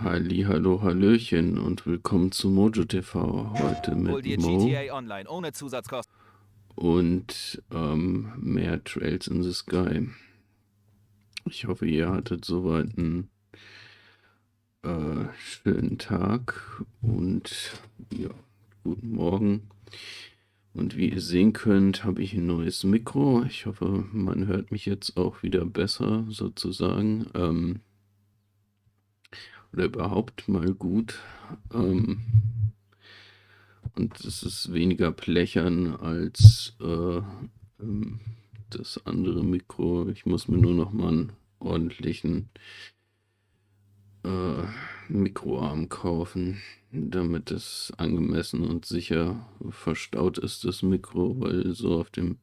Hallo, Hallöchen und willkommen zu Mojo TV. Heute Hol mit dir Mo GTA Online ohne Zusatzkosten. und mehr Trails in the Sky. Ich hoffe, ihr hattet soweit einen schönen Tag und ja, guten Morgen. Und wie ihr sehen könnt, habe ich ein neues Mikro. Ich hoffe, man hört mich jetzt auch wieder besser sozusagen. Oder überhaupt mal gut. Und es ist weniger blechern als das andere Mikro. Ich muss mir nur noch mal einen ordentlichen Mikroarm kaufen, damit es angemessen und sicher verstaut ist, das Mikro, weil so auf dem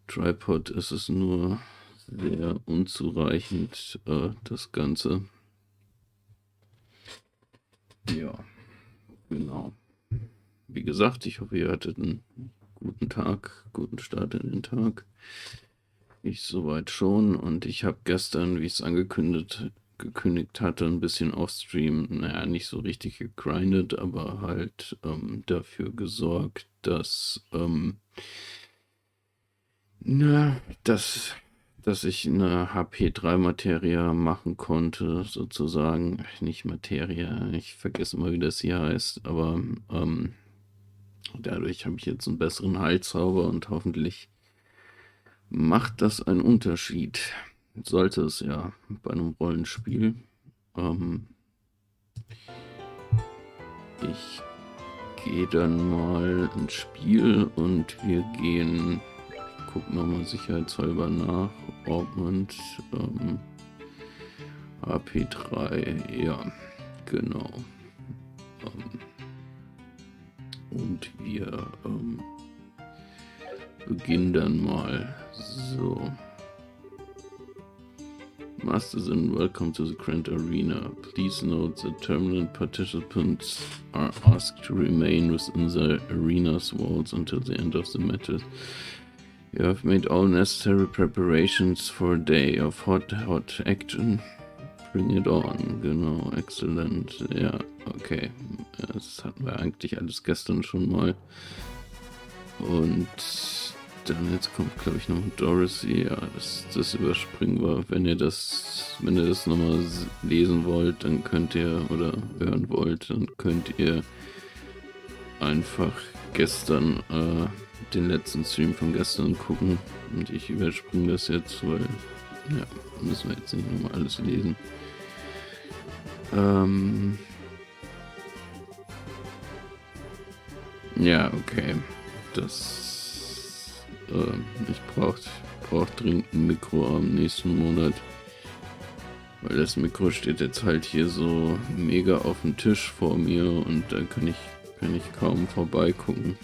Tripod ist es nur sehr unzureichend, das Ganze. Ja, genau. Wie gesagt, ich hoffe, ihr hattet einen guten Tag, guten Start in den Tag. Ich soweit schon und ich habe gestern, wie ich es gekündigt hatte, ein bisschen offstream, naja, nicht so richtig gegrindet, aber halt dafür gesorgt, na, dass ich eine HP3-Materie machen konnte, sozusagen. Nicht Materie, ich vergesse immer, wie das hier heißt, aber dadurch habe ich jetzt einen besseren Heilzauber und hoffentlich macht das einen Unterschied. Sollte es ja bei einem Rollenspiel. Ähm, Ich gehe dann mal ins Spiel und wir gehen, ich gucke nochmal sicherheitshalber nach, Augment, AP3, ja, genau. Und wir beginnen dann mal so. Masters and welcome to the Grand Arena. Please note that terminal participants are asked to remain within the arena's walls until the end of the matches. You have made all necessary preparations for a day of hot action. Bring it on. Genau, excellent. Ja, okay. Das hatten wir eigentlich alles gestern schon mal. Und dann jetzt kommt, glaube ich, noch Dorothy. Ja, das überspringen wir. Wenn ihr das nochmal lesen wollt, dann könnt ihr, oder hören wollt, dann könnt ihr einfach gestern den letzten Stream von gestern gucken. Und ich überspringe das jetzt, weil, ja, müssen wir jetzt nicht nochmal alles lesen. Ja, okay. Ich brauch dringend ein Mikro am nächsten Monat. Weil das Mikro steht jetzt halt hier so mega auf dem Tisch vor mir und da kann ich kaum vorbeigucken.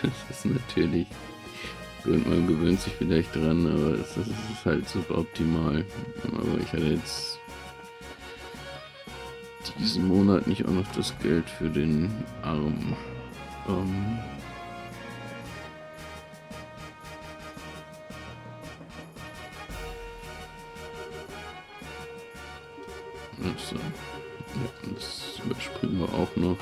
Das ist natürlich gut, man gewöhnt sich vielleicht dran, aber es ist halt suboptimal. Aber ich hatte jetzt diesen Monat nicht auch noch das Geld für den Arm. Also, ja, das überspringen wir auch noch.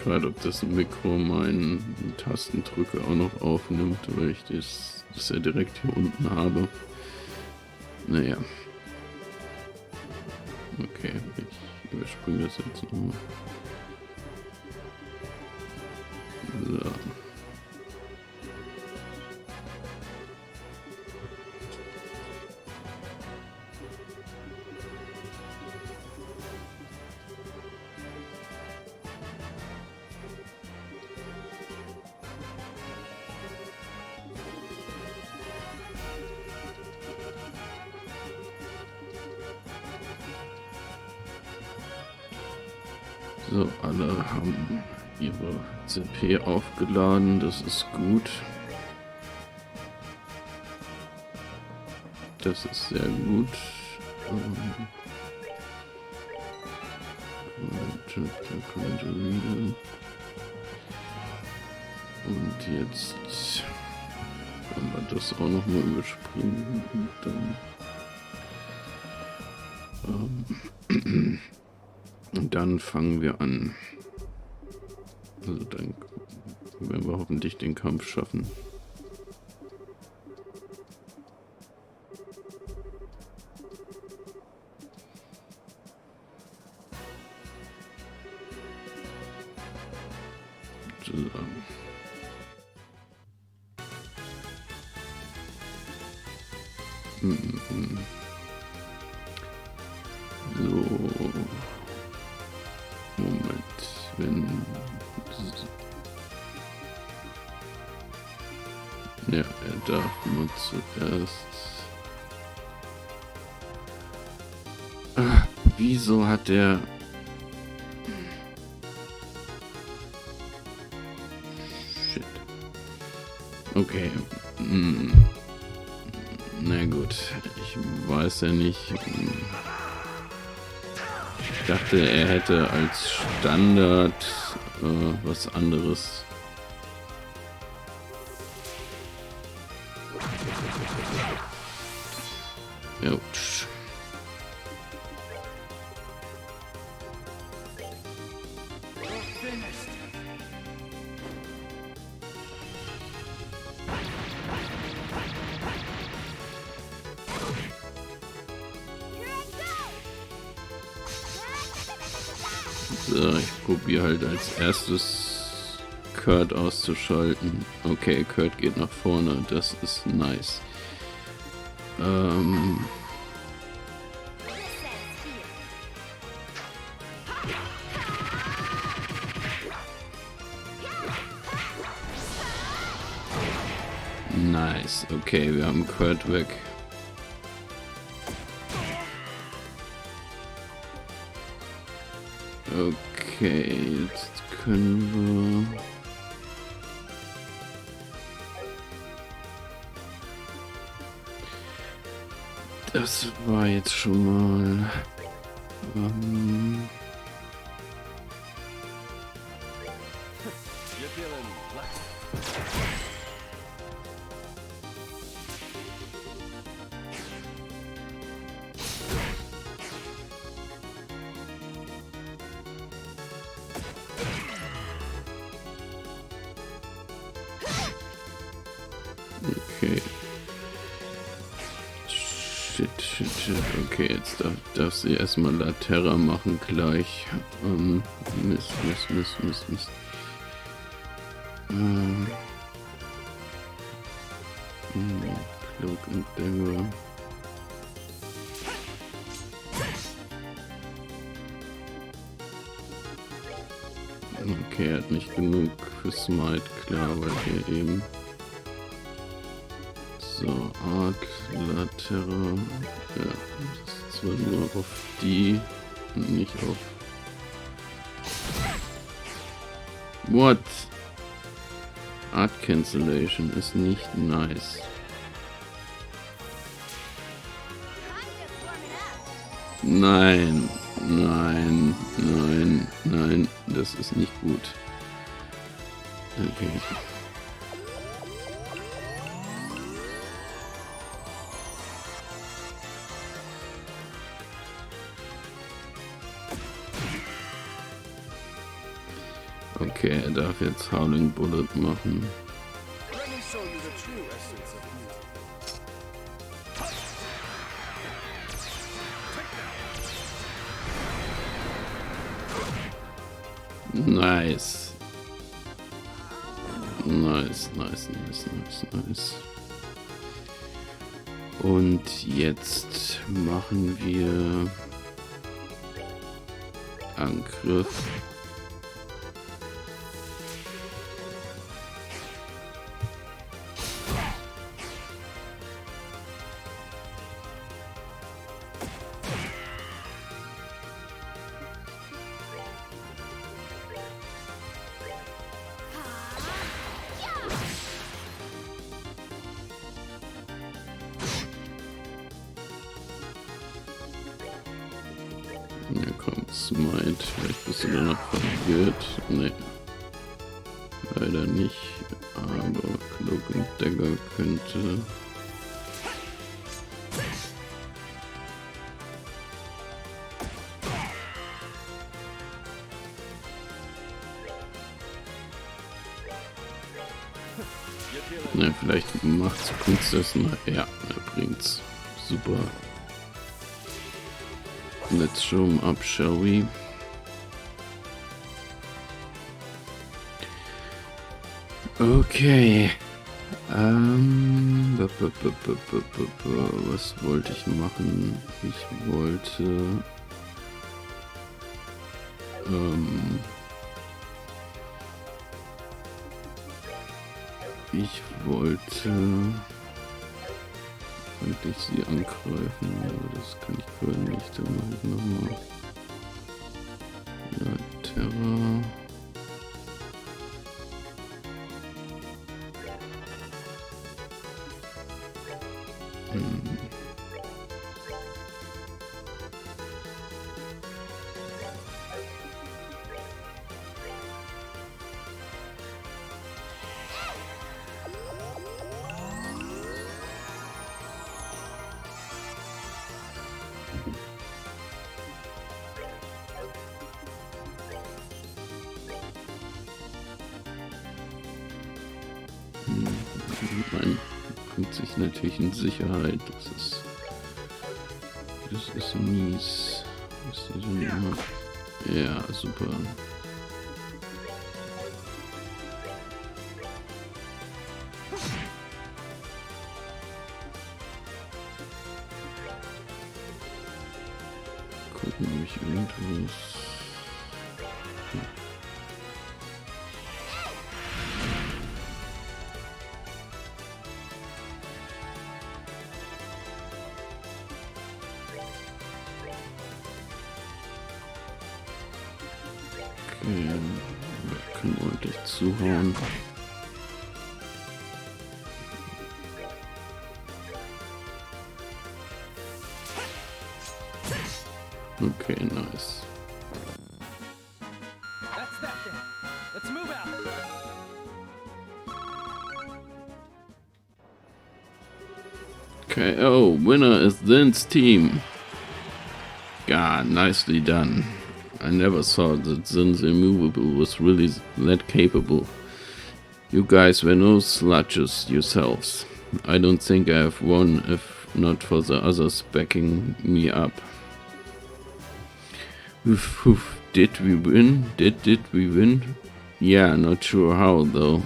Gerade ob das Mikro meinen Tastendrücke auch noch aufnimmt, weil ich das ja direkt hier unten habe. Naja. Okay, ich überspringe das jetzt nochmal. So. So, alle haben ihre CP aufgeladen, das ist gut. Das ist sehr gut. Und jetzt haben wir das auch noch mal überspringen. Und dann fangen wir an. Also dann werden wir hoffentlich den Kampf schaffen. So. Moment. Ja, er darf nur zuerst. Wieso hat der... Shit. Okay. Na gut, ich weiß ja nicht. Ich dachte, er hätte als Standard was anderes. Autsch. So, ich probiere halt als erstes Kurt auszuschalten. Okay, Kurt geht nach vorne, das ist nice. Nice, okay, wir haben Kurt weg. Okay, jetzt können wir... Das war jetzt schon mal... Okay. Shit. Okay, jetzt darf sie erstmal Laterra machen gleich. Mist. Cloak and Dagger. Okay, er hat nicht genug für Smite, klar, weil hier eben... So, Arc, Laterra. Ja, das ist zwar nur auf die, nicht auf... What? Art Cancellation ist nicht nice. Nein, das ist nicht gut. Okay. Okay, er darf jetzt Howling Bullet machen. Nice. Und jetzt machen wir Angriff. kommt Smite. Vielleicht bist du da noch verwirrt. Ne. Leider nicht. Aber Cloak und Dagger könnte... Ne, vielleicht macht's Kunst das mal. Ja, er bringt's. Super. Let's show him up, shall we? Okay. Was wollte ich machen? Ich wollte... Ich wollte eigentlich sie angreifen, aber das kann ich vorher nicht. Dann mache ich nochmal. Ja, Terror. Man bringt sich natürlich in Sicherheit. Das ist mies. Was ist das denn immer? Ja, super. Gucken, ob ich irgendwas... Wir können ordentlich zuhauen. Okay, nice. Okay, oh, winner is Zin's team. God, nicely done. I never thought that Zin's immovable was really that capable. You guys were no slouches yourselves. I don't think I have won if not for the others backing me up. Oof, oof. Did we win? Did we win? Yeah, not sure how though.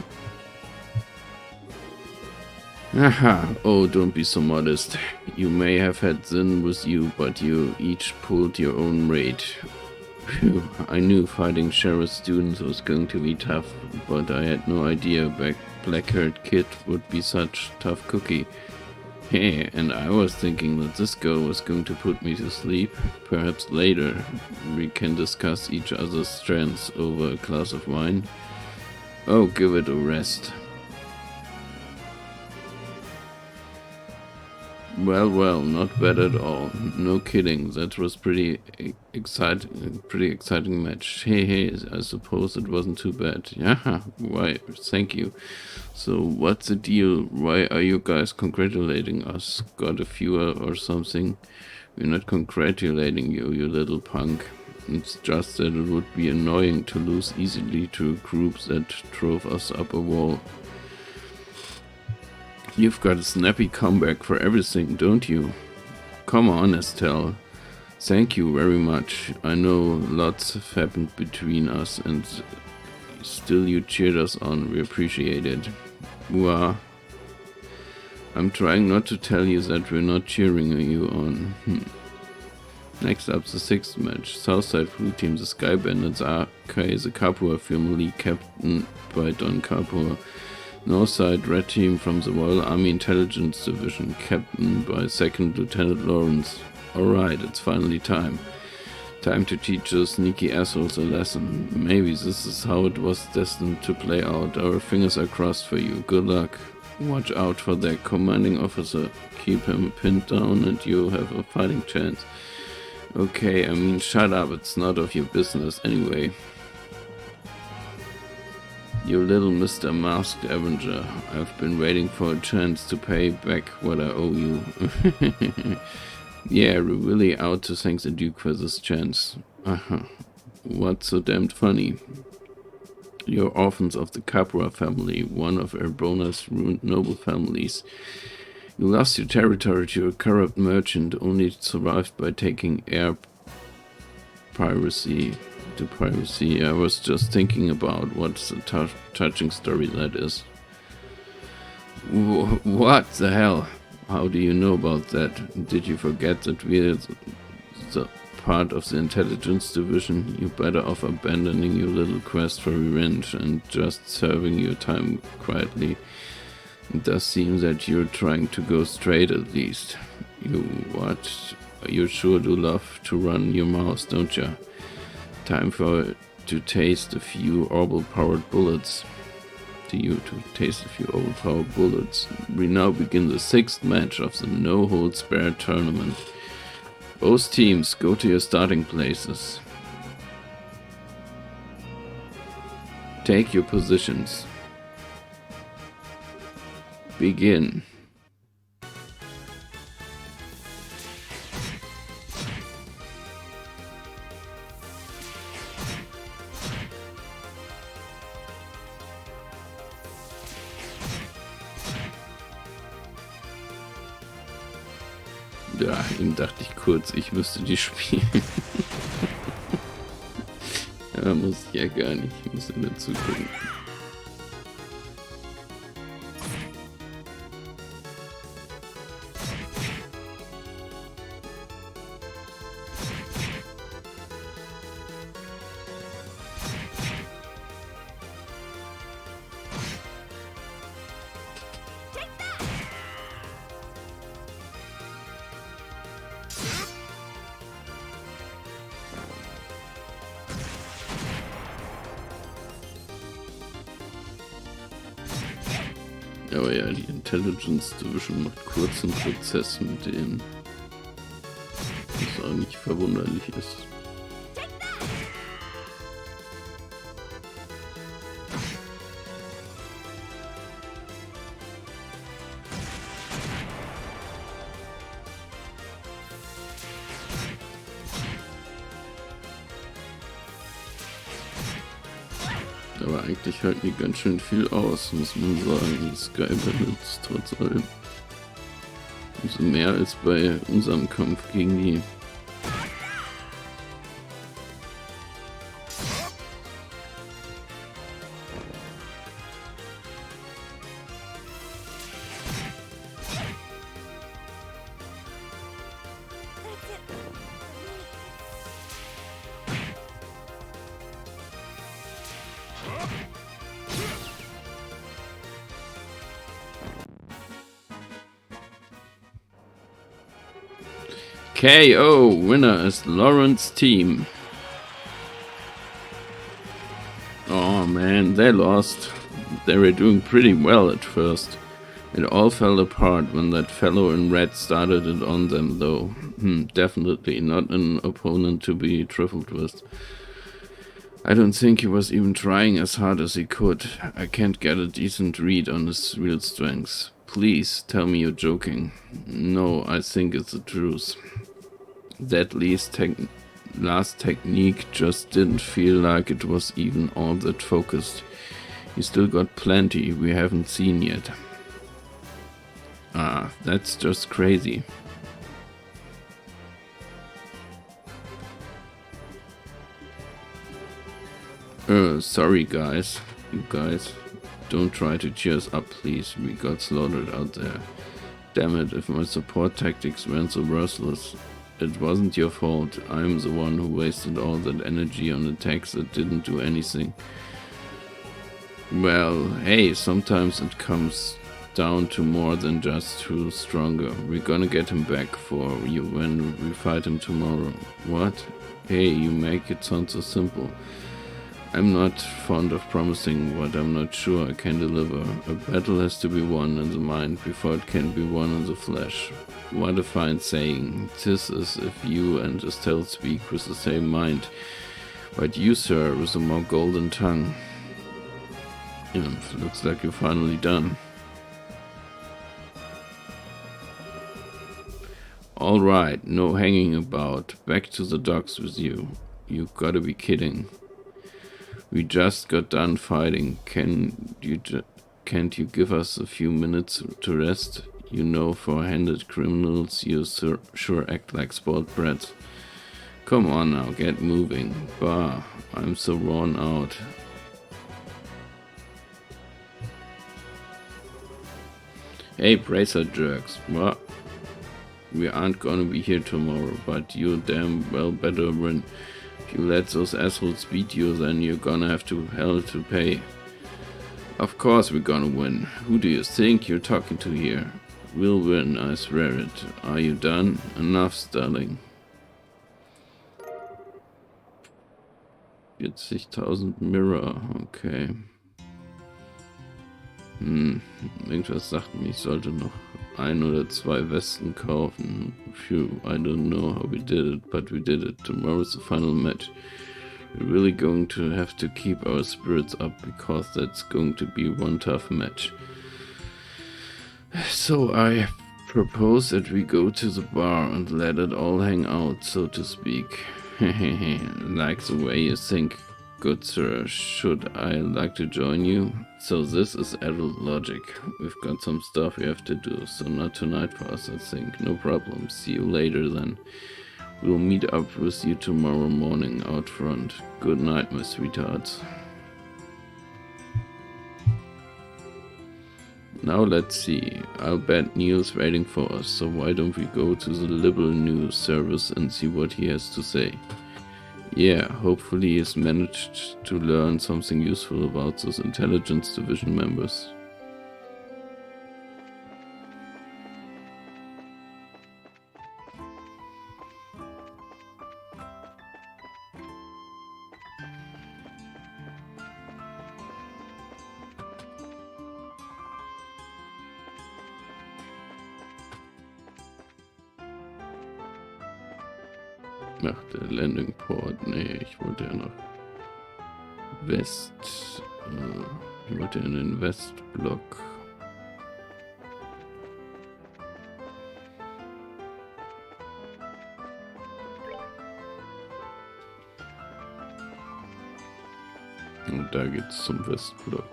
Haha, oh, don't be so modest. You may have had Zin with you, but you each pulled your own raid. Phew, I knew fighting sheriff students was going to be tough, but I had no idea black-haired kid would be such tough cookie. Hey, and I was thinking that this girl was going to put me to sleep. Perhaps later we can discuss each other's strengths over a glass of wine. Oh, give it a rest. Well, not bad at all. No kidding. That was pretty exciting match. Hey, I suppose it wasn't too bad. Yeah, why? Thank you. So, what's the deal? Why are you guys congratulating us? Got a viewer or something? We're not congratulating you, you little punk. It's just that it would be annoying to lose easily to a group that drove us up a wall. You've got a snappy comeback for everything, don't you? Come on, Estelle. Thank you very much. I know lots have happened between us and still you cheered us on. We appreciate it. Wah. I'm trying not to tell you that we're not cheering you on. Next up, the sixth match. Southside Blue Team, the Sky Bandits are the Capua family, captained by Don Capua. Northside Red Team from the Royal Army Intelligence Division, captained by 2nd Lieutenant Lawrence. Alright, it's finally time. Time to teach those sneaky assholes a lesson. Maybe this is how it was destined to play out. Our fingers are crossed for you. Good luck. Watch out for their commanding officer. Keep him pinned down and you'll have a fighting chance. Okay, I mean, shut up, it's not of your business anyway. You little Mr. Masked Avenger, I've been waiting for a chance to pay back what I owe you. Yeah, we're really out to thank the Duke for this chance. What's so damned funny? You're orphans of the Capra family, one of Erbona's ruined noble families. You lost your territory to a corrupt merchant, only survived by taking air piracy to piracy. I was just thinking about what's a touching story that is. What the hell? How do you know about that? Did you forget that we're the part of the intelligence division? You better off abandoning your little quest for revenge and just serving your time quietly. It does seem that you're trying to go straight at least. You what? You sure do love to run your mouth, don't you? Time for to taste a few orbital-powered bullets. We now begin the 6th match of the no-holds-barred tournament. Both teams go to your starting places. Take your positions. Begin. Ja, eben dachte ich kurz, ich müsste die spielen. Aber muss ich ja gar nicht, ich muss ja dazu gucken. Aber ja, die Intelligence Division macht kurzen Prozess mit denen. Was auch nicht verwunderlich ist. Aber eigentlich halten die ganz schön viel aus, muss man sagen. Die Sky benutzt trotz allem. Umso mehr als bei unserem Kampf gegen die. KO, winner is Lauren's team. Oh man, they lost. They were doing pretty well at first. It all fell apart when that fellow in red started it on them though. Definitely not an opponent to be trifled with. I don't think he was even trying as hard as he could. I can't get a decent read on his real strengths. Please tell me you're joking. No, I think it's the truth. That last technique just didn't feel like it was even all that focused. You still got plenty we haven't seen yet. Ah, that's just crazy. Sorry guys. You guys, don't try to cheer us up please. We got slaughtered out there. Damn it, if my support tactics weren't so worthless. It wasn't your fault. I'm the one who wasted all that energy on attacks that didn't do anything. Well, hey, sometimes it comes down to more than just who's stronger. We're gonna get him back for you when we fight him tomorrow. What? Hey, you make it sound so simple. I'm not fond of promising what I'm not sure I can deliver. A battle has to be won in the mind before it can be won in the flesh. What a fine saying. 'Tis as if you and Estelle speak with the same mind, but you, sir, with a more golden tongue. Looks like you're finally done. Alright, no hanging about. Back to the docks with you. You gotta be kidding. We just got done fighting. Can't you give us a few minutes to rest? You know, four-handed criminals, you sure act like spoiled brats. Come on now, get moving. Bah, I'm so worn out. Hey, bracer jerks. What? We aren't gonna be here tomorrow, but you damn well better win. If you let those assholes beat you, then you're gonna have hell to pay. Of course we're gonna win. Who do you think you're talking to here? We'll win, I swear it. Are you done? Enough stalling. 40.000 Mirror, okay. Irgendwas sagt mir, ich sollte noch 1 oder 2 Westen kaufen. Phew, I don't know how we did it, but we did it. Tomorrow's the final match. We're really going to have to keep our spirits up, because that's going to be one tough match. So I propose that we go to the bar and let it all hang out, so to speak. Like the way you think, good sir. Should I like to join you? So this is adult logic. We've got some stuff we have to do, so not tonight for us, I think. No problem. See you later then. We'll meet up with you tomorrow morning out front. Good night, my sweethearts. Now let's see. I'll bet Neil's waiting for us, so why don't we go to the Liberal News Service and see what he has to say. Yeah, hopefully he's managed to learn something useful about those Intelligence Division members. Ach, der Landing Port. Nee, ich wollte ja nach West. Ich wollte in den Westblock. Und da geht's zum Westblock.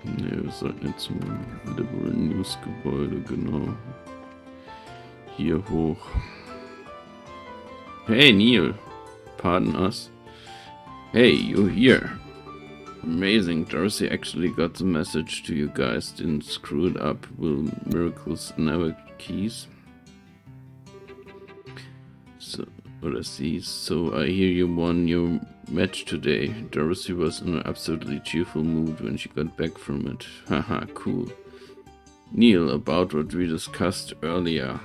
Ne, wir sollten jetzt zum Liberal News Gebäude, genau. Hier hoch. Hey Neil, pardon us. Hey, you here. Amazing, Darcy actually got the message to you guys, didn't screw it up. Will miracles never keys? So I hear you won your match today. Dorothy was in an absolutely cheerful mood when she got back from it. Haha, cool. Neil, about what we discussed earlier.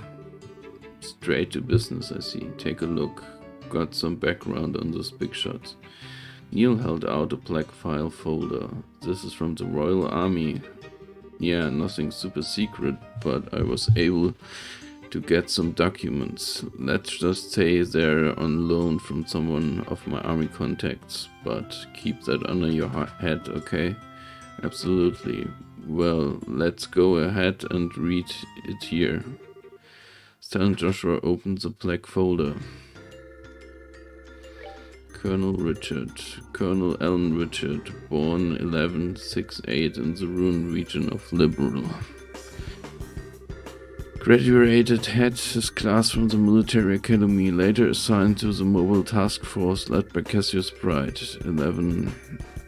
Straight to business, I see. Take a look. Got some background on those big shots. Neil held out a black file folder. This is from the Royal Army. Yeah, nothing super secret, but I was able to get some documents. Let's just say they're on loan from someone of my army contacts, but keep that under your head, okay? Absolutely. Well, let's go ahead and read it here. Stan Joshua opened the black folder. Colonel Alan Richard, born 1168 in the Rune region of Liberal. Graduated head his class from the military academy, later assigned to the mobile task force led by Cassius Bright,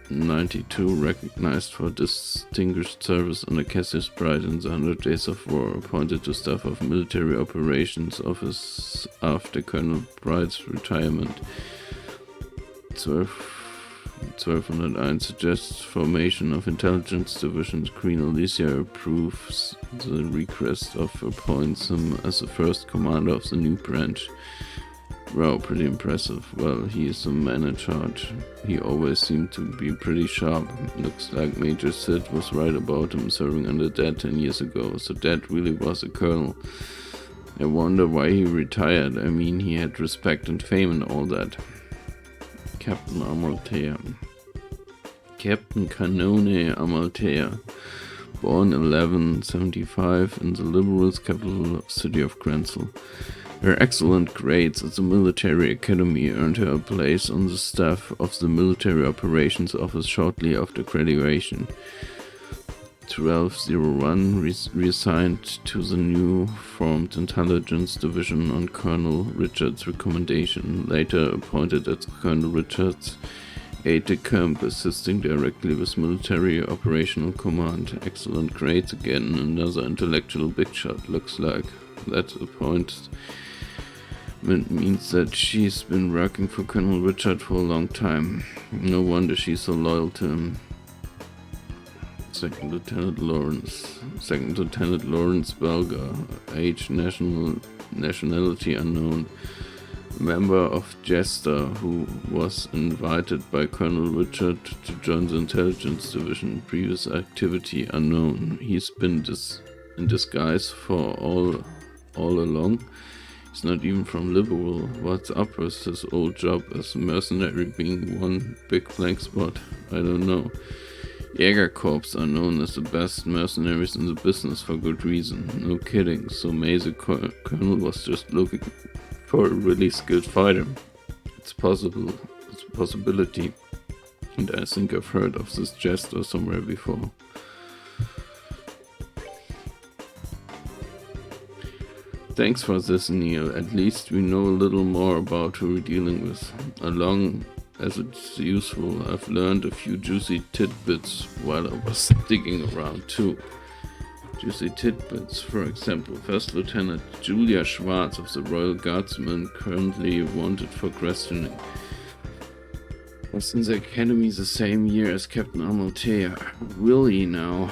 92, recognized for distinguished service under Cassius Bright in the 100 Days of War, appointed to staff of Military Operations Office after Colonel Bright's retirement. 1209 suggests formation of intelligence division. Queen Alicia approves the request of appoints him as the first commander of the new branch. Wow, pretty impressive. Well, he is a man in charge. He always seemed to be pretty sharp. Looks like Major Sid was right about him serving under Dad 10 years ago. So Dad really was a colonel. I wonder why he retired. I mean, he had respect and fame and all that. Captain Amalthea. Captain Canone Amalthea. Born 1175 in the Liberals' capital city of Grenzel. Her excellent grades at the military academy earned her a place on the staff of the Military Operations Office shortly after graduation. 1201 reassigned to the new formed intelligence division on Colonel Richards' recommendation, later appointed as Colonel Richards' aide-de-camp, assisting directly with military operational command. Excellent grades again, another intellectual big shot, looks like. That appointment means that she's been working for Colonel Richard for a long time. No wonder she's so loyal to him. Second Lieutenant Lawrence Belga, age, nationality unknown. Member of Jester, who was invited by Colonel Richard to join the intelligence division. Previous activity unknown. He's been in disguise for all along. He's not even from Liberal. What's up with his old job as a mercenary being one big blank spot? I don't know. Jägerkorps are known as the best mercenaries in the business for good reason. No kidding, so maybe the colonel was just looking for a really skilled fighter. It's a possibility, and I think I've heard of this Jester somewhere before. Thanks for this, Neil. At least we know a little more about who we're dealing with. Along as it's useful, I've learned a few juicy tidbits while I was digging around too. Juicy tidbits, for example, First Lieutenant Julia Schwartz of the Royal Guardsmen, currently wanted for questioning. Was in the academy the same year as Captain Amalthea. Really now?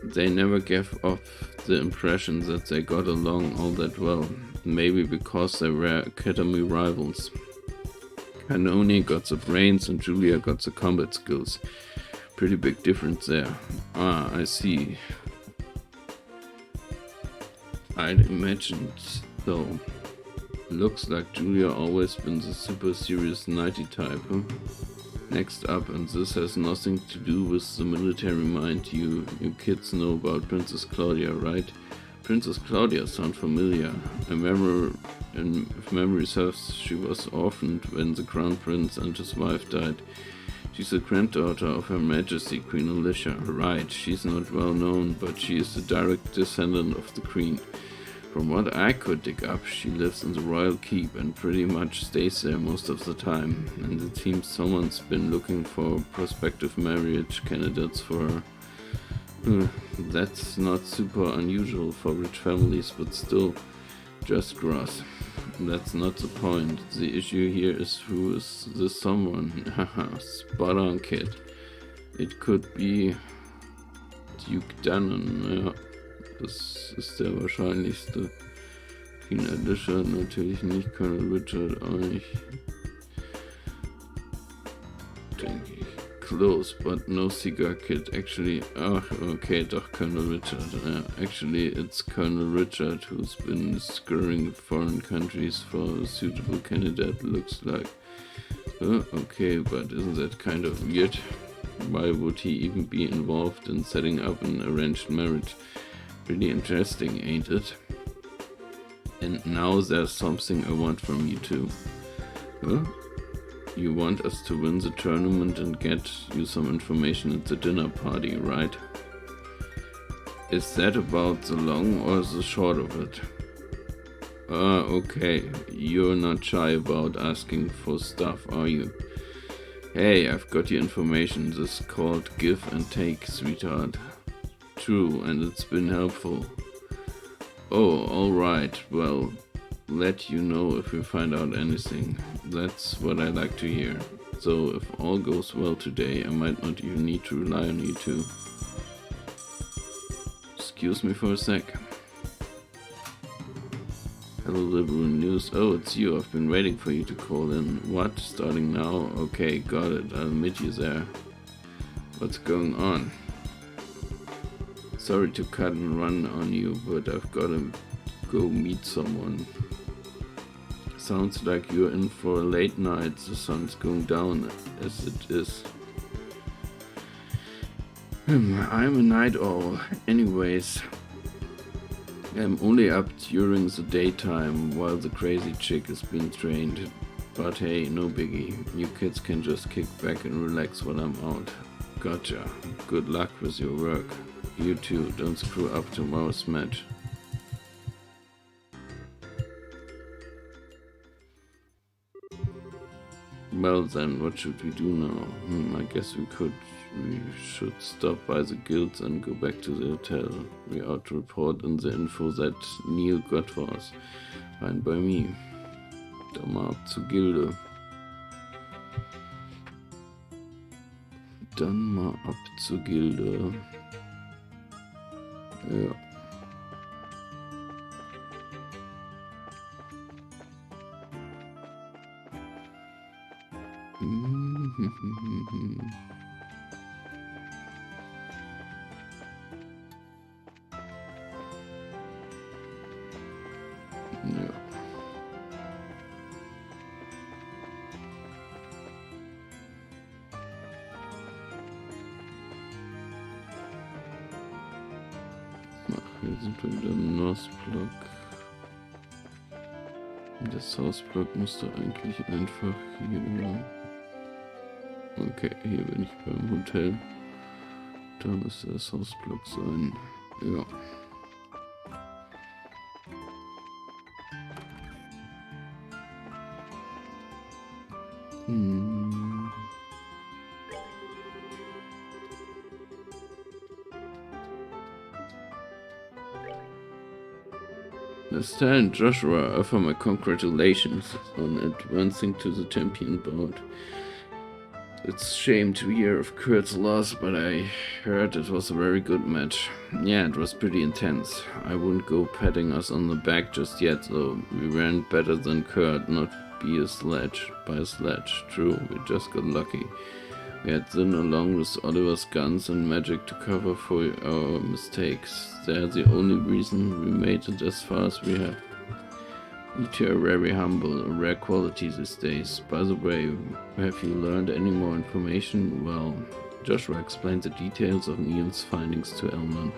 They never gave off the impression that they got along all that well. Maybe because they were academy rivals. Canone got the brains and Julia got the combat skills. Pretty big difference there. Ah, I see. I'd imagined though. Looks like Julia always been the super serious knighty type, huh? Next up, and this has nothing to do with the military mind. You kids know about Princess Claudia, right? Princess Claudia sounds familiar. If memory serves, she was orphaned when the Crown Prince and his wife died. She's the granddaughter of Her Majesty Queen Alicia. Right, she's not well known, but she is the direct descendant of the Queen. From what I could dig up, she lives in the royal keep and pretty much stays there most of the time. And it seems someone's been looking for prospective marriage candidates for her. That's not super unusual for rich families, but still, just gross. That's not the point. The issue here is who is this someone? Haha, spot on, kid. It could be Duke Dannon, ja. Das ist der wahrscheinlichste. Queen Alicia natürlich nicht, Colonel Richard auch nicht. Denke ich. Close, but no cigar kid. Actually, okay, doch Colonel Richard. Actually, it's Colonel Richard who's been scouring foreign countries for a suitable candidate, looks like. Okay, but isn't that kind of weird? Why would he even be involved in setting up an arranged marriage? Pretty interesting, ain't it? And now there's something I want from you too. Huh? You want us to win the tournament and get you some information at the dinner party, right? Is that about the long or the short of it? Okay. You're not shy about asking for stuff, are you? Hey, I've got your information. This is called give and take, sweetheart. True, and it's been helpful. Oh, alright. Well, let you know if we find out anything. That's what I like to hear. So, if all goes well today, I might not even need to rely on you two. Excuse me for a sec. Hello, Liberal News. Oh, it's you. I've been waiting for you to call in. What? Starting now? Okay, got it. I'll meet you there. What's going on? Sorry to cut and run on you, but I've gotta go meet someone. Sounds like you're in for a late night. The sun's going down as it is. I'm a night owl. Anyways, I'm only up during the daytime while the crazy chick is being trained. But hey, no biggie. You kids can just kick back and relax while I'm out. Gotcha. Good luck with your work. You too, don't screw up tomorrow's match. Well then, what should we do now? I guess we should stop by the guilds and go back to the hotel. We ought to report on the info that Neil got for us. Fine by me. Dann mal ab zur Gilde. Dann mal ab zur Gilde. Ja. Ja. Hier sind wir wieder im Northblock. Der Southblock müsste eigentlich einfach hier... Okay, hier bin ich beim Hotel. Da müsste der Southblock sein. Ja. Estelle and Joshua offer my congratulations on advancing to the champion bout. It's a shame to hear of Kurt's loss, but I heard it was a very good match. Yeah, it was pretty intense. I wouldn't go patting us on the back just yet, though. We ran better than Kurt, not by a sledge. True, we just got lucky. We had Zin along with Oliver's guns and magic to cover for our mistakes. They're the only reason we made it as far as we have. You two are very humble, a rare quality these days. By the way, have you learned any more information? Well, Joshua explained the details of Neil's findings to Elman.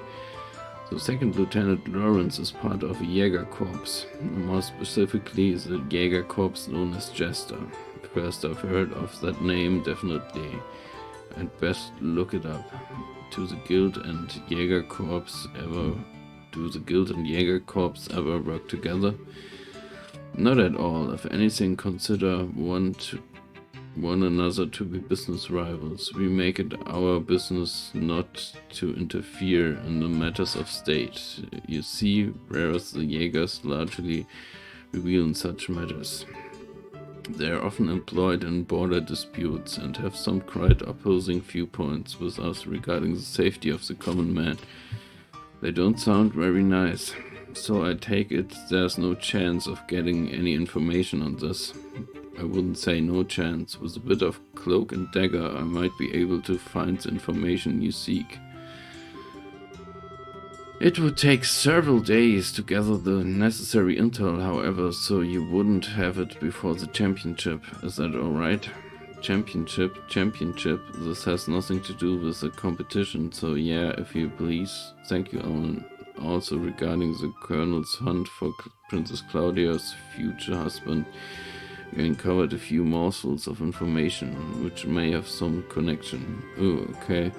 So Second Lieutenant Lawrence is part of a Jäger Corps, more specifically the Jäger Corps known as Jester. First I've heard of that name, definitely. I'd best look it up. Do the Guild and Jäger Corps ever work together? Not at all. If anything, consider one another to be business rivals. We make it our business not to interfere in the matters of state. You see, whereas the Jägers largely reveal in such matters. They are often employed in border disputes and have some quite opposing viewpoints with us regarding the safety of the common man. They don't sound very nice, so I take it there's no chance of getting any information on this. I wouldn't say no chance. With a bit of cloak and dagger, I might be able to find the information you seek. It would take several days to gather the necessary intel, however, so you wouldn't have it before the championship. Is that alright? Championship. This has nothing to do with the competition, so yeah, if you please. Thank you, Owen. Also regarding the Colonel's hunt for Princess Claudia's future husband, we uncovered a few morsels of information, which may have some connection. Oh, okay.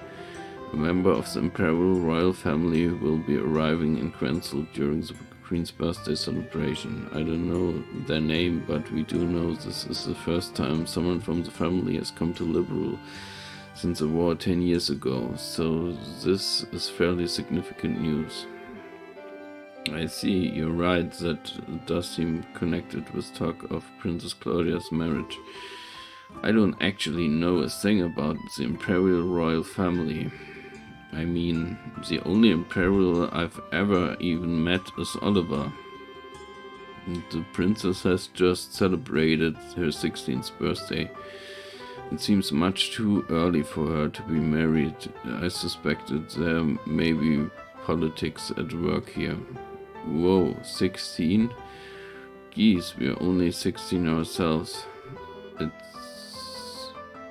A member of the Imperial royal family will be arriving in Krenzel during the Queen's birthday celebration. I don't know their name, but we do know this is the first time someone from the family has come to Liberal since the war 10 years ago, so this is fairly significant news. I see, you're right, that does seem connected with talk of Princess Claudia's marriage. I don't actually know a thing about the Imperial Royal family. I mean, the only Imperial I've ever even met is Oliver. The princess has just celebrated her 16th birthday. It seems much too early for her to be married. I suspected there may be politics at work here. Whoa, 16? Geez, we're only 16 ourselves.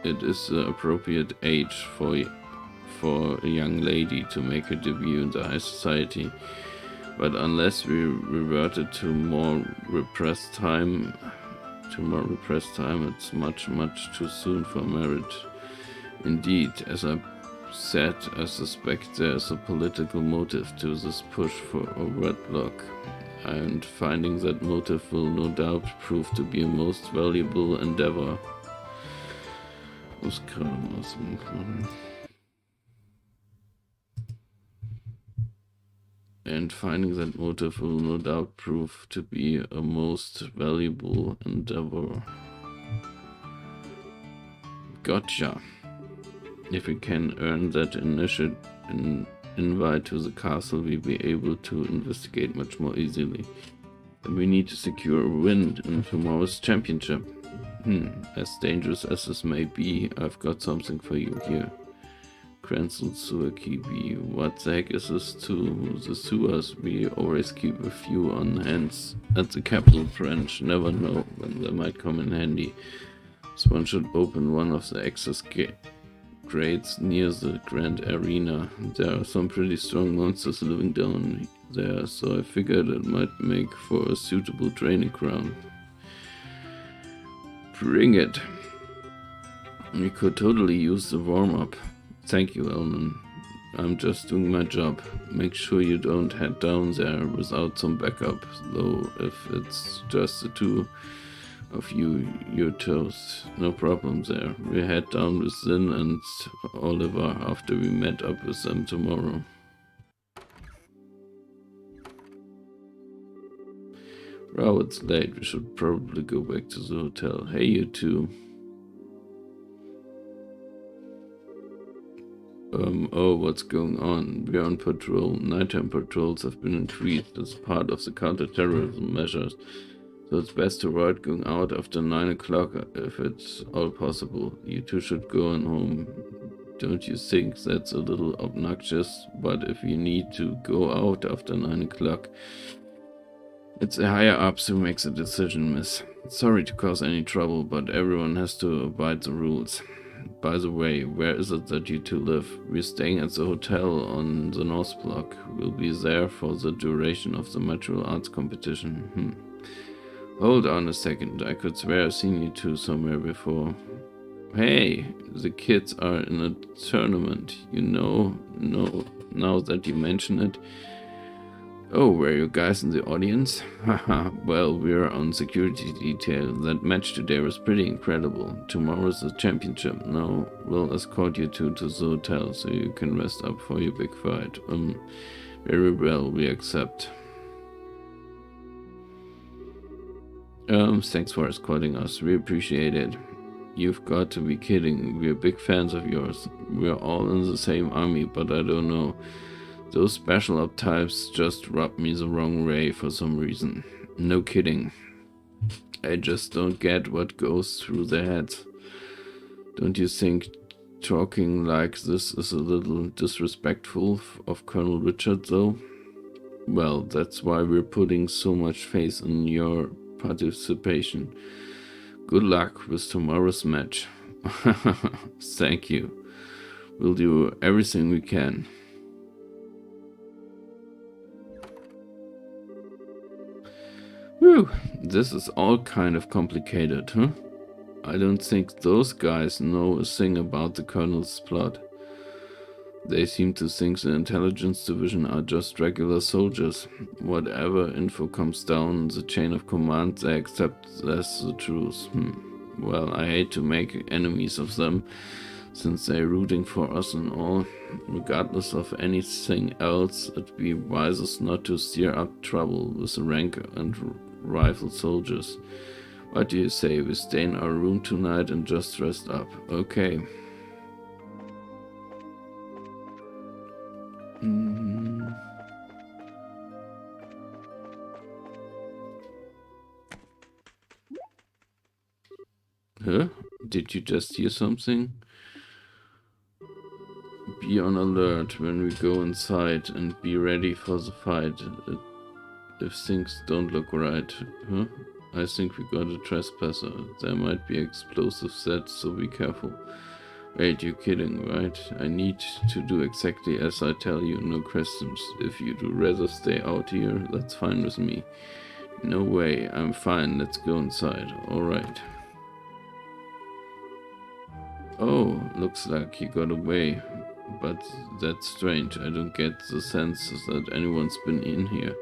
It is the appropriate age for a young lady to make her debut in the high society. But unless we reverted to more repressed time, it's much too soon for marriage. Indeed, as I said, I suspect there is a political motive to this push for a wedlock, and finding that motive will no doubt prove to be a most valuable endeavor. And finding that motive will no doubt prove to be a most valuable endeavor. Gotcha. If we can earn that initial invite to the castle, we'll be able to investigate much more easily. And we need to secure a win in tomorrow's championship. As dangerous as this may be, I've got something for you here. Cransel Sewer Kiwi. What the heck is this to the sewers? We always keep a few on hands at the capital branch. Never know when they might come in handy. This one should open one of the access grates near the Grand Arena. There are some pretty strong monsters living down there, so I figured it might make for a suitable training ground. Bring it! We could totally use the warm-up. Thank you, Elman. I'm just doing my job. Make sure you don't head down there without some backup, though if it's just the two of you, you're toast. No problem there. We head down with Zin and Oliver after we met up with them tomorrow. Wow, it's late. We should probably go back to the hotel. Hey, you two. Oh, what's going on? We're on patrol. Nighttime patrols have been increased as part of the counter-terrorism measures, so it's best to avoid going out after 9 o'clock if it's all possible. You two should go on home. Don't you think that's a little obnoxious? But if you need to go out after 9 o'clock, it's the higher-ups who makes the decision, miss. Sorry to cause any trouble, but everyone has to abide the rules. By the way, where is it that you two live? We're staying at the hotel on the North Block. We'll be there for the duration of the martial arts competition. Hold on a second, I could swear I've seen you two somewhere before. Hey, the kids are in a tournament, you know, no, now that you mention it. Oh, were you guys in the audience? Haha, well, we're on security detail. That match today was pretty incredible. Tomorrow's the championship. Now, we'll escort you two to the hotel so you can rest up for your big fight. Very well, we accept. Thanks for escorting us. We appreciate it. You've got to be kidding. We're big fans of yours. We're all in the same army, but I don't know. Those special op types just rub me the wrong way for some reason. No kidding. I just don't get what goes through their heads. Don't you think talking like this is a little disrespectful of Colonel Richard, though? Well, that's why we're putting so much faith in your participation. Good luck with tomorrow's match. Thank you. We'll do everything we can. Whew, this is all kind of complicated, huh? I don't think those guys know a thing about the Colonel's plot. They seem to think the intelligence division are just regular soldiers. Whatever info comes down the chain of command, they accept as the truth. Well, I hate to make enemies of them, since they're rooting for us and all. Regardless of anything else, it'd be wisest not to stir up trouble with the rank and rifle soldiers. What do you say? We stay in our room tonight and just rest up. Okay. Huh? Did you just hear something? Be on alert when we go inside and be ready for the fight if things don't look right. Huh? I think we got a trespasser. There might be explosive sets, so be careful. Wait, you're kidding, right? I need to do exactly as I tell you, no questions. If you'd rather stay out here, that's fine with me. No way, I'm fine, let's go inside. Alright. Oh, looks like he got away. But that's strange, I don't get the sense that anyone's been in here.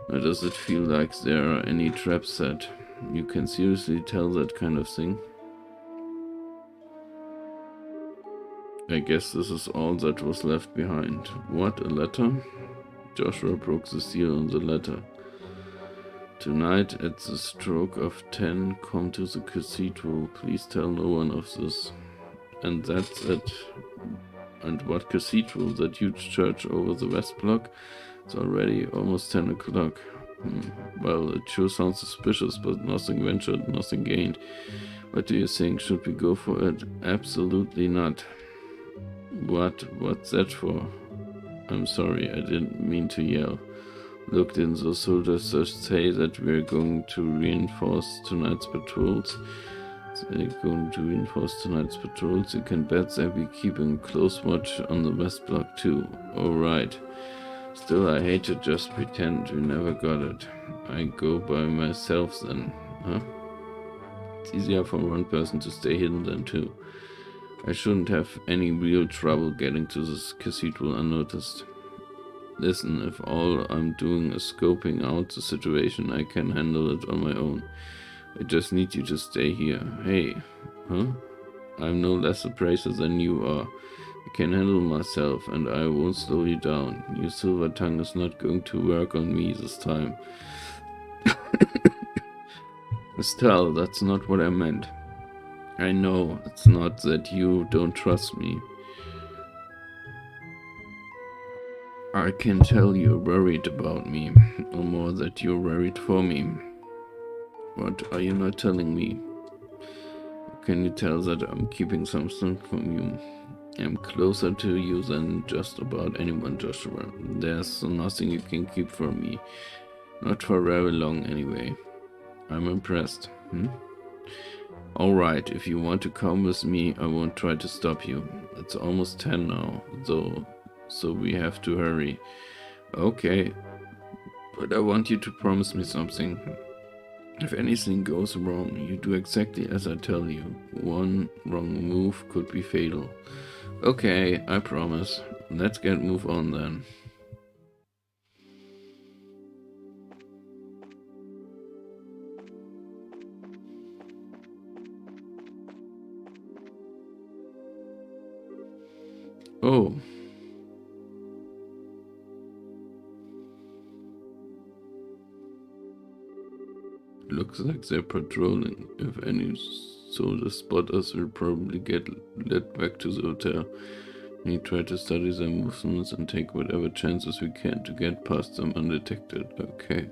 Nor does it feel like there are any traps set. You can seriously tell that kind of thing? I guess this is all that was left behind. What, a letter? Joshua broke the seal on the letter. Tonight at the stroke of 10, come to the cathedral. Please tell no one of this. And that's it. And what cathedral? That huge church over the west block? It's already almost 10 o'clock. Well, it sure sounds suspicious, but nothing ventured, nothing gained. What do you think? Should we go for it? Absolutely not. What's that for? I'm sorry, I didn't mean to yell. Look, didn't the soldiers just say that we're going to reinforce tonight's patrols? You can bet they'll be keeping close watch on the west block too. Alright. Still, I hate to just pretend we never got it. I go by myself then, huh? It's easier for one person to stay hidden than two. I shouldn't have any real trouble getting to this cathedral unnoticed. Listen, if all I'm doing is scoping out the situation, I can handle it on my own. I just need you to stay here. Hey, huh? I'm no less a bracer than you are. I can handle myself, and I won't slow you down. Your silver tongue is not going to work on me this time. Estelle, that's not what I meant. I know, it's not that you don't trust me. I can tell you're worried about me, or more that you're worried for me. What are you not telling me? Can you tell that I'm keeping something from you? I'm closer to you than just about anyone, Joshua. There's nothing you can keep from me. Not for very long, anyway. I'm impressed. Alright, if you want to come with me, I won't try to stop you. It's almost 10 now, though, so we have to hurry. Okay, but I want you to promise me something. If anything goes wrong, you do exactly as I tell you. One wrong move could be fatal. Okay, I promise. Let's move on then. Oh. Looks like they're patrolling. If any soldiers spot us, we'll probably get led back to the hotel. We try to study their movements and take whatever chances we can to get past them undetected. Okay.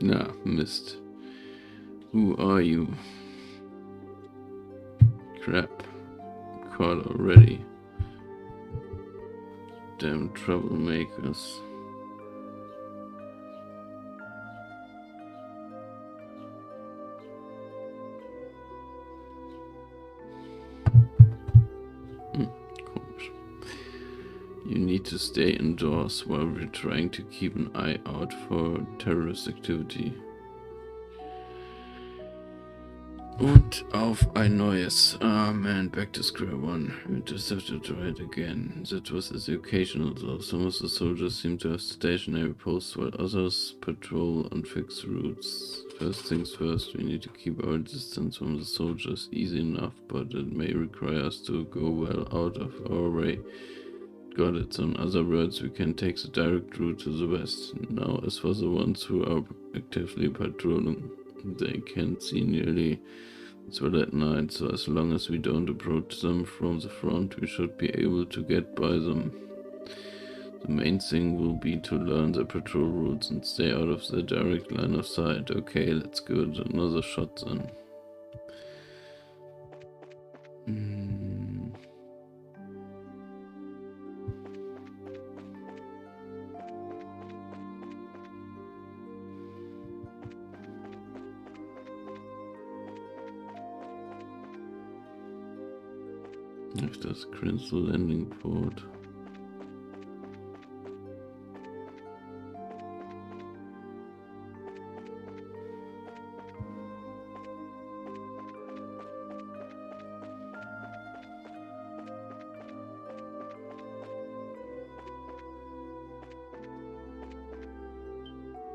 Nah, missed. Who are you? Crap. Caught already. Damn troublemakers. need to stay indoors while we're trying to keep an eye out for terrorist activity. Und auf ein neues. Ah man, back to square one. We just have to try it again. That was educational though. Some of the soldiers seem to have stationary posts while others patrol on fixed routes. First things first, we need to keep our distance from the soldiers. Easy enough, but it may require us to go well out of our way. Got it. So in other words, we can take the direct route to the west. Now as for the ones who are actively patrolling, they can't see nearly as well at night, so as long as we don't approach them from the front, we should be able to get by them. The main thing will be to learn the patrol routes and stay out of the direct line of sight. Okay, let's give it another shot then. If das Crystal Landing Port.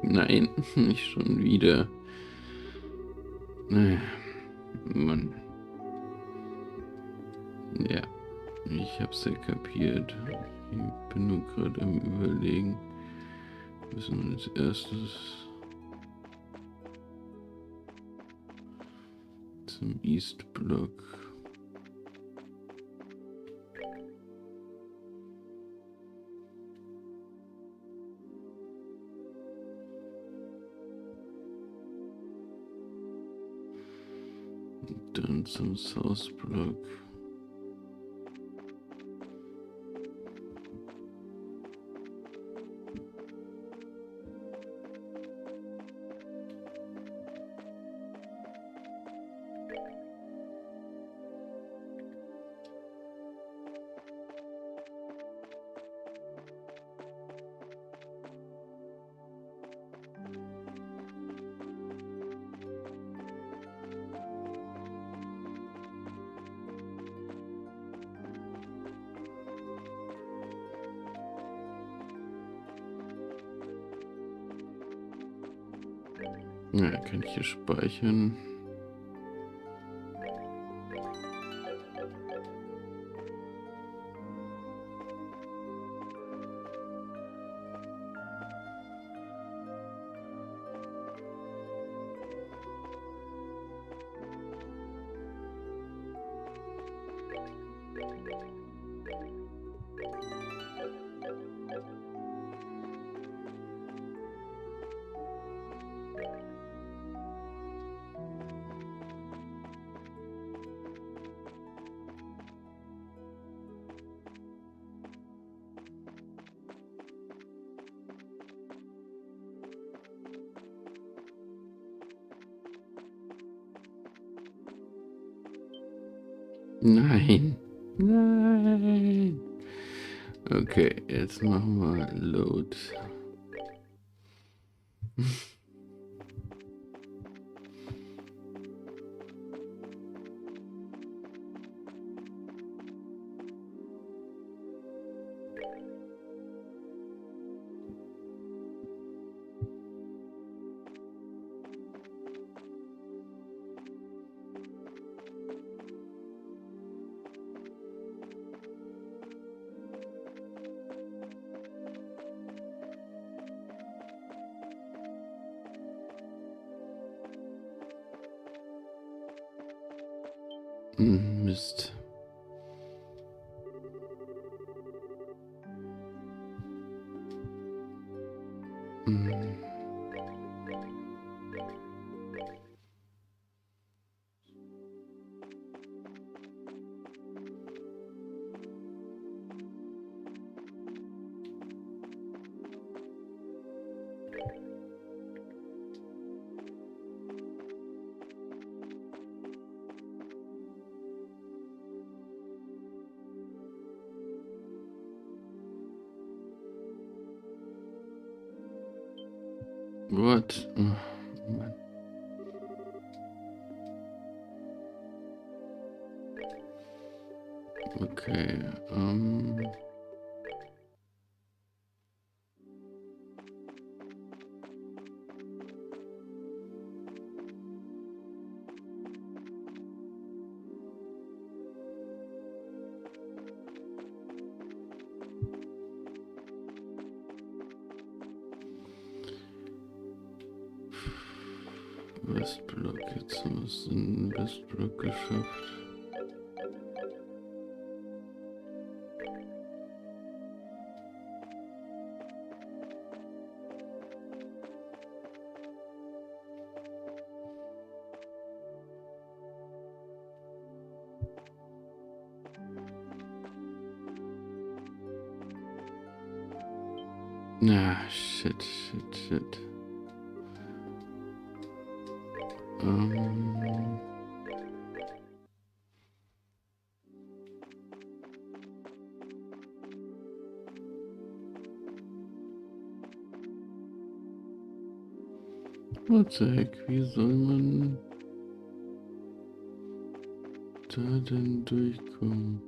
Nein, nicht schon wieder. Mann. Ja, ich hab's ja kapiert. Ich bin nur gerade am Überlegen. Müssen als erstes zum East Block. Dann zum South Block. Ja, kann ich hier speichern. Nein. Nein. Okay, jetzt machen wir Load. Mist. What? Man. Okay, Westblock, jetzt haben wir es in Westblock geschafft. Ah, shit. What the heck, wie soll man da denn durchkommen?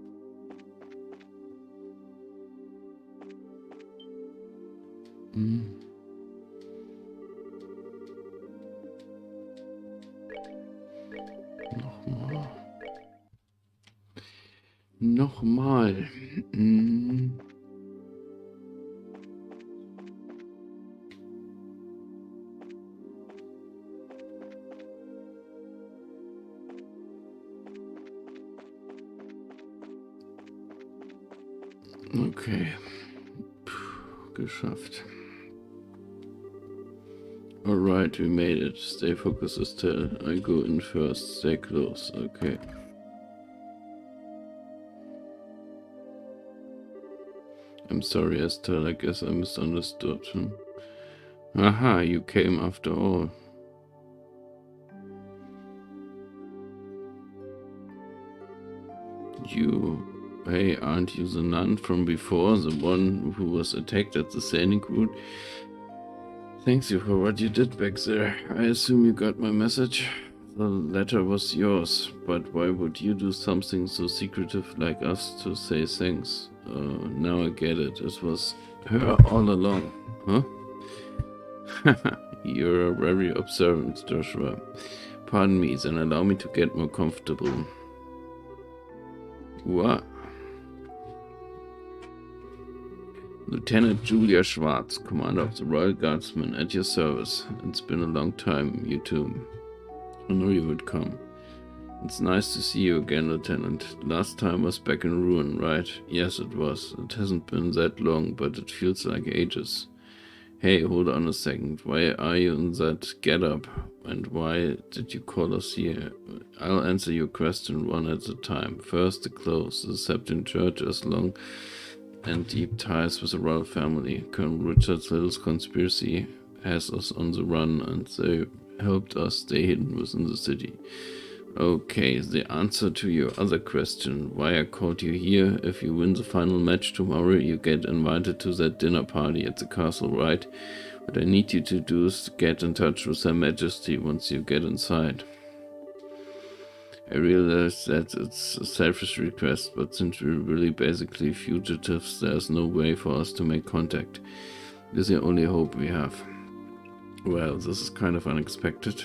Nochmal. Okay. Puh, geschafft. Alright, we made it. Stay focused, Estelle. I go in first. Stay close. Okay. I'm sorry, Estelle. I guess I misunderstood. Aha, you came after all. Hey, aren't you the nun from before? The one who was attacked at the scenic route? Thanks you for what you did back there. I assume you got my message? The letter was yours, but why would you do something so secretive like us to say thanks? Now I get it. It was her all along. Huh? You're very observant, Joshua. Pardon me, then allow me to get more comfortable. What? Lieutenant Julia Schwartz, Commander of the Royal Guardsmen, at your service. It's been a long time, you too. I knew you would come. It's nice to see you again, Lieutenant. Last time was back in Ruin, right? Yes, it was. It hasn't been that long, but it feels like ages. Hey, hold on a second. Why are you in that get-up? And why did you call us here? I'll answer your question one at a time. First, the clothes. The Septon Church has long and deep ties with the royal family. Colonel Richard Little's conspiracy has us on the run, and they helped us stay hidden within the city. Okay, the answer to your other question, why I called you here. If you win the final match tomorrow, you get invited to that dinner party at the castle, right? What I need you to do is get in touch with Her Majesty once you get inside. I realize that it's a selfish request, but since we're really basically fugitives, there's no way for us to make contact. This is the only hope we have. Well, this is kind of unexpected.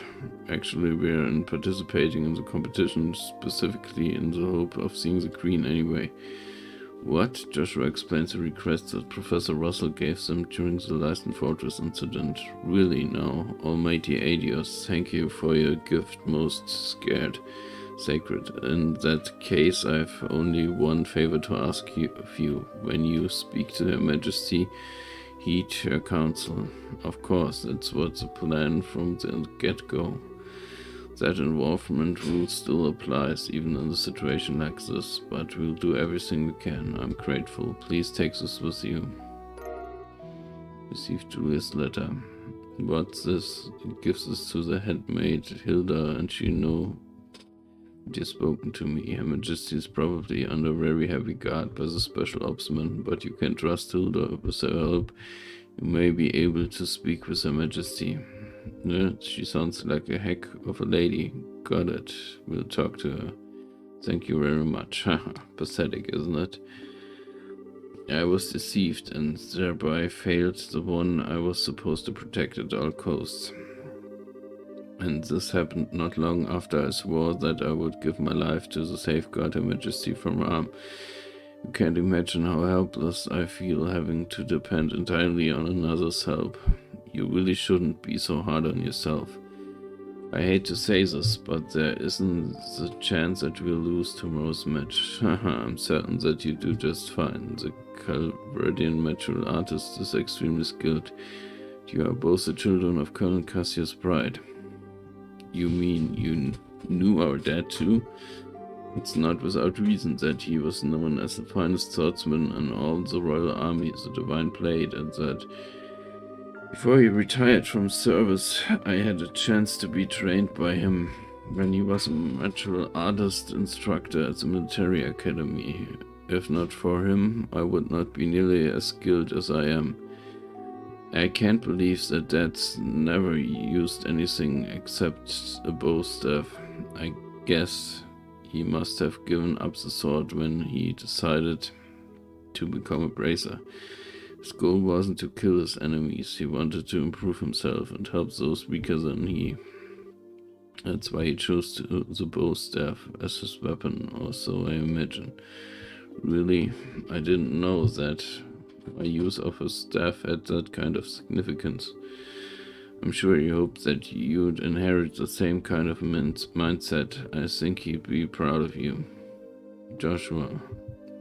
Actually, we're participating in the competition specifically in the hope of seeing the Queen anyway. What? Joshua explains the request that Professor Russell gave them during the Leisten Fortress incident. Really now, almighty Adios, thank you for your gift, most scared. Sacred. In that case, I've only one favor to ask of you. When you speak to Her Majesty, heed her counsel. Of course, that's what's the plan from the get-go. That involvement rule still applies, even in a situation like this, but we'll do everything we can. I'm grateful. Please take this with you. Received Julia's letter. What's this? It gives this to the headmaid, Hilda, and she knows you've spoken to me. Her Majesty is probably under very heavy guard by the special opsman, but you can trust Hilda. With her help, You may be able to speak with Her Majesty. She sounds like a heck of a lady. Got it. We'll talk to her. Thank you very much. Haha, pathetic, isn't it? I was deceived and thereby failed the one I was supposed to protect at all costs. And this happened not long after I swore that I would give my life to safeguard Her Majesty from harm. You can't imagine how helpless I feel having to depend entirely on another's help. You really shouldn't be so hard on yourself. I hate to say this, but there isn't the chance that we'll lose tomorrow's match. I'm certain that you do just fine. The Calverdian martial artist is extremely skilled. You are both the children of Colonel Cassius Pride. You mean you knew our dad too? It's not without reason that he was known as the finest swordsman in all the royal army, the divine blade, and that before he retired from service, I had a chance to be trained by him when he was a martial artist instructor at the military academy. If not for him, I would not be nearly as skilled as I am. I can't believe that Dad's never used anything except a bow staff. I guess he must have given up the sword when he decided to become a bracer. His goal wasn't to kill his enemies, he wanted to improve himself and help those weaker than he. That's why he chose the bow staff as his weapon, or so I imagine. Really, I didn't know that my use of his staff had that kind of significance. I'm sure he hoped that you'd inherit the same kind of mindset. I think he'd be proud of you. Joshua,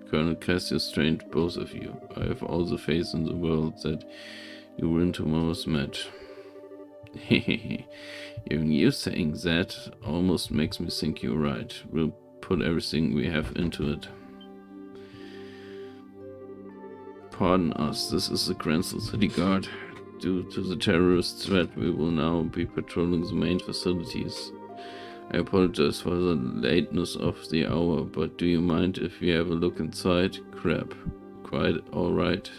Colonel Cassius trained both of you. I have all the faith in the world that you win tomorrow's match. Hehehe, even you saying that almost makes me think you're right. We'll put everything we have into it. Pardon us, this is the Grancel City Guard. Due to the terrorist threat, we will now be patrolling the main facilities. I apologize for the lateness of the hour, but do you mind if we have a look inside? Crap. Quite alright.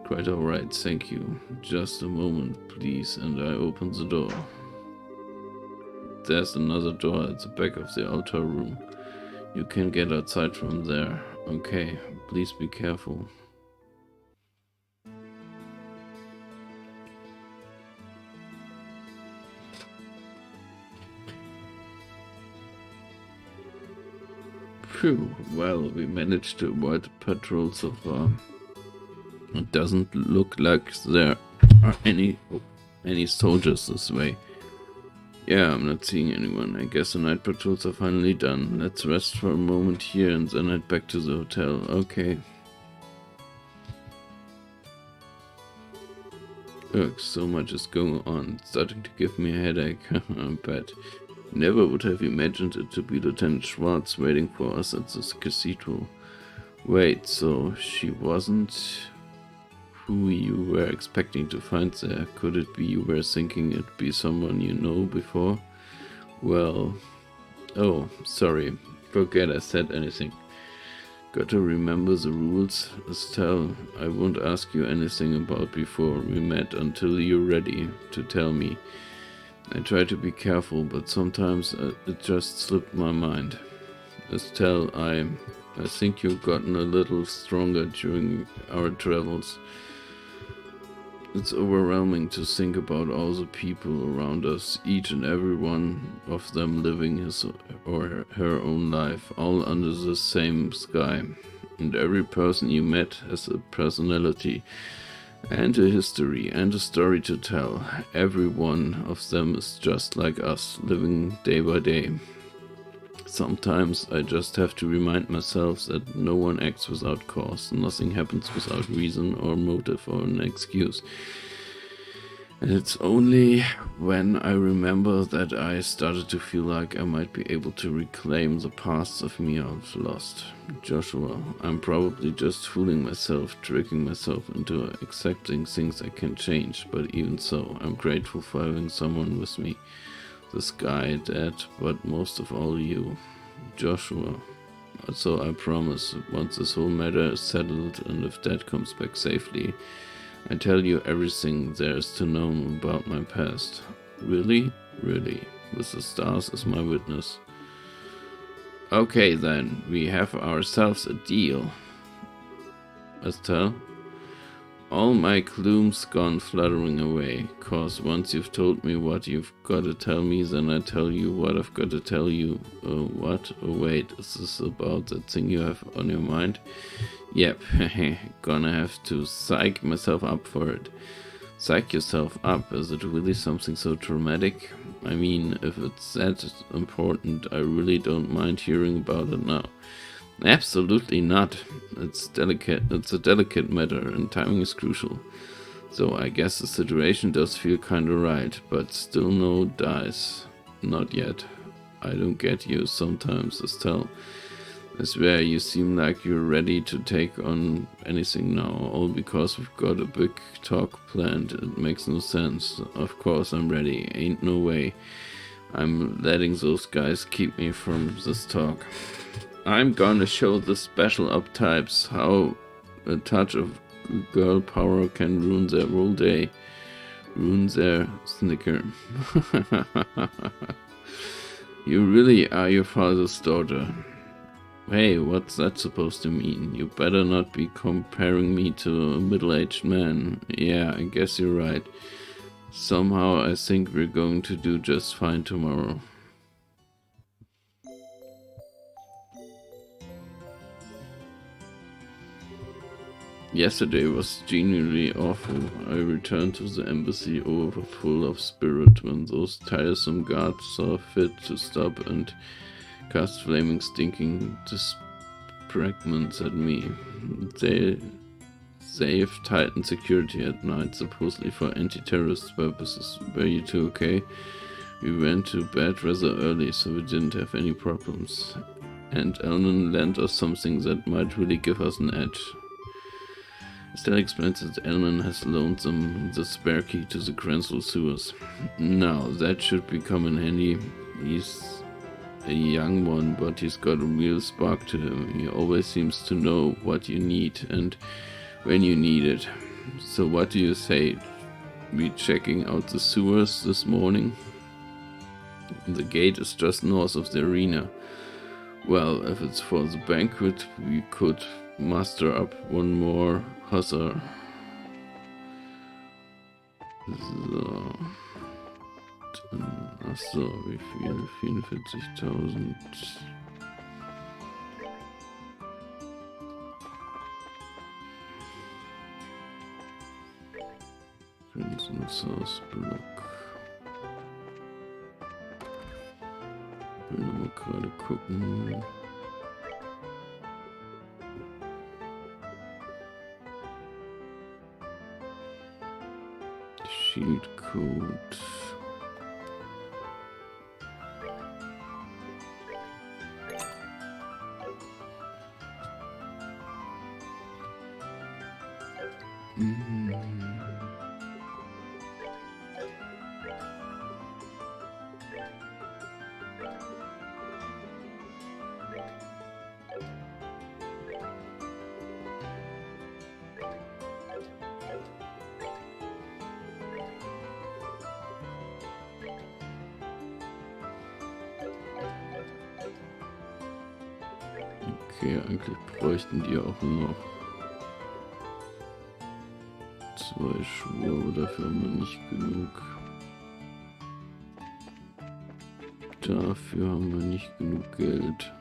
Quite alright, thank you. Just a moment, please, and I open the door. There's another door at the back of the altar room. You can get outside from there. Okay, please be careful. Phew, well, we managed to avoid the patrol so far. It doesn't look like there are any soldiers this way. Yeah, I'm not seeing anyone. I guess the night patrols are finally done. Let's rest for a moment here and then head back to the hotel. Okay. Ugh, so much is going on. It's starting to give me a headache. I bet. Never would have imagined it to be Lieutenant Schwartz waiting for us at this cathedral. Wait, so she wasn't who you were expecting to find there? Could it be you were thinking it'd be someone you know before? Well... Oh, sorry. Forget I said anything. Got to remember the rules. Estelle, I won't ask you anything about before we met until you're ready to tell me. I try to be careful, but sometimes it just slipped my mind. Estelle, I think you've gotten a little stronger during our travels. It's overwhelming to think about all the people around us, each and every one of them living his or her own life, all under the same sky. And every person you met has a personality, and a history, and a story to tell. Every one of them is just like us, living day by day. Sometimes I just have to remind myself that no one acts without cause, nothing happens without reason or motive or an excuse. And it's only when I remember that I started to feel like I might be able to reclaim the parts of me I've lost. Joshua, I'm probably just fooling myself, tricking myself into accepting things I can change, but even so, I'm grateful for having someone with me. The Sky, Dad, but most of all you, Joshua. So I promise, once this whole matter is settled and if Dad comes back safely, I tell you everything there is to know about my past. Really? Really. With the stars as my witness. Okay then, we have ourselves a deal. Estelle? All my gloom's gone fluttering away, 'cause once you've told me what you've got to tell me, then I tell you what I've got to tell you. What? Oh wait, is this about that thing you have on your mind? Yep, gonna have to psych myself up for it. Psych yourself up? Is it really something so traumatic? I mean, if it's that important, I really don't mind hearing about it now. Absolutely not. It's a delicate matter, and timing is crucial. So I guess the situation does feel kinda right, but still no dice. Not yet. I don't get you sometimes, Estelle. I swear you seem like you're ready to take on anything now, all because we've got a big talk planned. It makes no sense. Of course I'm ready. Ain't no way I'm letting those guys keep me from this talk. I'm gonna show the special up-types how a touch of girl power can ruin their whole day. Ruin their snicker. You really are your father's daughter. Hey, what's that supposed to mean? You better not be comparing me to a middle-aged man. Yeah, I guess you're right. Somehow I think we're going to do just fine tomorrow. Yesterday was genuinely awful. I returned to the embassy overfull of spirit when those tiresome guards saw fit to stop and cast flaming stinking fragments at me. They've tightened security at night, supposedly for anti-terrorist purposes. Were you two okay? We went to bed rather early, so we didn't have any problems. And Elnan lent us something that might really give us an edge. Estelle explains that Elman has loaned them the spare key to the Grensel sewers. Now, that should become in handy. He's a young one, but he's got a real spark to him. He always seems to know what you need and when you need it. So what do you say? We checking out the sewers this morning? The gate is just north of the arena. Well, if it's for the banquet, we could muster up one more hussar. So. Achso, wie viel? 44.000. Hausblock. Ich will nochmal gerade gucken. Shield Code. Okay, eigentlich bräuchten die auch noch 2 Schuhe, aber dafür haben wir nicht genug. Dafür haben wir nicht genug Geld.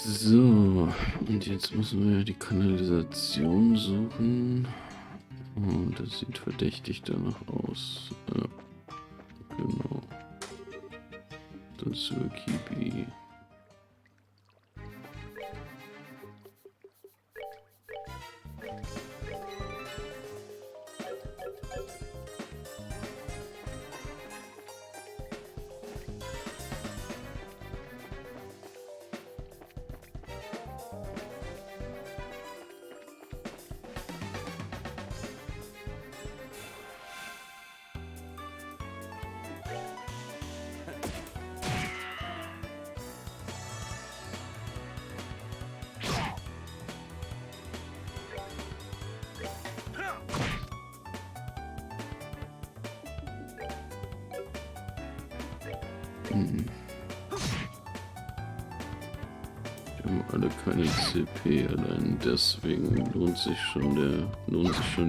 So, und jetzt müssen wir die Kanalisation suchen. Oh, das sieht verdächtig danach aus. Ja, genau. Das wird Kibi. Wir haben alle keine CP, allein deswegen lohnt sich schon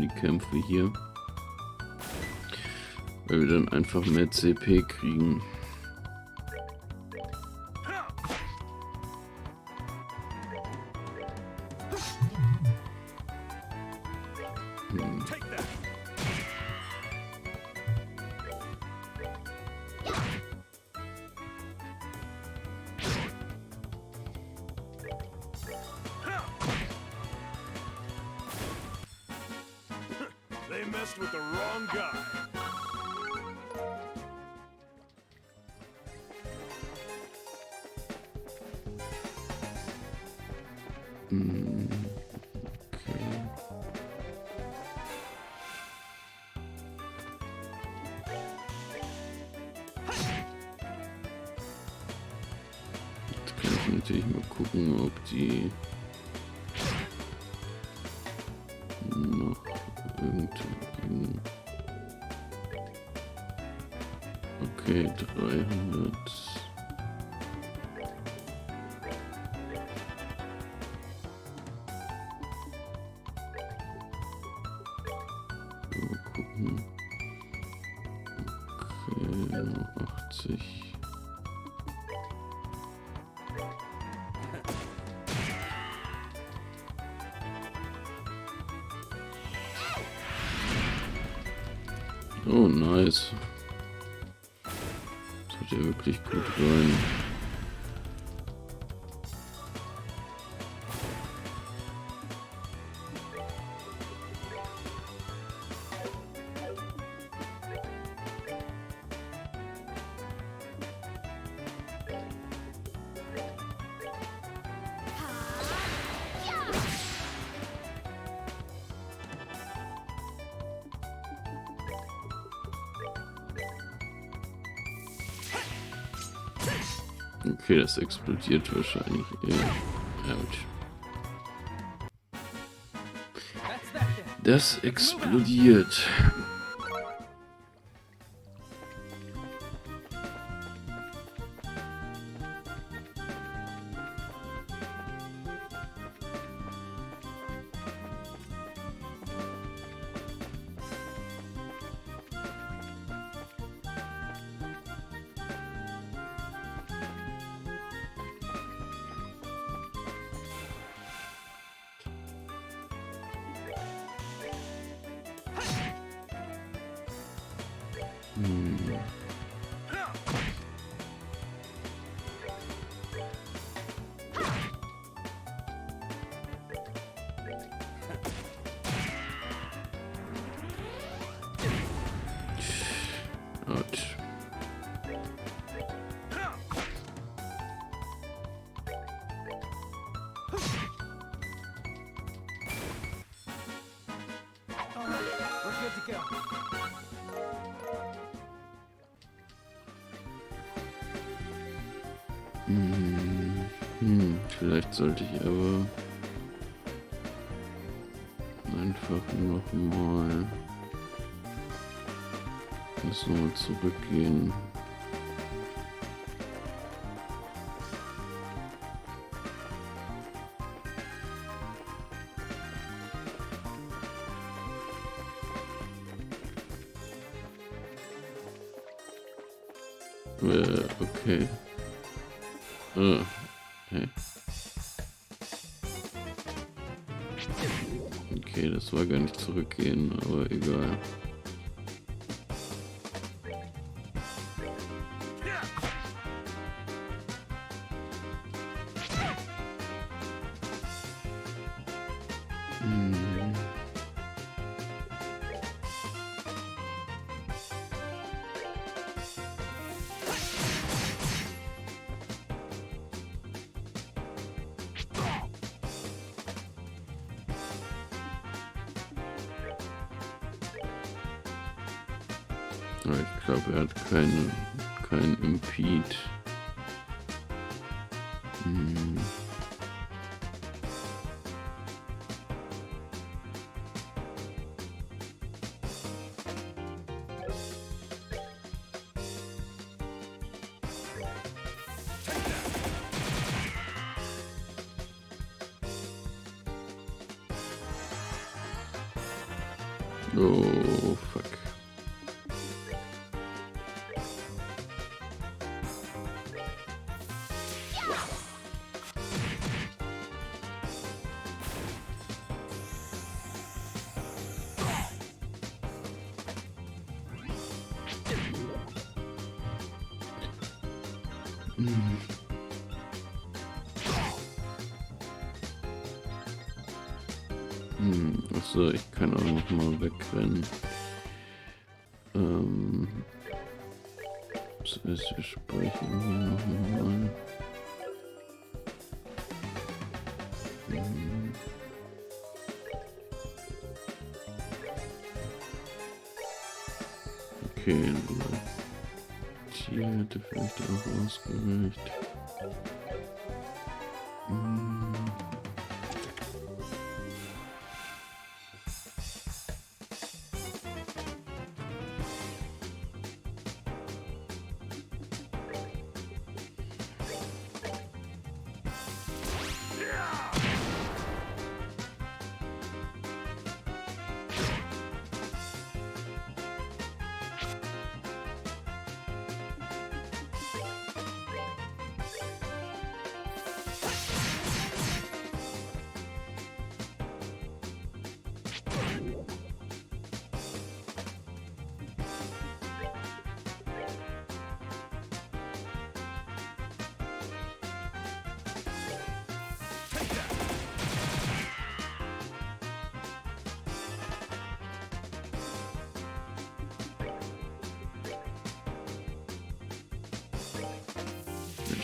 die Kämpfe hier. Weil wir dann einfach mehr CP kriegen. They messed with the wrong guy. Jetzt kann ich natürlich mal gucken, ob die noch irgendwie... Okay, 300... Mal gucken. Okay, 80. Oh, nice. Das hat ja wirklich gut rein. Okay, das explodiert wahrscheinlich. Ouch. Das explodiert. Ouch. Vielleicht sollte ich aber einfach nochmal zurückgehen. Okay. Hey. Okay, das war gar nicht zurückgehen, aber egal. Aber ich glaube, er hat kein Impede. Oh, fuck. Achso, ich kann auch noch mal wegrennen. Das heißt, wir speichern hier noch mal. Okay, hier hätte vielleicht auch ausgereicht.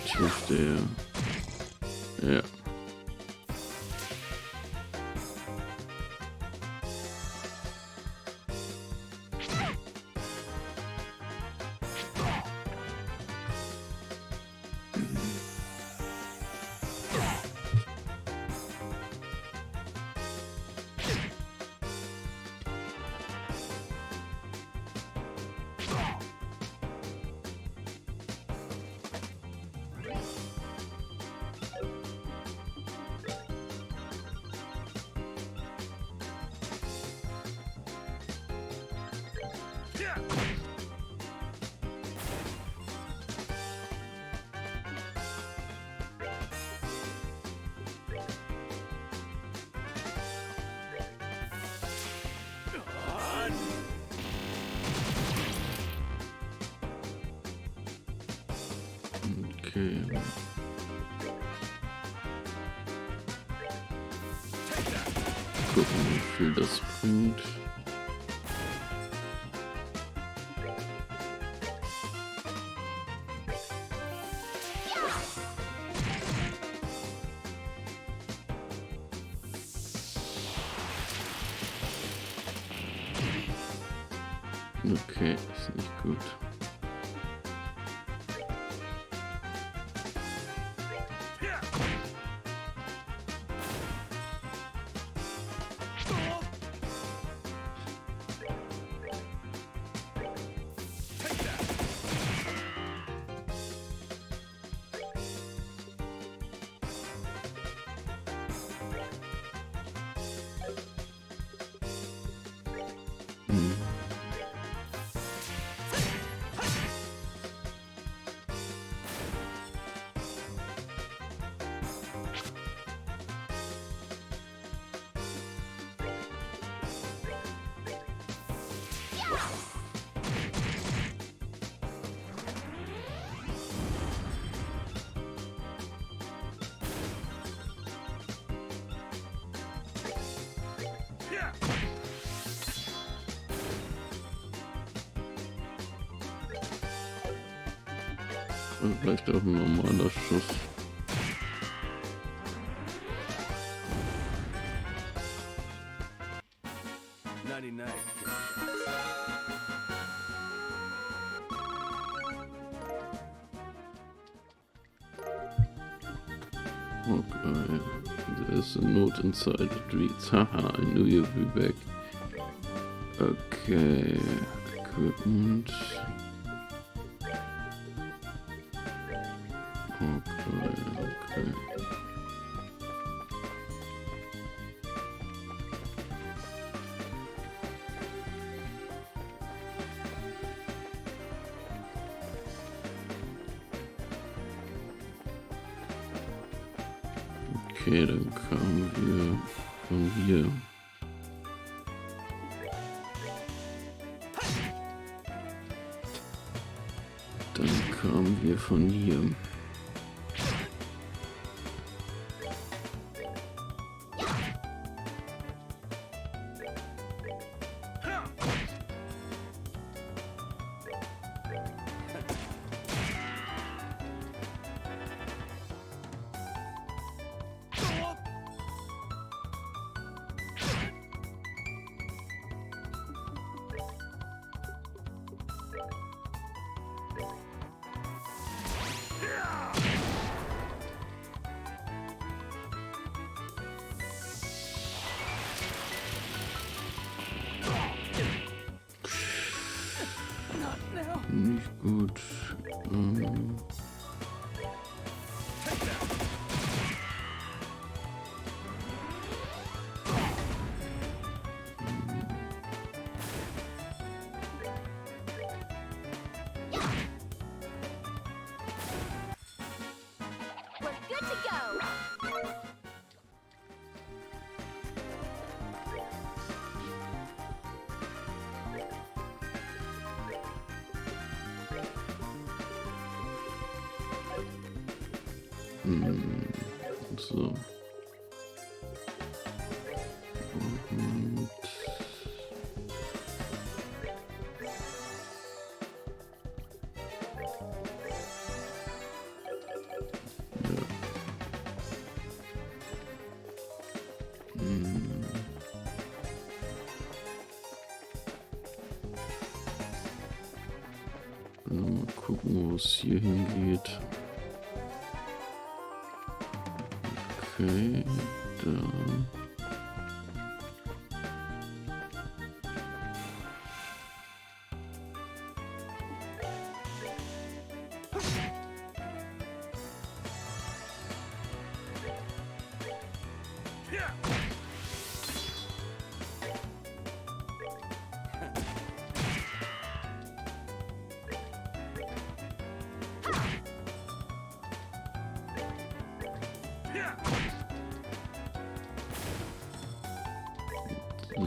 Ich wusste ja. Ja. Okay. Gucken, wie viel das bringt. Okay, ist nicht gut. Und vielleicht auch ein normaler Schuss. Okay, there's a note inside it reads, haha, I knew you'd be back. Okay, equipment. Okay. Okay, dann kamen wir von hier. Dann kamen wir von hier. Nicht gut. We're good to go. So. Und mal gucken, wo es hier hingeht. Okay, da.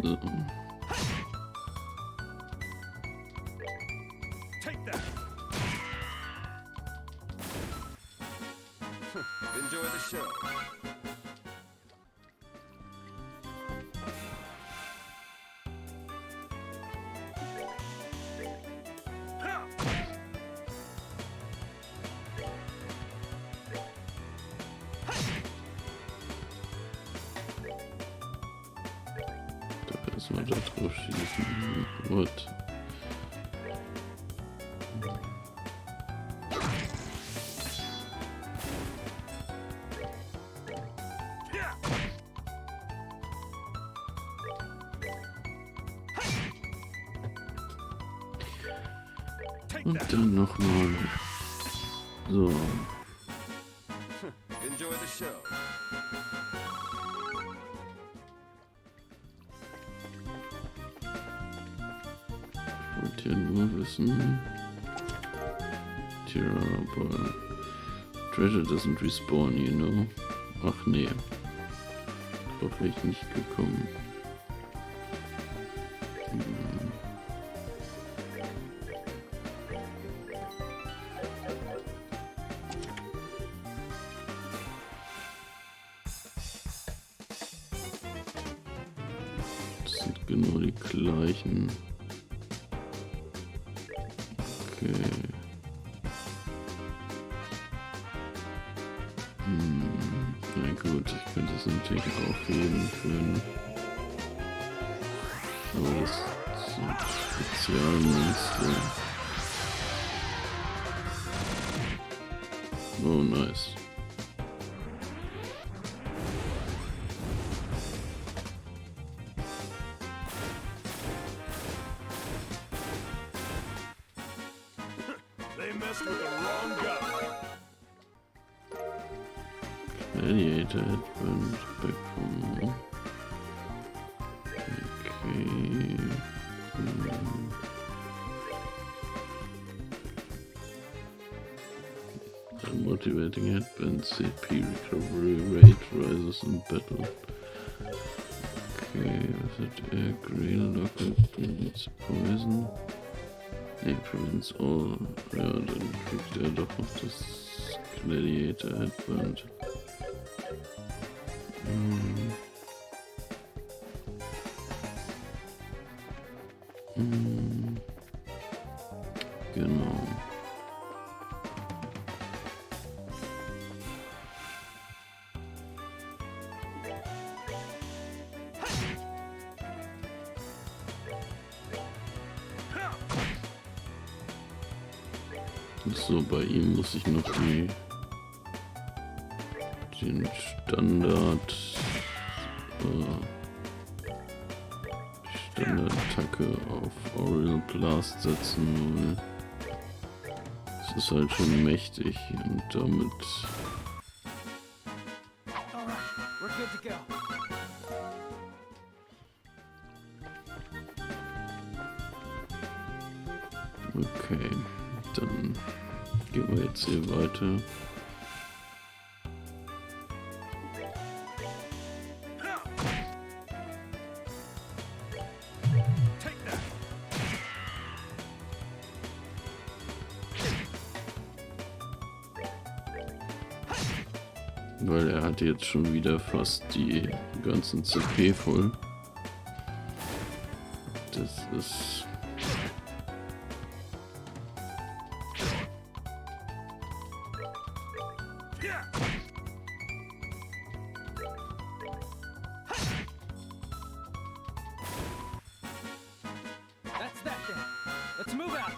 So. Take that. Enjoy the show. Erstmal da drauf schießen. What? Und dann nochmal. So. Enjoy the show. Und hier nur wissen. Tja, aber Treasure doesn't respawn, you know. Ach nee. Drauf wäre ich nicht gekommen. Das sind genau die gleichen. Okay. Na gut, ich könnte es natürlich aufheben für aber das sind Spezialmonster. Oh, nice. They messed with the wrong guy. Gladiator Headband bekommen. Okay. Dann motivating headband, CP recovery rate rises in battle. Okay, was hat er? Green Locket, prevents Poison. Ne, prevents all. Ja, dann kriegt er doch noch das Gladiator Headband. Genau. So, bei ihm muss ich noch den Standard-Attacke auf Oriel Blast setzen, weil es ist halt schon mächtig und damit okay, dann gehen wir jetzt hier weiter. Weil er hat jetzt schon wieder fast die ganzen CP voll. Das ist... That's that then. Let's move out.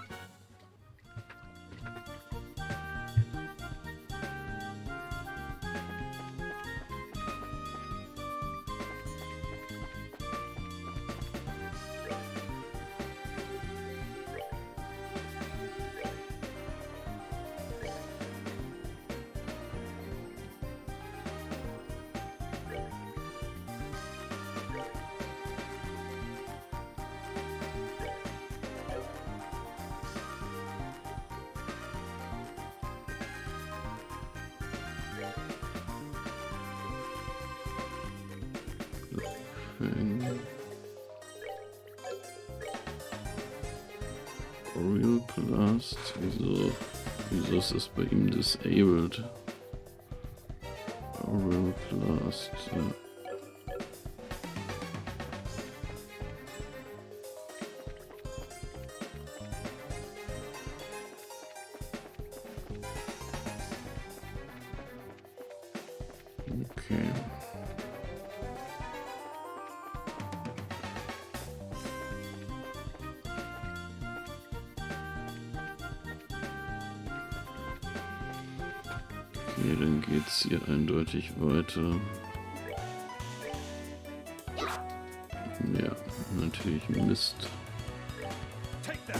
Oriel Blast, wieso ist das bei ihm disabled? Oriel Blast, ja. Okay. Okay, dann geht's hier eindeutig weiter. Ja, natürlich Mist. Take that.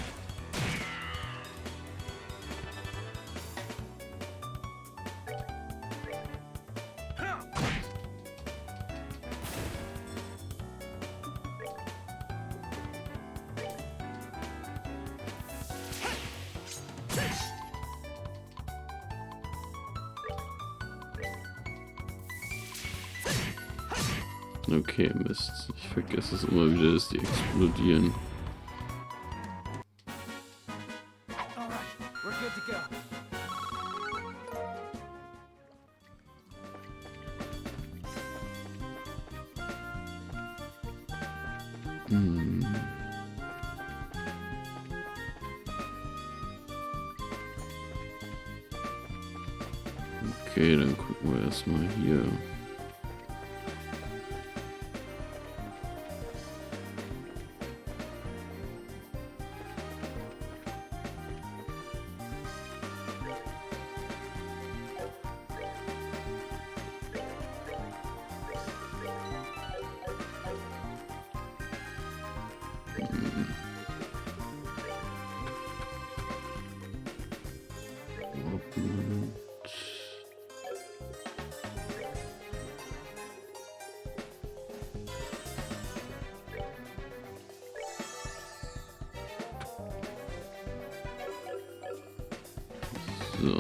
Okay, Mist. Ich vergesse es immer wieder, dass die explodieren. All right, we're good to go. Okay, dann gucken wir erstmal hier. So.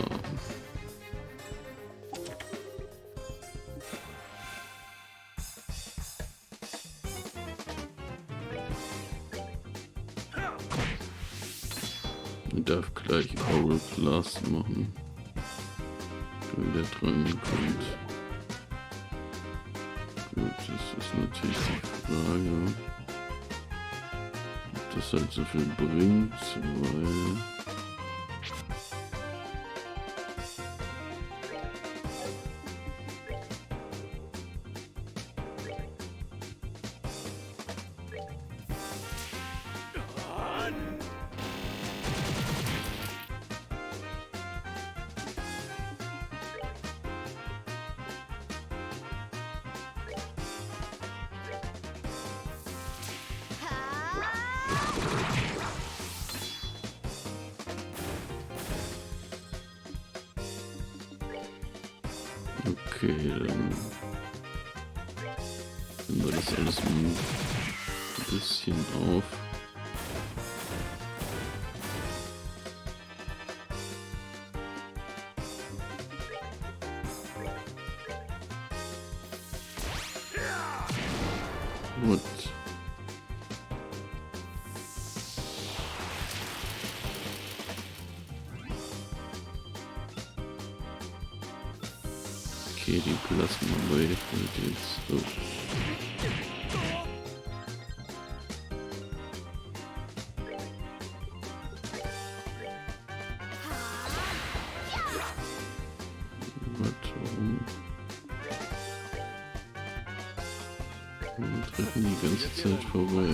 Und darf gleich Oral Plus machen. Wenn der dran kommt. Gut, das ist natürlich die Frage, ob das halt so viel bringt, weil... Okay, dann nehmen wir das alles mal ein bisschen auf. What? Okay, die Plasma-Wave wird jetzt so. Warum treffen die ganze Zeit vorbei?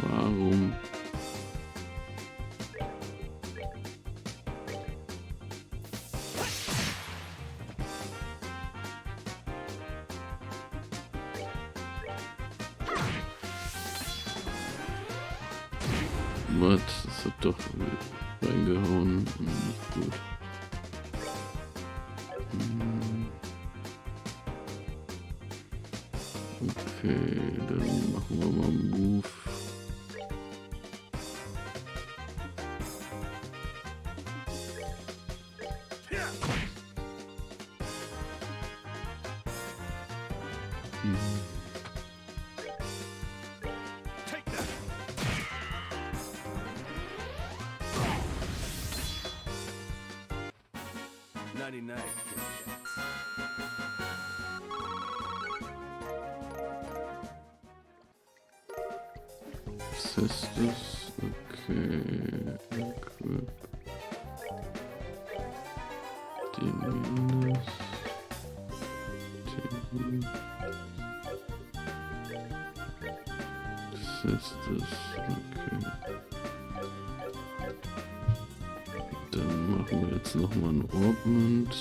Warum? Was? Das hat doch reingehauen. Nicht gut. Okay, dann machen wir mal einen Move. Take that. Was ist das? Okay. Equip. Den Was ist das? Okay. Dann machen wir jetzt nochmal ein Orbment.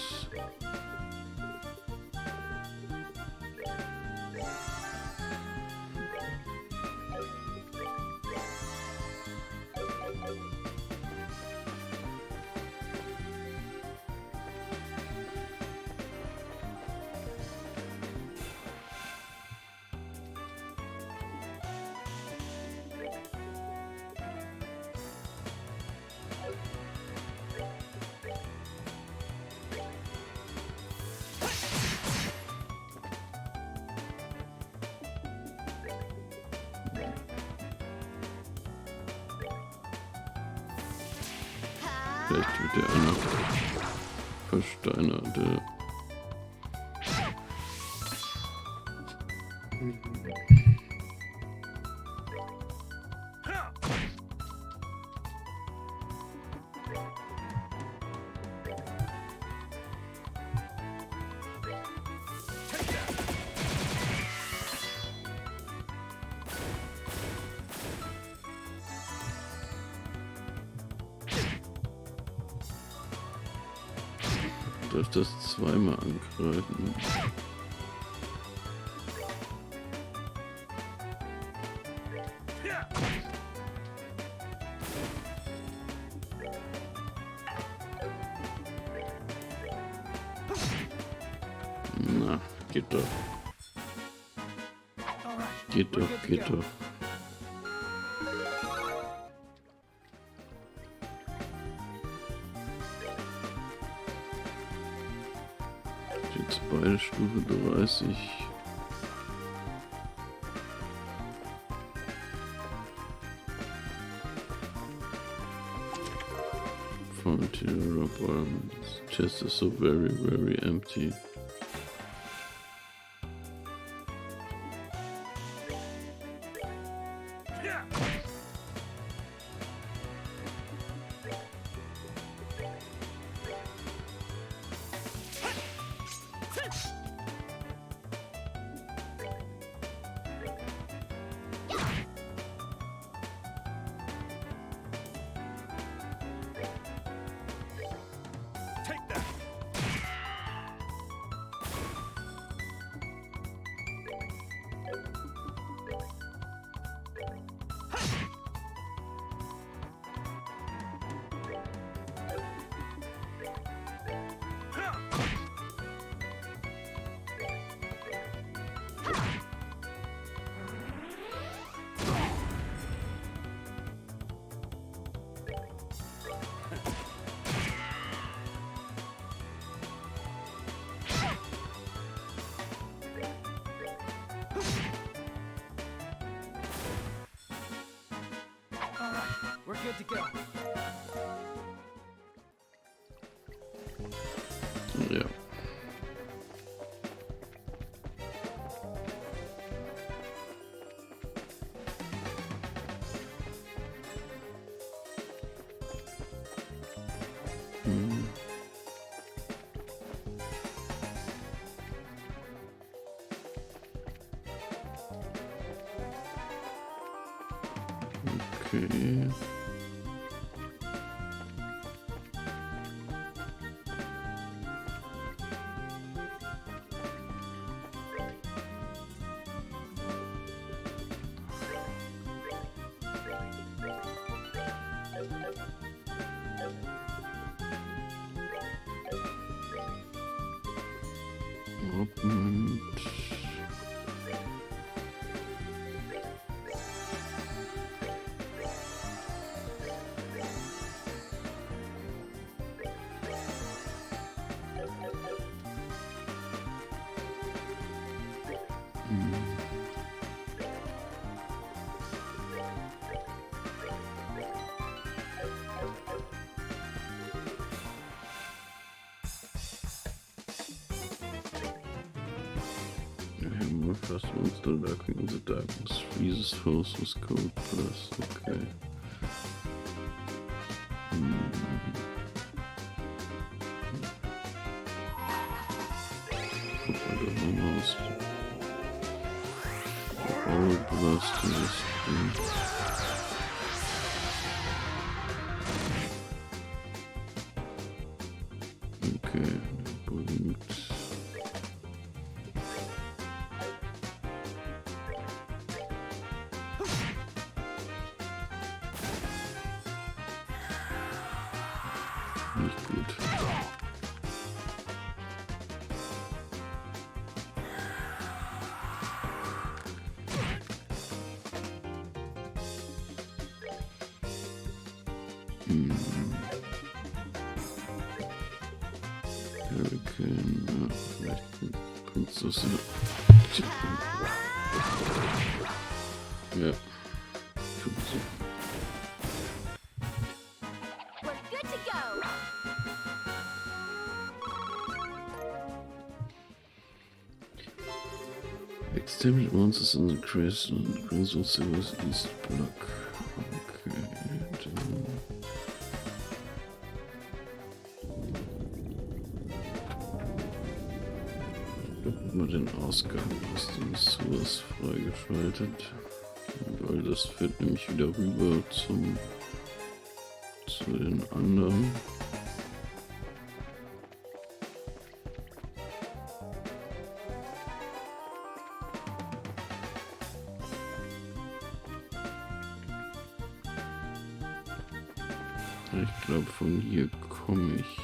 Vielleicht wird der einer versteinert. Darf das zweimal angreifen? Na, geht doch. All right. Geht doch, geht doch. Jetzt beide Stufe 30. Frontier requirements. Chest is so very empty. Take that. We're good to go. Ja. Okay. Moment. Hammer first monster lurking in the darkness freezes foes with cold burst. Okay. Guck mal da mal raus. Cold burst ist. Okay, berühmt. Nicht gut. Hurricane, ja, vielleicht bringt's das ja. Ja, tut so. We're good to go. Exterminate monsters in the crest and Crimson Silver's East Block. Okay, dann. Mal den Ausgang aus den Sewers freigeschaltet. Weil das führt nämlich wieder rüber zu den anderen. Ich glaube, von hier komme ich.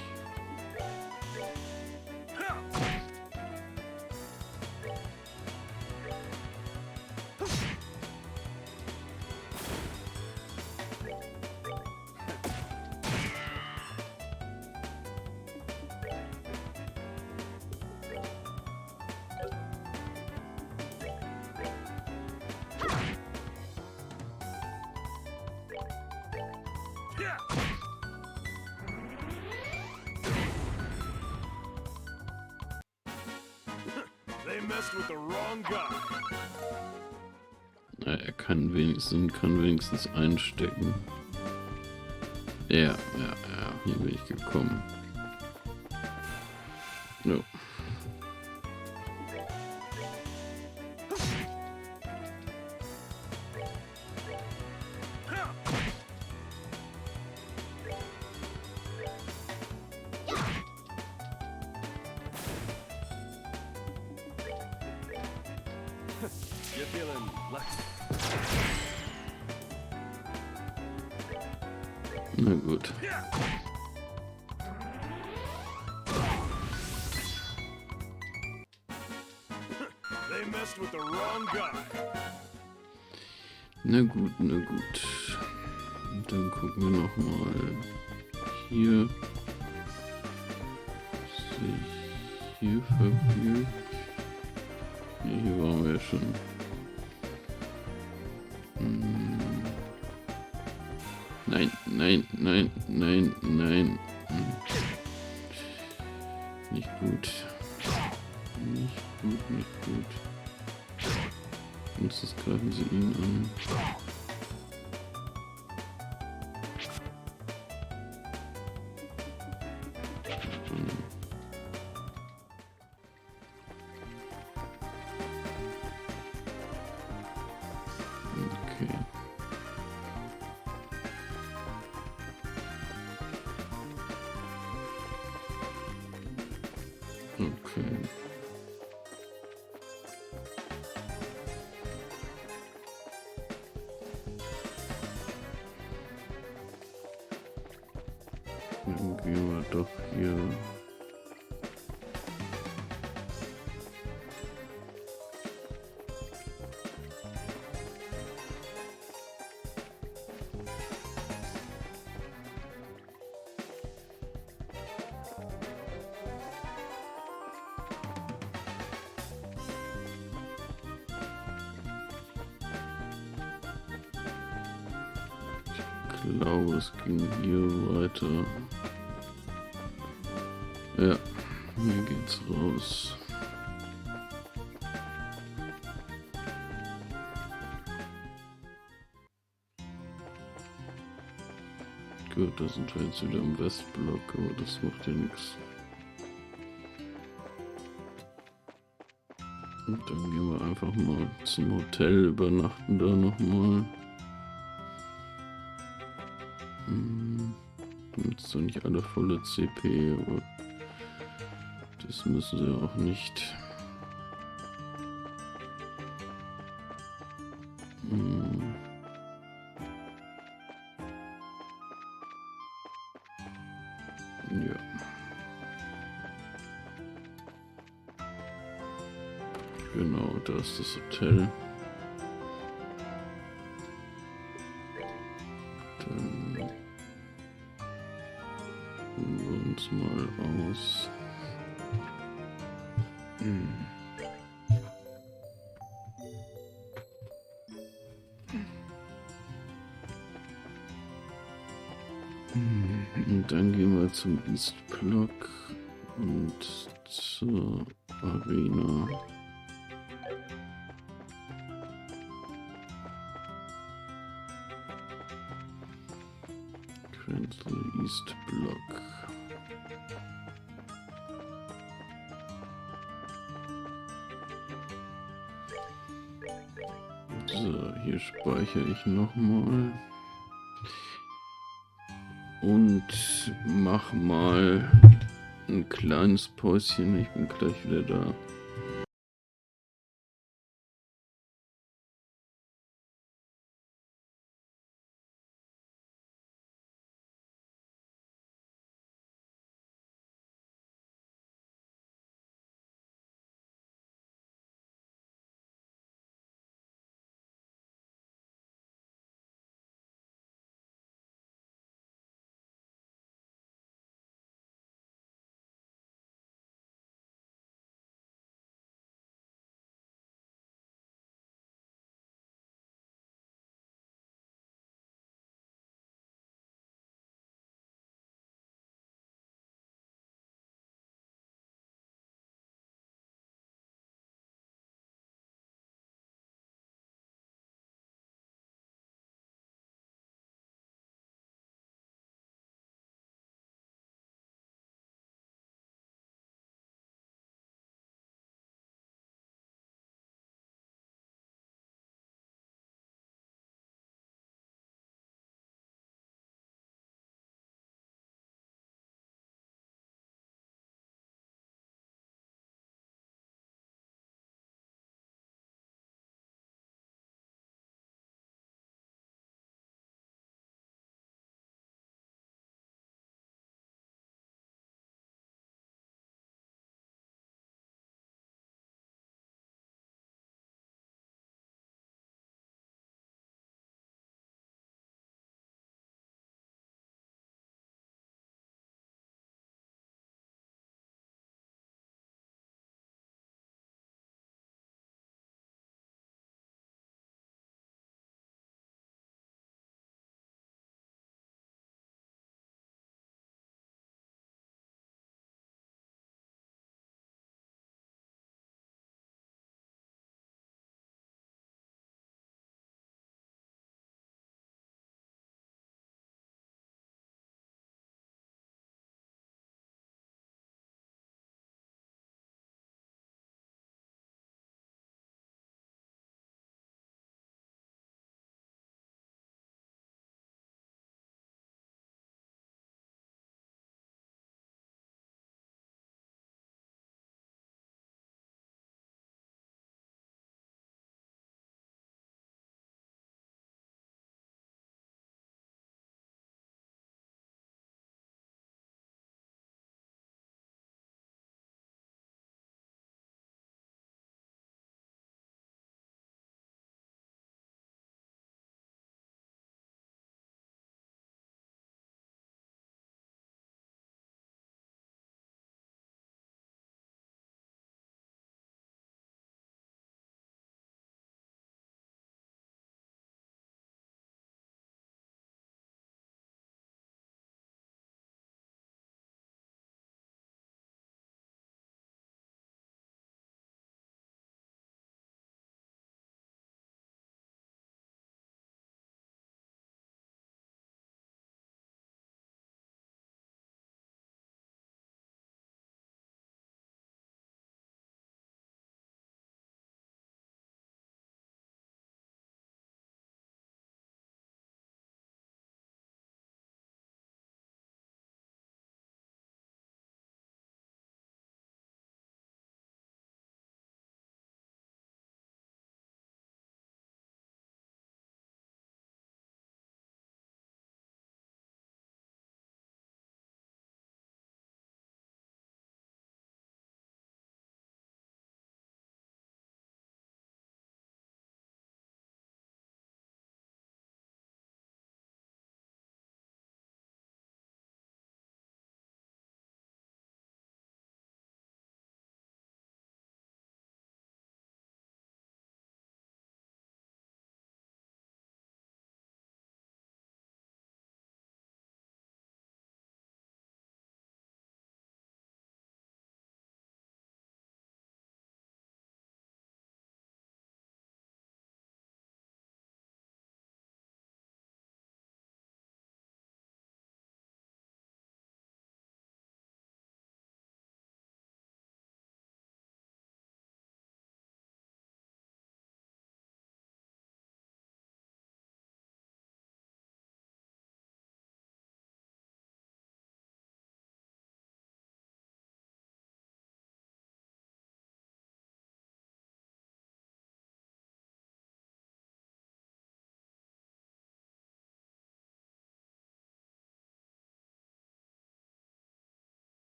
messed with the wrong guy. Na, er kann wenigstens einstecken. Ja, hier bin ich gekommen. No. You feeling lucky? Na gut. They messed with the wrong guy. Na gut, na gut. Und dann gucken wir noch mal hier. Sich hier verfügt. Nee, hier waren wir ja schon. Nein, nein, nein, nein, nein. Nicht gut. Nicht gut, nicht gut. Sonst greifen sie ihn an. Okay. Okay. Dann gehen wir doch hier. Ich glaube, es ging hier weiter. Ja, hier geht's raus. Gut, da sind wir jetzt wieder im Westblock, aber das macht ja nichts. Und dann gehen wir einfach mal zum Hotel, übernachten da nochmal. Jetzt doch nicht alle volle CP, aber das müssen sie auch nicht. Ja. Genau, da ist das Hotel. Dann holen wir uns mal raus. Und dann gehen wir zum East Block und zur Arena. Friendly East Block. So, hier speichere ich nochmal. Und mach mal ein kleines Päuschen. Ich bin gleich wieder da.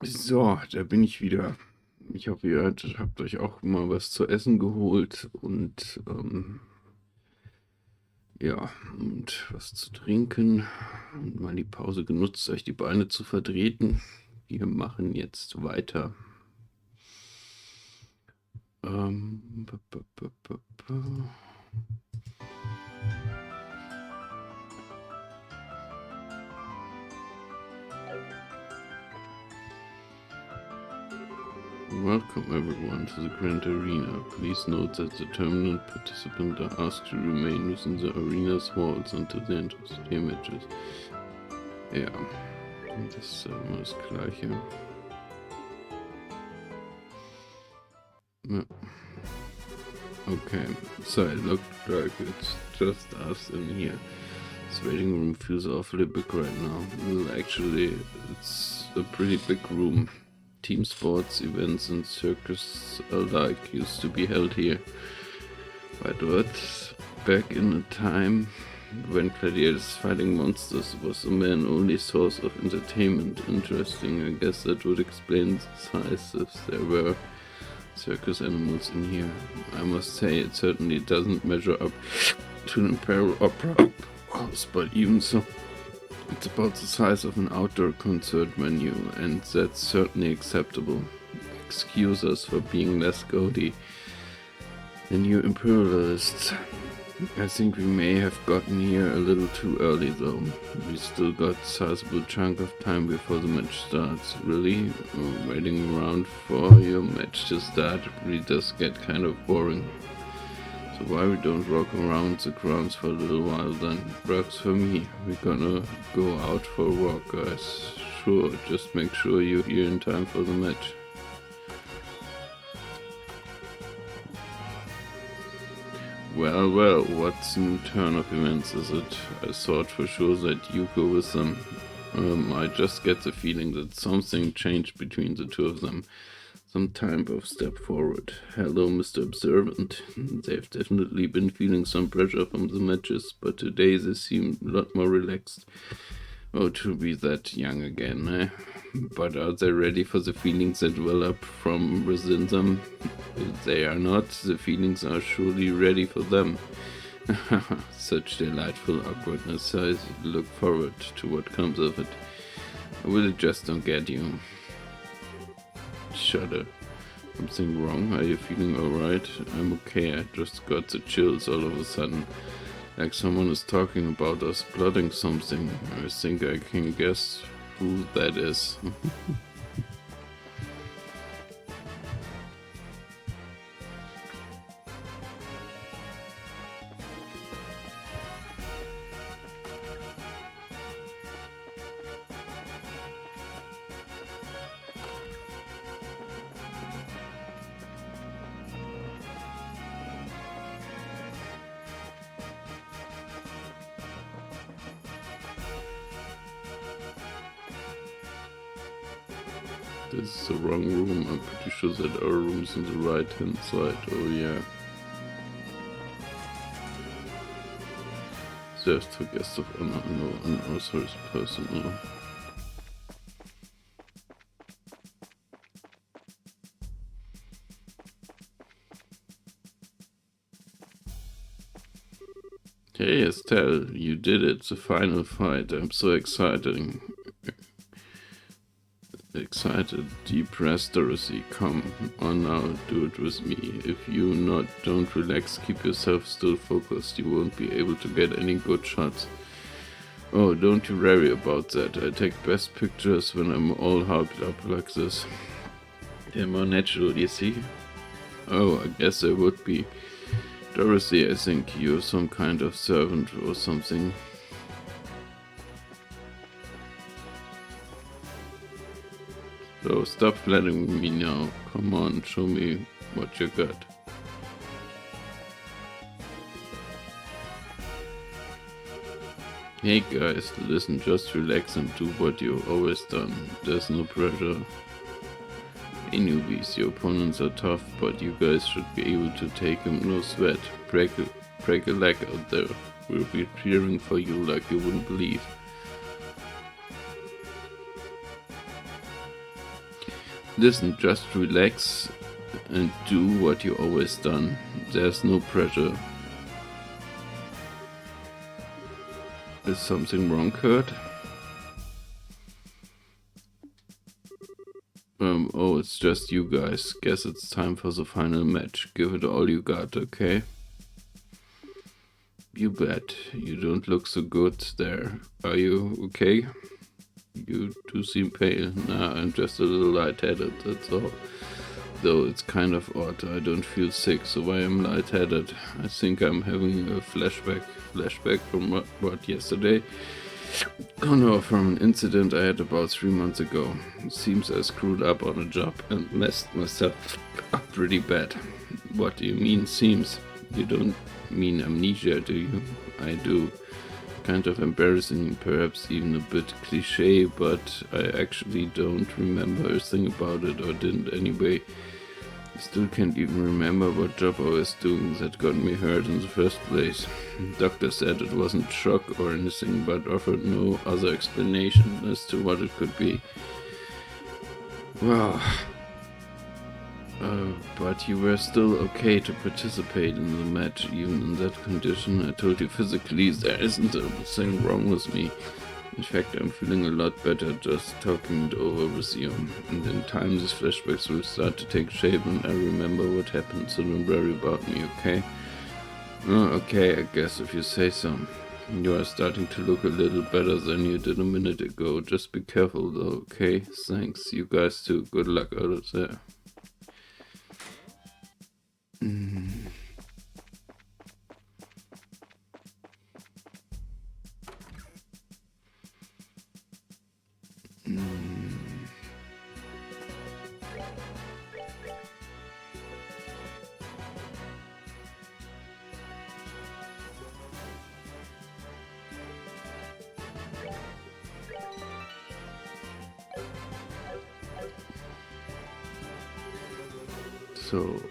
So, da bin ich wieder. Ich hoffe, ihr habt euch auch mal was zu essen geholt und ja, und was zu trinken und mal die Pause genutzt, euch die Beine zu vertreten. Wir machen jetzt weiter. Ähm, ba, ba, ba, ba, ba. Welcome everyone to the Grand Arena. Please note that the tournament participants are asked to remain within the arena's walls until the end of the game matches. Ja, das ist immer das Gleiche. Ja. Okay, so it looked like it's just us in here. This waiting room feels awfully big right now. Well, actually, it's a pretty big room. Team sports, events, and circus alike used to be held here. But what? Back in a time when gladiators fighting monsters was the main only source of entertainment. Interesting, I guess that would explain the size if there were circus animals in here. I must say, it certainly doesn't measure up to an imperial opera house, but even so, it's about the size of an outdoor concert venue, and that's certainly acceptable. Excuse us for being less gaudy than you imperialists. I think we may have gotten here a little too early though. We still got a sizable chunk of time before the match starts. Really? Waiting around for your match to start really does get kind of boring. So why we don't walk around the grounds for a little while then? Works for me. We're gonna go out for a walk, guys. Sure, just make sure you're here in time for the match. Well, what's new turn of events is it? I thought for sure that you go with them. I just get the feeling that something changed between the two of them. Some type of step forward. Hello, Mr. Observant. They've definitely been feeling some pressure from the matches, but today they seem a lot more relaxed. Oh, to be that young again, eh? But are they ready for the feelings that well up from within them? If they are not, the feelings are surely ready for them. Such delightful awkwardness. I look forward to what comes of it. I really just don't get you. Shudder. Something wrong? Are you feeling alright? I'm okay, I just got the chills all of a sudden. Like someone is talking about us plotting something. I think I can guess who that is. This is the wrong room. I'm pretty sure that our room's on the right hand side. Oh yeah. Serves for guest of honor, no unauthorized personnel. Hey Estelle, you did it, the final fight. I'm so excited. Depressed Dorothy, come on now, do it with me. If you don't relax, keep yourself still focused, you won't be able to get any good shots. Oh, don't you worry about that. I take best pictures when I'm all hyped up like this. They're more natural, you see? Oh, I guess I would be. Dorothy, I think you're some kind of servant or something. So stop flattering me now. Come on, show me what you got. Hey guys, listen, just relax and do what you've always done. There's no pressure. Hey newbies, your opponents are tough, but you guys should be able to take them, no sweat. Break a leg out there. We'll be cheering for you like you wouldn't believe. Listen, just relax and do what you always done. There's no pressure. Is something wrong, Kurt? Oh, it's just you guys. Guess it's time for the final match. Give it all you got, okay? You bet. You don't look so good there. Are you okay? You do seem pale. Nah, I'm just a little lightheaded, that's all. Though it's kind of odd. I don't feel sick, so I am lightheaded. I think I'm having a flashback from what yesterday? Oh no, from an incident I had about 3 months ago. It seems I screwed up on a job and messed myself up pretty bad. What do you mean, seems? You don't mean amnesia, do you? I do. Kind of embarrassing, perhaps even a bit cliche, but I actually don't remember a thing about it, or didn't anyway. I still can't even remember what job I was doing that got me hurt in the first place. The doctor said it wasn't shock or anything, but offered no other explanation as to what it could be. Well, but you were still okay to participate in the match, even in that condition. I told you physically there isn't a thing wrong with me. In fact, I'm feeling a lot better just talking it over with you. And in time, these flashbacks will start to take shape and I remember what happened, so don't worry about me, okay? Oh, okay, I guess if you say so. You are starting to look a little better than you did a minute ago. Just be careful though, okay? Thanks, you guys too. Good luck out of there. So,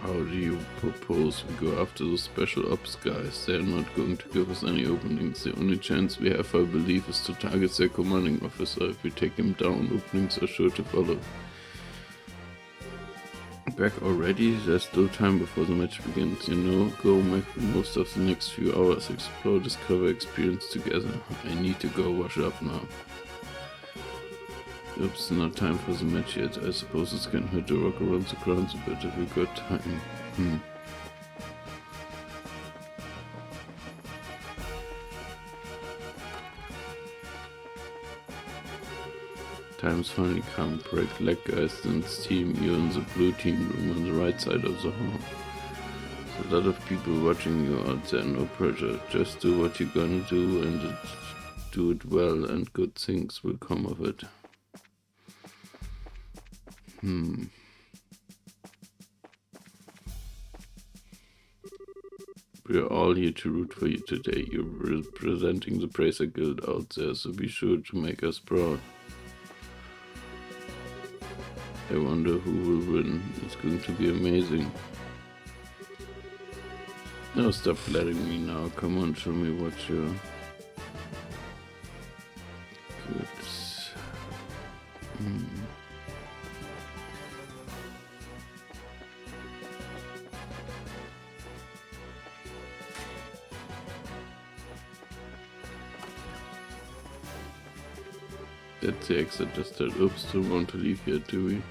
how do you propose we go after the special ops guys? They're not going to give us any openings. The only chance we have, I believe, is to target their commanding officer. If we take him down, openings are sure to follow. Back already? There's still time before the match begins, you know? Go make the most of the next few hours, explore, discover, experience together. I need to go wash up now. Oops, not time for the match yet. I suppose it's gonna hurt to walk around the grounds a bit if we got time. Time's finally come. Break leg guys, then team. You're in the blue team room on the right side of the hall. There's a lot of people watching you out there, no pressure. Just do what you're gonna do and do it well, and good things will come of it. We're all here to root for you today. You're representing the Bracer Guild out there, so be sure to make us proud. I wonder who will win. It's going to be amazing. No, stop flattering me now. Come on, show me what you're... Good. That's the exit, just that. Oops, don't want to leave yet, do we?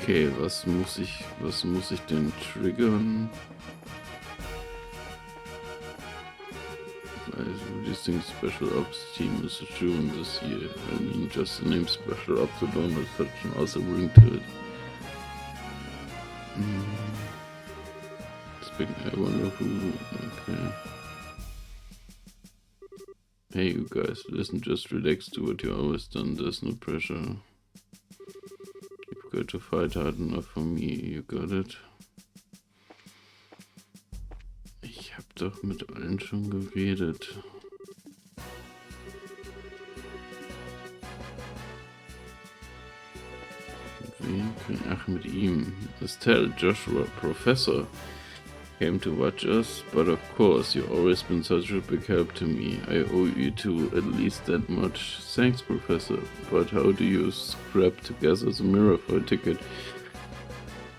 Okay, was muss ich denn triggern? Releasing special ops team is June this year. I mean, just the name special ops alone has such an awesome ring to it. Speaking, I wonder who. Okay. Hey, you guys, listen, just relax, do what you always done. There's no pressure. You've got to fight hard enough for me. You got it. Ich hab doch mit allen schon geredet. Ach, mit ihm. Estelle, Joshua, Professor came to watch us, but of course, you've always been such a big help to me. I owe you two at least that much. Thanks, Professor. But how do you scrap together the mirror for a ticket?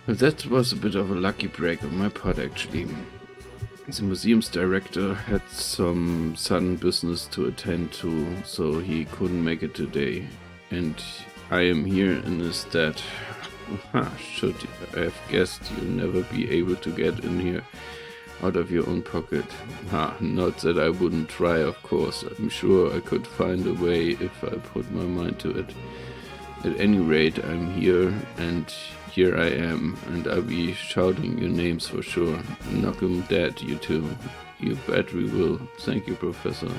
Well, that was a bit of a lucky break on my part, actually. The museum's director had some sudden business to attend to, so he couldn't make it today. And I am here in his stead. Should I have guessed you'll never be able to get in here out of your own pocket. Not that I wouldn't try, of course. I'm sure I could find a way if I put my mind to it. At any rate, I'm here, and here I am, and I'll be shouting your names for sure. Knock 'em dead, you two. You bet we will. Thank you, Professor.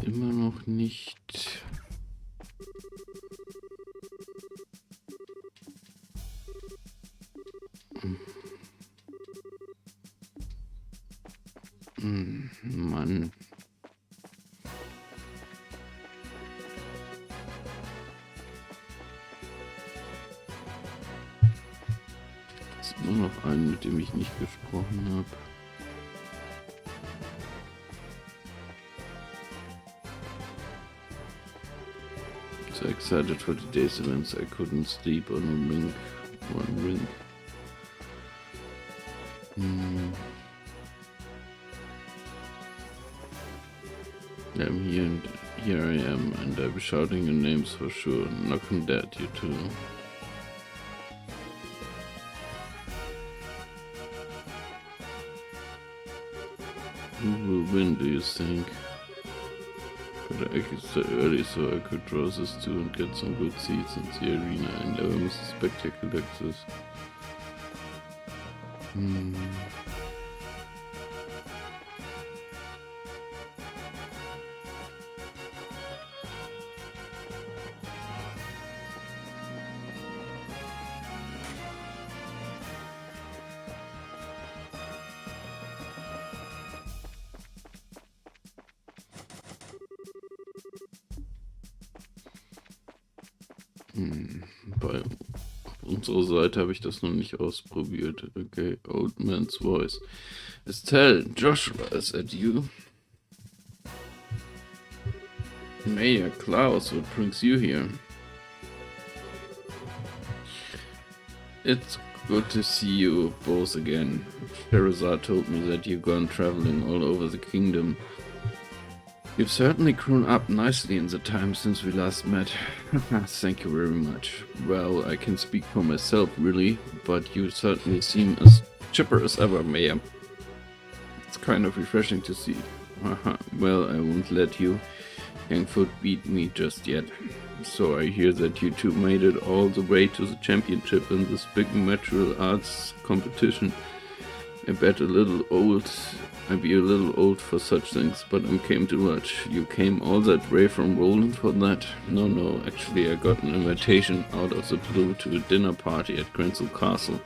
Immer noch nicht. Mann. Es ist nur noch einen, mit dem ich nicht gesprochen habe. So excited for today's events, I couldn't sleep on one ring. I'm here, and here I am, and I'll be shouting your names for sure. Knock 'em dead, you two. Who will win, do you think? But I could start early so I could draw this too and get some good seats in the arena. I never miss a spectacle like this. Bei unserer Seite habe ich das noch nicht ausprobiert. Okay, Old Man's Voice. Estelle, Joshua, is that you? Mayor Klaus, what brings you here? It's good to see you both again. Sherazade told me that you've gone traveling all over the kingdom. You've certainly grown up nicely in the time since we last met. Thank you very much. Well, I can speak for myself, really, but you certainly seem as chipper as ever, Mayor. It's kind of refreshing to see. Well, I won't let you Gangfoot beat me just yet. So I hear that you two made it all the way to the championship in this big martial arts competition. I'd be a little old for such things, but I came to watch. You came all that way from Roland for that? No, actually I got an invitation out of the blue to a dinner party at Grenzel Castle.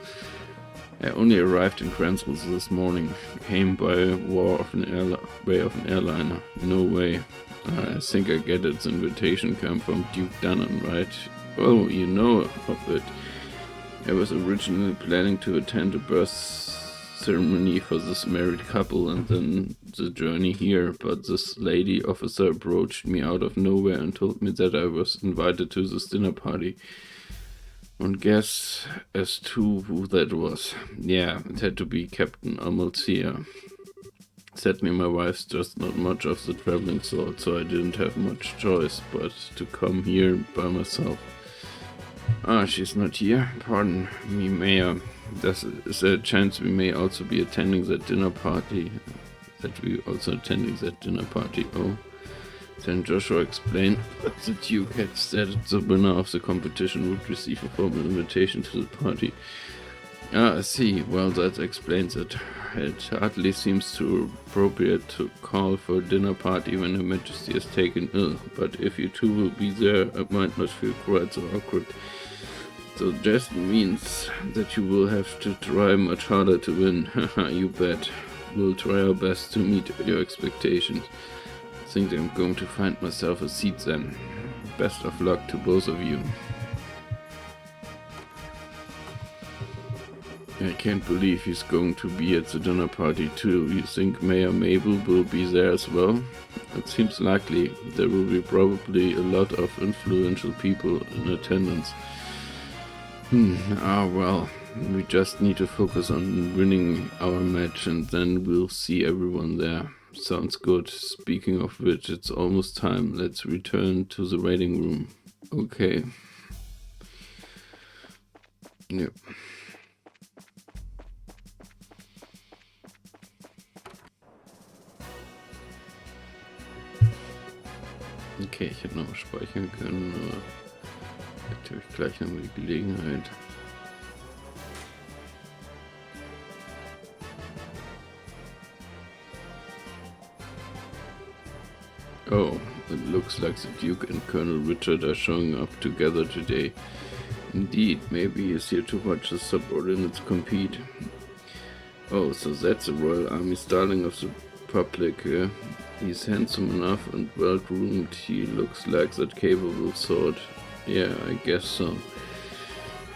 I only arrived in Grenzel this morning. Came by way of an airliner. No way. I think I get it. The invitation came from Duke Dunnan, right? Oh, you know of it. I was originally planning to attend a birth ceremony for this married couple and then the journey here, but this lady officer approached me out of nowhere and told me that I was invited to this dinner party. And guess as to who that was. Yeah, it had to be Captain Amalthea. Sadly, my wife's just not much of the traveling sort, so I didn't have much choice but to come here by myself. She's not here. Pardon me, Mayor. Is there a chance we may also be attending that dinner party? Oh. Then Joshua explained that the Duke had said the winner of the competition would receive a formal invitation to the party. I see. Well, that explains it. It hardly seems too appropriate to call for a dinner party when Her Majesty is taken ill, but if you two will be there, it might not feel quite so awkward. So just means that you will have to try much harder to win. Haha, you bet. We'll try our best to meet your expectations. I think I'm going to find myself a seat then. Best of luck to both of you. I can't believe he's going to be at the dinner party too. You think Mayor Mabel will be there as well? It seems likely. There will be probably a lot of influential people in attendance. Well, we just need to focus on winning our match and then we'll see everyone there. Sounds good. Speaking of which, it's almost time. Let's return to the waiting room. Okay. Yep. Okay, ich hätte noch speichern können, aber jetzt habe ich gleich nochmal die Gelegenheit. Oh, it looks like the Duke and Colonel Richard are showing up together today. Indeed, maybe he's here to watch the subordinates compete. Oh, so that's the Royal Army's darling of the public, yeah? He's handsome enough and well-groomed. He looks like that capable sort. Yeah, I guess so.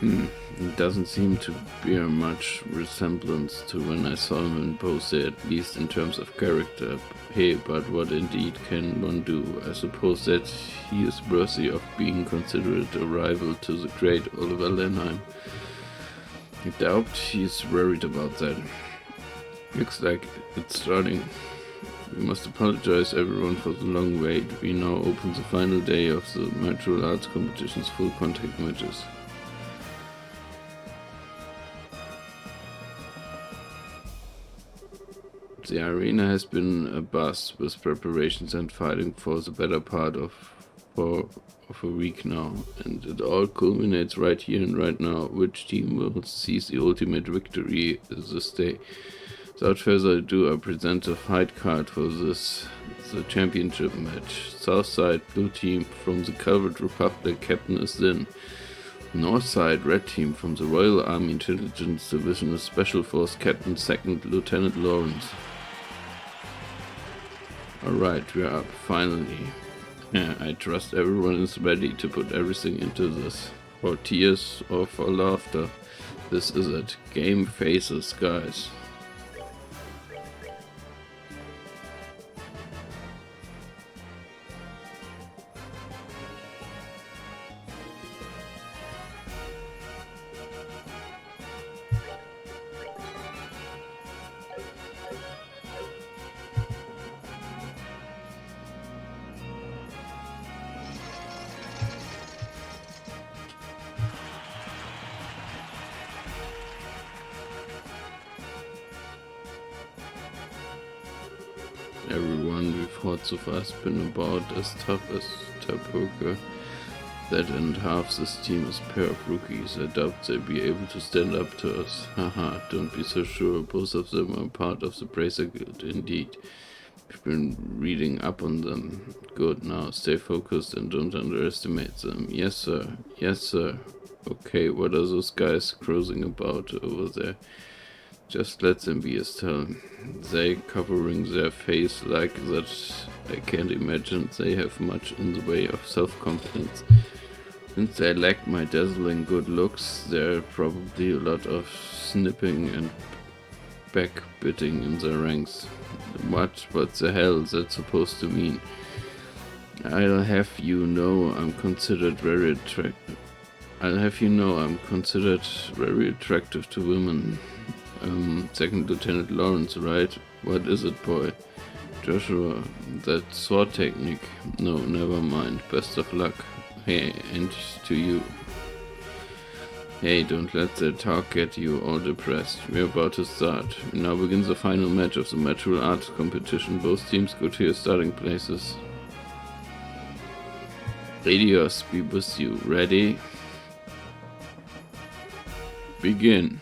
It doesn't seem to bear much resemblance to when I saw him in Pose, at least in terms of character. Hey, but what indeed can one do? I suppose that he is worthy of being considered a rival to the great Oliver Lenheim. I doubt he's worried about that. Looks like it's starting. We must apologize everyone for the long wait. We now open the final day of the martial arts competition's full contact matches. The arena has been abuzz with preparations and fighting for the better part of a week now, and it all culminates right here and right now. Which team will seize the ultimate victory this day? Without further ado, I present the fight card for the championship match. Southside Blue Team from the Calvert Republic, Captain is Zin. Northside Red Team from the Royal Army Intelligence Division is Special Force Captain 2nd Lieutenant Lawrence. Alright, we're up, finally. I trust everyone is ready to put everything into this. For tears or for laughter. This is it. Game faces, guys. Everyone we've fought so far has been about as tough as Tapoka. That and half this team is a pair of rookies. I doubt they'll be able to stand up to us. Haha, don't be so sure. Both of them are part of the Bracer Guild, indeed. We've been reading up on them. Good, now stay focused and don't underestimate them. Yes, sir. Yes, sir. Okay, what are those guys cruising about over there? Just let them be, Estelle. They covering their face like that. I can't imagine they have much in the way of self-confidence. Since they lack my dazzling good looks, there are probably a lot of snipping and backbiting in their ranks. What the hell is that supposed to mean? I'll have you know I'm considered very attractive to women. Second Lieutenant Lawrence, right? What is it, boy? Joshua, that sword technique. No, never mind. Best of luck. Hey, and to you. Hey, don't let that talk get you all depressed. We're about to start. Now begins the final match of the martial arts competition. Both teams go to your starting places. Radios be with you. Ready? Begin.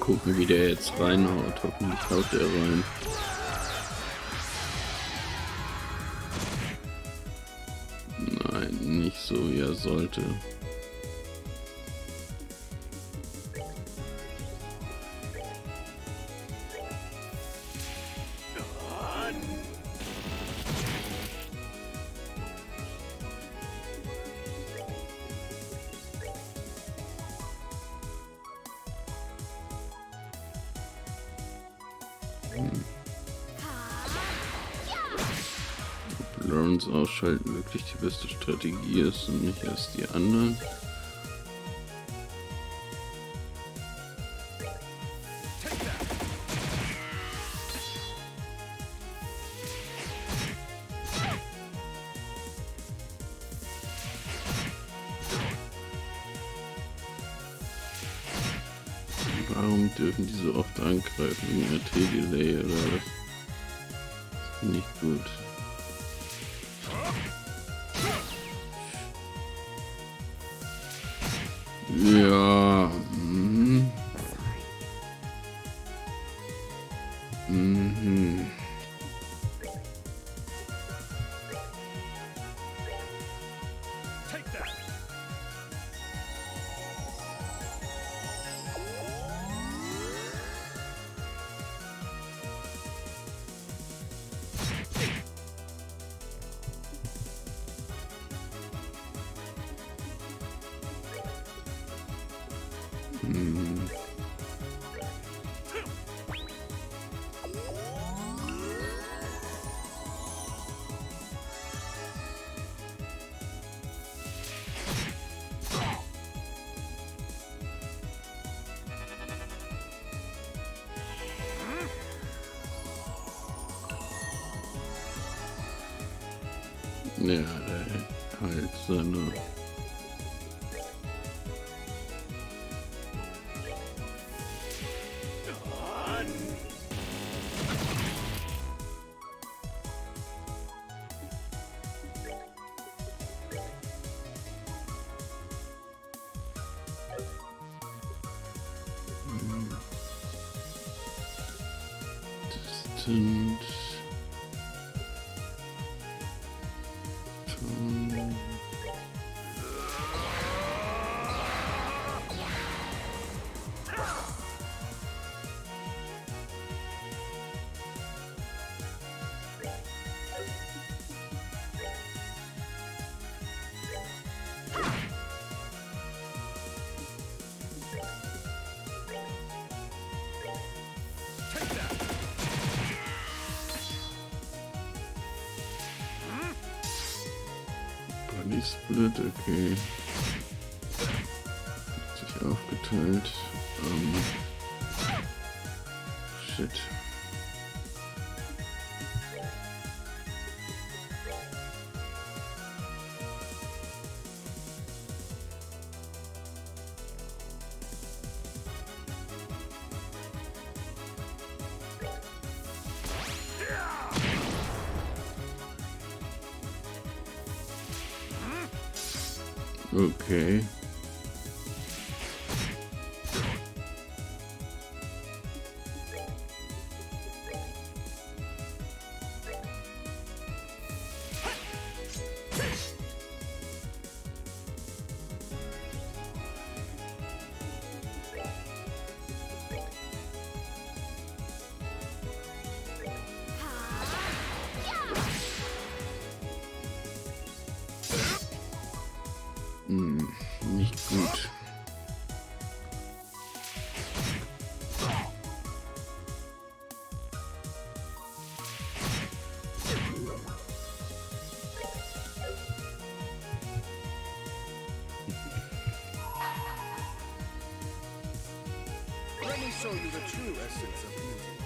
gucken, wie der jetzt reinhaut. Hoffentlich haut der rein. Nein, nicht so wie er sollte. Lawrence ausschalten wirklich die beste Strategie ist und nicht erst die anderen. Warum dürfen die so oft angreifen? Wegen RT-Delay oder was? Das finde ich gut. Ja. Mhm. Mhm. Mhm. Ja, halt seine. Distant. Body Split, okay. Hat sich aufgeteilt. Shit. Okay. Nicht gut. Let me show you the true essence of beauty.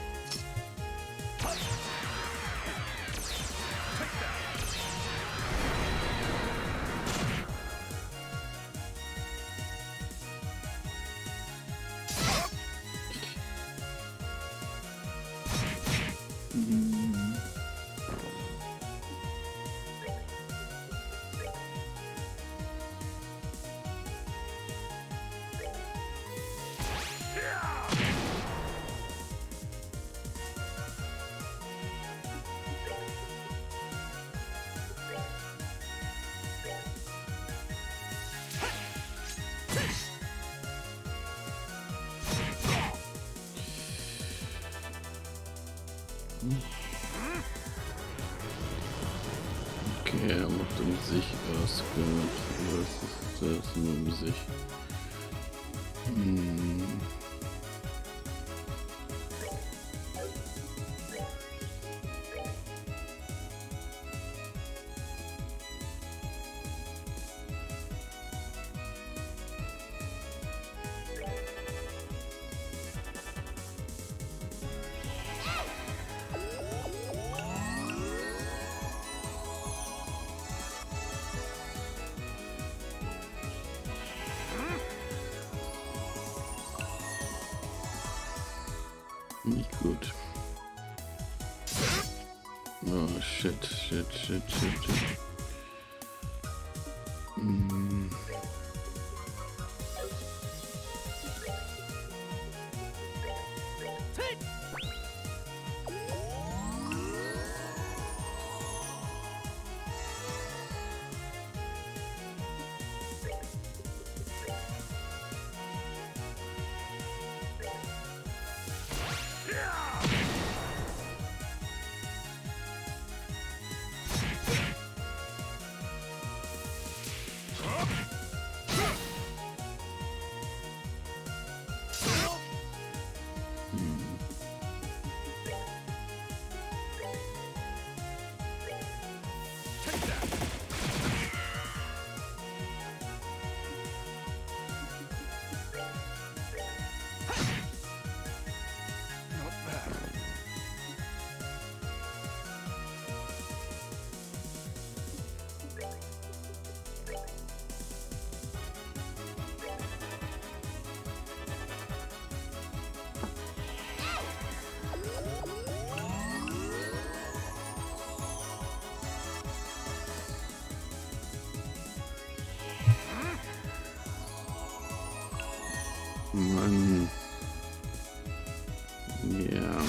Okay, er macht um sich was gehört. Was ist das nur um sich? Nicht gut. Oh shit. Mann. Ja.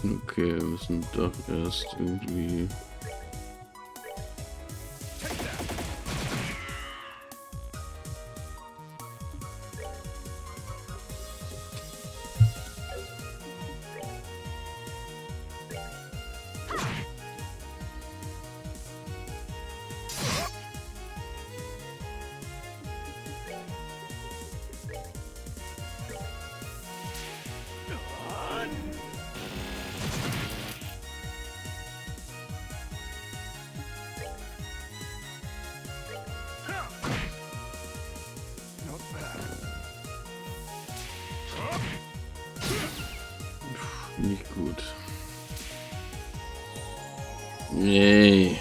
Okay, wir müssen doch erst irgendwie... Nicht gut. Nee.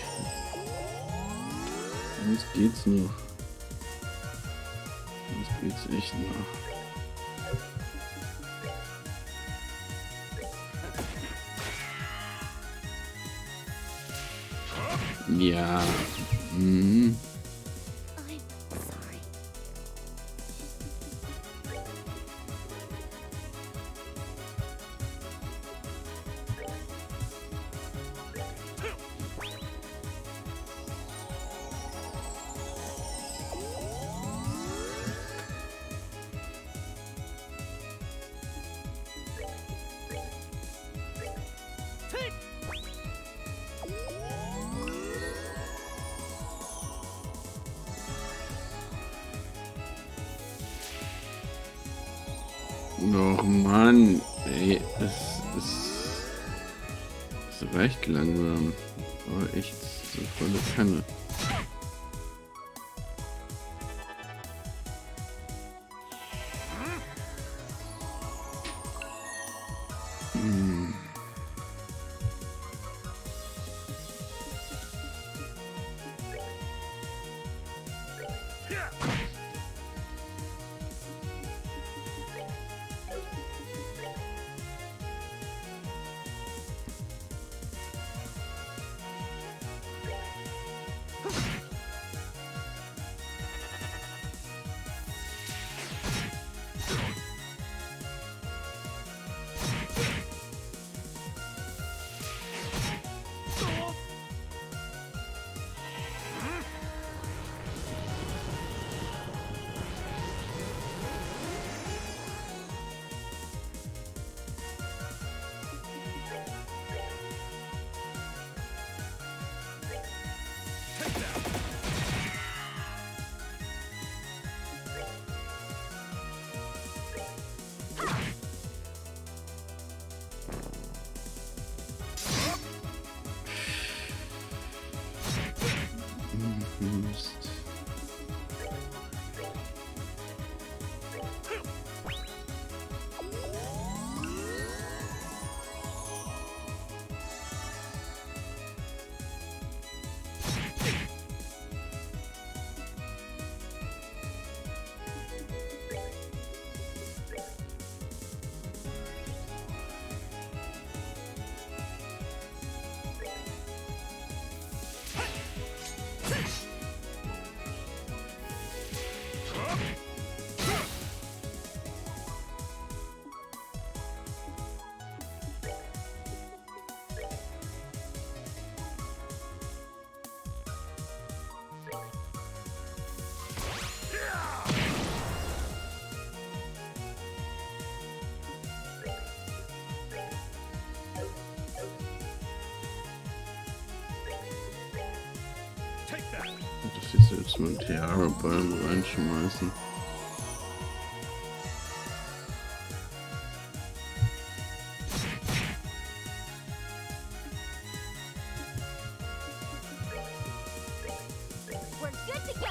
Jetzt geht's noch. Jetzt geht's echt noch. Ja. Mhm. I'm sorry. Och Mann, ey, es reicht langsam. Aber echt so volle Kanne. ich soll jetzt mal einen Tiara-Balm reinschmeißen. We're good to go.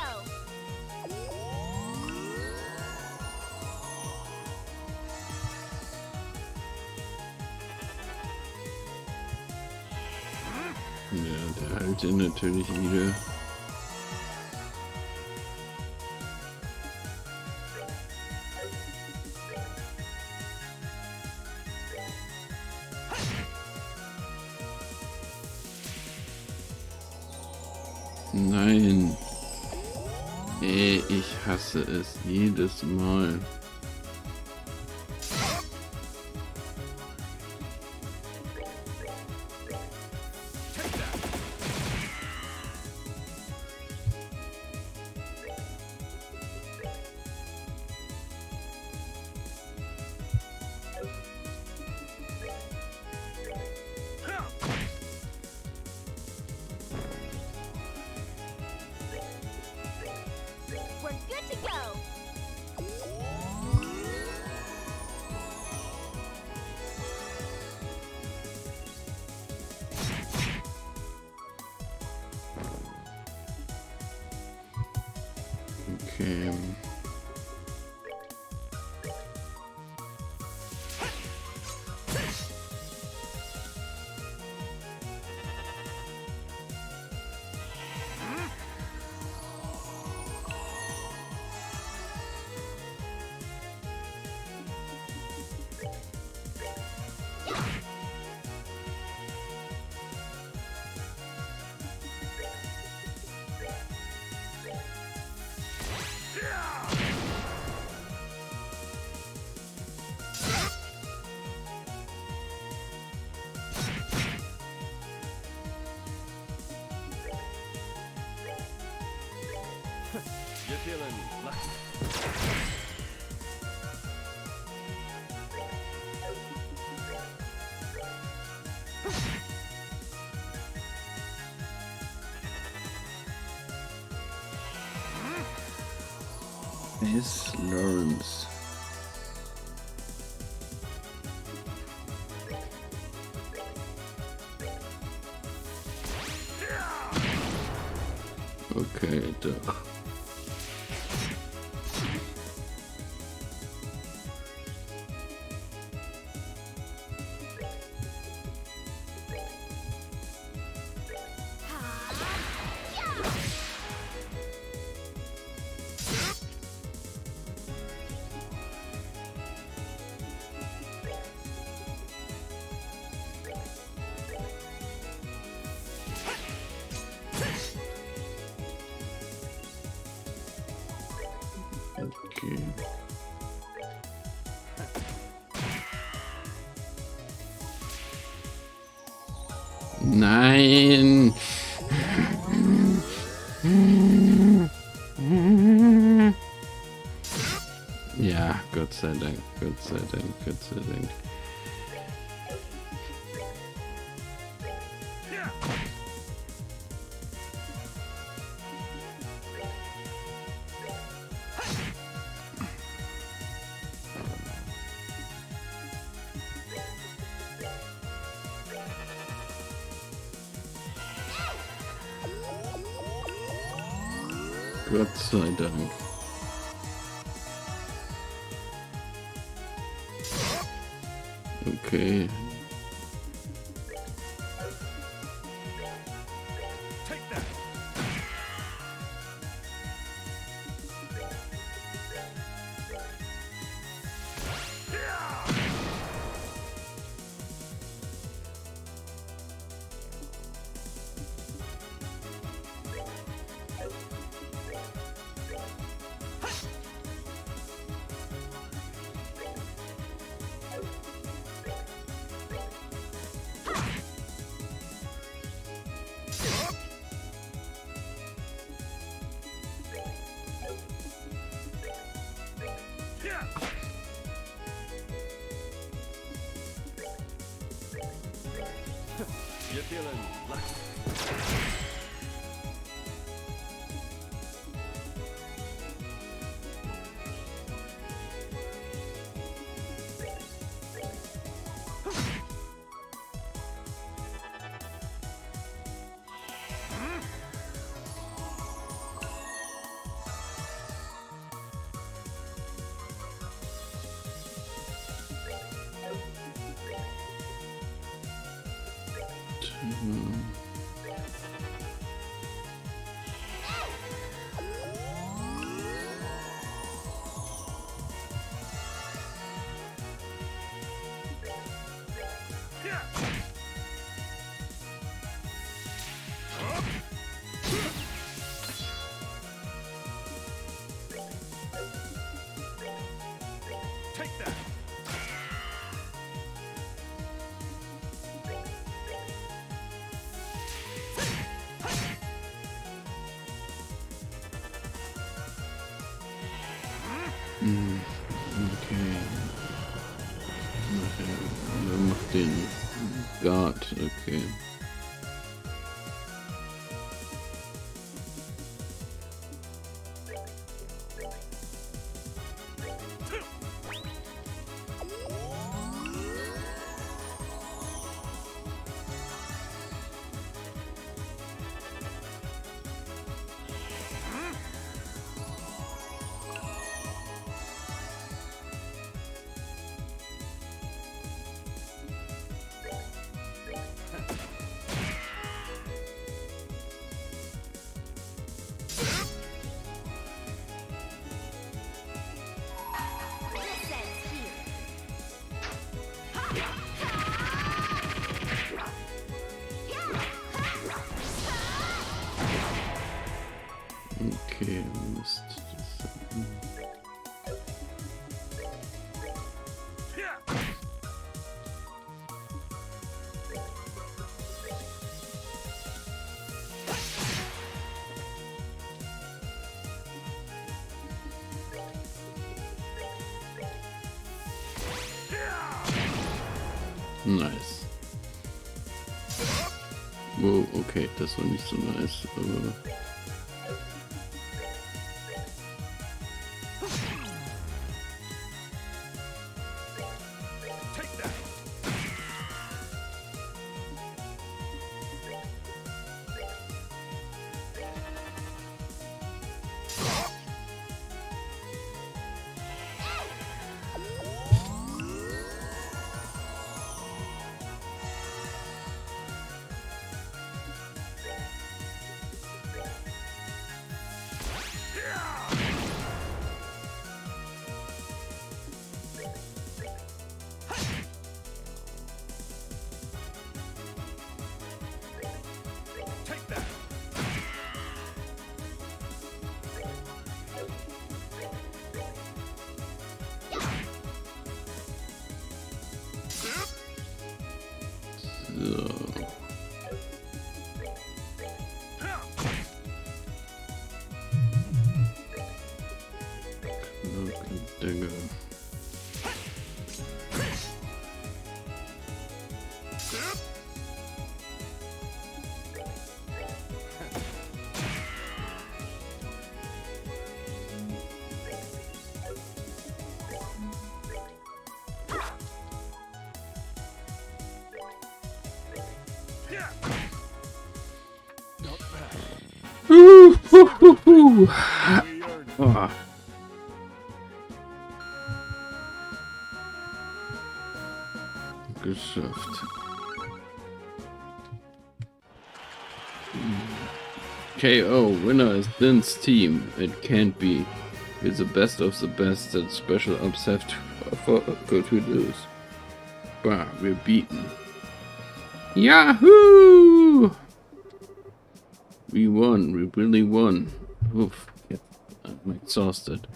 Ja, der heilt ihn natürlich wieder. Nein. Ey, ich hasse es jedes Mal. We're good to go. Okay. You're feeling lucky. Miss Lawrence. Okay, doch. Okay. Nein! Ja, Gott sei Dank, Gott sei Dank, Gott sei Dank. Gott sei Dank. Okay. Take that. You're feeling lucky. Take that. Okay. Wer macht den Guard? Okay. This ends here. Okay, Mist. Nice. Wow, okay, das war nicht so nice, aber... Take that. Take that. So. Cloak and Dagger. Yeah. Not bad. We earned it. Ah. Geschafft. KO, winner is Din's team. It can't be. It's the best of the best that special ups have to lose. Bah, we're beaten. Yahoo! We won, we really won. Oof, yeah, I'm exhausted.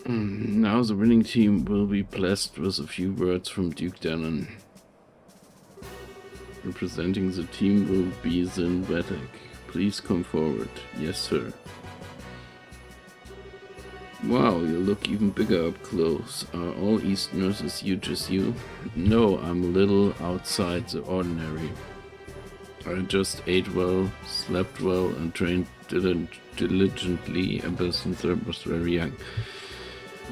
Now the winning team will be blessed with a few words from Duke Dannon. Representing the team will be Zin Batek. Please come forward. Yes, sir. Wow, you look even bigger up close. Are all Easterners as huge as you? No, I'm a little outside the ordinary. I just ate well, slept well, and trained diligently ever since I was very young.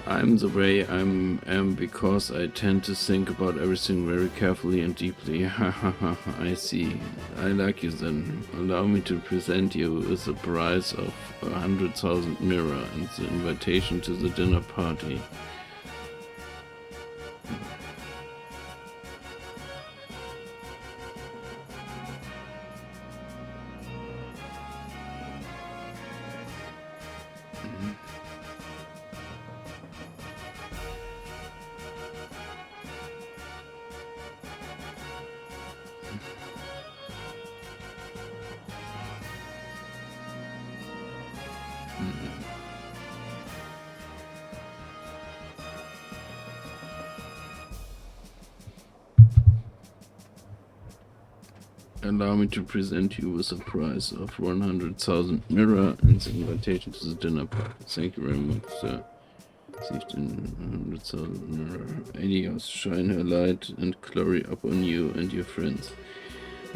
I'm the way I am because I tend to think about everything very carefully and deeply. I see. I like you then. Allow me to present you with the prize of 100,000 mirror and the invitation to the dinner party. Allow me to present you with a prize of 100,000 mirror and the invitation to the dinner party. Thank you very much, sir. Received in 100,000 mirror. Adios, shine her light and glory upon you and your friends.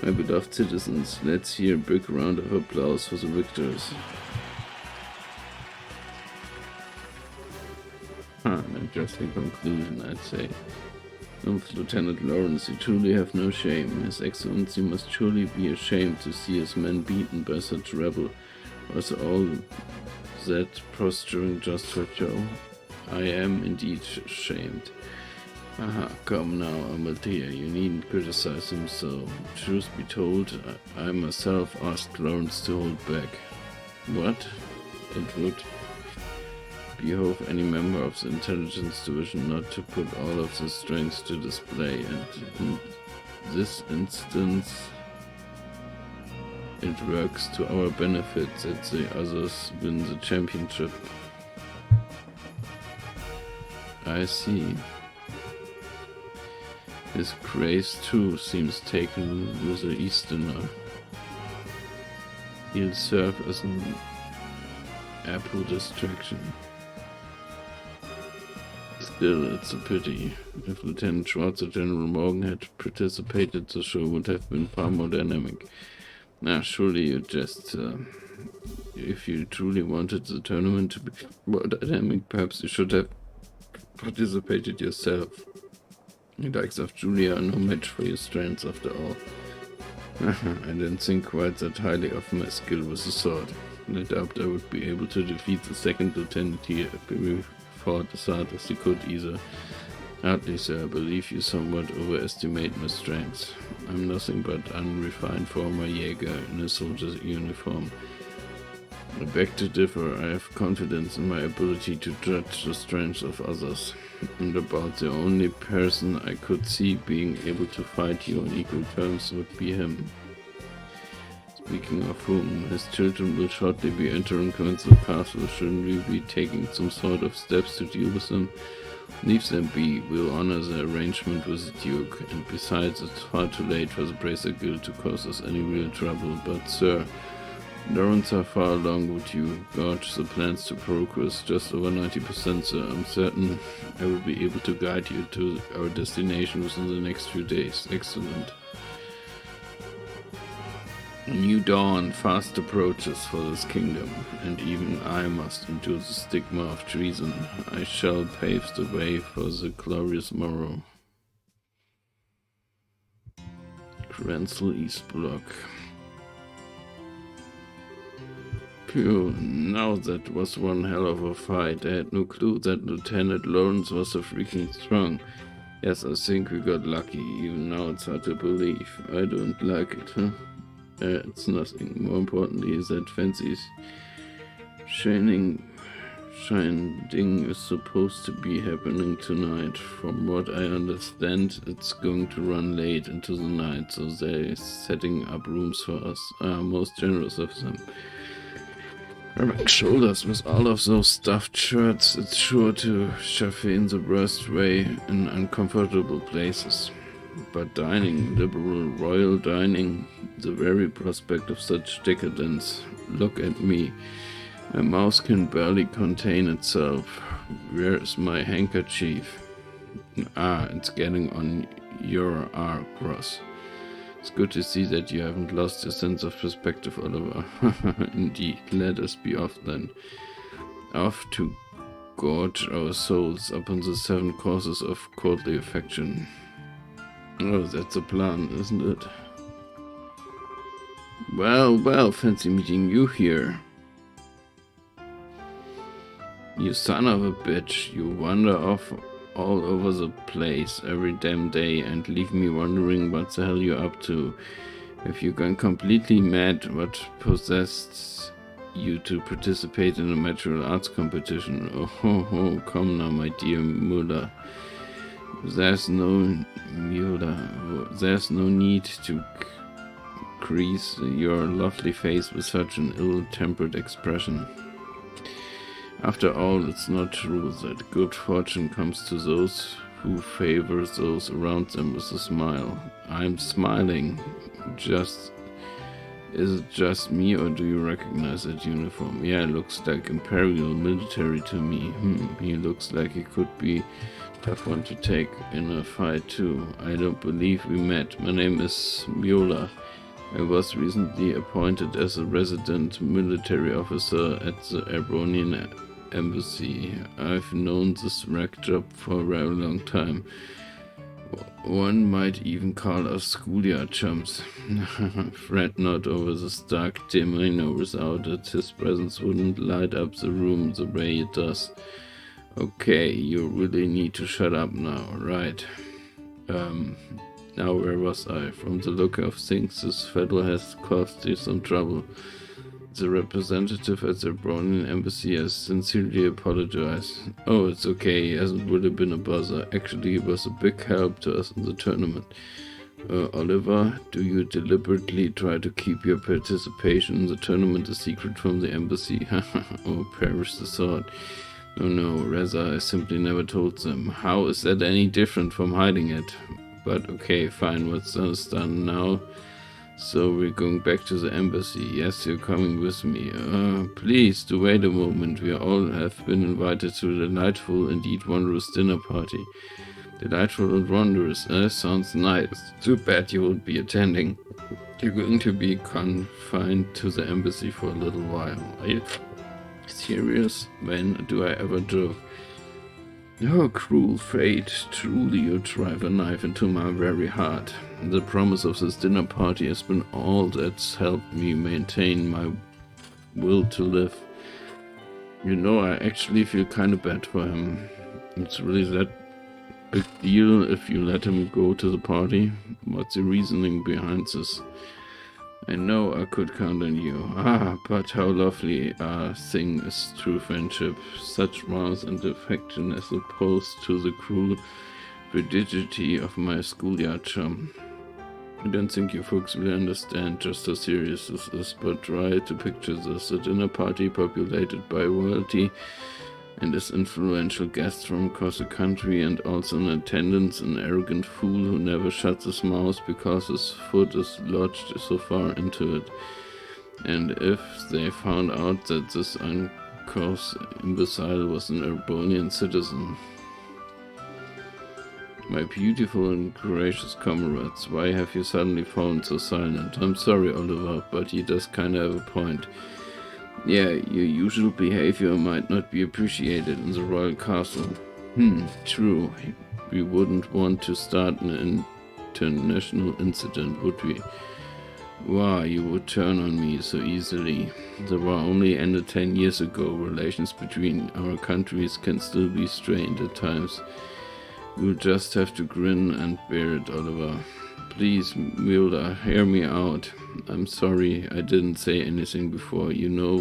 My beloved citizens, let's hear a big round of applause for the victors. An interesting conclusion, I'd say. Lieutenant Lawrence, you truly have no shame. His Excellency must surely be ashamed to see his men beaten by such rebel. Was all that posturing just for show? I am indeed ashamed. Aha, come now, Amalthea, you needn't criticize him so. Truth be told, I myself asked Lawrence to hold back. What? It would behove any member of the intelligence division not to put all of the strengths to display, and in this instance it works to our benefit that the others win the championship. I see. His grace too seems taken with the Easterner. He'll serve as an ample distraction. Still, it's a pity. If Lieutenant Schwartz or General Morgan had participated, the show would have been far more dynamic. Now, surely you just... if you truly wanted the tournament to be more dynamic, perhaps you should have participated yourself. The likes of Julia are no match for your strengths, after all. I didn't think quite that highly of my skill with the sword. I doubt I would be able to defeat the second lieutenant here fought as hard as he could either. Hardly, sir. I believe you somewhat overestimate my strengths. I'm nothing but unrefined former Jäger in a soldier's uniform. I beg to differ. I have confidence in my ability to judge the strengths of others, and about the only person I could see being able to fight you on equal terms would be him. Speaking of whom, his children will shortly be entering Council Castle. Shouldn't we be taking some sort of steps to deal with them? Leave them be. We'll honor the arrangement with the Duke, and besides, it's far too late for the Bracer Guild to cause us any real trouble. But, sir, Lawrence, how far along would you gauge the plans to progress? Just over 90%, sir. I'm certain I will be able to guide you to our destination within the next few days. Excellent. A new dawn fast approaches for this kingdom, and even I must endure the stigma of treason. I shall pave the way for the glorious morrow. Krenzel East Block. Phew, now that was one hell of a fight. I had no clue that Lieutenant Lawrence was so freaking strong. Yes, I think we got lucky. Even now it's hard to believe. I don't like it, huh? It's nothing. More importantly is that Fancy's shining is supposed to be happening tonight. From what I understand, it's going to run late into the night, so they're setting up rooms for us. Most generous of them. Rubbing shoulders with all of those stuffed shirts, it's sure to shove in the worst way in uncomfortable places. But dining, liberal royal dining, the very prospect of such decadence. Look at me. My mouth can barely contain itself. Where is my handkerchief? Ah, it's getting on your R-cross. It's good to see that you haven't lost your sense of perspective, Oliver. Indeed, let us be off then. Off to gorge our souls upon the 7 courses of courtly affection. Oh, that's a plan, isn't it? Well, fancy meeting you here. You son of a bitch, you wander off all over the place every damn day and leave me wondering what the hell you're up to. If you're gone completely mad, what possessed you to participate in a martial arts competition? Oh ho, come now, my dear Muller. There's no need to crease your lovely face with such an ill-tempered expression. After all, it's not true that good fortune comes to those who favor those around them with a smile. I'm smiling. Is it just me, or do you recognize that uniform? Yeah, it looks like Imperial military to me. He looks like he could be tough one to take in a fight too. I don't believe we met. My name is Miola. I was recently appointed as a resident military officer at the Ebronian embassy. I've known this rag job for a very long time. One might even call us schoolyard chums. Fret not over the stark dim. I know without it his presence wouldn't light up the room the way it does. Okay, you really need to shut up now, right? Now where was I? From the look of things, this fellow has caused you some trouble. The representative at the Brownian embassy has sincerely apologized. Oh, it's okay, he hasn't really been a bother. Actually, he was a big help to us in the tournament. Oliver, do you deliberately try to keep your participation in the tournament a secret from the embassy? Oh, perish the thought. No, rather, I simply never told them. How is that any different from hiding it? But okay, fine, what's done is done now. So we're going back to the embassy. Yes, you're coming with me. Please, do wait a moment. We all have been invited to a delightful, indeed wondrous dinner party. Delightful and wondrous, sounds nice. Too bad you won't be attending. You're going to be confined to the embassy for a little while. Are you serious? When do I ever joke? Oh, cruel fate, truly you drive a knife into my very heart. The promise of this dinner party has been all that's helped me maintain my will to live. You know, I actually feel kinda bad for him. It's really that big deal if you let him go to the party? What's the reasoning behind this? I know I could count on you. But how lovely a thing is true friendship. Such warmth and affection as opposed to the cruel rigidity of my schoolyard chum. I don't think you folks will understand just how serious this is, but try to picture this. A dinner party populated by royalty and its influential guests from across the country, and also in attendance an arrogant fool who never shuts his mouth because his foot is lodged so far into it. And if they found out that this uncouth imbecile was an Erbonian citizen. My beautiful and gracious comrades, why have you suddenly fallen so silent? I'm sorry, Oliver, but he does kinda have a point. Yeah, your usual behavior might not be appreciated in the royal castle. True. We wouldn't want to start an international incident, would we? Why, you would turn on me so easily. There were only ended 10 years ago. Relations between our countries can still be strained at times. You'll just have to grin and bear it, Oliver. Please, Wilda, hear me out. I'm sorry I didn't say anything before. You know,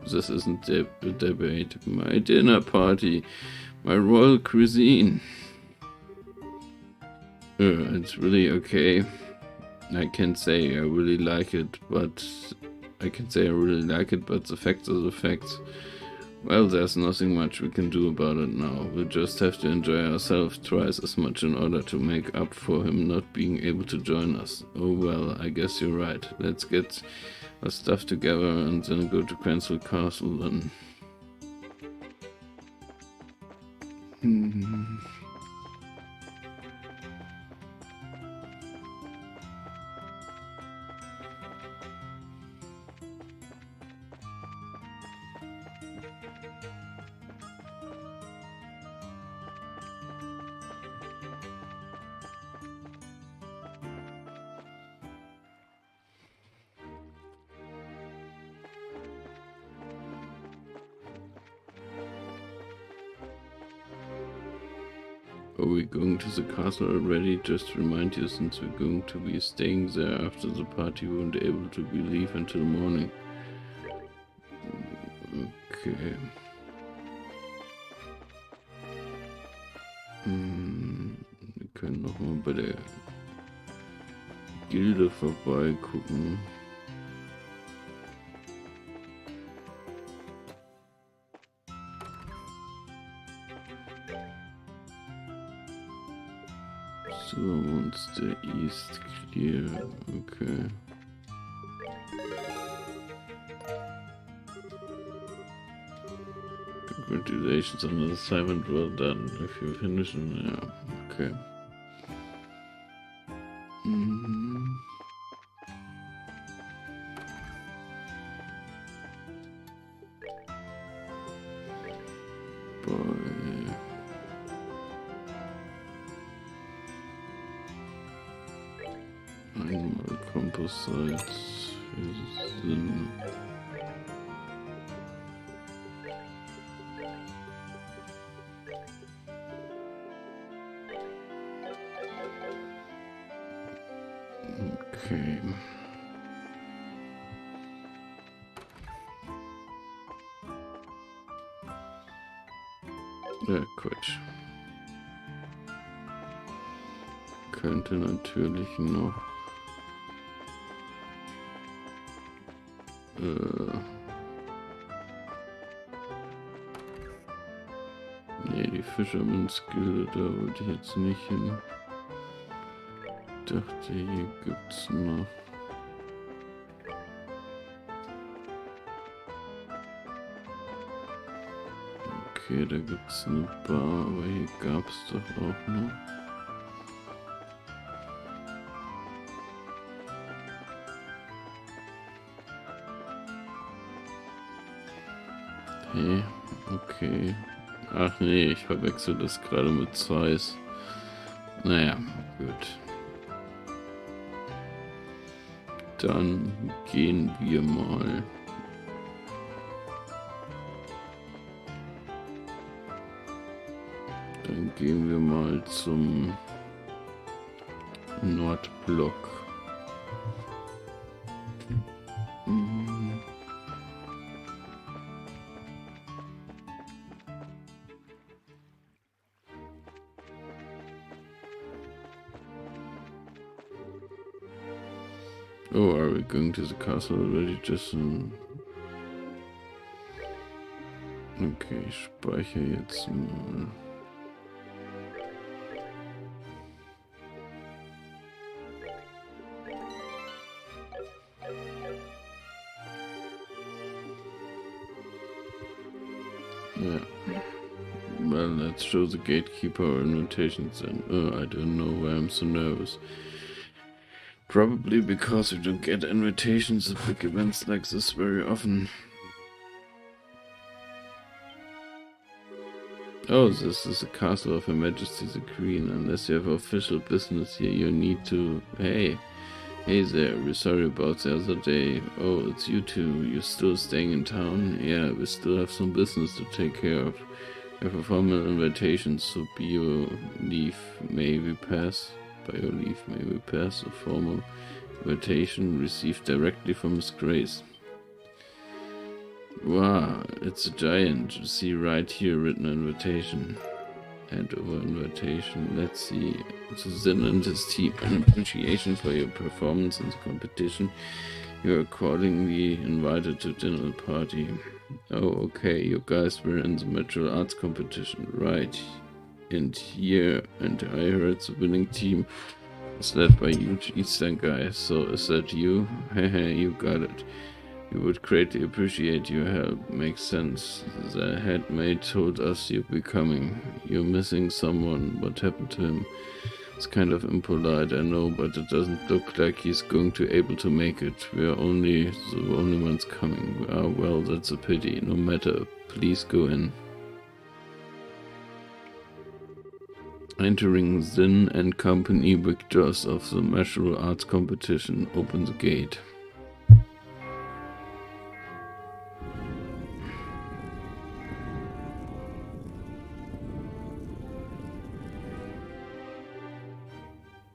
this isn't a debate. My dinner party, my royal cuisine. It's really okay. I can say I really like it, but the facts are the facts. Well, there's nothing much we can do about it now. We'll just have to enjoy ourselves twice as much in order to make up for him not being able to join us. Oh well, I guess you're right. Let's get our stuff together and then go to Cranswick Castle then. Are we going to the castle already? Just to remind you, since we're going to be staying there after the party, we won't be able to leave until morning. Okay. Wir können nochmal bei der Gilde vorbeigucken. So, Monster East clear. Okay. Congratulations on the assignment, well done. If you finish it, yeah, okay. Boy. Einmal Composite für Sinn. Okay. Ja, Quatsch. Könnte natürlich noch nee, die Fisherman's-Gilde, da wollte ich jetzt nicht hin. Ich dachte, hier gibt's noch. Okay, da gibt's eine Bar, aber hier gab's doch auch noch. Hey, okay. Ach nee, ich verwechsel das gerade mit Zeiss. Naja, gut. Dann gehen wir mal. Dann gehen wir mal zum Nordblock. Oh, are we going to the castle already? Just okay, ich speichere jetzt mal. Yeah. Well, let's show the gatekeeper our invitations then. I don't know why I'm so nervous. Probably because we don't get invitations at big events like this very often. Oh, this is the castle of Her Majesty the Queen. Unless you have official business here, you need to... Hey there, we're sorry about the other day. Oh, it's you two. You're still staying in town? Yeah, we still have some business to take care of. We have a formal invitation, so by your leave, may we pass a formal invitation received directly from Miss Grace. Wow, it's a giant. See right here, written invitation. Hand over invitation. Let's see. To Zin and his team, an appreciation for your performance in the competition. You are accordingly invited to dinner party. Oh, okay. You guys were in the martial arts competition, right? And I heard the winning team was led by huge Eastern guy. So is that you? Hehe, you got it. We would greatly appreciate your help. Makes sense. The head maid told us you'd be coming. You're missing someone. What happened to him? It's kind of impolite, I know, but it doesn't look like he's going to be able to make it. We're the only ones coming. Well, that's a pity. No matter. Please go in. Entering Zin and Company, victors of the martial arts competition. Open the gate.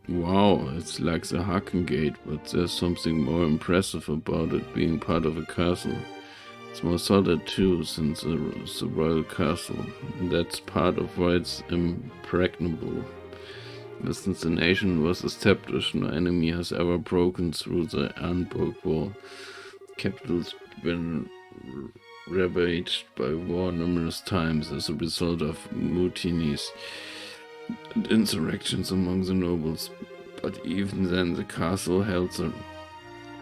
Wow, it's like the Haken Gate, but there's something more impressive about it being part of a castle. It's more solid too, since it's a royal castle. And that's part of why it's impregnable. Since the nation was established, no enemy has ever broken through the unbroken wall. Capital's been ravaged by war numerous times as a result of mutinies. and insurrections among the nobles, but even then the castle held the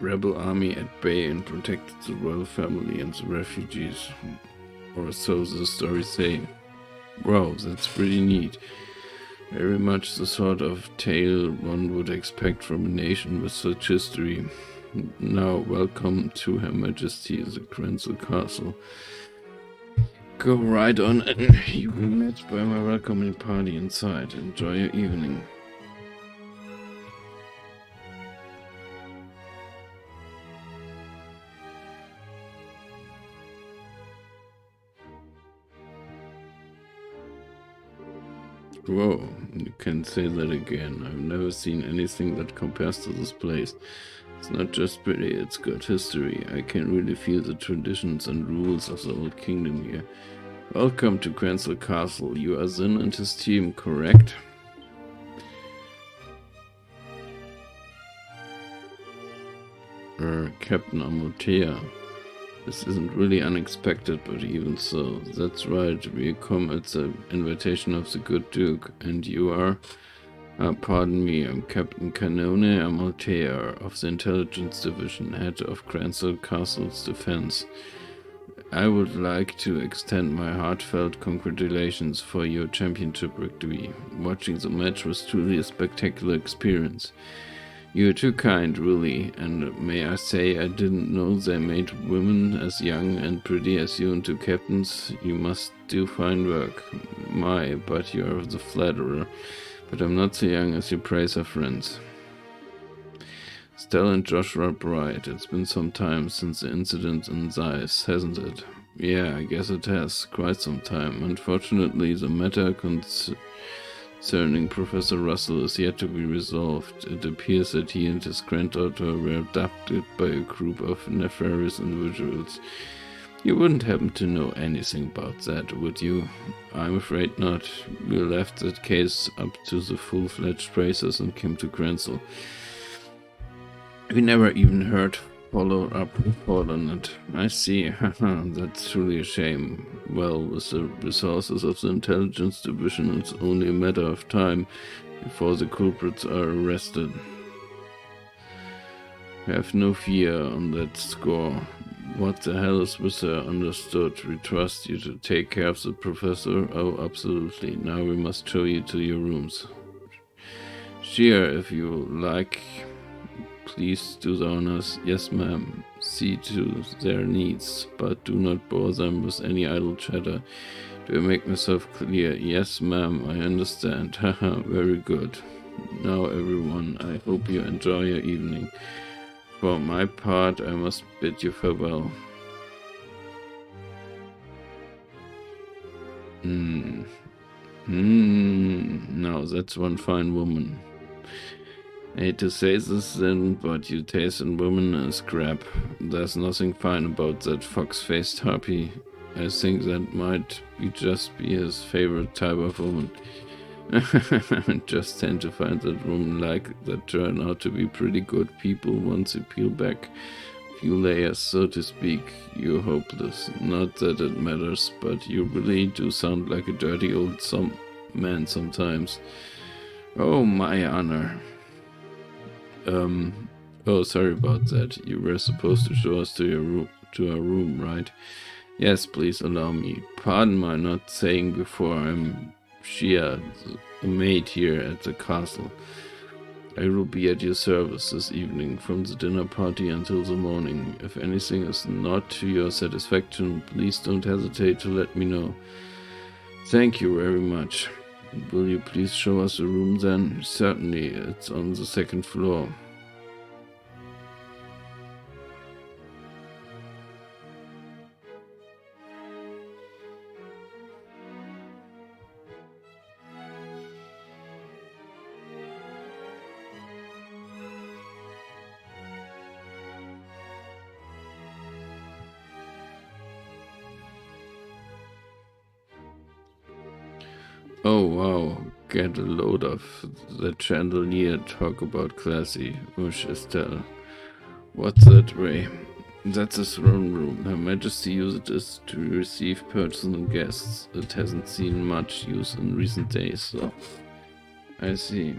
rebel army at bay and protected the royal family and the refugees, or so the stories say. Wow, that's pretty neat. Very much the sort of tale one would expect from a nation with such history. Now, welcome to Her Majesty the Krenzel Castle. Go right on and you will be met by my welcoming party inside. Enjoy your evening. Whoa, you can say that again. I've never seen anything that compares to this place. It's not just pretty, it's got history. I can really feel the traditions and rules of the old kingdom here. Welcome to Krenzel Castle. You are Zin and his team, correct? Captain Amotea. This isn't really unexpected, but even so. That's right, we come at the invitation of the good Duke, and you are... pardon me, I'm Captain Canone Amotea of the Intelligence Division, head of Krenzel Castle's defense. I would like to extend my heartfelt congratulations for your championship victory. Watching the match was truly a spectacular experience. You're too kind, really, and may I say I didn't know they made women as young and pretty as you into captains. You must do fine work. My, but you're the flatterer. But I'm not so young as you praise our friends. Stella and Joshua are bright. It's been some time since the incident in Zeiss, hasn't it? Yeah, I guess it has. Quite some time. Unfortunately, the matter concerning Professor Russell is yet to be resolved. It appears that he and his granddaughter were abducted by a group of nefarious individuals. You wouldn't happen to know anything about that, would you? I'm afraid not. We left that case up to the full-fledged tracers and came to Krenzel. We never even heard follow-up report on it. I see. Haha, that's truly a shame. Well, with the resources of the Intelligence Division, it's only a matter of time before the culprits are arrested. Have no fear on that score. What the hell is with her? Understood. We trust you to take care of the professor. Oh, absolutely. Now we must show you to your rooms. Sheer, if you like. Please do the honors. Yes, ma'am. See to their needs, but do not bore them with any idle chatter. Do I make myself clear? Yes, ma'am, I understand. Haha, very good. Now, everyone, I hope you enjoy your evening. For my part, I must bid you farewell. Now, that's one fine woman. I hate to say this then, but your taste in women is crap. There's nothing fine about that fox-faced harpy. I think that might just be his favorite type of woman. I just tend to find that women like that turn out to be pretty good people once you peel back a few layers, so to speak. You're hopeless. Not that it matters, but you really do sound like a dirty old man sometimes. Oh, my honor. Oh, sorry about that. You were supposed to show us to our room, right? Yes, please allow me. Pardon my not saying before. I'm Shia, a maid here at the castle. I will be at your service this evening from the dinner party until the morning. If anything is not to your satisfaction, please don't hesitate to let me know. Thank you very much. Will you please show us the room then? Certainly, it's on the second floor. Oh wow, get a load of the chandelier, talk about classy. Whoosh, Estelle. What's that, Ray? That's a throne room. Her Majesty uses it to receive personal guests. It hasn't seen much use in recent days, so I see.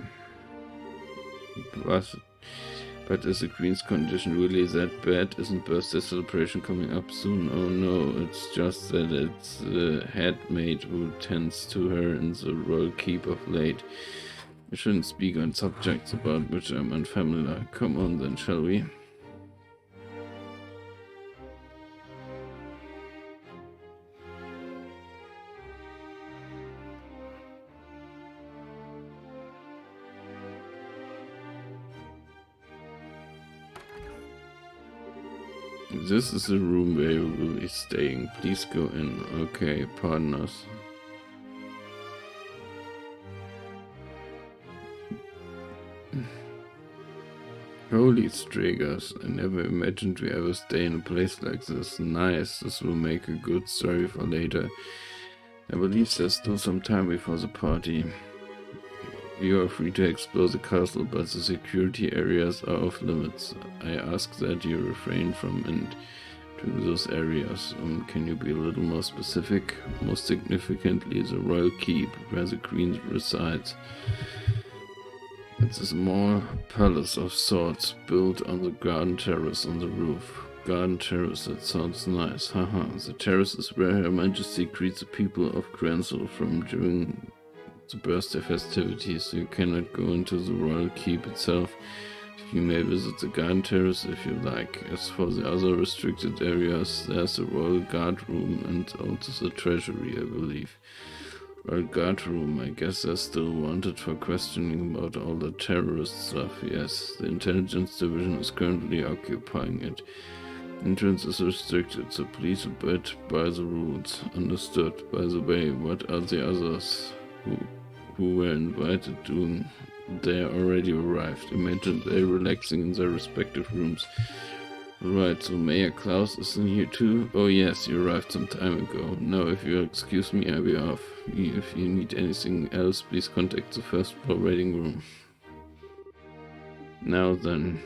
But is the Queen's condition really that bad? Isn't birthday celebration coming up soon? Oh no, it's just that it's the head maid who tends to her in the royal keep of late. I shouldn't speak on subjects about which I'm unfamiliar. Come on then, shall we? This is the room where you will be staying. Please go in. Okay, pardon us. Holy Stragers, I never imagined we ever stay in a place like this. Nice, this will make a good story for later. I believe there's still some time before the party. You are free to explore the castle, but the security areas are off limits. I ask that you refrain from entering those areas. Can you be a little more specific? Most significantly, the royal keep, where the queen resides. It's a small palace of sorts, built on the garden terrace on the roof. Garden terrace, that sounds nice, haha. The terrace is where Her Majesty greets the people of Gransel from during the birthday festivities. You cannot go into the royal keep itself. You may visit the garden terrace if you like. As for the other restricted areas, there's the royal guard room and also the treasury, I believe. Royal guard room, I guess they're still wanted for questioning about all the terrorist stuff. Yes, the intelligence division is currently occupying it. Entrance is restricted, so please abide by the rules. Understood. By the way, what are the others who were invited doing? They already arrived. Imagine they're relaxing in their respective rooms. Right, so Mayor Klaus is in here too? Oh yes, he arrived some time ago. Now if you'll excuse me, I'll be off. If you need anything else, please contact the first floor waiting room. Now then,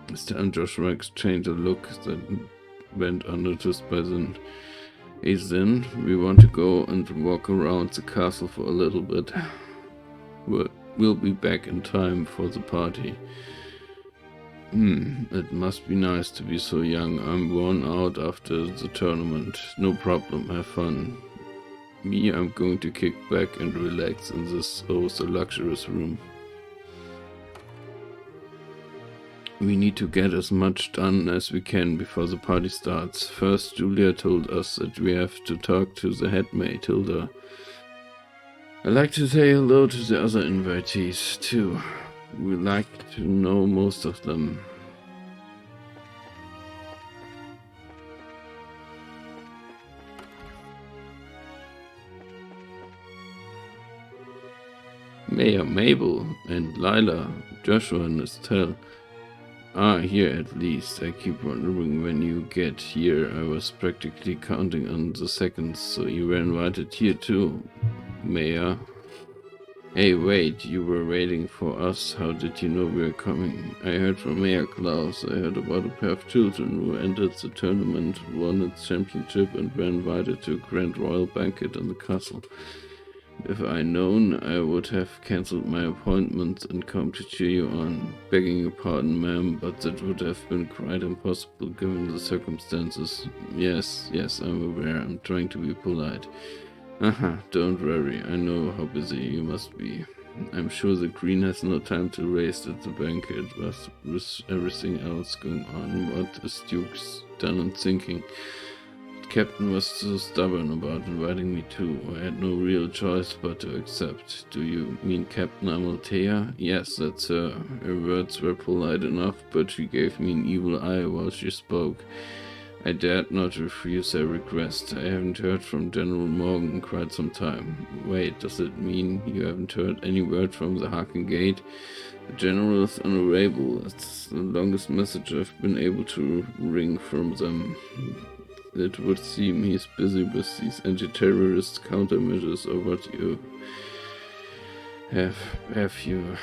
Mr. and Joshua exchanged a look that went unnoticed by them. Hey then, we want to go and walk around the castle for a little bit. We'll be back in time for the party. It must be nice to be so young. I'm worn out after the tournament. No problem, have fun. Me, I'm going to kick back and relax in this so luxurious room. We need to get as much done as we can before the party starts. First, Julia told us that we have to talk to the head maid, Hilda. I'd like to say hello to the other invitees, too. We like to know most of them. Mayor Mabel and Lila, Joshua and Estelle are here at least. I keep wondering when you get here. I was practically counting on the seconds, so you were invited here too, Mayor. Hey, wait, you were waiting for us. How did you know we were coming? I heard from Mayor Klaus. I heard about a pair of children who entered the tournament, won its championship, and were invited to a grand royal banquet in the castle. If I'd known, I would have cancelled my appointment and come to cheer you on. Begging your pardon, ma'am, but that would have been quite impossible given the circumstances. Yes, I'm aware. I'm trying to be polite. Don't worry. I know how busy you must be. I'm sure the Queen has no time to waste at the banquet, but with everything else going on, what is Duke's done and thinking? Captain was so stubborn about inviting me too. I had no real choice but to accept. Do you mean Captain Amalthea? Yes, that's her. Her words were polite enough, but she gave me an evil eye while she spoke. I dared not refuse her request. I haven't heard from General Morgan in quite some time. Wait, does it mean you haven't heard any word from the Haken Gate? The General is unavailable. That's the longest message I've been able to wring from them. It would seem he's busy with these anti-terrorist countermeasures, or what you have you.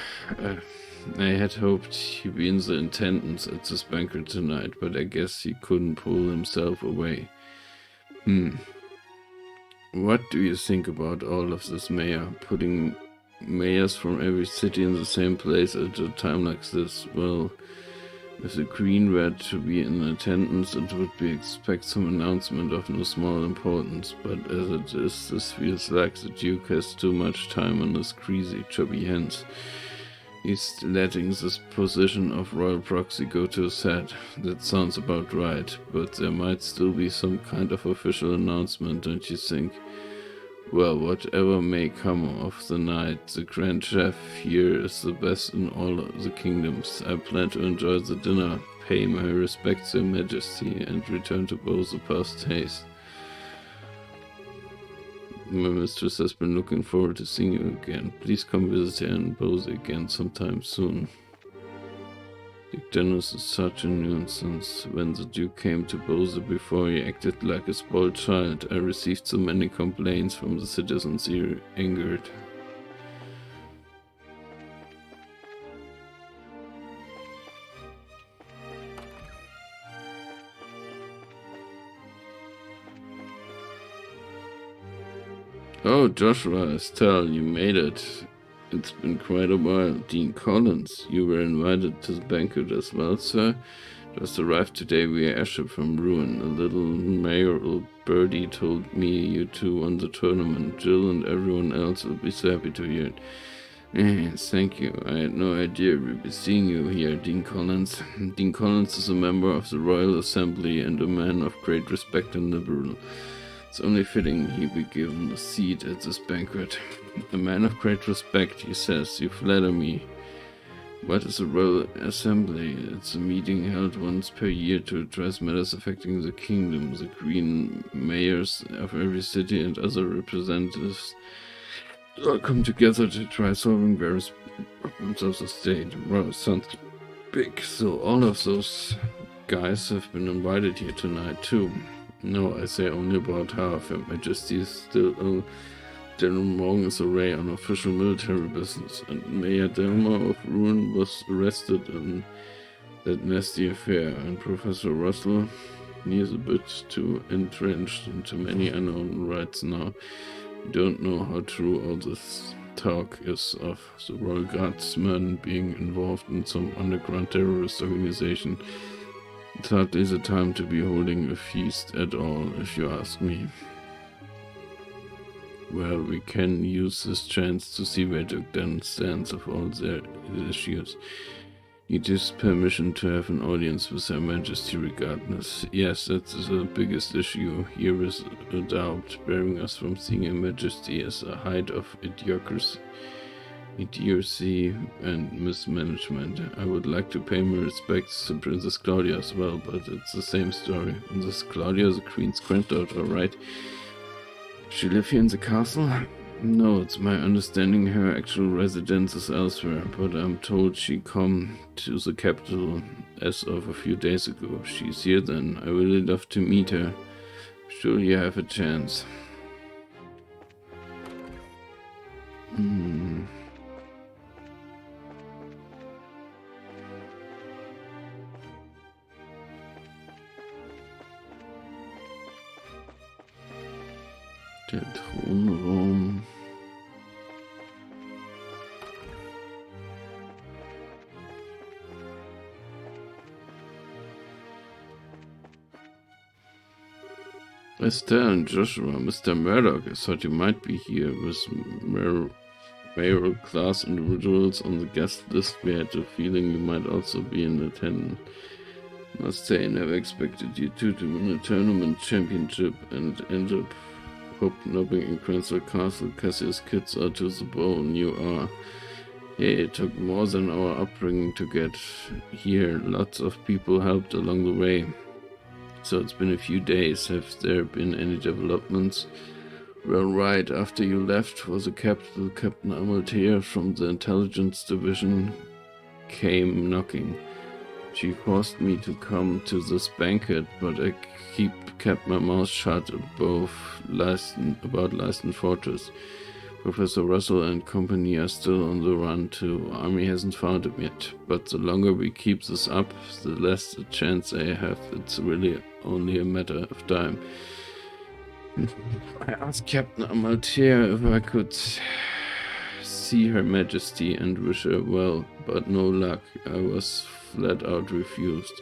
I had hoped he'd be in the attendance at this banquet tonight, but I guess he couldn't pull himself away. What do you think about all of this, Mayor? Putting mayors from every city in the same place at a time like this. Well, if the Queen were to be in attendance, it would be expect some announcement of no small importance, but as it is, this feels like the Duke has too much time on his greasy, chubby hands. He's letting this position of royal proxy go to his head. That sounds about right, but there might still be some kind of official announcement, don't you think? Well, whatever may come of the night, the Grand Chef here is the best in all the kingdoms. I plan to enjoy the dinner, pay my respects to Your Majesty, and return to Bose past haste. My mistress has been looking forward to seeing you again. Please come visit her in Bose again sometime soon. Dick Dennis is such a nuisance. When the Duke came to Bose before, he acted like a spoiled child. I received so many complaints from the citizens he angered. Oh, Joshua, Estelle, you made it. It's been quite a while. Dean Collins, you were invited to the banquet as well, sir? Just arrived today via airship from Rouen. A little mayoral birdie told me you two won the tournament. Jill and everyone else will be so happy to hear it. Yes, thank you. I had no idea we'd be seeing you here, Dean Collins. Dean Collins is a member of the Royal Assembly and a man of great respect and liberal. It's only fitting he be given a seat at this banquet. A man of great respect, he says. You flatter me. What is a Royal Assembly? It's a meeting held once per year to address matters affecting the kingdom. The Green mayors of every city and other representatives all come together to try solving various problems of the state. Wow, sounds big. So all of those guys have been invited here tonight too. No, I say only about half. Her Majesty is still General Morgan's array on official military business, and Mayor Delmer of Rouen was arrested in that nasty affair, and Professor Russell, he is a bit too entrenched into many unknown rights now. You don't know how true all this talk is of the Royal Guardsmen being involved in some underground terrorist organization. It's hardly the time to be holding a feast at all, if you ask me. Well, we can use this chance to see where Duke Dan stands of all their issues. He gives permission to have an audience with Her Majesty regardless. Yes, that's the biggest issue here is a doubt, bearing us from seeing Her Majesty as a height of idiocy and mismanagement. I would like to pay my respects to Princess Claudia as well, but it's the same story. Princess Claudia is the Queen's granddaughter, right? She live here in the castle? No, it's my understanding her actual residence is elsewhere, but I'm told she come to the capital as of a few days ago. She's here then. I really love to meet her. Sure you have a chance. Der Thronraum. Estelle and Joshua, Mr. Murdoch, I thought you might be here with mayoral class individuals on the guest list. We had a feeling you might also be in attendance. Must say, I never expected you two to win a tournament championship and end up hobnobbing in Cranston Castle. Cassius kids are to the bone. You are. Hey, it took more than our upbringing to get here. Lots of people helped along the way. So it's been a few days. Have there been any developments? Well, right after you left for the capital, Captain Amalthea from the intelligence division came knocking. She forced me to come to this banquet, but I kept my mouth shut about Leisten Fortress. Professor Russell and company are still on the run too. Army hasn't found him yet, but the longer we keep this up, the less the chance I have. It's really only a matter of time. I asked Captain Amalthea if I could see see Her Majesty and wish her well, but no luck. I was flat out refused.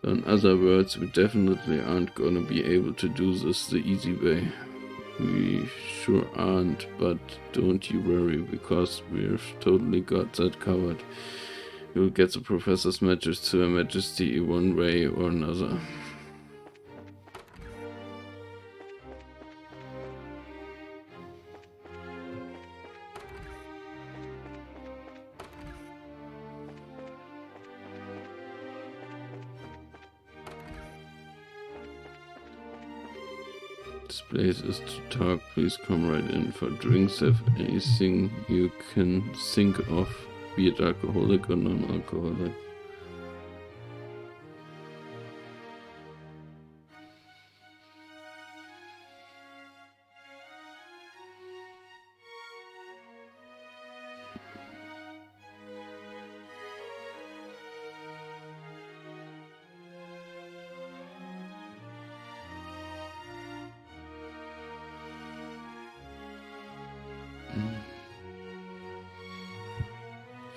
So in other words, we definitely aren't gonna be able to do this the easy way. We sure aren't, but don't you worry, because we've totally got that covered. You'll get the Professor's message to Her Majesty one way or another. This place is to talk. Please come right in for drinks. Have anything you can think of, be it alcoholic or non-alcoholic.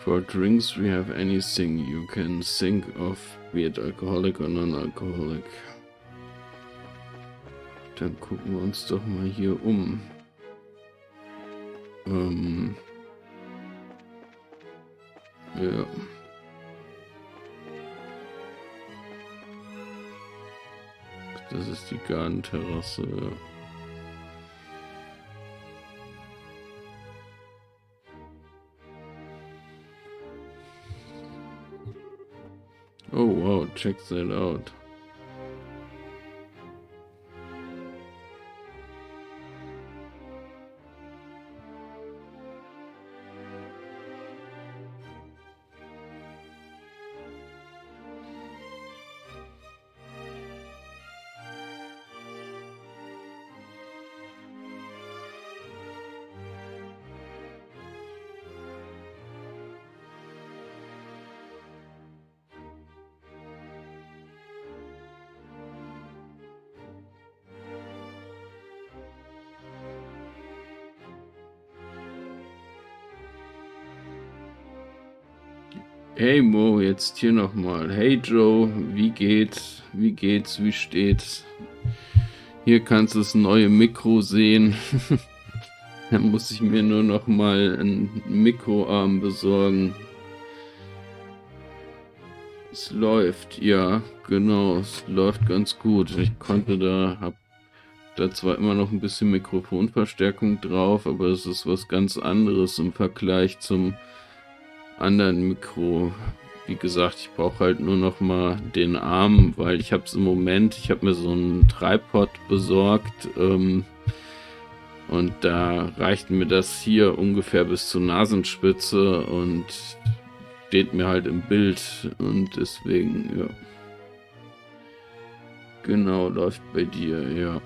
For drinks, we have anything you can think of, be it alcoholic or non-alcoholic. Dann gucken wir uns doch mal hier um. Ja. Das ist die Gartenterrasse, ja. Oh wow, check that out. Hey Mo, jetzt hier nochmal. Hey Joe, wie geht's? Wie geht's? Wie steht's? Hier kannst du das neue Mikro sehen. Dann muss ich mir nur noch mal einen Mikroarm besorgen. Es läuft, ja, genau, es läuft ganz gut. Ich hab da zwar immer noch ein bisschen Mikrofonverstärkung drauf, aber es ist was ganz anderes im Vergleich zum anderen Mikro. Wie gesagt, ich brauche halt nur noch mal den Arm, weil ich habe mir so einen Tripod besorgt und da reicht mir das hier ungefähr bis zur Nasenspitze und steht mir halt im Bild und deswegen, ja. Genau, läuft bei dir, ja.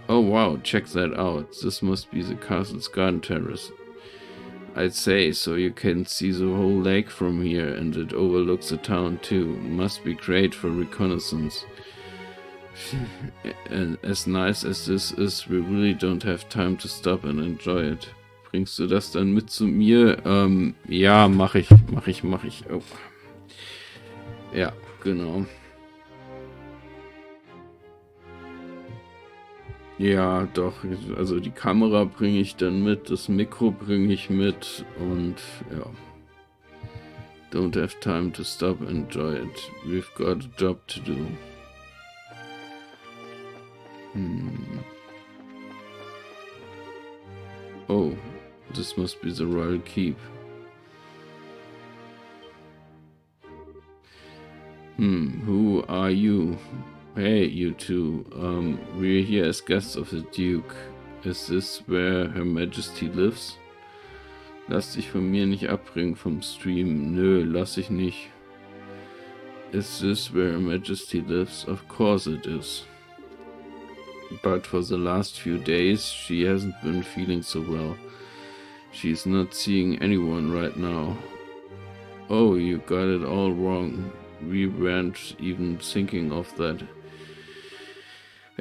Oh wow, check that out. This must be the castle's garden terrace. I'd say, so you can see the whole lake from here and it overlooks the town too. Must be great for reconnaissance. And as nice as this is, we really don't have time to stop and enjoy it. Bringst du das dann mit zu mir? Ja, mach ich. Oh. Ja, genau. Ja, doch. Also die Kamera bringe ich dann mit, das Mikro bringe ich mit und ja. Don't have time to stop and enjoy it. We've got a job to do. Oh, this must be the royal keep. Who are you? Hey, you two. We're here as guests of the Duke. Is this where Her Majesty lives? Lass dich von mir nicht abbringen vom Stream. Nö, lass ich nicht. Is this where Her Majesty lives? Of course it is. But for the last few days, she hasn't been feeling so well. She's not seeing anyone right now. Oh, you got it all wrong. We weren't even thinking of that.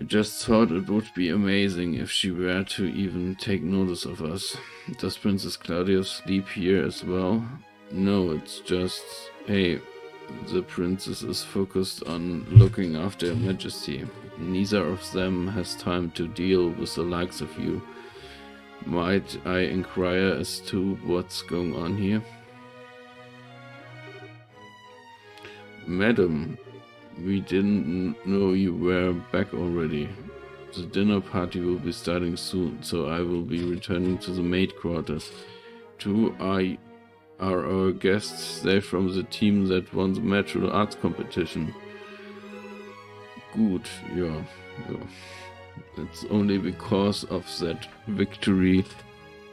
I just thought it would be amazing if she were to even take notice of us. Does Princess Claudia sleep here as well? No, it's just, hey, the princess is focused on looking after Her Majesty. Neither of them has time to deal with the likes of you. Might I inquire as to what's going on here? Madam, we didn't know you were back already. The dinner party will be starting soon, so I will be returning to the maid quarters. Two are our guests. They're from the team that won the martial arts competition. Good, yeah. It's only because of that victory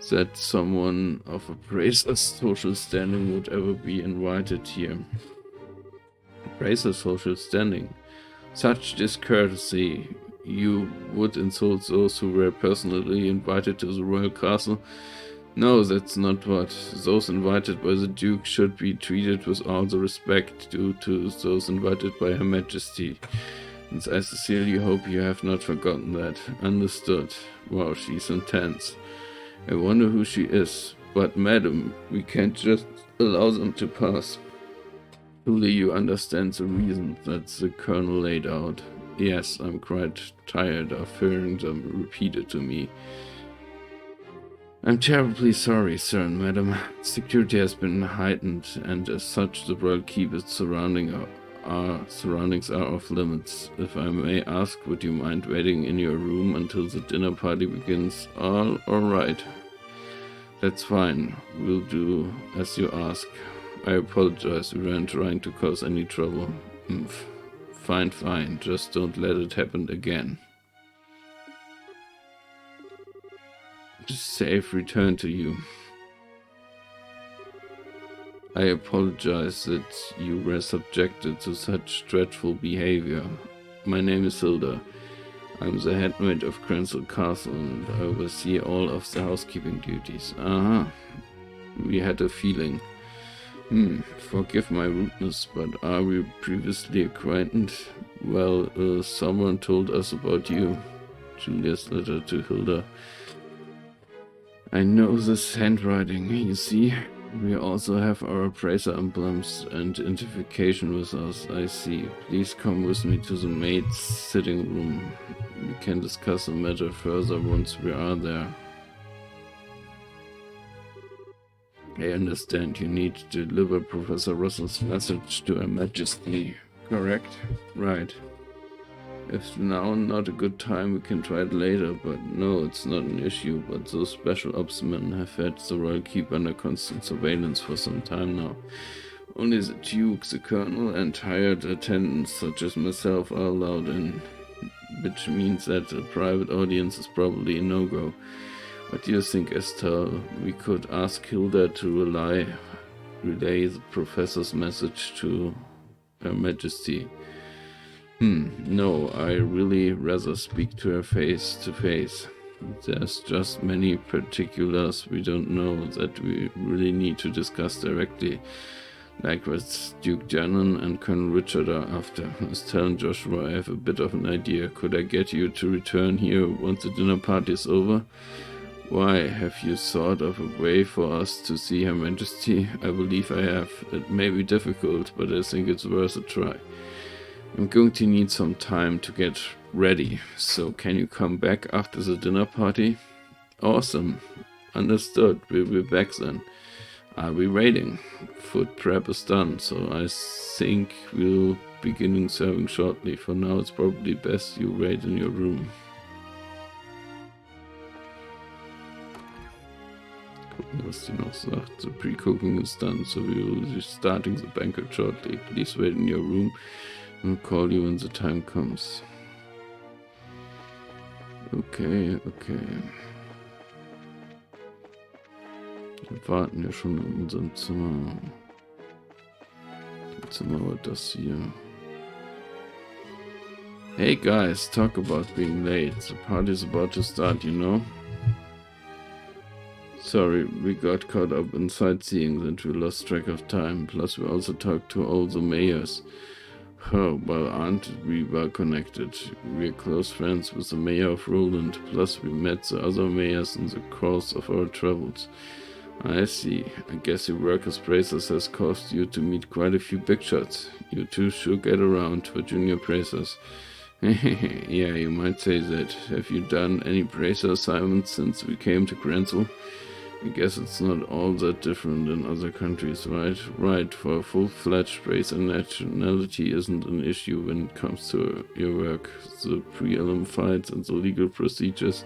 that someone of a Bracer's social standing would ever be invited here. Bracer's social standing? Such discourtesy. You would insult those who were personally invited to the royal castle? No, that's not what. Those invited by the Duke should be treated with all the respect due to those invited by Her Majesty. And I sincerely hope you have not forgotten that. Understood. Wow, she's intense. I wonder who she is. But madam, we can't just allow them to pass. Truly you understand the reason that the colonel laid out. Yes, I'm quite tired of hearing them repeated to me. I'm terribly sorry, sir and madam. Security has been heightened, and as such the royal keep its surroundings are off limits. If I may ask, would you mind waiting in your room until the dinner party begins? All right. That's fine. We'll do as you ask. I apologize, we weren't trying to cause any trouble. Fine. Just don't let it happen again. Safe return to you. I apologize that you were subjected to such dreadful behavior. My name is Hilda. I'm the head maid of Cransell Castle and I oversee all of the housekeeping duties. We had a feeling. Forgive my rudeness, but are we previously acquainted? Well, someone told us about you. Julia's letter to Hilda. I know this handwriting, you see. We also have our Bracer emblems and identification with us, I see. Please come with me to the maid's sitting room. We can discuss the matter further once we are there. I understand you need to deliver Professor Russell's message to Her Majesty, correct? Right. If now not a good time, we can try it later, but no, it's not an issue, but those special ops men have had the royal keep under constant surveillance for some time now. Only the Duke, the Colonel, and hired attendants such as myself are allowed in, which means that a private audience is probably a no-go. What do you think, Estelle? We could ask Hilda to relay the professor's message to Her Majesty. No, I really rather speak to her face to face. There's just many particulars we don't know that we really need to discuss directly. Like what Duke Janon and Colonel Richard are after. Estelle and Joshua, I have a bit of an idea. Could I get you to return here once the dinner party is over? Why, have you thought of a way for us to see Her Majesty? I believe I have. It may be difficult, but I think it's worth a try. I'm going to need some time to get ready, so can you come back after the dinner party? Awesome. Understood. We'll be back then. Are we waiting? Food prep is done, so I think we'll begin serving shortly. For now, it's probably best you wait in your room. Gucken, was die noch sagt. The pre-cooking is done, so we will be starting the banquet shortly. Please wait in your room. I'll call you when the time comes. Okay. Wir warten ja schon in unserem Zimmer. Das Zimmer war das hier. Hey guys, talk about being late. The party's about to start, you know? Sorry, we got caught up in sightseeing that we lost track of time. Plus we also talked to all the mayors. Oh, well, aren't we well connected? We're close friends with the mayor of Roland, plus we met the other mayors in the course of our travels. I see. I guess your work as bracers has caused you to meet quite a few big shots. You two sure get around for junior bracers. Yeah, you might say that. Have you done any bracer assignments since we came to Grenzel? I guess it's not all that different in other countries, right? Right, for a full-fledged bracer, nationality isn't an issue when it comes to your work. The pre-elim fights and the legal procedures,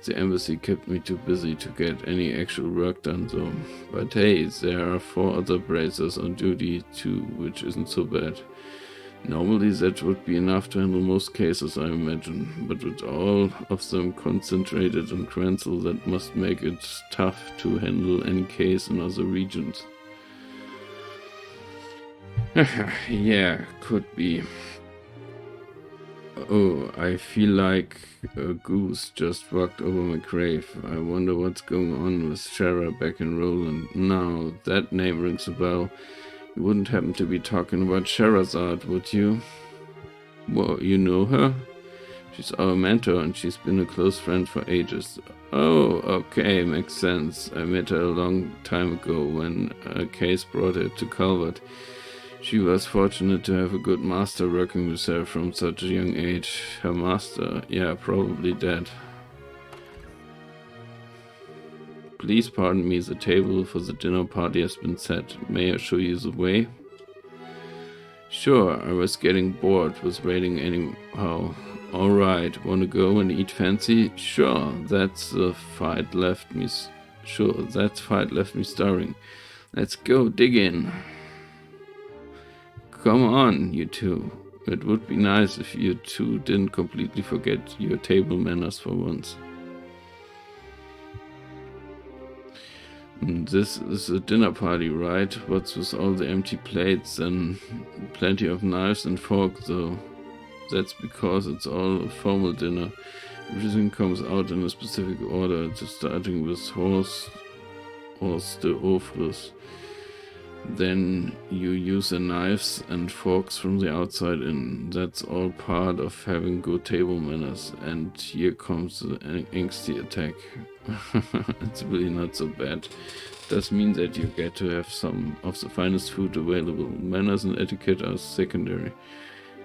the embassy kept me too busy to get any actual work done though. But hey, there are 4 other bracers on duty too, which isn't so bad. Normally that would be enough to handle most cases, I imagine, but with all of them concentrated on Grenzel, that must make it tough to handle any case in other regions. Yeah, could be. Oh, I feel like a goose just walked over my grave. I wonder what's going on with Shara back in Roland. Now, that name rings a bell. You wouldn't happen to be talking about Sherazade, would you? Well, you know her? She's our mentor and she's been a close friend for ages. Oh, okay, makes sense. I met her a long time ago when a case brought her to Calvert. She was fortunate to have a good master working with her from such a young age. Her master, yeah, probably dead. Please pardon me, the table for the dinner party has been set. May I show you the way? Sure, I was getting bored with waiting anyhow. Alright, wanna go and eat fancy? Sure, that's fight left me starring. Let's go dig in. Come on, you two. It would be nice if you two didn't completely forget your table manners for once. This is a dinner party, right? What's with all the empty plates and plenty of knives and forks, though? That's because it's all a formal dinner. Everything comes out in a specific order, starting with horse de oeuvres. Then you use the knives and forks from the outside in. That's all part of having good table manners. And here comes the angsty attack. It's really not so bad. Does mean that you get to have some of the finest food available. Manners and etiquette are secondary.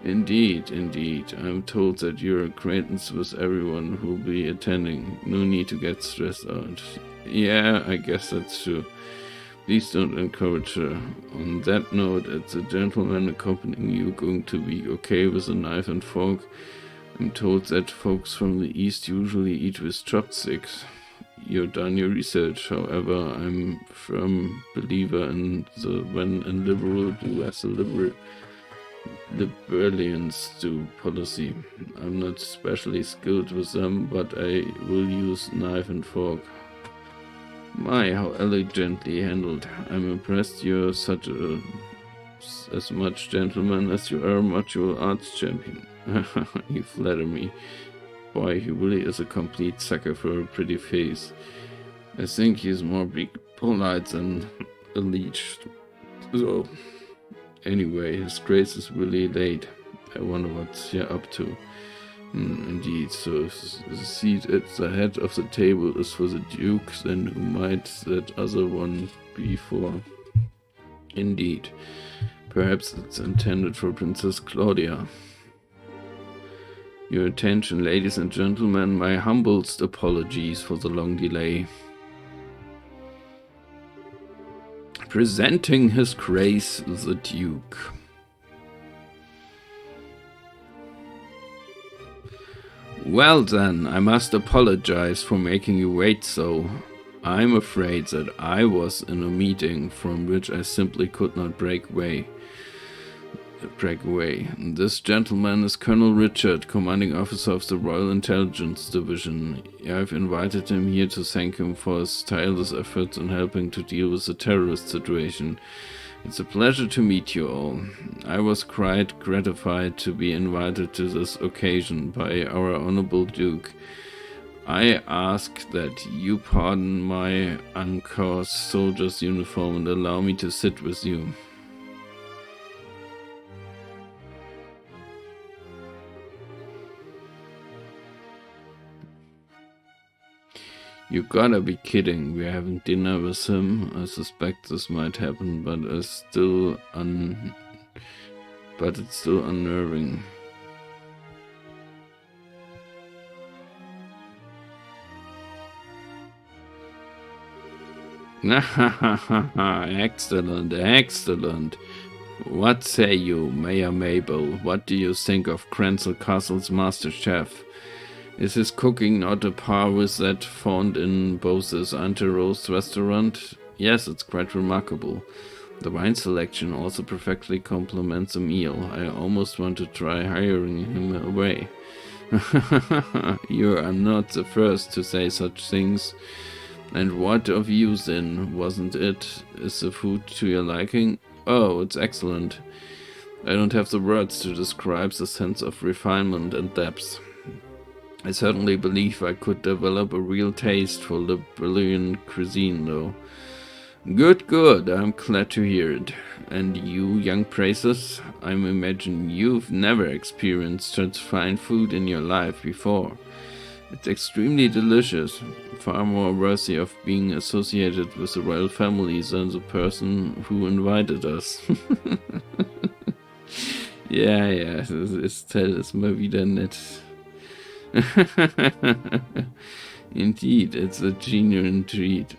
Indeed. I'm told that you're acquaintance with everyone who'll be attending. No need to get stressed out. Yeah, I guess that's true. Please don't encourage her. On that note, it's a gentleman accompanying you going to be okay with a knife and fork. I'm told that folks from the East usually eat with chopsticks. You've done your research, however, I'm a firm believer in the when a liberal do as a liberalians do policy. I'm not especially skilled with them, but I will use knife and fork. My, how elegantly handled. I'm impressed you're as much gentleman as you are a martial arts champion. You flatter me. Boy, he really is a complete sucker for a pretty face. I think he's more polite than a leech. So, anyway, his grace is really late. I wonder what you're up to. Indeed, so if the seat at the head of the table is for the Duke, then who might that other one be for? Indeed. Perhaps it's intended for Princess Claudia. Your attention, ladies and gentlemen, my humblest apologies for the long delay. Presenting His Grace the Duke. Well then, I must apologize for making you wait so. I'm afraid that I was in a meeting from which I simply could not break away. This gentleman is Colonel Richard, commanding officer of the Royal Intelligence Division. I've invited him here to thank him for his tireless efforts in helping to deal with the terrorist situation. It's a pleasure to meet you all. I was quite gratified to be invited to this occasion by our Honorable Duke. I ask that you pardon my uncouth soldier's uniform and allow me to sit with you. You gotta be kidding. We're having dinner with him. I suspect this might happen, but it's still unnerving. Excellent, excellent. What say you, Mayor Mabel? What do you think of Cransel Castle's master chef? Is his cooking not a par with that found in Bose's Ante-Roast restaurant? Yes, it's quite remarkable. The wine selection also perfectly complements the meal. I almost want to try hiring him away. You are not the first to say such things. And what of you then, wasn't it? Is the food to your liking? Oh, it's excellent. I don't have the words to describe the sense of refinement and depth. I certainly believe I could develop a real taste for the brilliant cuisine, though. Good, good, I'm glad to hear it. And you, young praisers, I imagine you've never experienced such fine food in your life before. It's extremely delicious, far more worthy of being associated with the royal family than the person who invited us. Ja, das Teil ist mal wieder nett. Indeed, it's a genuine treat.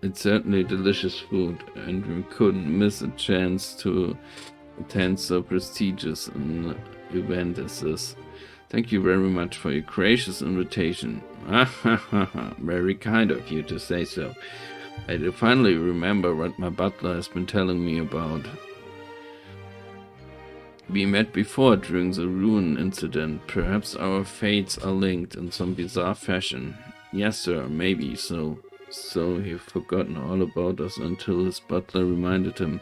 It's certainly delicious food, and we couldn't miss a chance to attend so prestigious an event as this. Thank you very much for your gracious invitation. Very kind of you to say so. I do finally remember what my butler has been telling me about. We met before during the ruin incident. Perhaps our fates are linked in some bizarre fashion. Yes, sir, maybe so. So he'd forgotten all about us until his butler reminded him.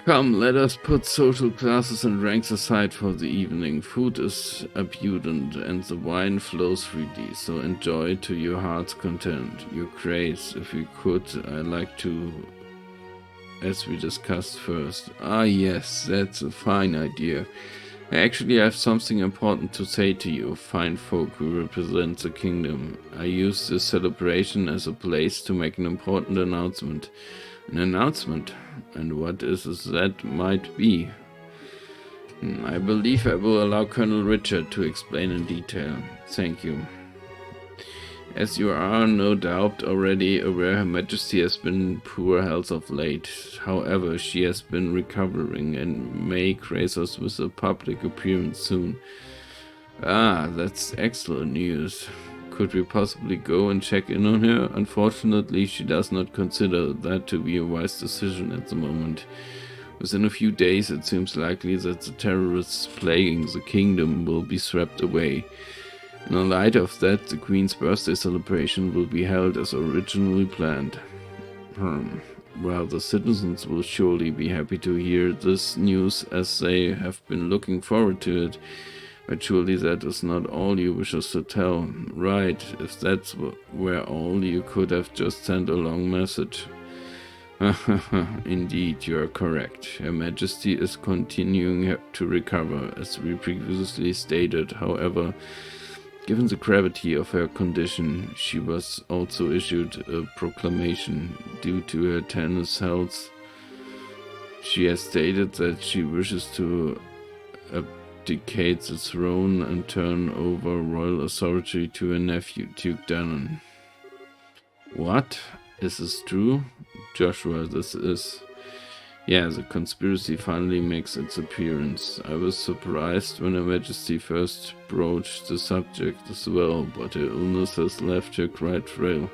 Come, let us put social classes and ranks aside for the evening. Food is abundant and the wine flows freely, so enjoy to your heart's content. Your Grace, if we could, I'd like to, as we discussed first. Ah yes, that's a fine idea. I actually have something important to say to you, fine folk who represent the kingdom. I use this celebration as a place to make an important announcement. An announcement? And what is it that might be? I believe I will allow Colonel Richard to explain in detail. Thank you. As you are no doubt already aware, Her Majesty has been in poor health of late. However, she has been recovering and may grace us with a public appearance soon. Ah, that's excellent news. Could we possibly go and check in on her? Unfortunately, she does not consider that to be a wise decision at the moment. Within a few days, it seems likely that the terrorists plaguing the kingdom will be swept away. In the light of that, the Queen's birthday celebration will be held as originally planned. Well, the citizens will surely be happy to hear this news, as they have been looking forward to it. But surely that is not all you wish us to tell. Right, if that's were all, you could have just sent a long message. Indeed, you are correct. Her Majesty is continuing to recover, as we previously stated. However, given the gravity of her condition, she was also issued a proclamation due to her tenuous health. She has stated that she wishes to abdicate the throne and turn over royal authority to her nephew, Duke Dannon. What? Is this true? Joshua, this is... Yeah, the conspiracy finally makes its appearance. I was surprised when Her Majesty first broached the subject as well, but her illness has left her quite frail.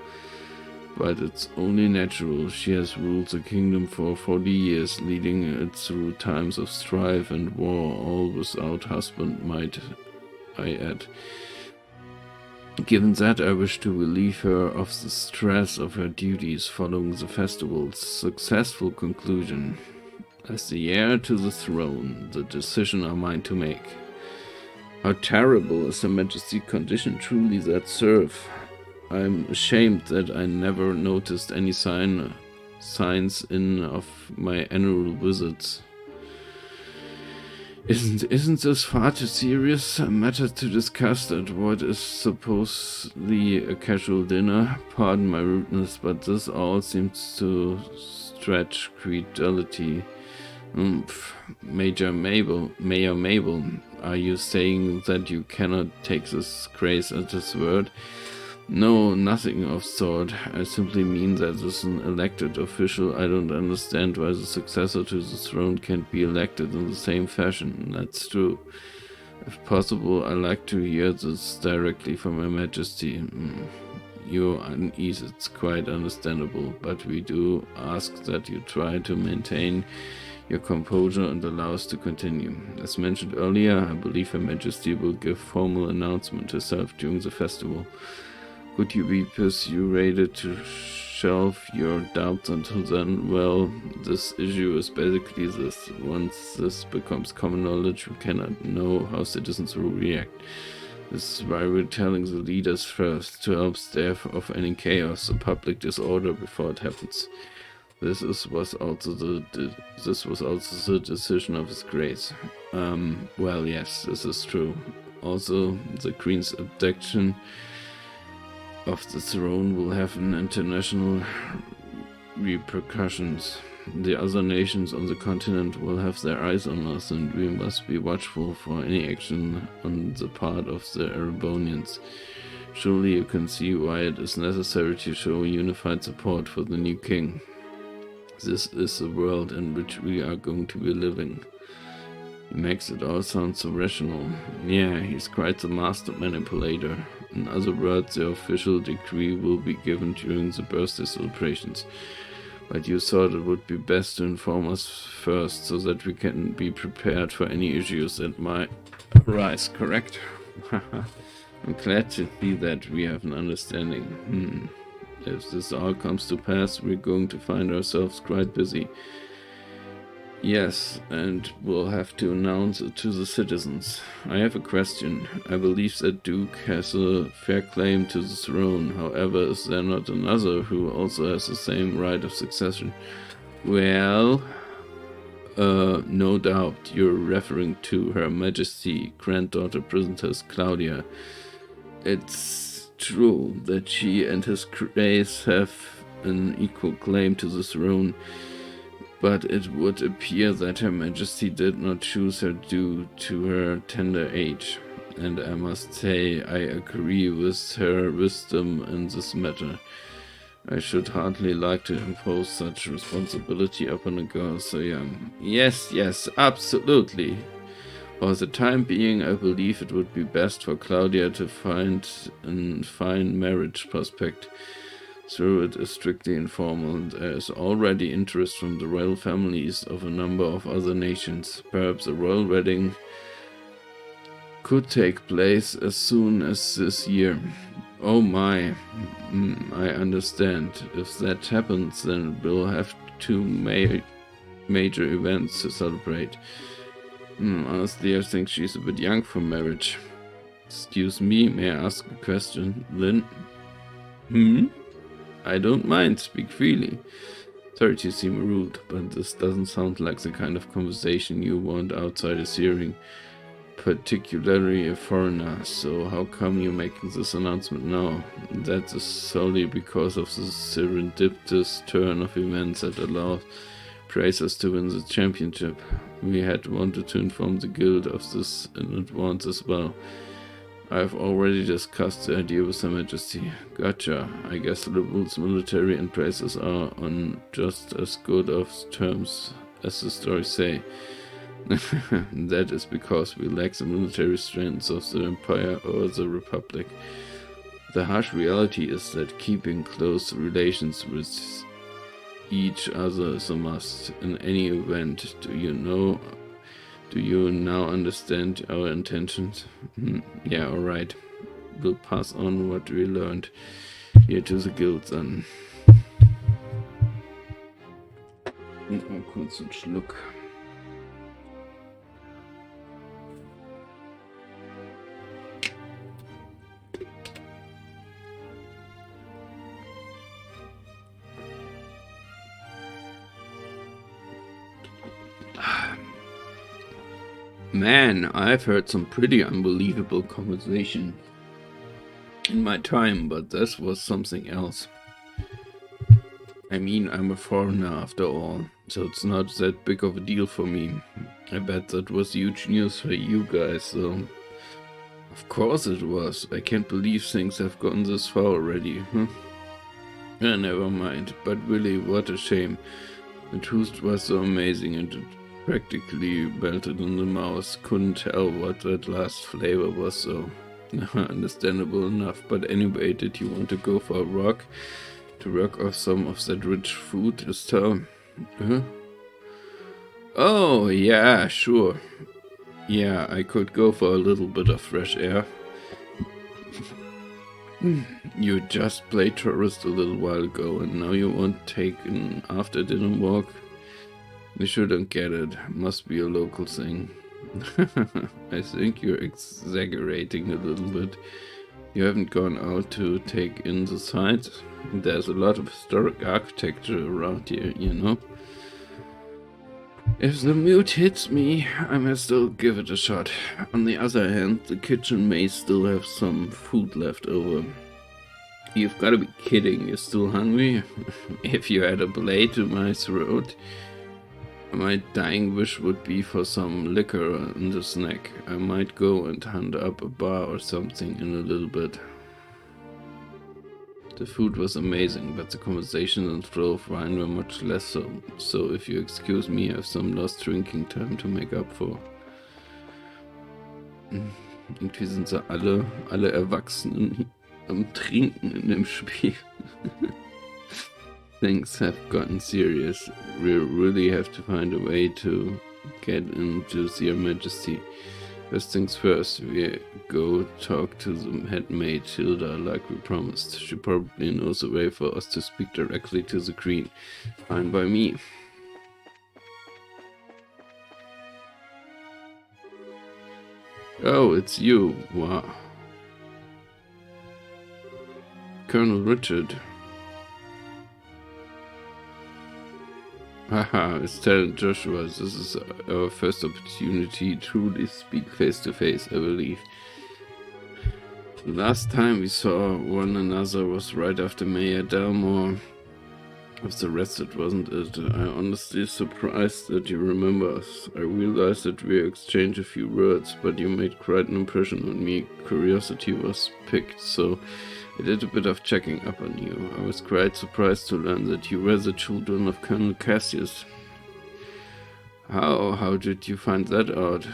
But it's only natural. She has ruled the kingdom for 40 years, leading it through times of strife and war, all without husband, might I add. Given that, I wish to relieve her of the stress of her duties following the festival's successful conclusion. As the heir to the throne, the decision are mine to make. How terrible is Her Majesty's condition, truly, that serve. I'm ashamed that I never noticed any signs of my annual visits. Isn't this far too serious a matter to discuss at what is supposedly a casual dinner? Pardon my rudeness, but this all seems to stretch credulity. Mayor Mabel, are you saying that you cannot take this Grace at his word? No, nothing of sort. I simply mean that as an elected official, I don't understand why the successor to the throne can't be elected in the same fashion. That's true. If possible, I like to hear this directly from Her Majesty. Your unease is quite understandable, but we do ask that you try to maintain your composure and allow us to continue. As mentioned earlier, I believe Her Majesty will give formal announcement herself during the festival. Could you be persuaded to shelve your doubts until then? Well, this issue is basically this. Once this becomes common knowledge, we cannot know how citizens will react. This is why we're telling the leaders first, to help stave off any chaos or public disorder before it happens. This was also the decision of His Grace. Well, yes, this is true. Also, the Queen's abduction of the throne will have an international repercussions. The other nations on the continent will have their eyes on us, and we must be watchful for any action on the part of the Erebonians. Surely you can see why it is necessary to show unified support for the new king. This is the world in which we are going to be living. He makes it all sound so rational. Yeah, he's quite the master manipulator. In other words, the official decree will be given during the birthday celebrations. But you thought it would be best to inform us first, so that we can be prepared for any issues that might arise, correct? I'm glad to see that we have an understanding. If this all comes to pass, we're going to find ourselves quite busy. Yes, and we'll have to announce it to the citizens. I have a question. I believe that Duke has a fair claim to the throne. However, is there not another who also has the same right of succession? Well, no doubt you're referring to Her Majesty, granddaughter Princess Claudia. It's true that she and His Grace have an equal claim to the throne, but it would appear that Her Majesty did not choose her due to her tender age, and I must say I agree with her wisdom in this matter. I should hardly like to impose such responsibility upon a girl so young. Yes, absolutely. For the time being, I believe it would be best for Claudia to find a fine marriage prospect. Though it is strictly informal, there is already interest from the royal families of a number of other nations. Perhaps a royal wedding could take place as soon as this year. Oh my, I understand. If that happens, then we'll have two major events to celebrate. Honestly, I think she's a bit young for marriage. Excuse me, may I ask a question, Lynn? I don't mind, speak freely. Sorry to seem rude, but this doesn't sound like the kind of conversation you want outsiders hearing, particularly a foreigner. So how come you're making this announcement now? That is solely because of the serendipitous turn of events that allowed Praisers to win the championship. We had wanted to inform the guild of this in advance as well. I've already discussed the idea with Her Majesty. Gotcha. I guess Liberal's military and Praisers are on just as good of terms as the stories say. That is because we lack the military strength of the Empire or the Republic. The harsh reality is that keeping close relations with each other is a must. In any event, do you now understand our intentions? Yeah, alright. We'll pass on what we learned here to the guild then. Mal kurz einen Schluck. Man, I've heard some pretty unbelievable conversation in my time, but this was something else. I mean, I'm a foreigner after all, so it's not that big of a deal for me. I bet that was huge news for you guys, though. Of course it was. I can't believe things have gotten this far already, huh? Never mind, but really, what a shame. The toast was so amazing and it practically melted in the mouth. Couldn't tell what that last flavor was, so understandable enough. But anyway, did you want to go for a walk? To work off some of that rich food this time? Huh? Oh, yeah, sure. Yeah, I could go for a little bit of fresh air. You just played tourist a little while ago and now you want to take an after dinner walk? You shouldn't get it. Must be a local thing. I think you're exaggerating a little bit. You haven't gone out to take in the sights? There's a lot of historic architecture around here, you know? If the mood hits me, I may still give it a shot. On the other hand, the kitchen may still have some food left over. You've got to be kidding, you're still hungry? If you had a blade to my throat, my dying wish would be for some liquor and a snack. I might go and hunt up a bar or something in a little bit. The food was amazing, but the conversation and flow of wine were much less so. So if you excuse me, I have some lost drinking time to make up for. Irgendwie sind sie alle Erwachsenen am Trinken in dem Spiel. Things have gotten serious. We really have to find a way to get in to see Her Majesty. First things first, we go talk to the head maid Hilda like we promised. She probably knows a way for us to speak directly to the Queen. Fine by me. Oh, it's you. Wow. Colonel Richard. Haha, it's telling Joshua, this is our first opportunity to truly speak face to face, I believe. The last time we saw one another was right after Mayor Delmore was arrested, wasn't it? I'm honestly surprised that you remember us. I realized that we exchanged a few words, but you made quite an impression on me. Curiosity was piqued, so I did a bit of checking up on you. I was quite surprised to learn that you were the children of Colonel Cassius. How did you find that out?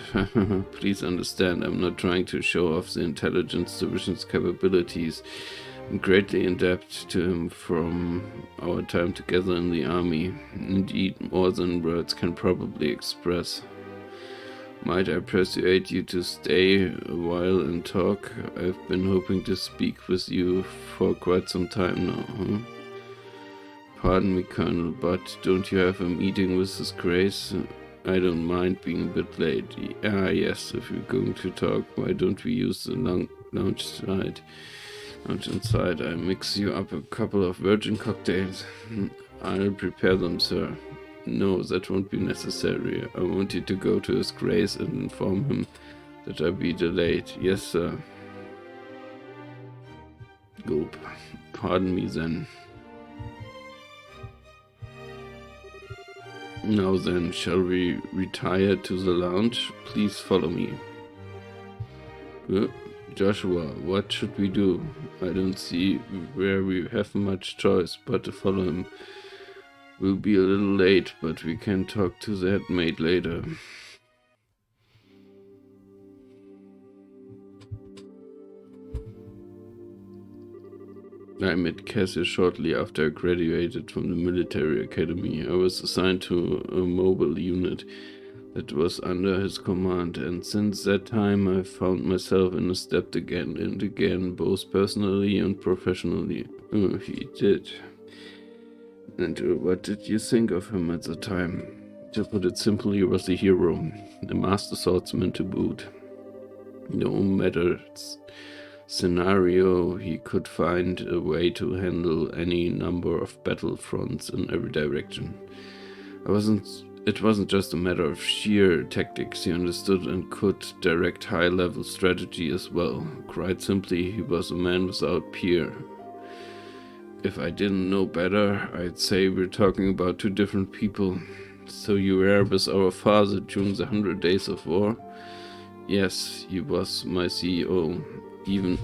Please understand, I'm not trying to show off the intelligence division's capabilities. I'm greatly indebted to him from our time together in the army. Indeed, more than words can probably express. Might I persuade you to stay a while and talk? I've been hoping to speak with you for quite some time now, huh? Pardon me, Colonel, but don't you have a meeting with His Grace? I don't mind being a bit late. Yes, if you're going to talk, why don't we use the lounge inside? I mix you up a couple of virgin cocktails. I'll prepare them, sir. No, that won't be necessary. I want you to go to His Grace and inform him that I'll be delayed. Yes, sir. Gulp. Pardon me then. Now then, shall we retire to the lounge? Please follow me. Joshua, what should we do? I don't see where we have much choice but to follow him. We'll be a little late, but we can talk to the head maid later. I met Cassius shortly after I graduated from the military academy. I was assigned to a mobile unit that was under his command, and since that time I found myself in a step again and again, both personally and professionally. Oh, he did. And what did you think of him at the time? To put it simply, he was a hero, a master swordsman to boot. No matter scenario, he could find a way to handle any number of battlefronts in every direction. I wasn't It wasn't just a matter of sheer tactics, he understood and could direct high-level strategy as well. Quite simply, he was a man without peer. If I didn't know better, I'd say we're talking about two different people. So you were with our father during the 100 Days of War? Yes, he was my CEO. Even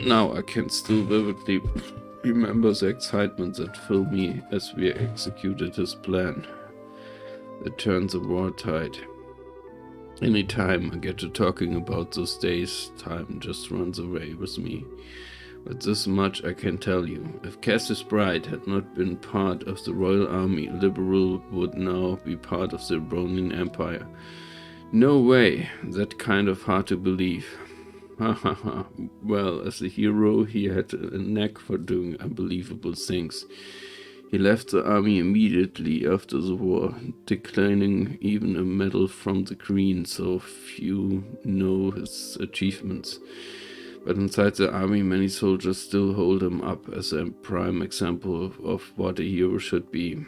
now I can still vividly remember the excitement that filled me as we executed his plan. It turned the war tide. Any time I get to talking about those days, time just runs away with me. But this much I can tell you. If Cassius Bride had not been part of the Royal Army, Liberal would now be part of the Ronin Empire. No way, that kind of hard to believe. Ha ha ha. Well, as a hero, he had a knack for doing unbelievable things. He left the army immediately after the war, declining even a medal from the Queen, so few know his achievements. But inside the army, many soldiers still hold him up as a prime example of what a hero should be.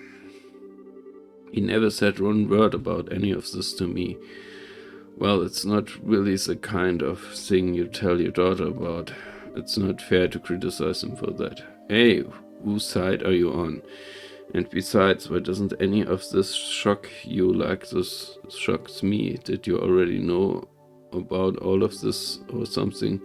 He never said one word about any of this to me. Well, it's not really the kind of thing you tell your daughter about. It's not fair to criticize him for that. Hey, whose side are you on? And besides, why doesn't any of this shock you like this shocks me? Did you already know about all of this or something?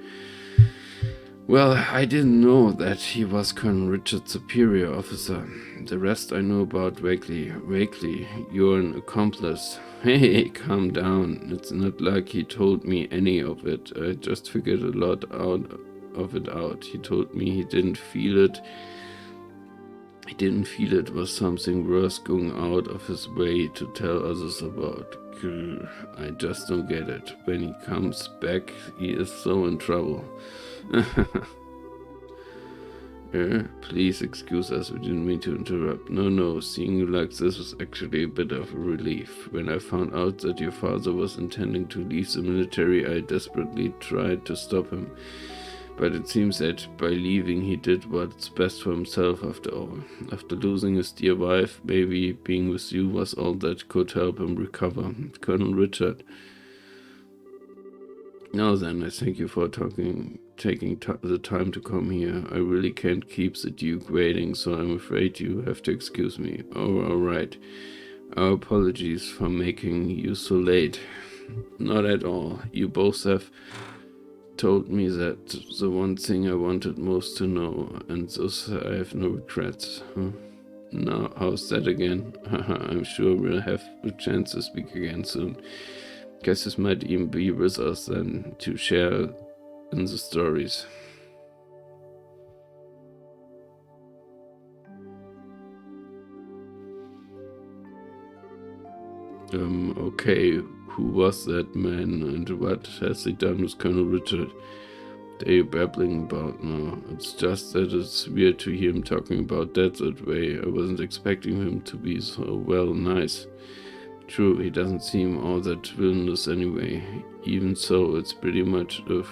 Well, I didn't know that he was Colonel Richard's superior officer. The rest I know about vaguely. Vaguely, you're an accomplice. Hey, calm down. It's not like he told me any of it. I just figured a lot of it out. He told me he didn't feel it. He didn't feel it was something worth going out of his way to tell others about. Grr, I just don't get it. When he comes back, he is so in trouble. Please excuse us, we didn't mean to interrupt. No, seeing you like this was actually a bit of a relief. When I found out that your father was intending to leave the military, I desperately tried to stop him. But it seems that by leaving he did what's best for himself after all. After losing his dear wife, maybe being with you was all that could help him recover. Colonel Richard. Now then, I thank you for taking the time to come here. I really can't keep the Duke waiting, so I'm afraid you have to excuse me. Oh, alright. Our apologies for making you so late. Not at all. You both have told me that the one thing I wanted most to know, and thus I have no regrets. Now, how's that again? Haha, I'm sure we'll have a chance to speak again soon. Guess this might even be with us then, to share in the stories. Okay, who was that man, and what has he done with Colonel Richard? What are you babbling about now? It's just that it's weird to hear him talking about that way. I wasn't expecting him to be so nice. True, he doesn't seem all that villainous anyway. Even so, it's pretty much a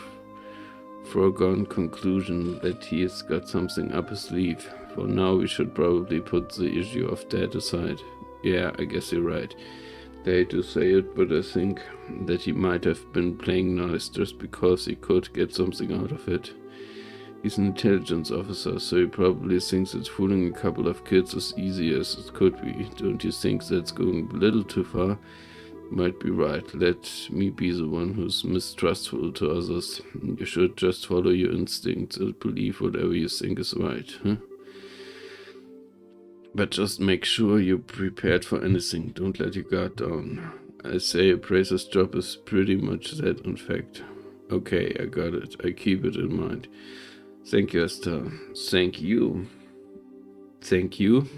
foregone conclusion that he has got something up his sleeve. For now, we should probably put the issue of Dad aside. Yeah, I guess you're right. I hate to say it, but I think that he might have been playing nice just because he could get something out of it. He's an intelligence officer, so he probably thinks that fooling a couple of kids as easy as it could be. Don't you think that's going a little too far? Might be right. Let me be the one who's mistrustful to others. You should just follow your instincts and believe whatever you think is right, huh? But just make sure you're prepared for anything. Don't let your guard down. I say appraiser's job is pretty much that, in fact. Okay, I got it. I keep it in mind. Thank you, Esther. Thank you. Thank you?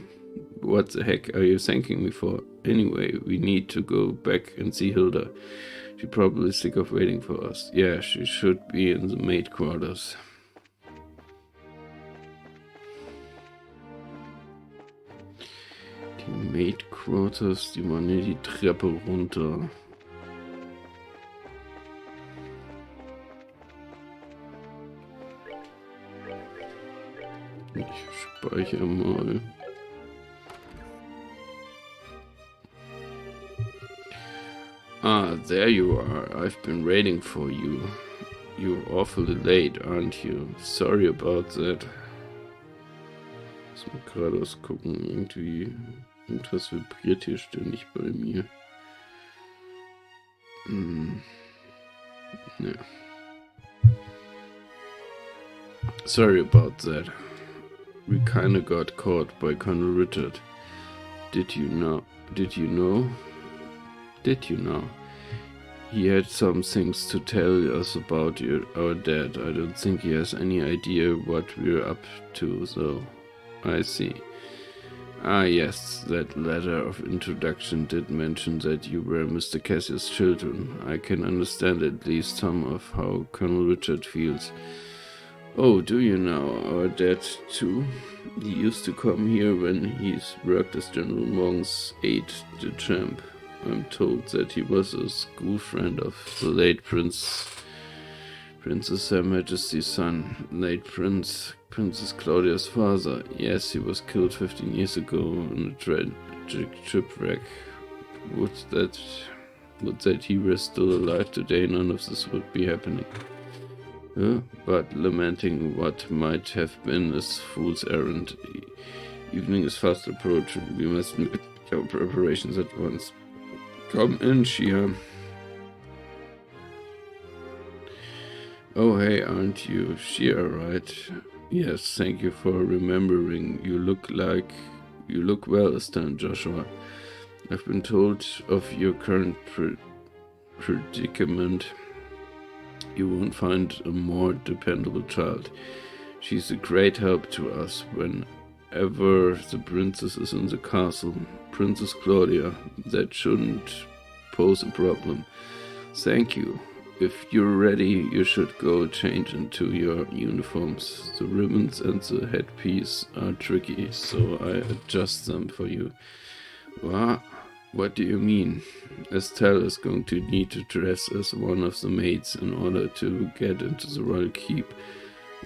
What the heck are you thanking me for? Anyway, we need to go back and see Hilda. She's probably sick of waiting for us. Yeah, she should be in the maid quarters. Die Maid Quarters, die waren hier die Treppe runter. Ich speichere mal. Ah, there you are. I've been waiting for you. You're awfully late, aren't you? Sorry about that. Muss mal geradeaus gucken. Irgendwie. Irgendwas vibriert hier ständig bei mir. Ne. Sorry about that. We kinda got caught by Colonel Richard. Did you know? Did you know? He had some things to tell us about our dad. I don't think he has any idea what we're up to, though. I see. Ah, yes, that letter of introduction did mention that you were Mr. Cassius' children. I can understand at least some of how Colonel Richard feels. Oh, do you know our dad, too? He used to come here when he's worked as General Morgan's aide de camp. I'm told that he was a school friend of the late Princess Her Majesty's son, late Princess Claudia's father. Yes, he was killed 15 years ago in a tragic shipwreck. Would that he were still alive today, none of this would be happening. But lamenting what might have been is fool's errand. Evening is fast approaching. We must make our preparations at once. Come in, Shia. Oh, hey, aren't you Shia, right? Yes, thank you for remembering. You look well, Stan Joshua. I've been told of your current predicament. You won't find a more dependable child. She's a great help to us whenever the princess is in the castle. Princess Claudia, that shouldn't pose a problem. Thank you. If you're ready, you should go change into your uniforms. The ribbons and the headpiece are tricky, so I adjust them for you. What do you mean? Estelle is going to need to dress as one of the maids in order to get into the royal keep.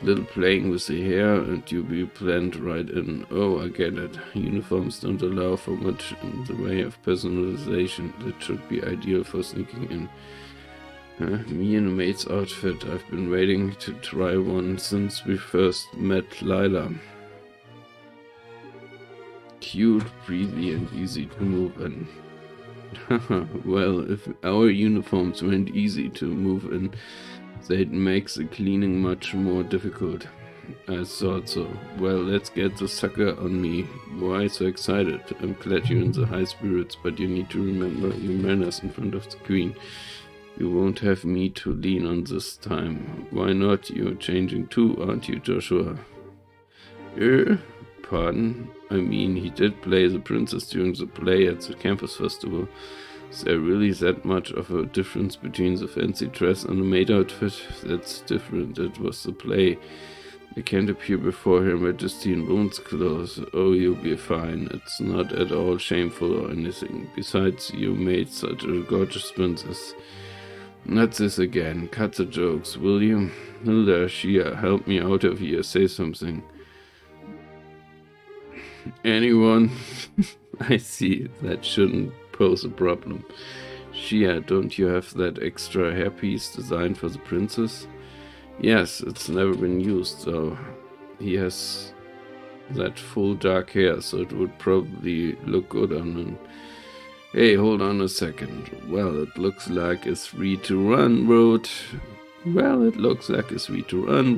A little playing with the hair and you'll be blend right in. Oh, I get it. Uniforms don't allow for much in the way of personalization. That should be ideal for sneaking in. Me in a maid's outfit. I've been waiting to try one since we first met Lila. Cute, breezy, and easy to move in. Well, if our uniforms weren't easy to move in, they'd make the cleaning much more difficult. I thought so. Well, let's get the sucker on me. Why so excited? I'm glad you're in the high spirits, but you need to remember your manners in front of the queen. You won't have me to lean on this time. Why not? You're changing too, aren't you, Joshua? Pardon? I mean, he did play the princess during the play at the campus festival. Is there really that much of a difference between the fancy dress and the maid outfit? That's different. It was the play. I can't appear before Her Majesty in woman's clothes. Oh, you'll be fine. It's not at all shameful or anything. Besides, you made such a gorgeous princess. Not this again. Cut the jokes, will you? Hilda, Shia, help me out of here. Say something. Anyone? I see. That shouldn't pose a problem. Shia, don't you have that extra hairpiece designed for the princess? Yes, it's never been used, though. He has that full dark hair, so it would probably look good on him. Hey, hold on a second. Well, it looks like a 3-to-1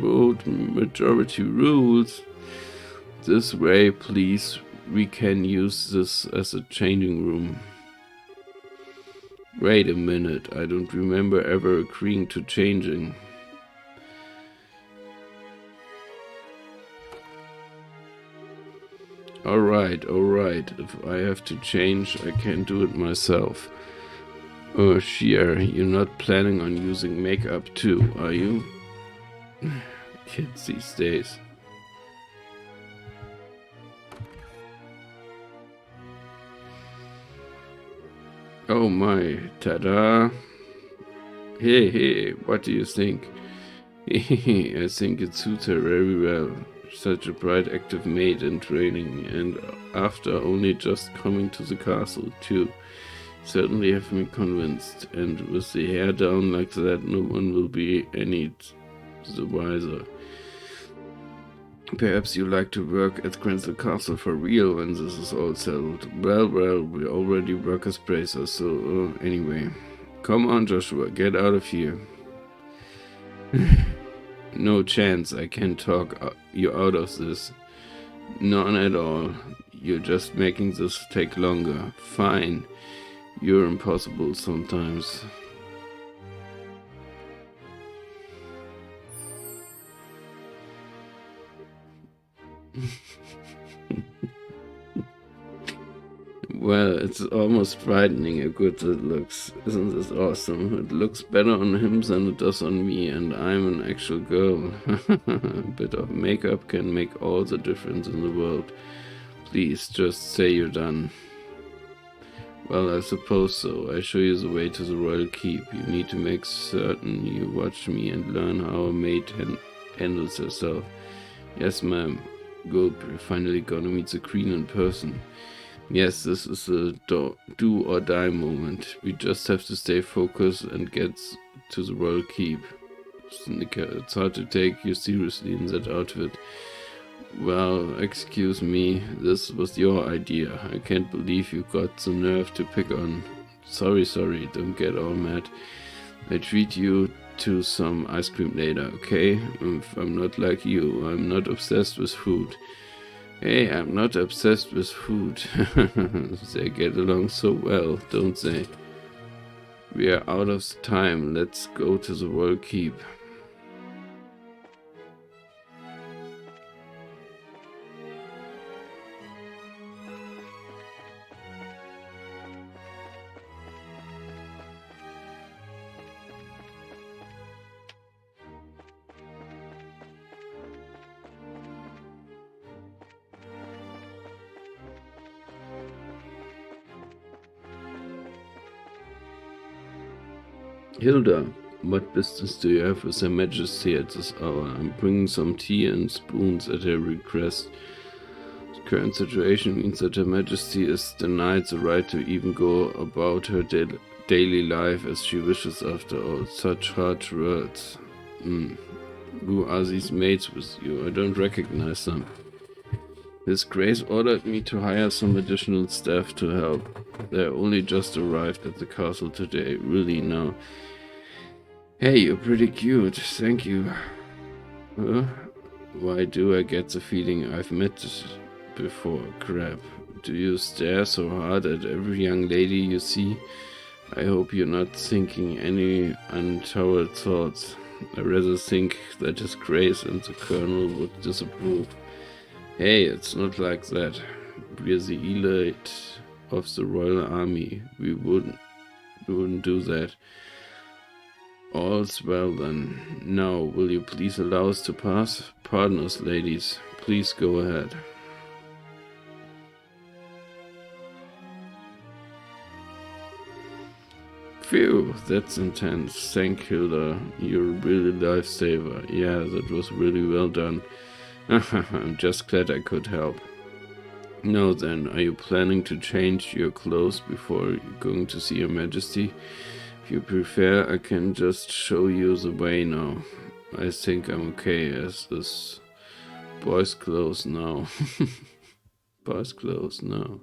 vote. Majority rules. This way, please. We can use this as a changing room. Wait a minute. I don't remember ever agreeing to changing. Alright. If I have to change, I can do it myself. Oh, Shia, you're not planning on using makeup too, are you? Kids these days. Oh my, ta-da! Hey, what do you think? I think it suits her very well. Such a bright, active maid in training, and after only just coming to the castle, too. certainly have me convinced, and with the hair down like that, no one will be any the wiser. Perhaps you like to work at Crenshaw Castle for real when this is all settled. Well, we already work as bracers, so anyway. Come on, Joshua, get out of here. No chance I can talk you out of this. None at all. You're just making this take longer. Fine. You're impossible sometimes. Well, it's almost frightening how good it looks. Isn't this awesome? It looks better on him than it does on me, and I'm an actual girl. A bit of makeup can make all the difference in the world. Please, just say you're done. Well, I suppose so. I show you the way to the royal keep. You need to make certain you watch me and learn how a maid handles herself. Yes, ma'am. Good, we're finally gonna meet the queen in person. Yes, this is a do or die moment. We just have to stay focused and get to the royal keep. Snicker, it's hard to take you seriously in that outfit. Well, excuse me, this was your idea. I can't believe you got the nerve to pick on. Sorry, don't get all mad. I treat you to some ice cream later, okay? If I'm not like you, I'm not obsessed with food. Hey, I'm not obsessed with food. They get along so well, don't they? We are out of time. Let's go to the royal keep. Hilda, what business do you have with Her Majesty at this hour? I'm bringing some tea and spoons at her request. The current situation means that Her Majesty is denied the right to even go about her daily life as she wishes after all. Such harsh words. Who are these maids with you? I don't recognize them. His Grace ordered me to hire some additional staff to help. They only just arrived at the castle today. Really now. Hey, you're pretty cute. Thank you. Huh? Why do I get the feeling I've met before? Crap. Do you stare so hard at every young lady you see? I hope you're not thinking any untoward thoughts. I rather think that His Grace and the Colonel would disapprove. Hey, it's not like that. We're the elite of the Royal Army. We wouldn't do that. All's well then. Now, will you please allow us to pass? Pardon us, ladies. Please go ahead. Phew, that's intense. Thank Hilda. You're really lifesaver. Yeah, that was really well done. I'm just glad I could help. Now then, are you planning to change your clothes before going to see Her Majesty? If you prefer, I can just show you the way now. I think I'm okay as this. Boys' clothes now. Boys' clothes now.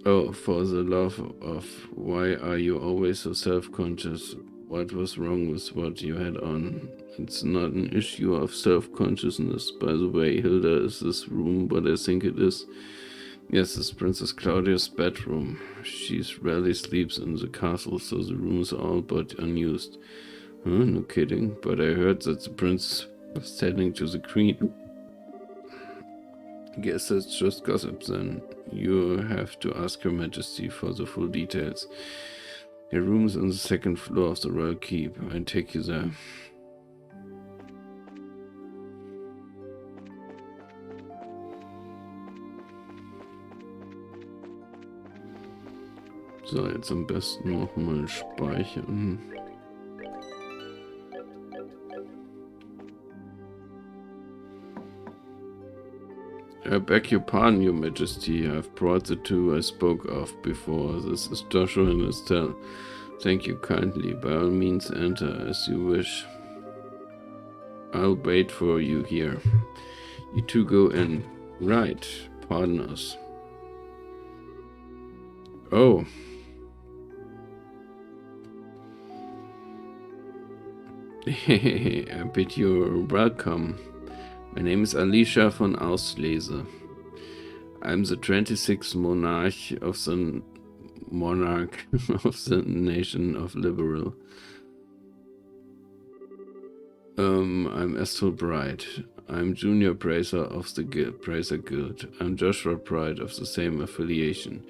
Oh, for the love of, why are you always so self-conscious? What was wrong with what you had on? It's not an issue of self-consciousness. By the way, Hilda, is this room what I think it is? Yes, it's Princess Claudia's bedroom. She rarely sleeps in the castle, so the room is all but unused. Huh? No kidding. But I heard that the prince was tending to the queen. Guess that's just gossip then. You have to ask Her Majesty for the full details. Her room is on the second floor of the royal keep. I'll take you there. So, jetzt am besten nochmal speichern. I beg your pardon, Your Majesty. I've brought the two I spoke of before. This is Joshua and Estelle. Thank you kindly. By all means, enter as you wish. I'll wait for you here. You two go in. Right. Pardon us. Oh. I bid you welcome. My name is Alicia von Auslese. I'm the 26th monarch of the nation of Liberal. I'm Estelle Bright. I'm junior praiser of the Praiser Guild. I'm Joshua Bright of the same affiliation.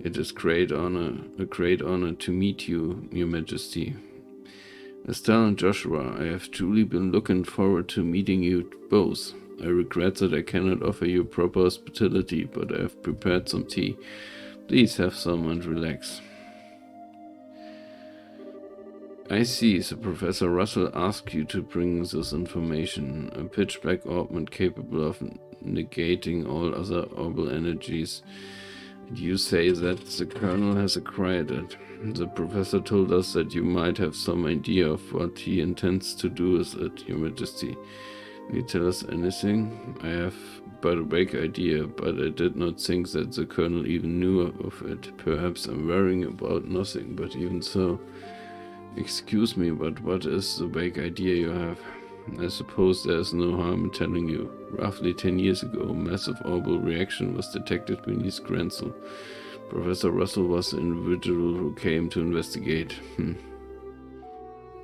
It is a great honor to meet you, Your Majesty. Estelle and Joshua, I have truly been looking forward to meeting you both. I regret that I cannot offer you proper hospitality, but I have prepared some tea. Please have some and relax. I see, so Professor Russell asked you to bring this information. A pitch-black orbment capable of negating all other orbital energies. And you say that the Colonel has acquired it. The Professor told us that you might have some idea of what he intends to do with it, Your Majesty. Can you tell us anything? I have but a vague idea, but I did not think that the Colonel even knew of it. Perhaps I'm worrying about nothing, but even so... Excuse me, but what is the vague idea you have? I suppose there's no harm in telling you. Roughly 10 years ago, a massive orbital reaction was detected beneath Gransel. Professor Russell was the individual who came to investigate.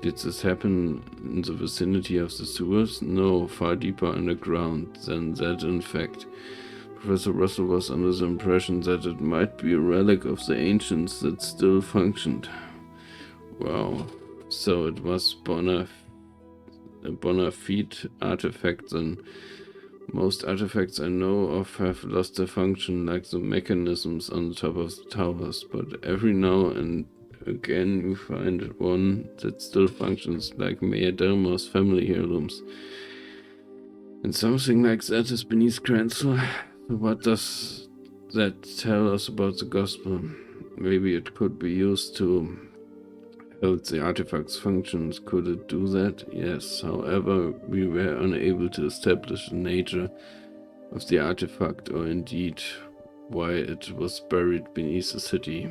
Did this happen in the vicinity of the sewers? No, far deeper underground than that, in fact. Professor Russell was under the impression that it might be a relic of the ancients that still functioned. Wow, so it was a bona fide artifact, and most artifacts I know of have lost their function, like the mechanisms on the top of the towers, but every now and again you find one that still functions, like Mayor Delmore's family heirlooms. And something like that is beneath Gransel. What does that tell us about the gospel? Maybe it could be used to help the artifact's functions. Could it do that? Yes. However, we were unable to establish the nature of the artifact, or indeed why it was buried beneath the city.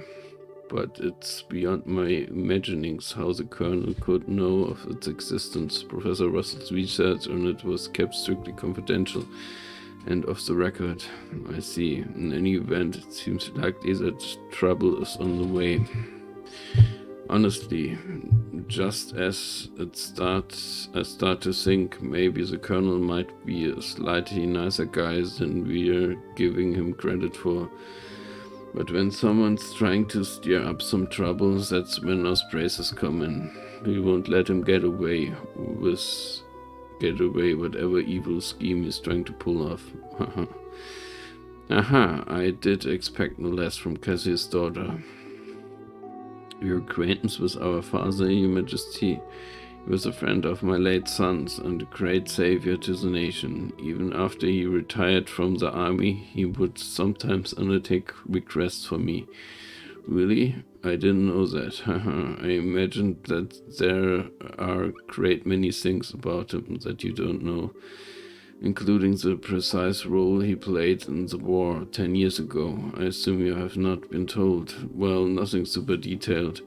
But it's beyond my imaginings how the Colonel could know of its existence. Professor Russell's research on it was kept strictly confidential and off the record. I see. In any event, it seems likely that trouble is on the way. Honestly, just as I start to think maybe the Colonel might be a slightly nicer guy than we're giving him credit for. But when someone's trying to stir up some trouble, that's when us praises come in. We won't let him get away whatever evil scheme he's trying to pull off. Aha, I did expect no less from Cassie's daughter. Your acquaintance with our father, Your Majesty. He was a friend of my late son's and a great savior to the nation. Even after he retired from the army, he would sometimes undertake requests for me. Really? I didn't know that. I imagined that there are a great many things about him that you don't know, including the precise role he played in the war 10 years ago. I assume you have not been told. Well, nothing super detailed.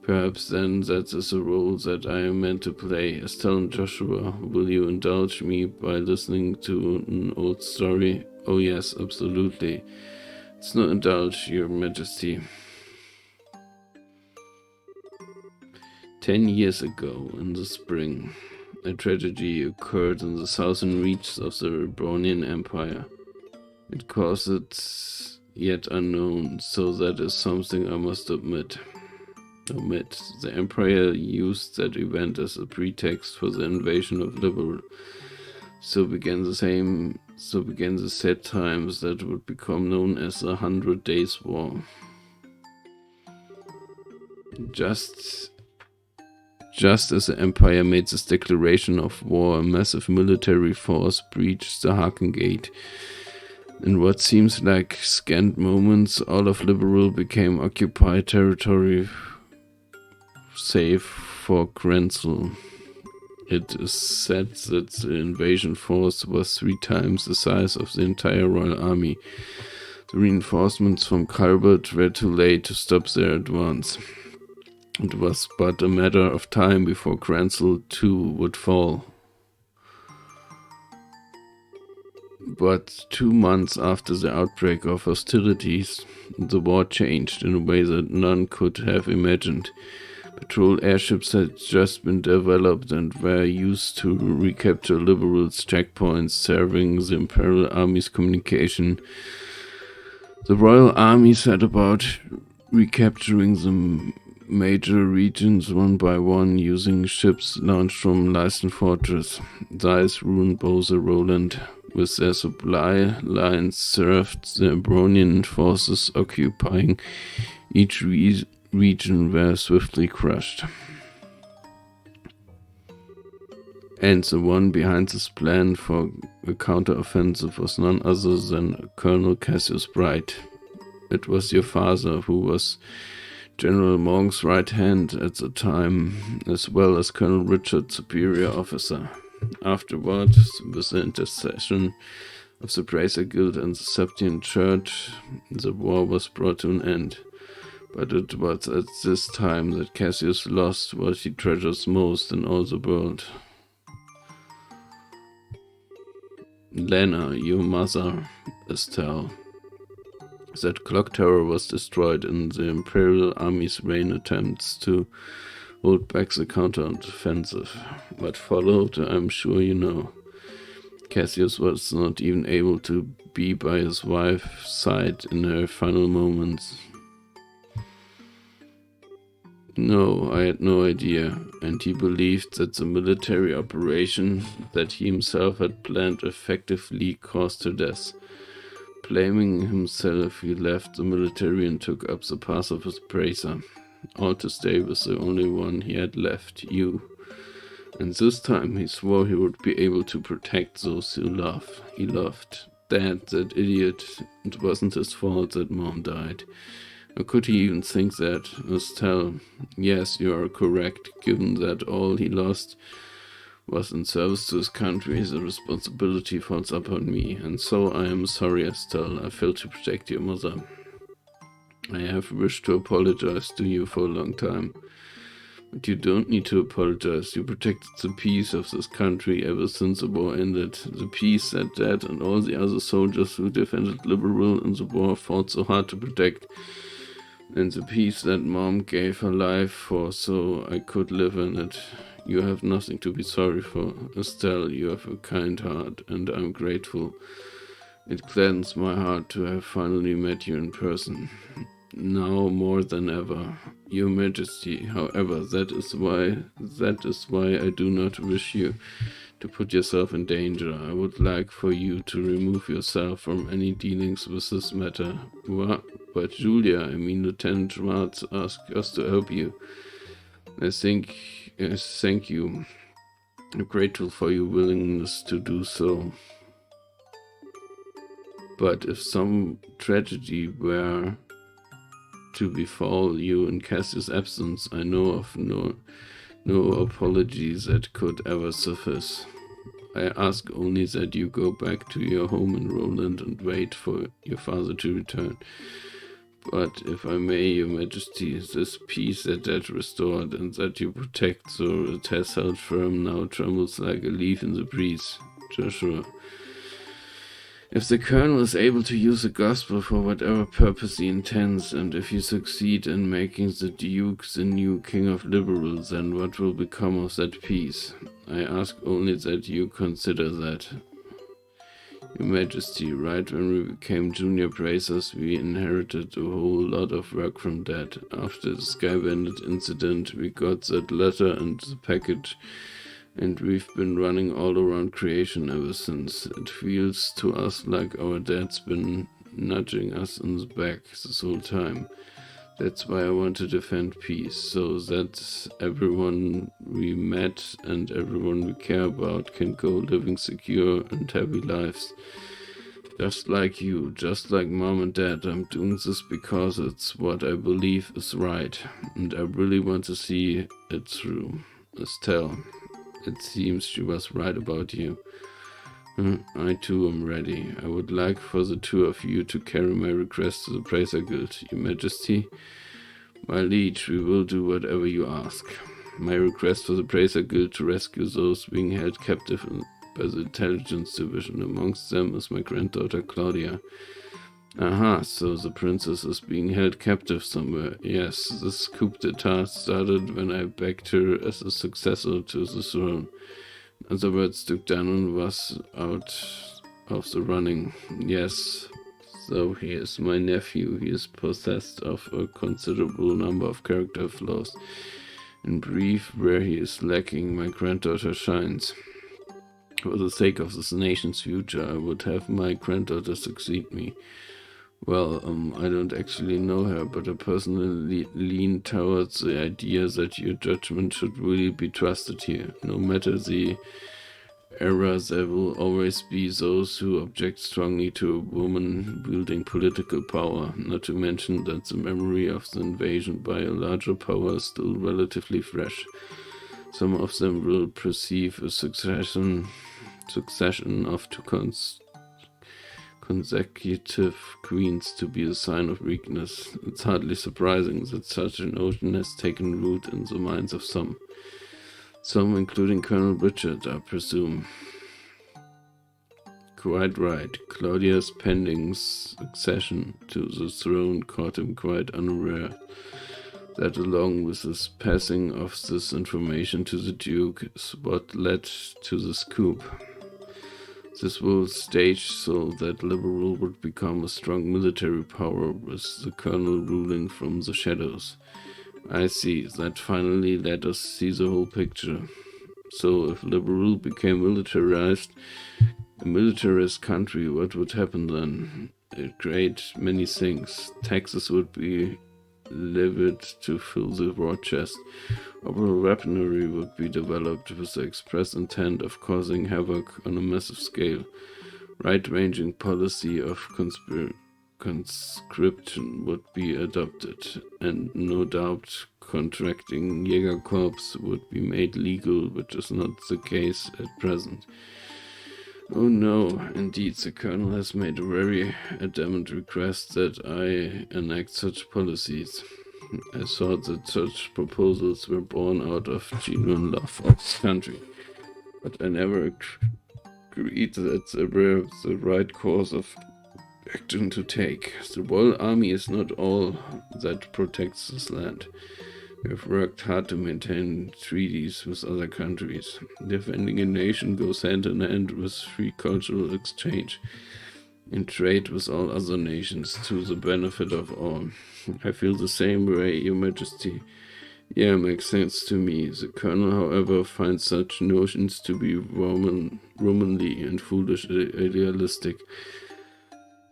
Perhaps then that is a role that I am meant to play. Estelle and Joshua, will you indulge me by listening to an old story? Oh yes, absolutely. It's not indulge, Your Majesty. 10 years ago, in the spring, a tragedy occurred in the southern reaches of the Rebornian Empire. It caused it yet unknown, so that is something I must omit. The Empire used that event as a pretext for the invasion of Liberal. So began the sad times that would become known as the 100 Days War. Just as the Empire made this declaration of war, a massive military force breached the Haken Gate. In what seems like scant moments, all of Liberal became occupied territory, save for Krenzel. It is said that the invasion force was 3 times the size of the entire Royal Army. The reinforcements from Calbert were too late to stop their advance. It was but a matter of time before Krenzel too would fall. But 2 months after the outbreak of hostilities, the war changed in a way that none could have imagined. Patrol airships had just been developed and were used to recapture Liberals' checkpoints, serving the Imperial Army's communication. The Royal Army set about recapturing the major regions one by one using ships launched from Leisten Fortress. Zeiss, Ruin, Bose, Roland, with their supply lines served the Embronian forces occupying each region were swiftly crushed. And the one behind this plan for a counter-offensive was none other than Colonel Cassius Bright. It was your father who was General Morg's right hand at the time, as well as Colonel Richard, superior officer. Afterward, with the intercession of the Bracer Guild and the Septian Church, the war was brought to an end. But it was at this time that Cassius lost what he treasures most in all the world. Lena, your mother, Estelle. That clock tower was destroyed in the Imperial Army's vain attempts to hold back the counter-offensive. What followed, I'm sure you know. Cassius was not even able to be by his wife's side in her final moments. No, I had no idea, and he believed that the military operation that he himself had planned effectively caused her death. Blaming himself, he left the military and took up the path of his bracer, all to stay with the only one he had left, you. And this time he swore he would be able to protect those he loved. Dad, that idiot, it wasn't his fault that Mom died. How could he even think that? Estelle, yes, you are correct, given that all he lost was in service to his country, the responsibility falls upon me, and so I am sorry, Estelle, I failed to protect your mother. I have wished to apologize to you for a long time, but you don't need to apologize. You protected the peace of this country ever since the war ended, the peace that Dad and all the other soldiers who defended Liberal in the war fought so hard to protect, and the peace that Mom gave her life for so I could live in it. You have nothing to be sorry for. Estelle, you have a kind heart, and I'm grateful. It gladdens my heart to have finally met you in person. Now more than ever. Your Majesty, however, that is why I do not wish you to put yourself in danger. I would like for you to remove yourself from any dealings with this matter. What? But Julia, Lieutenant Schwartz asked us to help you. Thank you. I'm grateful for your willingness to do so. But if some tragedy were to befall you in Cassius' absence, I know of no apologies that could ever suffice. I ask only that you go back to your home in Roland and wait for your father to return. But if I may, your Majesty, this peace that Dad restored and that you protect so it has held firm now trembles like a leaf in the breeze. Joshua, if the Colonel is able to use the gospel for whatever purpose he intends, and if you succeed in making the Duke the new King of Liberals, then what will become of that peace? I ask only that you consider that. Your Majesty, right when we became junior bracers, we inherited a whole lot of work from Dad. After the Sky Bandit incident, we got that letter and the package, and we've been running all around creation ever since. It feels to us like our dad's been nudging us in the back this whole time. That's why I want to defend peace, so that everyone we met and everyone we care about can go living secure and happy lives. Just like you, just like Mom and Dad, I'm doing this because it's what I believe is right, and I really want to see it through. Estelle, it seems she was right about you. I too am ready. I would like for the two of you to carry my request to the Praetor Guild, Your Majesty. My liege, we will do whatever you ask. My request for the Praetor Guild to rescue those being held captive by the intelligence division. Amongst them is my granddaughter Claudia. Aha, so the princess is being held captive somewhere. Yes, this coup d'etat started when I backed her as a successor to the throne. In other words, Duke Danon was out of the running. Yes, so he is my nephew. He is possessed of a considerable number of character flaws. In brief, where he is lacking, my granddaughter shines. For the sake of this nation's future, I would have my granddaughter succeed me. Well, I don't actually know her, but I personally lean towards the idea that your judgment should really be trusted here. No matter the era, there will always be those who object strongly to a woman wielding political power, not to mention that the memory of the invasion by a larger power is still relatively fresh. Some of them will perceive a succession of two consecutive queens to be a sign of weakness. It's hardly surprising that such a notion has taken root in the minds of some. Some, including Colonel Richard, I presume. Quite right. Claudia's pending succession to the throne caught him quite unaware. That, along with his passing of this information to the Duke, is what led to this coup. This was staged so that Liberal would become a strong military power, with the colonel ruling from the shadows. I see. That finally let us see the whole picture. So, if Liberal became a militarist country, what would happen then? It create many things. Taxes would be levied to fill the war chest. Overall weaponry would be developed with the express intent of causing havoc on a massive scale. Right-ranging policy of conscription would be adopted, and no doubt contracting Jägerkorps would be made legal, which is not the case at present. Oh no, indeed, the Colonel has made a very adamant request that I enact such policies. I thought that such proposals were born out of genuine love of this country, but I never agreed that they were the right course of action to take. The Royal Army is not all that protects this land. We have worked hard to maintain treaties with other countries. Defending a nation goes hand in hand with free cultural exchange and trade with all other nations to the benefit of all. I feel the same way, Your Majesty. Yeah, makes sense to me. The Colonel, however, finds such notions to be womanly and foolish idealistic.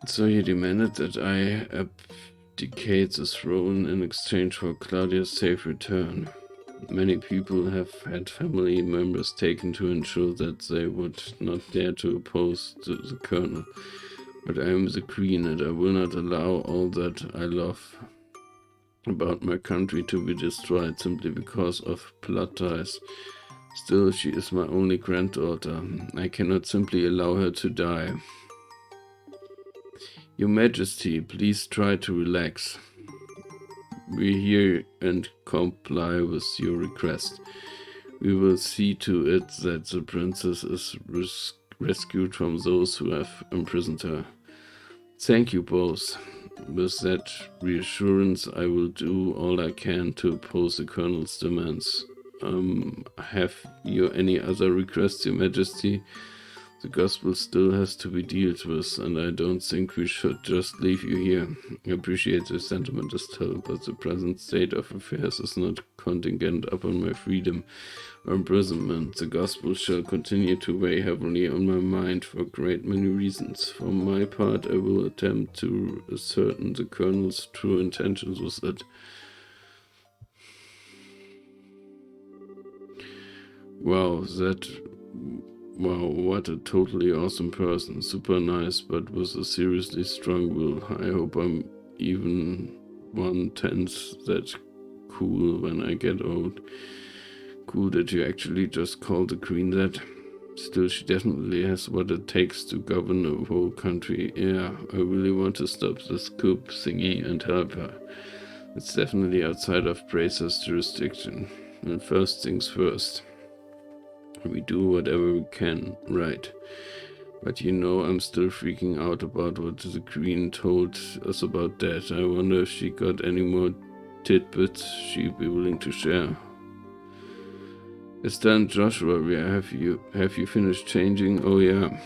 So he demanded that I abdicate the throne in exchange for Claudia's safe return. Many people have had family members taken to ensure that they would not dare to oppose the Colonel. But I am the Queen, and I will not allow all that I love about my country to be destroyed simply because of blood ties. Still, she is my only granddaughter. I cannot simply allow her to die. Your Majesty, please try to relax. We hear and comply with your request. We will see to it that the princess is rescued from those who have imprisoned her. Thank you both. With that reassurance, I will do all I can to oppose the Colonel's demands. Have you any other requests, Your Majesty? The gospel still has to be dealt with, and I don't think we should just leave you here. I appreciate the sentiment, Estelle, but the present state of affairs is not contingent upon my freedom or imprisonment. The gospel shall continue to weigh heavily on my mind for a great many reasons. For my part, I will attempt to ascertain the Colonel's true intentions with it. Wow, that Wow, what a totally awesome person. Super nice, but with a seriously strong will. I hope I'm even 1/10 that cool when I get old. Cool that you actually just called the queen that. Still, she definitely has what it takes to govern a whole country. Yeah, I really want to stop this coup thingy and help her. It's definitely outside of Bracer's jurisdiction. And first things first. We do whatever we can, right? But you know, I'm still freaking out about what the queen told us about that. I wonder if she got any more tidbits she'd be willing to share. It's done, Joshua. Have you finished changing? Oh yeah.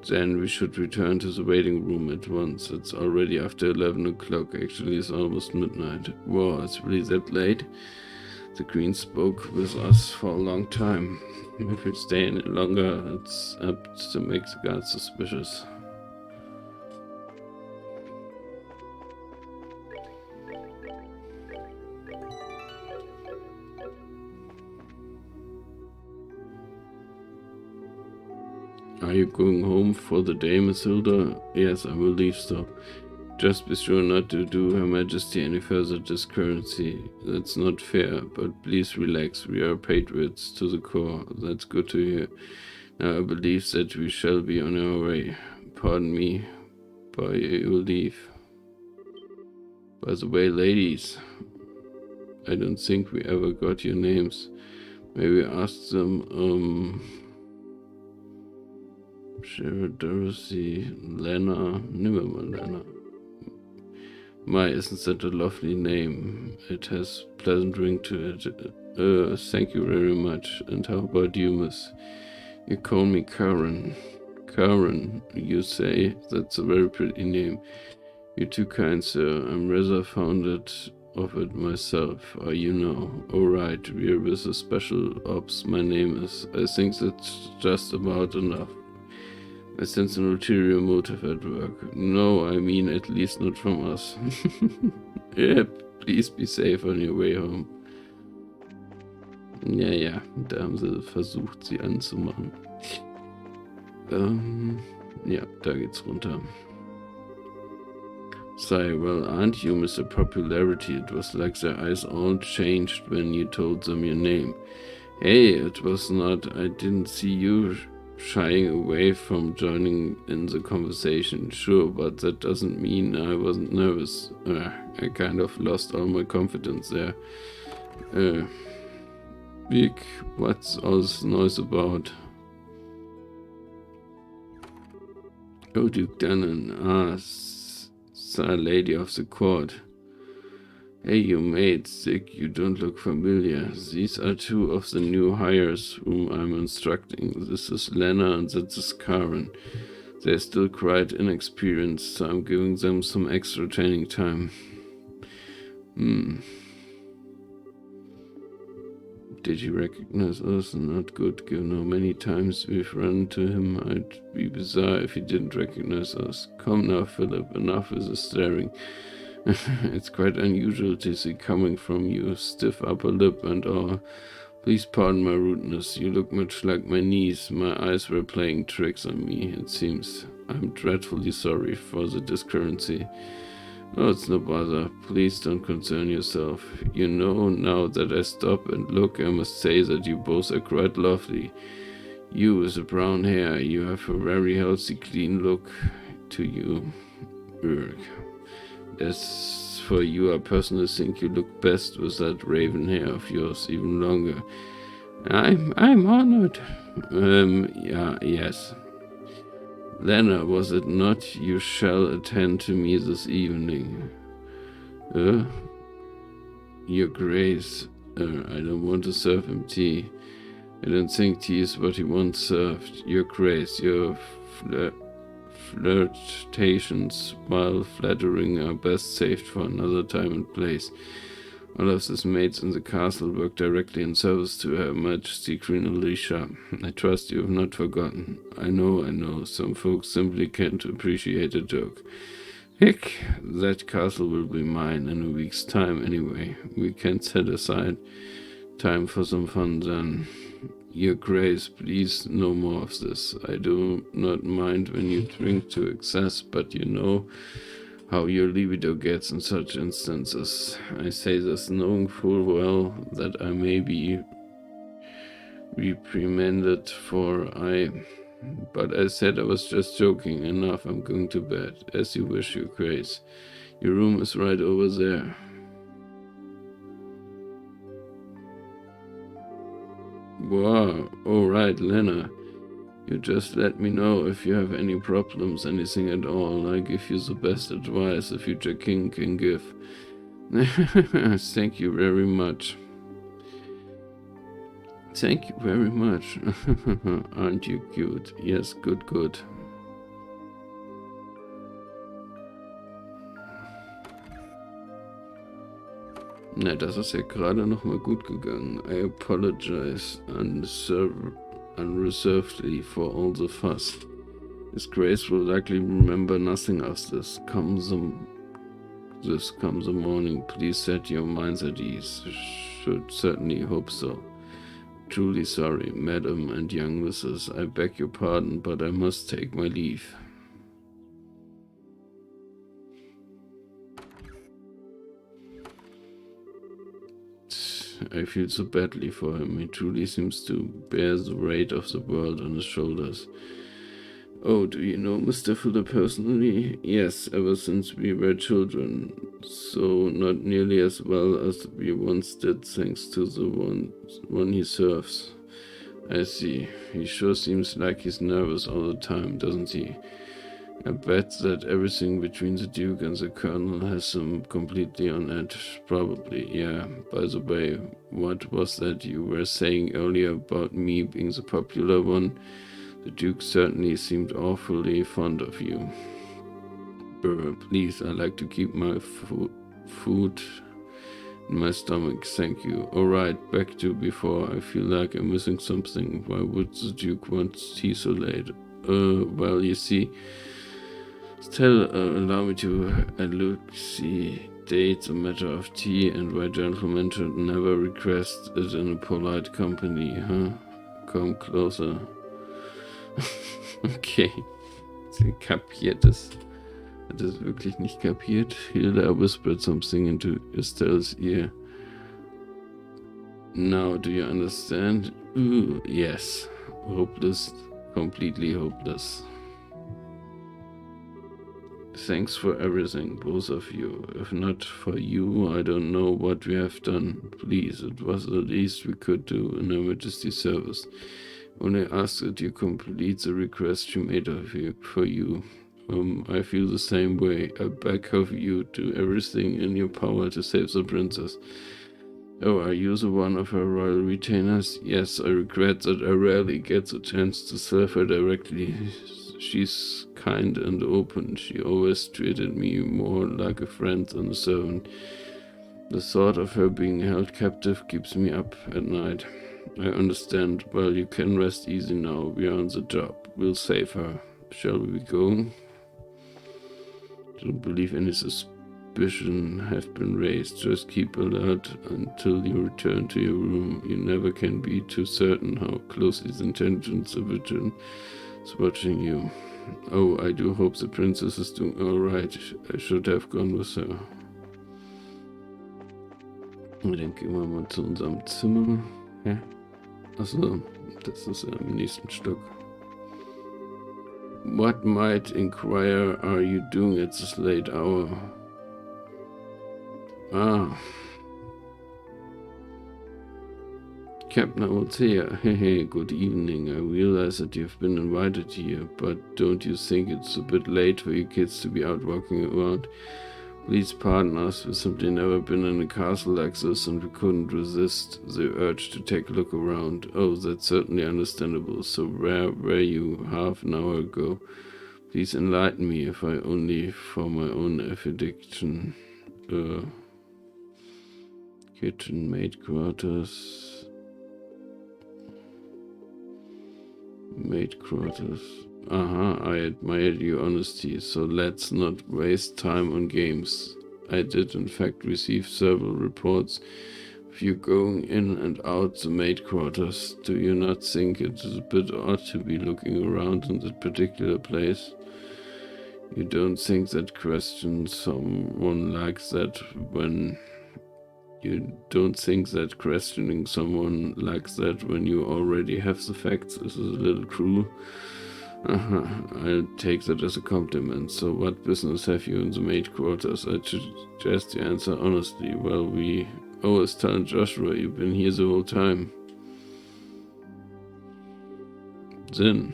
Then we should return to the waiting room at once. It's already after 11 o'clock. Actually, it's almost midnight. Whoa, it's really that late? The queen spoke with us for a long time. If we stay any longer, it's apt to make the guards suspicious. Are you going home for the day, Miss Hilda? Yes, I will leave so. Just be sure not to do Her Majesty any further discourtesy. That's not fair, but please relax. We are patriots to the core. That's good to hear. Now I believe that we shall be on our way. Pardon me, by your leave. By the way, ladies, I don't think we ever got your names. Maybe ask them, Sarah, Dorothy, Lena, nimmermal Lena. My, isn't that a lovely name? It has a pleasant ring to it. Thank you very much. And how about you, miss? You call me Karen. Karen, you say? That's a very pretty name. You're too kind, sir. I'm rather fond of it myself. You know. Alright, we're with a special ops. My name is. I think that's just about enough. I sense an ulterior motive at work. No, I mean at least not from us. Yep, please be safe on your way home. Ja, da haben sie versucht, sie anzumachen. Ja, da geht's runter. Sigh, well, aren't you, Mr. Popularity? It was like their eyes all changed when you told them your name. Hey, it was not. I didn't see you shying away from joining in the conversation. Sure, but that doesn't mean I wasn't nervous. I kind of lost all my confidence there. Vic, what's all this noise about? Oh, Duke Dannon. Sir Lady of the Court. Hey, you maid, Dick, you don't look familiar. These are two of the new hires whom I'm instructing. This is Lena and this is Karen. They're still quite inexperienced, so I'm giving them some extra training time. Did he recognize us? Not good, given how many times we've run into him. I'd be bizarre if he didn't recognize us. Come now, Philip, enough with the staring. It's quite unusual to see coming from you, stiff upper lip and all. Please pardon my rudeness. You look much like my niece. My eyes were playing tricks on me, it seems. I'm dreadfully sorry for the discrepancy. Oh, it's no bother. Please don't concern yourself. You know, now that I stop and look, I must say that you both are quite lovely. You with the brown hair, you have a very healthy, clean look to you. Ugh. As for you, I personally think you look best with that raven hair of yours, even longer. I'm honored. Yes. Lena, was it not? You shall attend to me this evening. Your Grace. I don't want to serve him tea. I don't think tea is what he wants served. Your Grace, your flirtations, while flattering, are best saved for another time and place. All of his mates in the castle work directly in service to Her Majesty Queen Alicia. I trust you have not forgotten. I know, some folks simply can't appreciate a joke. Heck, that castle will be mine in a week's time anyway. We can set aside Time for some fun then. Your Grace, please no more of this. I do not mind when you drink to excess, but you know how your libido gets in such instances. I say this knowing full well that I may be reprimanded but I said I was just joking. Enough, I'm going to bed. As you wish, Your Grace. Your room is right over there. Wow, alright, Lena. You just let me know if you have any problems, anything at all. I give you the best advice a future king can give. Thank you very much. Thank you very much. Aren't you cute? Yes, good. Na, das ist ja gerade noch mal gut gegangen. I apologize unreservedly for all the fuss. His Grace will likely remember nothing of this. Come the morning. Please set your minds at ease. Should certainly hope so. Truly sorry, Madam and young Mrs. I beg your pardon, but I must take my leave. I feel so badly for him. He truly seems to bear the weight of the world on his shoulders. Oh, do you know Mr. Fuller personally? Yes, ever since we were children. So not nearly as well as we once did, thanks to the one he serves. I see. He sure seems like he's nervous all the time, doesn't he? I bet that everything between the Duke and the Colonel has him completely on edge. Probably, yeah. By the way, what was that you were saying earlier about me being the popular one? The Duke certainly seemed awfully fond of you. Please, I like to keep my food in my stomach, thank you. Alright, back to before. I feel like I'm missing something. Why would the Duke want tea so late? Well, you see, still allow me to elucidate the matter of tea and why gentlemen should never request it in a polite company, huh? Come closer. Okay, sie kapiert es. Hat es wirklich nicht kapiert? Hilda whispered something into Estelle's ear. Now, do you understand? Ooh, yes. Hopeless, completely hopeless. Thanks for everything, both of you. If not for you, I don't know what we have done. Please, it was the least we could do in Her Majesty's service. Only ask that you complete the request she made for you. I feel the same way. I beg of you, do everything in your power to save the princess. Oh, are you the one of her royal retainers? Yes, I regret that I rarely get the chance to serve her directly. She's kind and open. She always treated me more like a friend than a servant. The thought of her being held captive keeps me up at night. I understand. Well, you can rest easy now. We are on the job. We'll save her. Shall we go? Don't believe any suspicion have been raised. Just keep alert until you return to your room. You never can be too certain how closely the intelligence division is watching you. Oh, I do hope the princess is doing alright. I should have gone with her. Und dann gehen wir mal zu unserem Zimmer. Hä? Achso, das ist ja im nächsten Stock. What might inquire are you doing at this late hour? Ah. Captain Althea, hey, good evening. I realize that you've been invited here, but don't you think it's a bit late for you kids to be out walking around? Please pardon us, we've simply never been in a castle like this and we couldn't resist the urge to take a look around. Oh, that's certainly understandable. So where were you half an hour ago? Please enlighten me, if I only for my own erudition. Kitchen, maid quarters. I admire your honesty, so let's not waste time on games. I did in fact receive several reports of of you going in and out the maid quarters. Do you not think it is a bit odd to be looking around in that particular place? You don't think that questioning someone like that when you already have the facts is a little cruel? I'll take that as a compliment. So what business have you in the maid quarters? I suggest you answer honestly. Well, we always tell Joshua you've been here the whole time. Then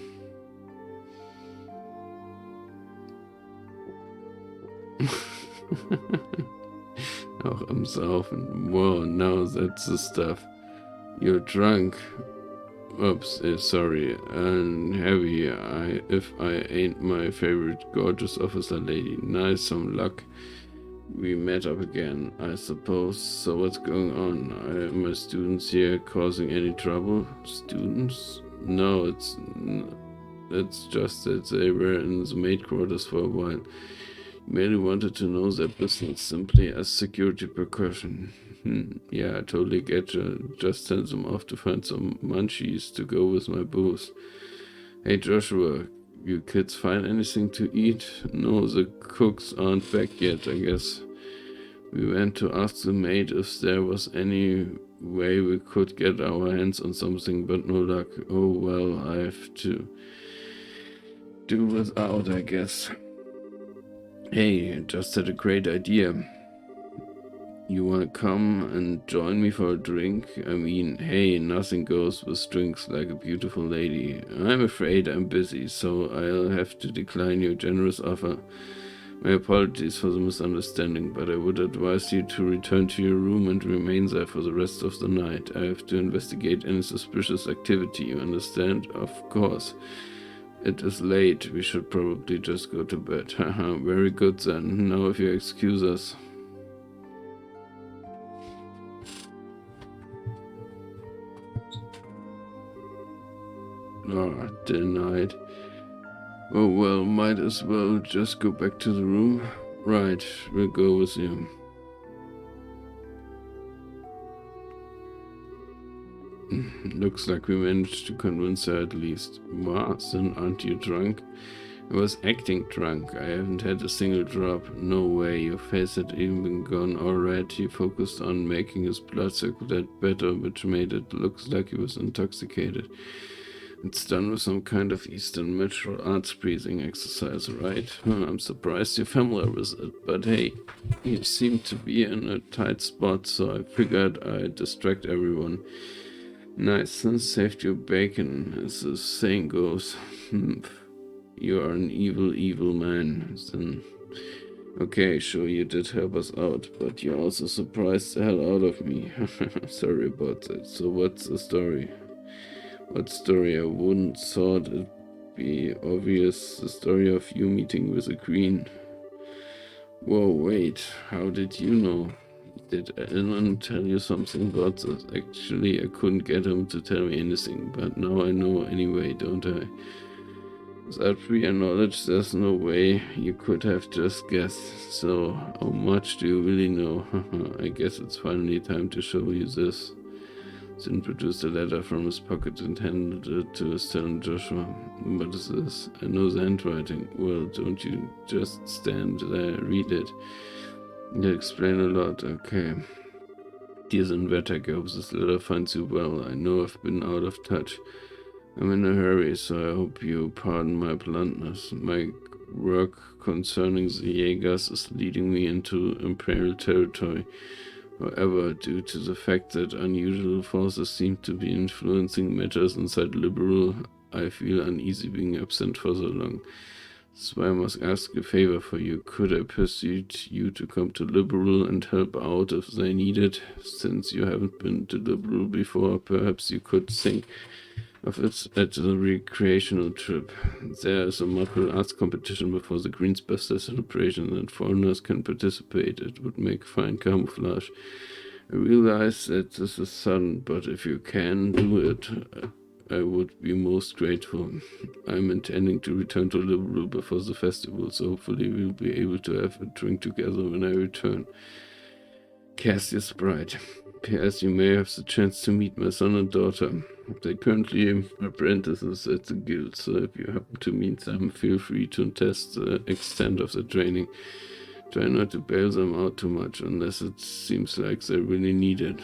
auch am Saufen. Wow, now that's the stuff. You're drunk. Oops, sorry, and heavy. If I ain't my favorite gorgeous officer lady. Nice, some luck. We met up again, I suppose. So what's going on? Are my students here causing any trouble? Students? No, it's just that they were in the maid quarters for a while. Merely wanted to know their business, simply as security precaution. Yeah, I totally get you. Just send them off to find some munchies to go with my booze. Hey Joshua, you kids find anything to eat? No, the cooks aren't back yet, I guess. We went to ask the maid if there was any way we could get our hands on something, but no luck. Oh well, I have to do without, I guess. Hey, just had a great idea. You wanna come and join me for a drink? I mean, hey, nothing goes with drinks like a beautiful lady. I'm afraid I'm busy, so I'll have to decline your generous offer. My apologies for the misunderstanding, but I would advise you to return to your room and remain there for the rest of the night. I have to investigate any suspicious activity, you understand? Of course. It is late. We should probably just go to bed. Haha, very good then. Now if you excuse us. Oh, denied. Oh well, might as well just go back to the room. Right, we'll go with you. Looks like we managed to convince her at least. Wow, then aren't you drunk? I was acting drunk. I haven't had a single drop. No way, your face had even gone all red. He focused on making his blood circulate better, which made it look like he was intoxicated. It's done with some kind of Eastern martial arts breathing exercise, right? I'm surprised you're familiar with it, but hey, you seem to be in a tight spot, so I figured I'd distract everyone. Nice, and saved your bacon, as the saying goes. You are an evil man. Then, okay, sure, you did help us out, but you also surprised the hell out of me. Sorry about that. So what's the story? What story? I wouldn't thought it'd be obvious. The story of you meeting with a queen. Whoa, wait, how did you know? Did Alan tell you something about this? Actually, I couldn't get him to tell me anything, but now I know anyway, don't I? Without prior knowledge, there's no way you could have just guessed. So, how much do you really know? I guess it's finally time to show you this. Sin produced a letter from his pocket and handed it to his son Joshua. What is this? I know the handwriting. Well, don't you just stand there, read it. You'll explain a lot, okay. Dear Zenvetek, I hope this letter finds you well. I know I've been out of touch. I'm in a hurry, so I hope you pardon my bluntness. My work concerning the Jaegers is leading me into Imperial territory. However, due to the fact that unusual forces seem to be influencing matters inside Liberal, I feel uneasy being absent for so long. That's why I must ask a favor for you. Could I persuade you to come to Liberal and help out if they need it? Since you haven't been to Liberal before, perhaps you could think of it as a recreational trip. There is a martial arts competition before the Green's birthday celebration, and foreigners can participate. It would make fine camouflage. I realize that this is sudden, but if you can do it, I would be most grateful. I'm intending to return to Liberal before the festival, so hopefully we'll be able to have a drink together when I return. Cassius Bright. P.S. You may have the chance to meet my son and daughter. They currently apprentices at the guild, so if you happen to meet them, feel free to test the extent of the training. Try not to bail them out too much, unless it seems like they really need it.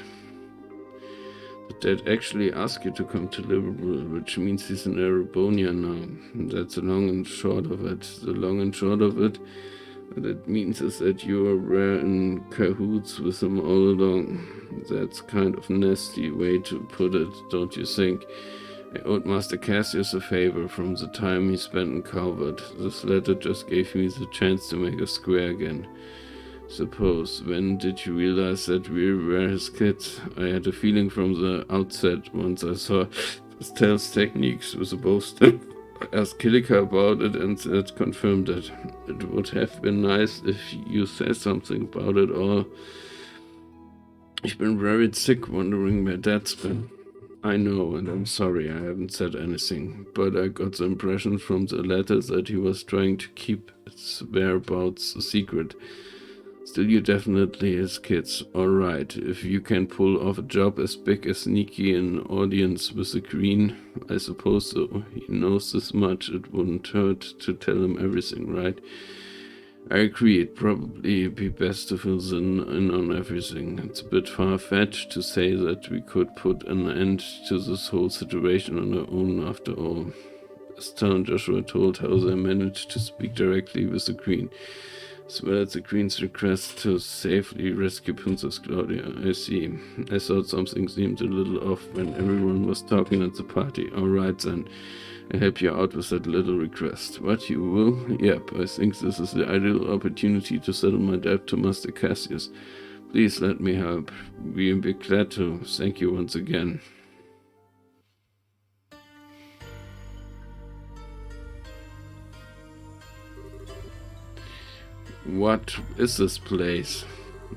But they'd actually ask you to come to Liverpool, which means he's in Erebonia now. That's the long and short of it. The long and short of it, what it means is that you were in cahoots with him all along. That's kind of nasty way to put it, don't you think? I owed Master Cassius a favor from the time he spent in Calvert. This letter just gave me the chance to make a square again. Suppose, when did you realize that we were his kids? I had a feeling from the outset once I saw Pastel's techniques with the bowstring. I asked Kilika about it and it confirmed it. It would have been nice if you said something about it all. I've been very sick wondering where Dad's been. I know, and I'm sorry I haven't said anything, but I got the impression from the letters that he was trying to keep its whereabouts a secret. Still, you definitely his kids. Alright, if you can pull off a job as big as sneaky an audience with the Queen, I suppose so. He knows this much, it wouldn't hurt to tell him everything, right? I agree, it'd probably be best to fill in on everything. It's a bit far-fetched to say that we could put an end to this whole situation on our own after all. Estelle and Joshua told how they managed to speak directly with the Queen, as well as the Queen's request to safely rescue Princess Claudia. I see. I thought something seemed a little off when everyone was talking at the party. Alright then. I'll help you out with that little request. What, you will? Yep, I think this is the ideal opportunity to settle my debt to Master Cassius. Please let me help. We'll be glad to. Thank you once again. What is this place?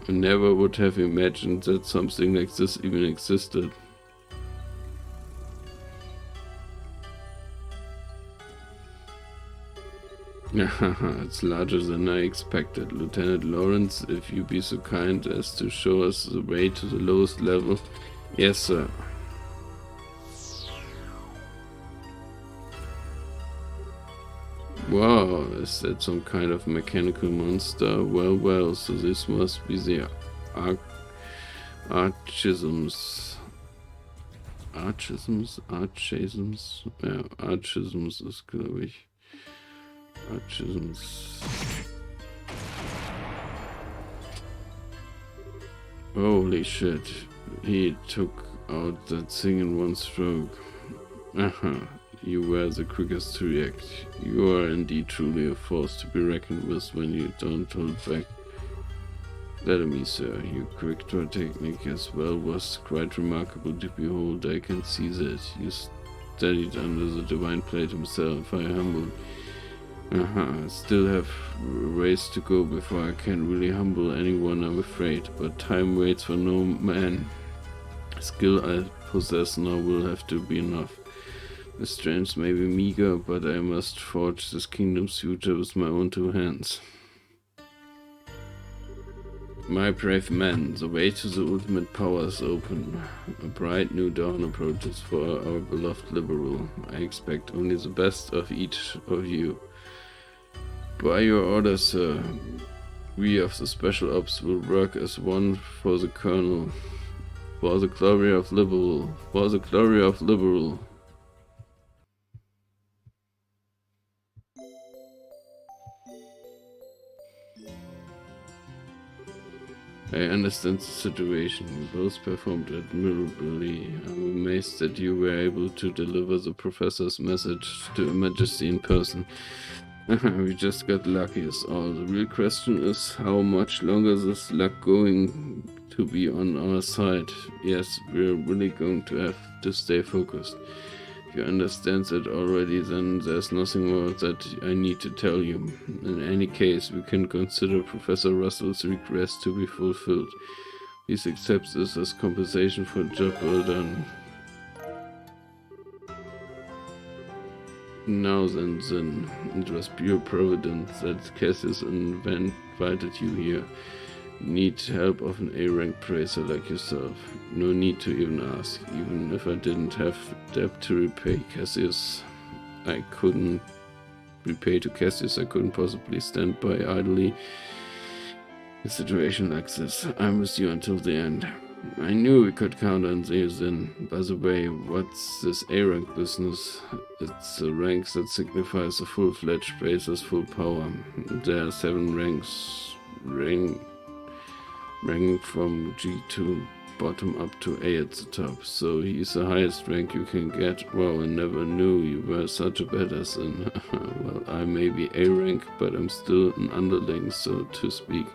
I never would have imagined that something like this even existed. It's larger than I expected. Lieutenant Lawrence, if you be so kind as to show us the way to the lowest level. Yes, sir. Wow, is that some kind of mechanical monster? Well, so this must be the Archisms. Archisms? Ja, Archisms ist, glaube ich. Archisms. Holy shit. He took out that thing in one stroke. You were the quickest to react. You are indeed truly a force to be reckoned with when you don't hold back. Let me, sir. Your quick draw technique as well was quite remarkable to behold. I can see that. You studied under the Divine Plate himself. I humbled. I still have a ways to go before I can really humble anyone, I'm afraid. But time waits for no man. Skill I possess now will have to be enough. The strength may be meager, but I must forge this kingdom's future with my own two hands. My brave men, the way to the ultimate power is open. A bright new dawn approaches for our beloved Liberal. I expect only the best of each of you. By your order, sir, we of the Special Ops will work as one for the Colonel. For the glory of Liberal. For the glory of Liberal. I understand the situation. You both performed admirably. I'm amazed that you were able to deliver the Professor's message to Her Majesty in person. We just got lucky is all. The real question is how much longer this luck going to be on our side. Yes, we're really going to have to stay focused. If you understand that already, then there's nothing more that I need to tell you. In any case, we can consider Professor Russell's request to be fulfilled. Please accept this as compensation for a job well done. Now then, it was pure providence that Cassius invited you here. need help of an A-rank praiser like yourself. No need to even ask. Even if I didn't have debt to repay Cassius, I couldn't possibly stand by idly in a situation like this. I'm with you until the end. I knew we could count on you then. By the way, what's this A-rank business? It's a rank that signifies a full-fledged praiser's full power. There are 7 ranks, ranging from G to bottom up to A at the top. So he's the highest rank you can get. Wow, I never knew you were such a badass. And well, I may be A rank, but I'm still an underling, so to speak.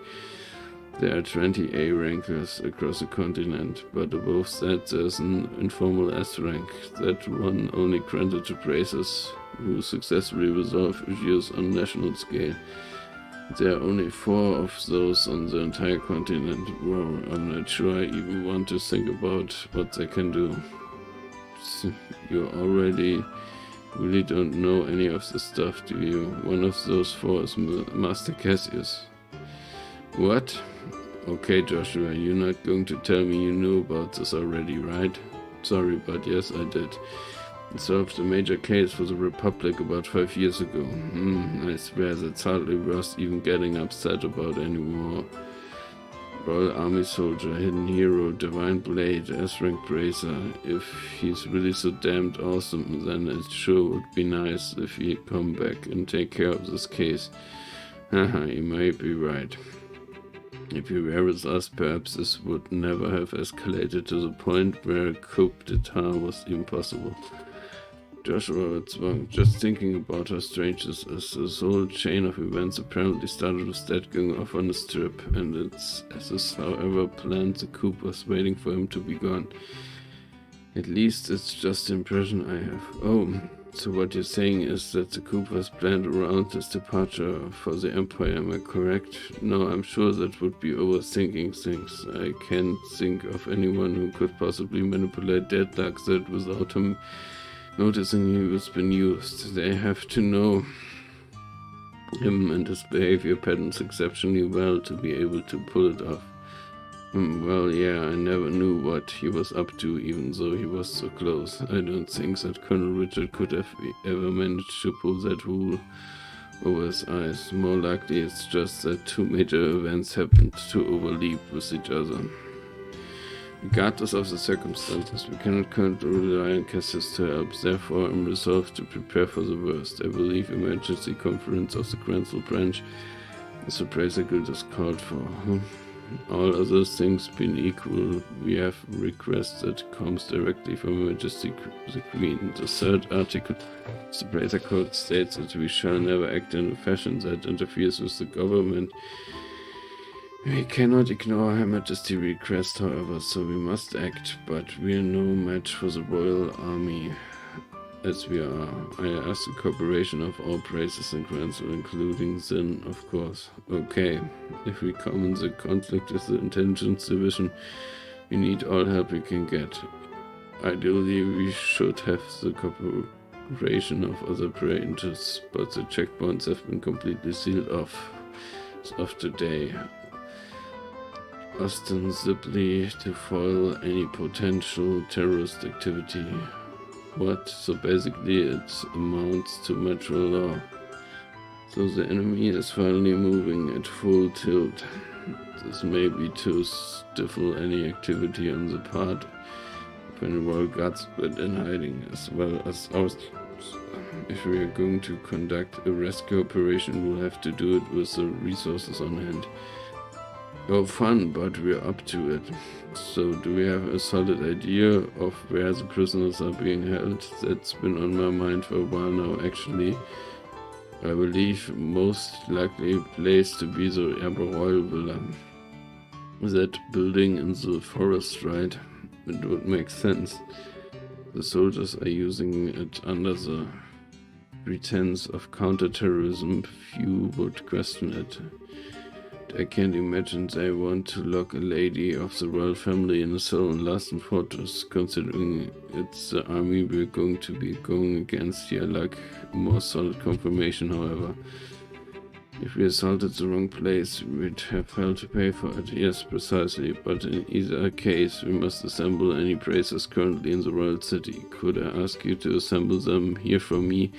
There are 20 A rankers across the continent, but above that there's an informal S rank, that one only granted to praisers who successfully resolve issues on national scale. There are only 4 of those on the entire continent. Wow, I'm not sure I even want to think about what they can do. You already really don't know any of this stuff, do you? One of those 4 is Master Cassius. What? Okay, Joshua, you're not going to tell me you knew about this already, right? Sorry, but yes, I did. It solved a major case for the Republic about 5 years ago. I swear that's hardly worth even getting upset about anymore. Royal Army soldier, hidden hero, divine blade, S-rank praiser. If he's really so damned awesome, then it sure would be nice if he'd come back and take care of this case. Haha, you may be right. If you were with us, perhaps this would never have escalated to the point where a coup d'etat was even possible. Joshua, it's wrong. Just thinking about how strange this is. This whole chain of events apparently started with Dad going off on his trip, and it's as if however planned the coup was waiting for him to be gone. At least it's just the impression I have. Oh, so what you're saying is that the coup was planned around his departure for the Empire, am I correct? No, I'm sure that would be overthinking things. I can't think of anyone who could possibly manipulate Dad like that without him noticing he was being used. They have to know him and his behavior patterns exceptionally well to be able to pull it off. Well, yeah, I never knew what he was up to, even though he was so close. I don't think that Colonel Richard could have ever managed to pull that wool over his eyes. More likely it's just that 2 major events happened to overlap with each other. Regardless of the circumstances, we cannot currently rely on Cassius to help. Therefore, I'm resolved to prepare for the worst. I believe emergency conference of the Granville branch is the Praiser Guild is called for. All other things being equal, we have a request that comes directly from Her Majesty the Queen. The 3rd article of the Praiser Code states that we shall never act in a fashion that interferes with the government. We cannot ignore Her Majesty's request, however, so we must act, but we are no match for the Royal Army, as we are. I ask the cooperation of all praisers and Granville, including Zin, of course. Okay, if we come in the conflict with the Intelligence Division, we need all help we can get. Ideally, we should have the cooperation of other branches, but the checkpoints have been completely sealed off as of today, ostensibly to foil any potential terrorist activity. What? So basically it amounts to martial law. So the enemy is finally moving at full tilt. This may be to stifle any activity on the part of any royal guards but in hiding, as well as ours. If we are going to conduct a rescue operation, we'll have to do it with the resources on hand. Oh, fun, but we're up to it. So, do we have a solid idea of where the prisoners are being held? That's been on my mind for a while now, actually. I believe most likely place to be the Amber Royal Villa. That building in the forest, right? It would make sense. The soldiers are using it under the pretense of counter-terrorism. Few would question it. I can't imagine they want to lock a lady of the royal family in a cell in Larsen Fortress, considering it's the army we're going to be going against here. Like more solid confirmation, however. If we assaulted the wrong place, we'd have hell to pay for it. Yes, precisely. But in either case, we must assemble any bracers currently in the royal city. Could I ask you to assemble them here for me?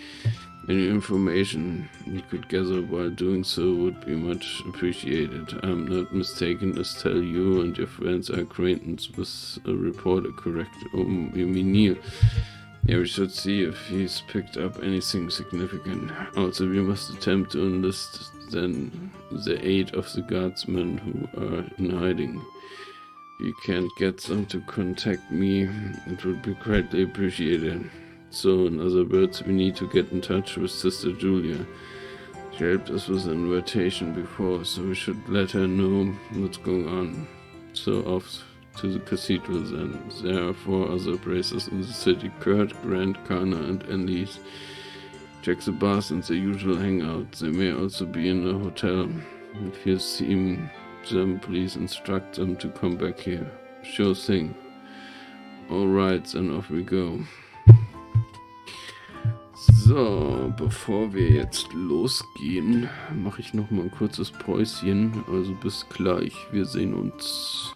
Any information you could gather while doing so would be much appreciated. I'm not mistaken to tell you and your friends are acquaintance with a reporter, correct? Oh, you mean Neil? Yeah, we should see if he's picked up anything significant. Also, we must attempt to enlist then the aid of the guardsmen who are in hiding. If you can't get them to contact me, it would be greatly appreciated. So, in other words, we need to get in touch with Sister Julia. She helped us with an invitation before, so we should let her know what's going on. So off to the cathedral then. There are 4 other bracers in the city: Kurt, Grant, Kana, and Elise. Check the bars and the usual hangout. They may also be in a hotel. If you see them, please instruct them to come back here. Sure thing. Alright, then off we go. So, bevor wir jetzt losgehen, mache ich noch mal ein kurzes Päuschen. Also bis gleich, wir sehen uns.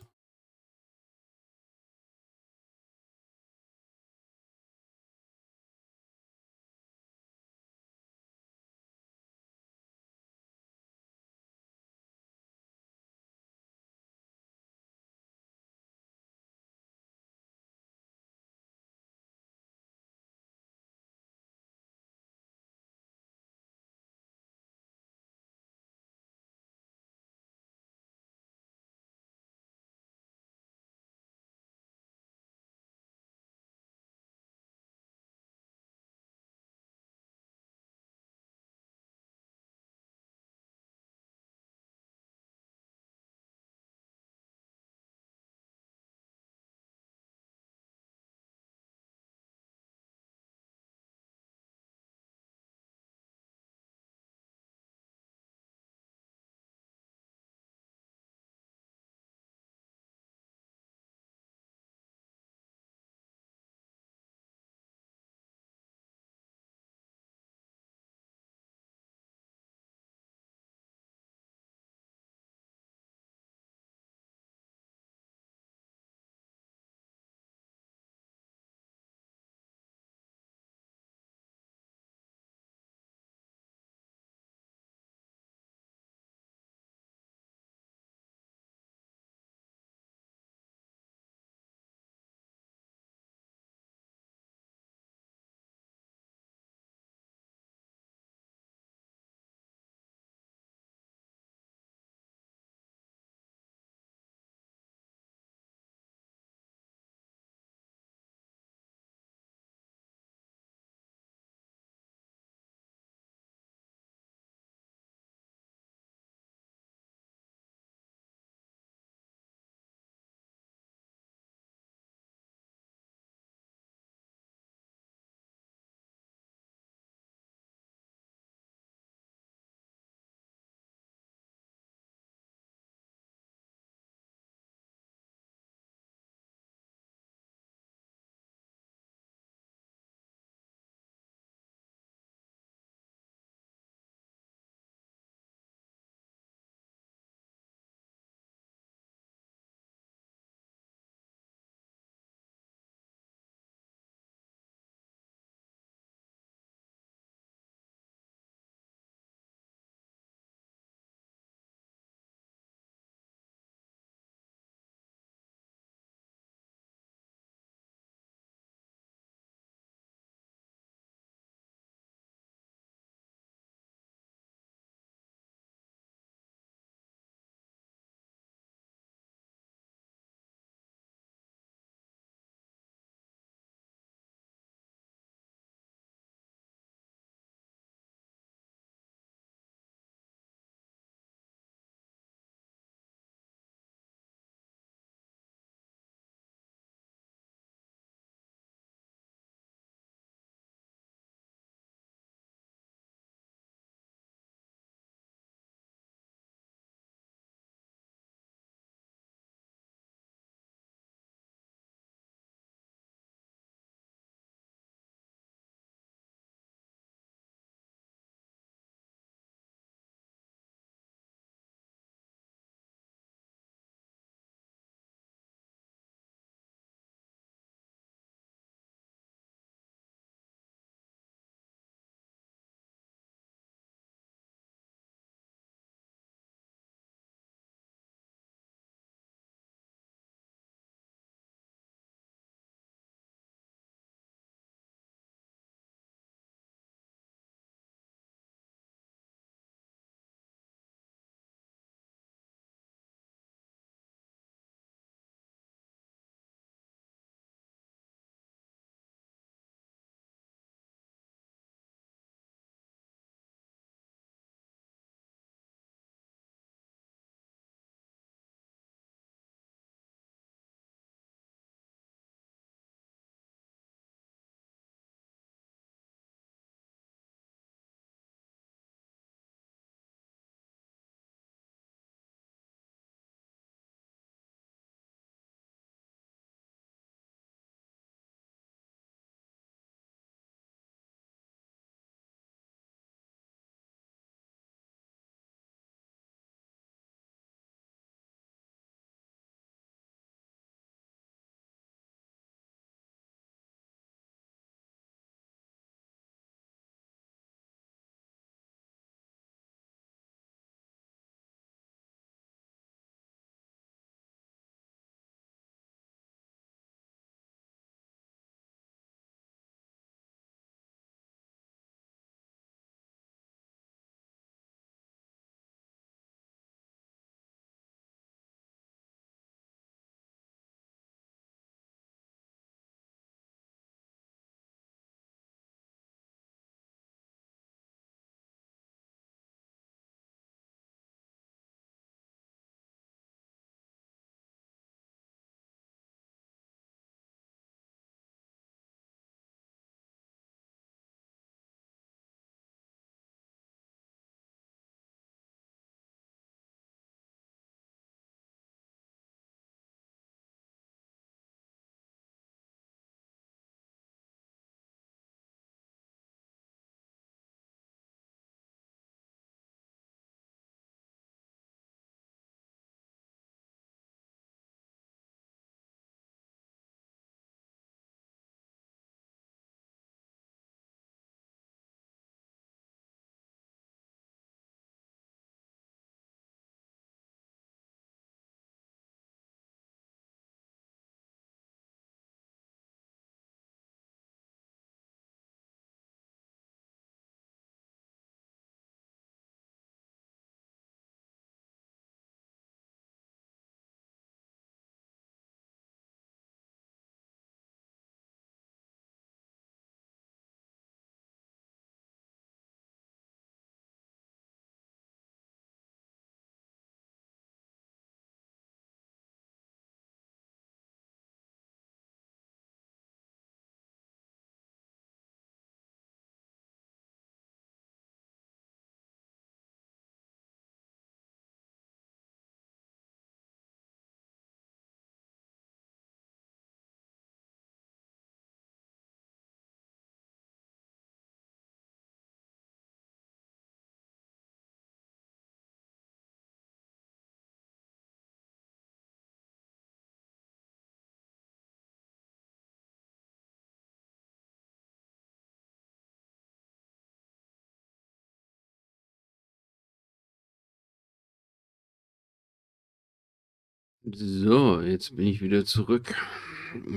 So, jetzt bin ich wieder zurück.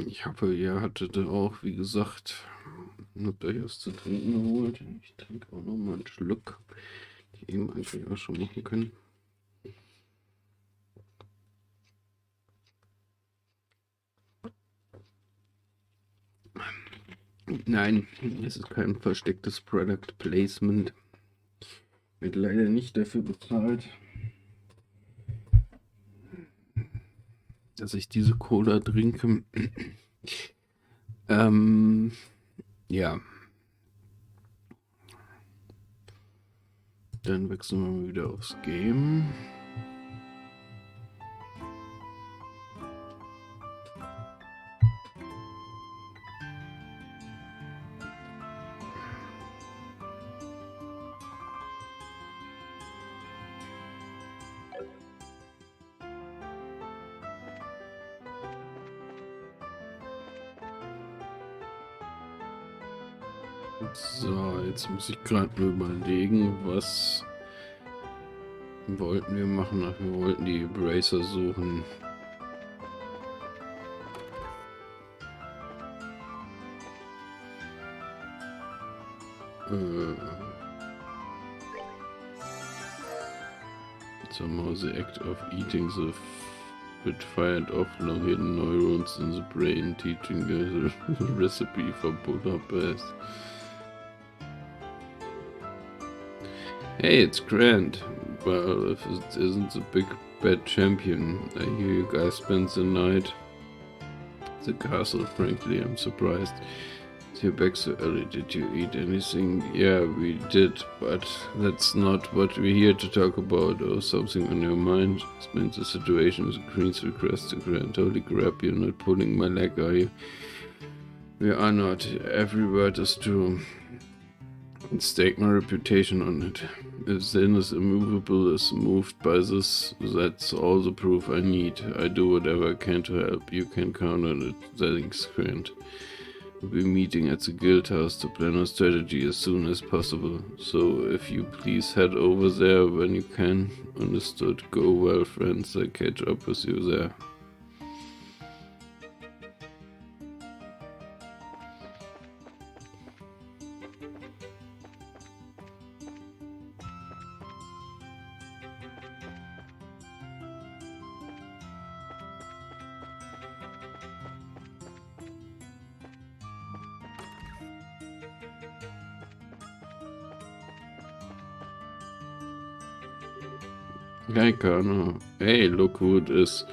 Ich hoffe, ihr hattet auch, wie gesagt, habt euch was zu trinken geholt. Ich trinke auch noch mal einen Schluck, die eben eigentlich auch schon machen können. Nein, es ist kein verstecktes Product Placement. Wird leider nicht dafür bezahlt, dass ich diese Cola trinke. Ja. Dann wechseln wir mal wieder aufs Game. So, jetzt muss ich gerade nur überlegen, was wollten wir machen. Ach, wir wollten die Bracer suchen. Somehow the act of eating the bit fired off long-hidden neurons in the brain, teaching the recipe for Budapest. Hey, it's Grant. Well, if it isn't the big bad champion, I hear you guys spent the night at the castle. Frankly, I'm surprised. You're back so early. Did you eat anything? Yeah, we did, but that's not what we're here to talk about. Or something on your mind? Explain the situation with Green's request to Grant. Holy crap, you're not pulling my leg, are you? We are not. Every word is true. And stake my reputation on it. If Zen is immovable, is moved by this, that's all the proof I need. I do whatever I can to help. You can count on it. Thanks, Grant. We'll be meeting at the guild house to plan our strategy as soon as possible. So if you please head over there when you can. Understood. Go well, friends. I'll catch up with you there. Hi, Kana. Hey, look who it is.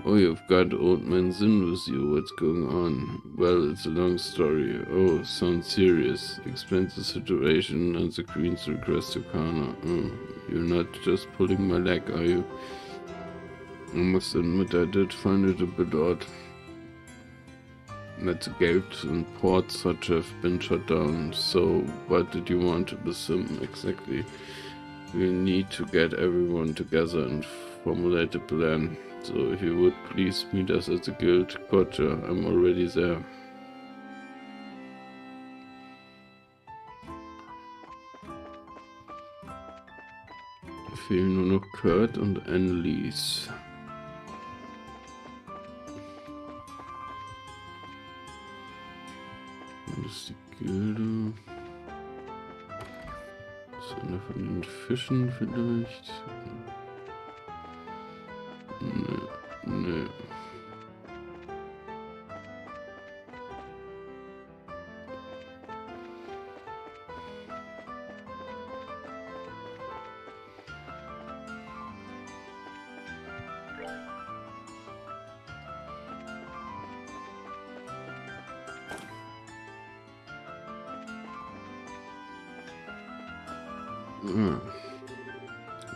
Oh, you've got old man Zin with you. What's going on? Well, it's a long story. Oh, sounds serious. Explain the situation and the Queen's request to Kana. Oh, you're not just pulling my leg, are you? I must admit I did find it a bit odd that the gates and ports such have been shut down. So, what did you want with him exactly? We need to get everyone together and formulate a plan. So if you would please meet us at the guild quarter, I'm already there. Fehlen nur noch Kurt und Annelies. Das ist die Gilde. Ist einer von den Fischen vielleicht? Nee.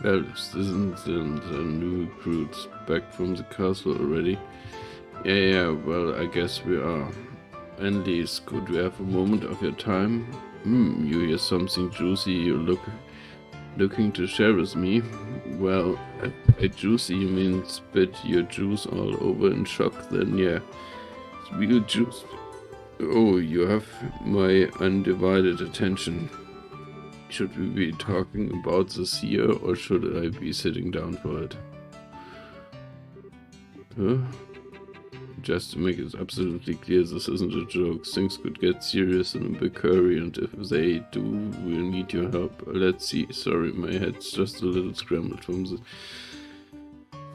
Well, isn't the new recruits back from the castle already? Yeah, well, I guess we are. Annelies, could we have a moment of your time? You hear something juicy you're looking to share with me? Well, by juicy you mean spit your juice all over in shock, then yeah. It's real juice. Oh, you have my undivided attention. Should we be talking about this here, or should I be sitting down for it? Huh? Just to make it absolutely clear, this isn't a joke. Things could get serious in a big hurry, and if they do, we'll need your help. Let's see. Sorry, my head's just a little scrambled from the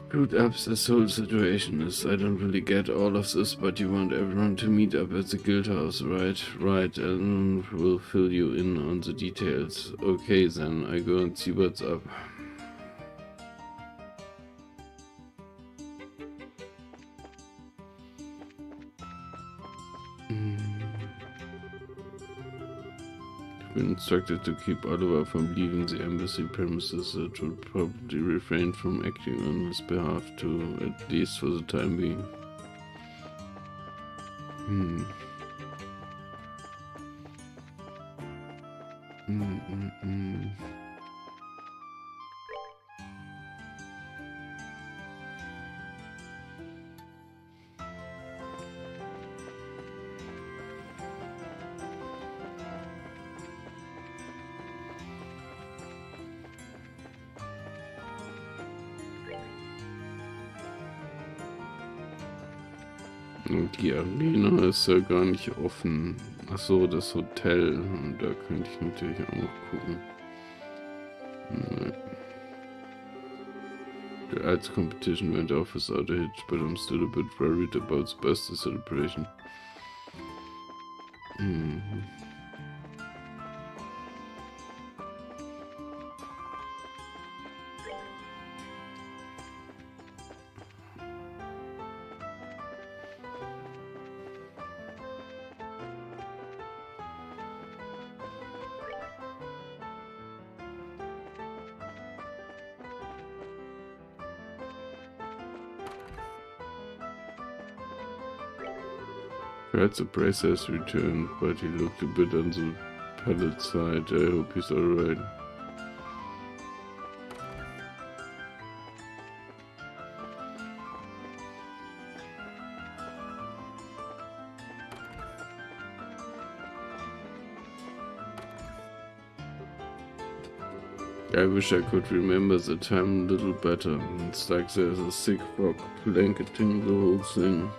screwed up this whole situation is. I don't really get all of this, but you want everyone to meet up at the guild house, right? Right, and we'll fill you in on the details. Okay then, I go and see what's up. Been instructed to keep Oliver from leaving the embassy premises. It would probably refrain from acting on his behalf too, at least for the time being. Und die Arena ist ja gar nicht offen. Achso, das Hotel. Und da könnte ich natürlich auch noch gucken. The arts competition went off without a hitch, but I'm still a bit worried about the birthday celebration. Perhaps the bracer has returned, but he looked a bit on the pallet side. I hope he's alright. I wish I could remember the time a little better. It's like there's a thick fog blanketing the whole thing.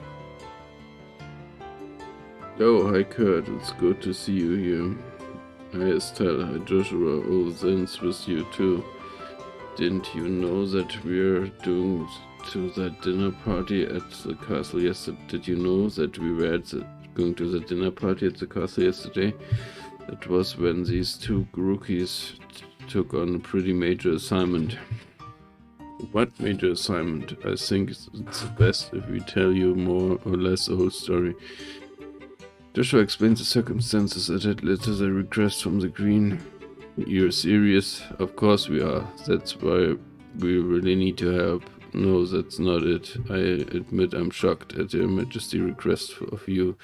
Oh, hi Kurt, it's good to see you here. Hi Estelle, hi Joshua, oh, Zen's with you too. Didn't you know that we're going to that dinner party at the castle yesterday? Did you know that we were going to the dinner party at the castle yesterday? That was when these two rookies took on a pretty major assignment. What major assignment? I think it's best if we tell you more or less the whole story. Joshua explains the circumstances that had led to the request from the Green. You're serious? Of course we are. That's why we really need your help. No, that's not it. I admit I'm shocked at your Majesty's request of you.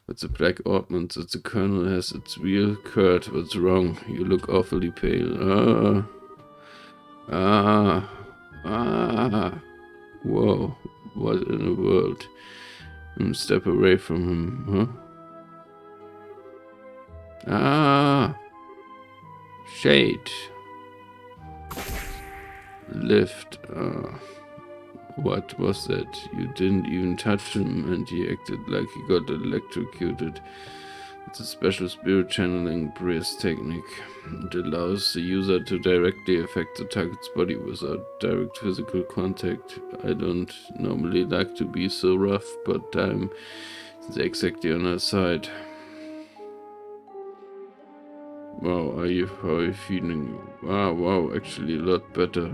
But the black ointment that the Colonel has, it's real. Kurt, what's wrong? You look awfully pale. Whoa, what in the world? Step away from him, huh? Shade. Lift. What was that? You didn't even touch him and he acted like he got electrocuted. It's a special spirit channeling brace technique. It allows the user to directly affect the target's body without direct physical contact. I don't normally like to be so rough, but I'm exactly on our side. Wow, how are you feeling? Wow, actually a lot better.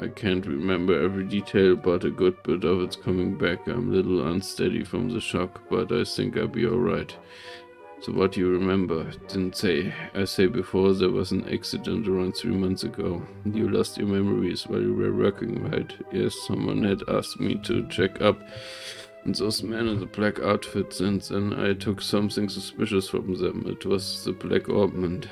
I can't remember every detail, but a good bit of it's coming back. I'm a little unsteady from the shock, but I think I'll be alright. So what do you remember? Didn't say. I say before there was an accident around 3 months ago. You lost your memories while you were working, right? Yes, someone had asked me to check up on those men in the black outfits, and then I took something suspicious from them. It was the black ointment.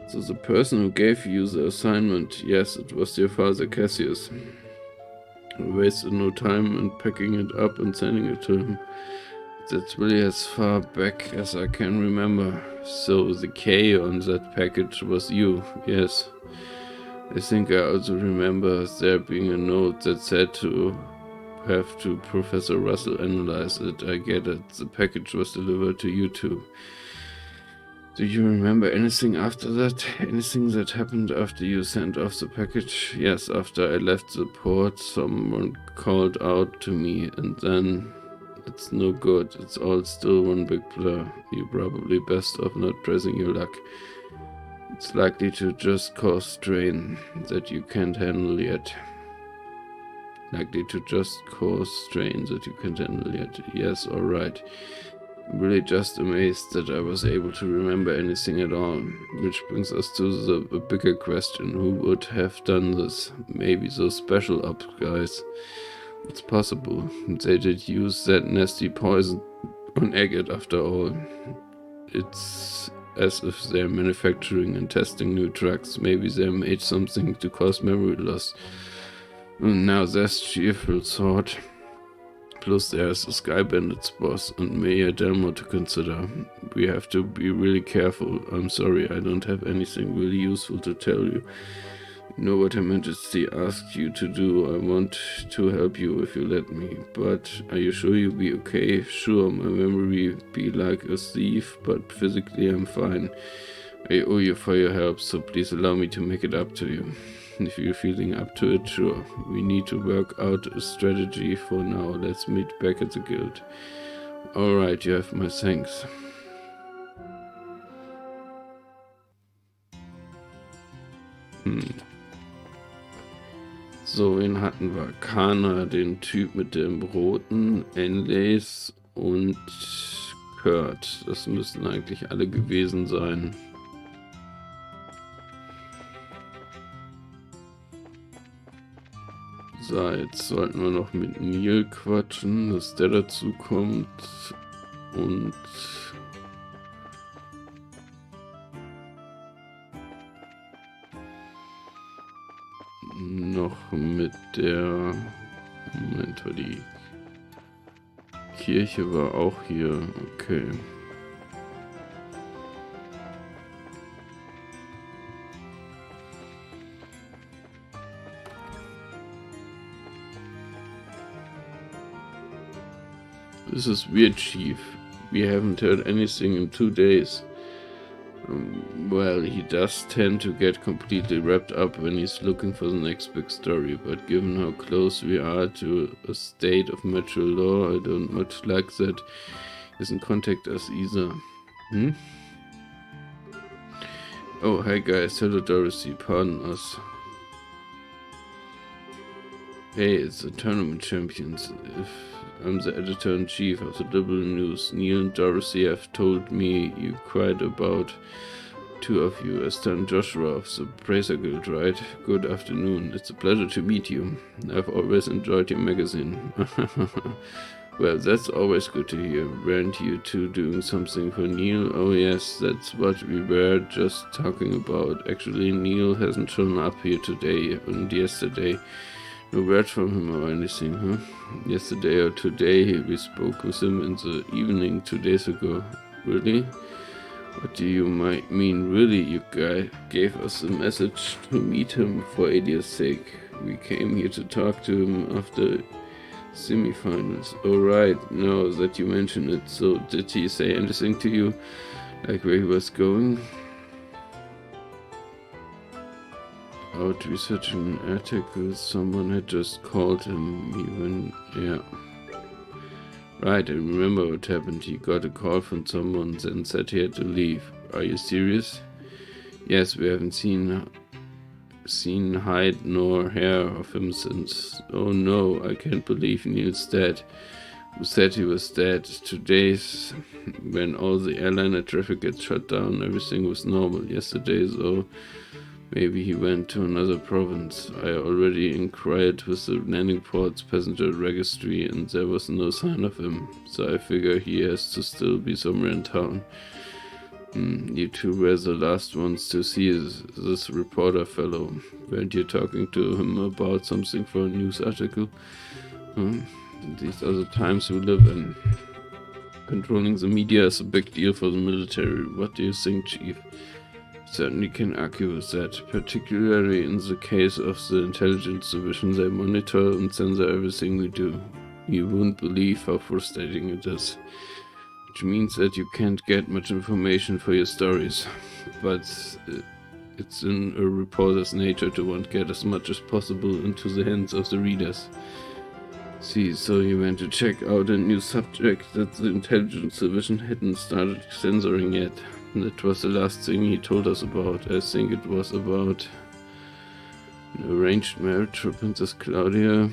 So the person who gave you the assignment, yes, it was your father Cassius. I wasted no time in packing it up and sending it to him. That's really as far back as I can remember. So the K on that package was you, yes. I think I also remember there being a note that said to have to Professor Russell analyze it. I get it. The package was delivered to you too. Do you remember anything after that? Anything that happened after you sent off the package? Yes, after I left the port, someone called out to me, and then it's no good. It's all still one big blur. You're probably best off not pressing your luck. It's likely to just cause strain that you can't handle yet. Likely to just cause strain that you can't handle yet. Yes, alright. I'm really just amazed that I was able to remember anything at all. Which brings us to the bigger question. Who would have done this? Maybe those special ops guys. It's possible. They did use that nasty poison on Agate after all. It's as if they're manufacturing and testing new drugs. Maybe they made something to cause memory loss. And now there's cheerful thought. Plus there's the Sky Bandit's boss and Mayor Delmo to consider. We have to be really careful. I'm sorry, I don't have anything really useful to tell you. You know what Her Majesty asked you to do. I want to help you if you let me. But are you sure you'll be okay? Sure, my memory be like a thief, but physically I'm fine. I owe you for your help, so please allow me to make it up to you. If you're feeling up to it, sure. We need to work out a strategy for now. Let's meet back at the guild. Alright, you have my thanks. So, wen hatten wir? Kana, den Typ mit dem roten, Enlace und Kurt. Das müssten eigentlich alle gewesen sein. So, jetzt sollten wir noch mit Neil quatschen, dass der dazu kommt. Und noch mit der... Moment, die Kirche war auch hier. Okay. This is weird, Chief. We haven't heard anything in 2 days. Well, he does tend to get completely wrapped up when he's looking for the next big story, but given how close we are to a state of martial law, I don't much like that he doesn't contact us either. Oh, hi guys, hello Dorothy, pardon us. Hey, it's the tournament champions. I'm the editor-in-chief of the Liberal News. Neil and Dorothy have told me you cried about 2 of you, Esther and Joshua of the Bracer Guild, right? Good afternoon. It's a pleasure to meet you. I've always enjoyed your magazine. Well, that's always good to hear. Weren't you two doing something for Neil? Oh yes, that's what we were just talking about. Actually, Neil hasn't shown up here today and yesterday. No word from him or anything, huh? Yesterday or today we spoke with him in the evening 2 days ago. Really? What do you mean, really? You guy gave us a message to meet him for Adia's sake. We came here to talk to him after semifinals. Oh right, now that you mention it. So did he say anything to you? Like where he was going? Out researching an article, someone had just called him, even, yeah. Right, I remember what happened. He got a call from someone, then said he had to leave. Are you serious? Yes, we haven't seen hide nor hair of him since. Oh no, I can't believe Neil's dead. Who said he was dead? Today's when all the airliner traffic gets shut down, everything was normal. Yesterday, though, maybe he went to another province. I already inquired with the landing port's passenger registry and there was no sign of him, so I figure he has to still be somewhere in town. You two were the last ones to see this reporter fellow. Weren't you talking to him about something for a news article? These are the times we live in. Controlling the media is a big deal for the military. What do you think, Chief? Certainly can argue with that, particularly in the case of the intelligence division. They monitor and censor everything we do. You wouldn't believe how frustrating it is. Which means that you can't get much information for your stories. But it's in a reporter's nature to want to get as much as possible into the hands of the readers. See, so you went to check out a new subject that the intelligence division hadn't started censoring yet. That was the last thing he told us about. I think it was about an arranged marriage for Princess Claudia.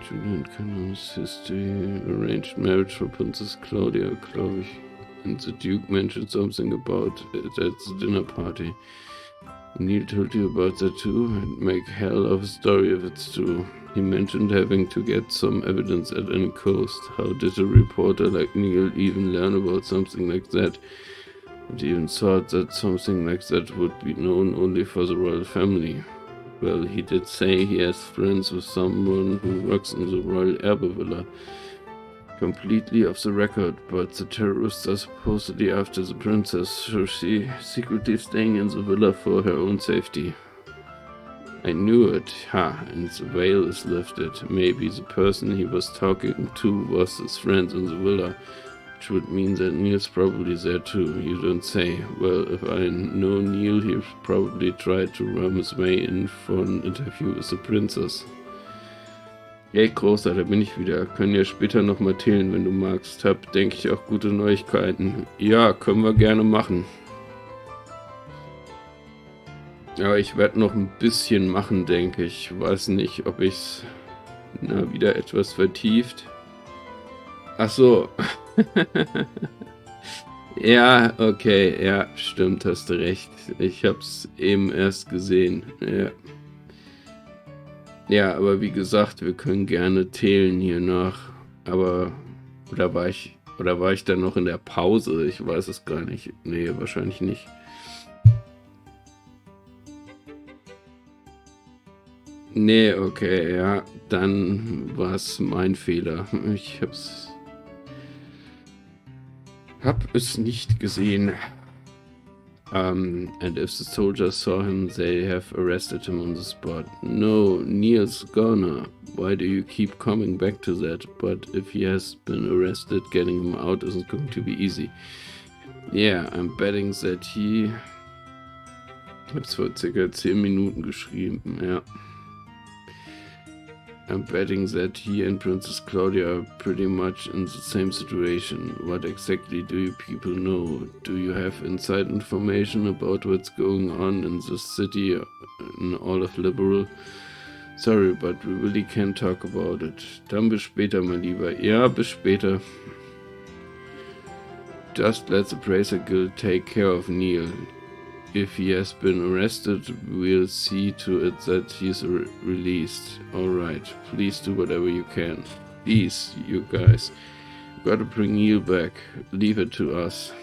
Julian Cannon's history. Arranged marriage for Princess Claudia, glaube ich. And the Duke mentioned something about it at the dinner party. Neil told you about that too? I'd make hell of a story if it's true. He mentioned having to get some evidence at any cost. How did a reporter like Neil even learn about something like that? And he even thought that something like that would be known only for the royal family. Well, he did say he has friends with someone who works in the royal Erbe Villa. Completely off the record, but the terrorists are supposedly after the princess, so she's secretly staying in the villa for her own safety. I knew it, and the veil is lifted. Maybe the person he was talking to was his friend in the villa, which would mean that Neil's probably there too. You don't say. Well, if I know Neil, he'll probably try to ram his way in for an interview with the princess. Hey, Großer, da bin ich wieder. Können ja später nochmal teilen, wenn du magst. Hab, denke ich, auch gute Neuigkeiten. Ja, können wir gerne machen. Aber ich werde noch ein bisschen machen, denke ich. Weiß nicht, ob ich's wieder etwas vertieft. Ach so. Ja, okay. Ja, stimmt, hast du recht. Ich hab's eben erst gesehen. Ja. Ja, aber wie gesagt, wir können gerne teilen hier nach. Aber, oder war ich dann noch in der Pause? Ich weiß es gar nicht. Nee, wahrscheinlich nicht. Nee, okay, ja, dann war es mein Fehler. Ich hab es nicht gesehen. And if the soldiers saw him, they have arrested him on the spot. No, Neil's gone. Why do you keep coming back to that? But if he has been arrested, getting him out isn't going to be easy. Yeah, I'm betting that he... Ich hab's vor circa 10 Minuten geschrieben, ja. I'm betting that he and Princess Claudia are pretty much in the same situation. What exactly do you people know? Do you have inside information about what's going on in this city, in all of Liberal? Sorry, but we really can't talk about it. Dann bis später, mein Lieber. Ja, bis später. Just let the Bracer Guild take care of Neil. If he has been arrested, we'll see to it that he's released. Alright, please do whatever you can. Please, you guys. Gotta bring Neil back. Leave it to us.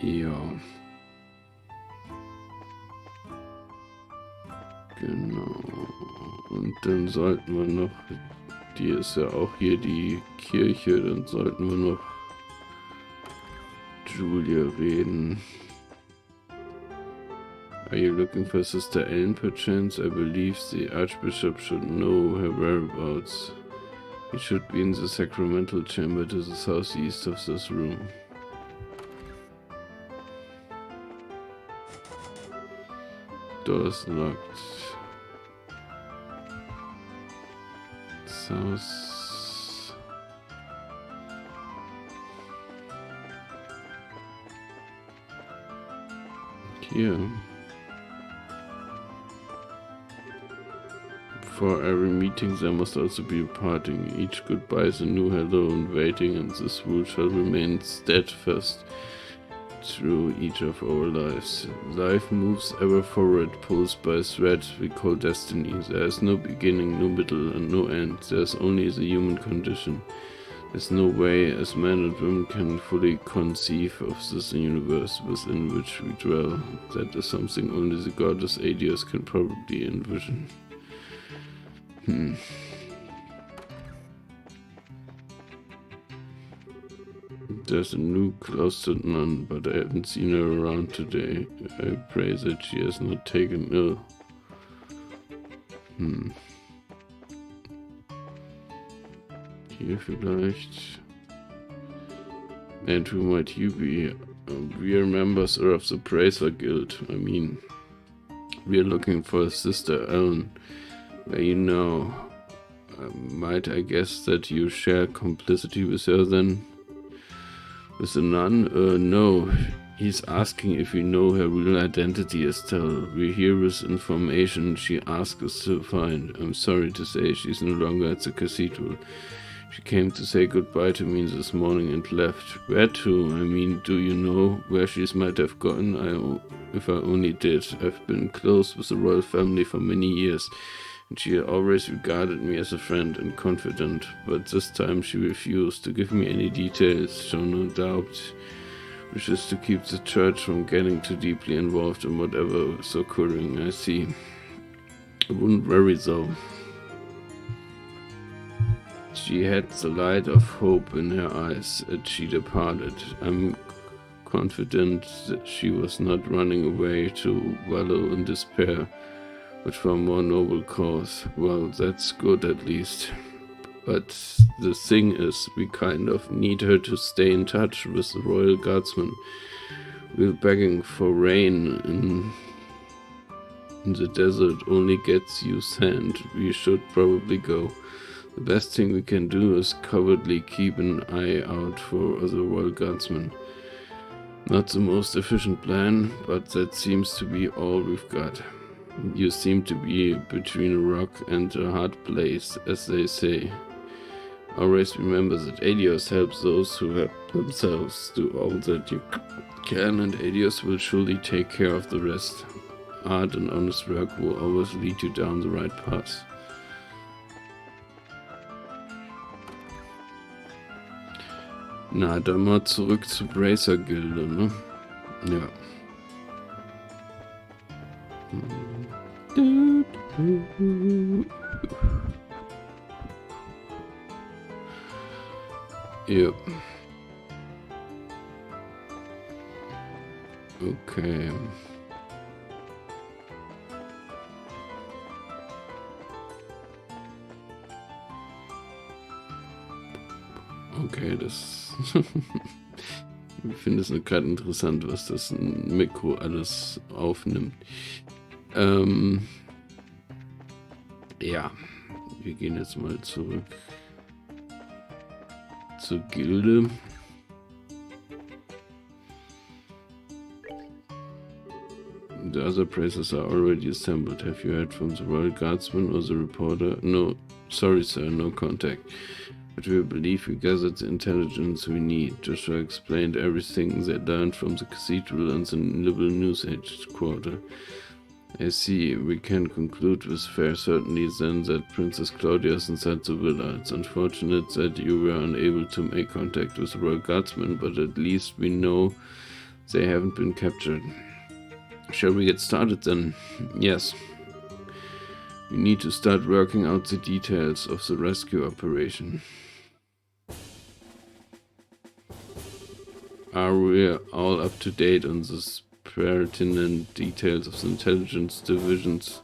Ja. Genau. Und dann sollten wir noch... Die ist ja auch hier die Kirche, dann sollten wir noch Julia reden. Are you looking for Sister Ellen perchance? I believe the Archbishop should know her whereabouts. He should be in the sacramental chamber to the southeast of this room. Door's locked. South. Here. For every meeting there must also be a parting. Each goodbye is a new hello and waiting, and this rule shall remain steadfast through each of our lives. Life moves ever forward, pulsed by a thread we call destiny. There is no beginning, no middle, and no end. There is only the human condition. There's no way as men and women can fully conceive of this universe within which we dwell. That is something only the goddess Adios can probably envision. There's a new closeted nun, but I haven't seen her around today. I pray that she has not taken ill. Hier vielleicht. And who might you be? We are members of the Bracer Guild. I mean, we are looking for Sister Ellen. Well, you know, might I guess that you share complicity with her then? With the nun? No. He's asking if we know her real identity, Estelle. We're here with information she asked us to find. I'm sorry to say she's no longer at the cathedral. She came to say goodbye to me this morning and left. Where to? I mean, do you know where she might have gone? If I only did. I've been close with the royal family for many years, and she always regarded me as a friend and confidant, but this time she refused to give me any details, so no doubt wishes to keep the church from getting too deeply involved in whatever is occurring. I see. I wouldn't worry though. She had the light of hope in her eyes as she departed. I'm confident that she was not running away to wallow in despair, but for a more noble cause. Well, that's good at least. But the thing is, we kind of need her to stay in touch with the royal guardsmen. We're begging for rain in the desert only gets you sand. We should probably go. The best thing we can do is covertly keep an eye out for the royal guardsmen. Not the most efficient plan, but that seems to be all we've got. You seem to be between a rock and a hard place, as they say. Always remember that Adios helps those who help themselves. Do all that you can, and Adios will surely take care of the rest. Art and honest work will always lead you down the right path. Na, dann mal zurück zur Bracer-Gilde, ne? Ja. Ja. Okay. Okay, das... Ich finde es gerade interessant, was das Mikro alles aufnimmt. Ja, wir gehen jetzt mal zurück zur Gilde. The other praises are already assembled. Have you heard from the Royal Guardsman or the reporter? No, sorry sir, no contact. But we believe we gathered the intelligence we need. Joshua explained everything they learned from the cathedral and the Liberal News headquarters. I see. We can conclude with fair certainty then that Princess Claudia is inside the villa. It's unfortunate that you were unable to make contact with the Royal Guardsmen, but at least we know they haven't been captured. Shall we get started then? Yes. We need to start working out the details of the rescue operation. Are we all up to date on the pertinent details of the intelligence division's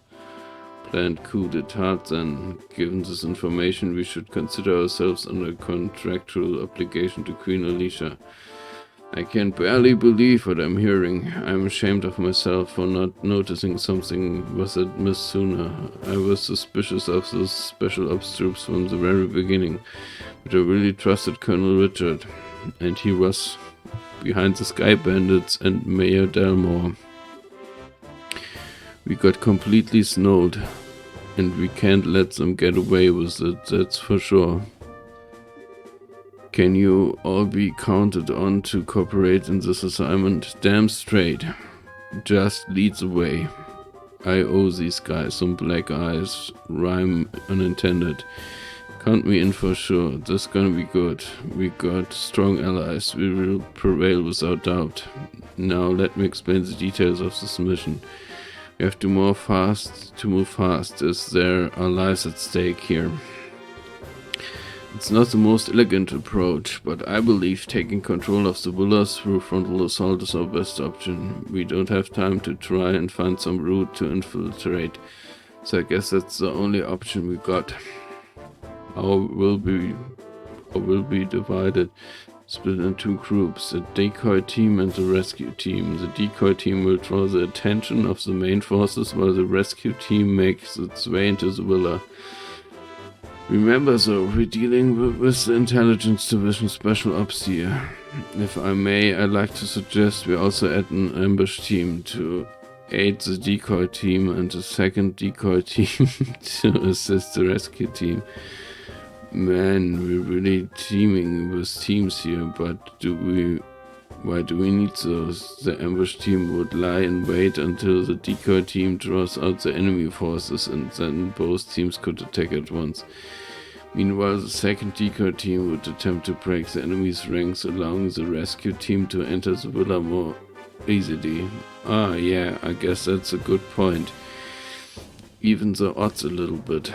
planned coup d'etat then? Given this information, we should consider ourselves under contractual obligation to Queen Alicia. I can barely believe what I'm hearing. I'm ashamed of myself for not noticing something was amiss sooner. I was suspicious of those special ops troops from the very beginning, but I really trusted Colonel Richard, and he was behind the Sky Bandits and Mayor Delmore. We got completely snowed, and we can't let them get away with it, that's for sure. Can you all be counted on to cooperate in this assignment? Damn straight. Just lead the way. I owe these guys some black eyes. Rhyme unintended. Count me in for sure. This is gonna be good. We got strong allies. We will prevail without doubt. Now let me explain the details of this mission. We have to move fast, as there are lives at stake here. It's not the most elegant approach, but I believe taking control of the villas through frontal assault is our best option. We don't have time to try and find some route to infiltrate, so I guess that's the only option we got. Our will be divided, split in two groups, the decoy team and the rescue team. The decoy team will draw the attention of the main forces, while the rescue team makes its way into the villa. Remember though, we're dealing with the intelligence division special ops here. If I may, I'd like to suggest we also add an ambush team to aid the decoy team and a second decoy team to assist the rescue team. Man, we're really teaming with teams here, but why do we need those? The ambush team would lie in wait until the decoy team draws out the enemy forces, and then both teams could attack at once. Meanwhile, the second decoy team would attempt to break the enemy's ranks, allowing the rescue team to enter the villa more easily. Ah, yeah, I guess that's a good point. Even the odds a little bit.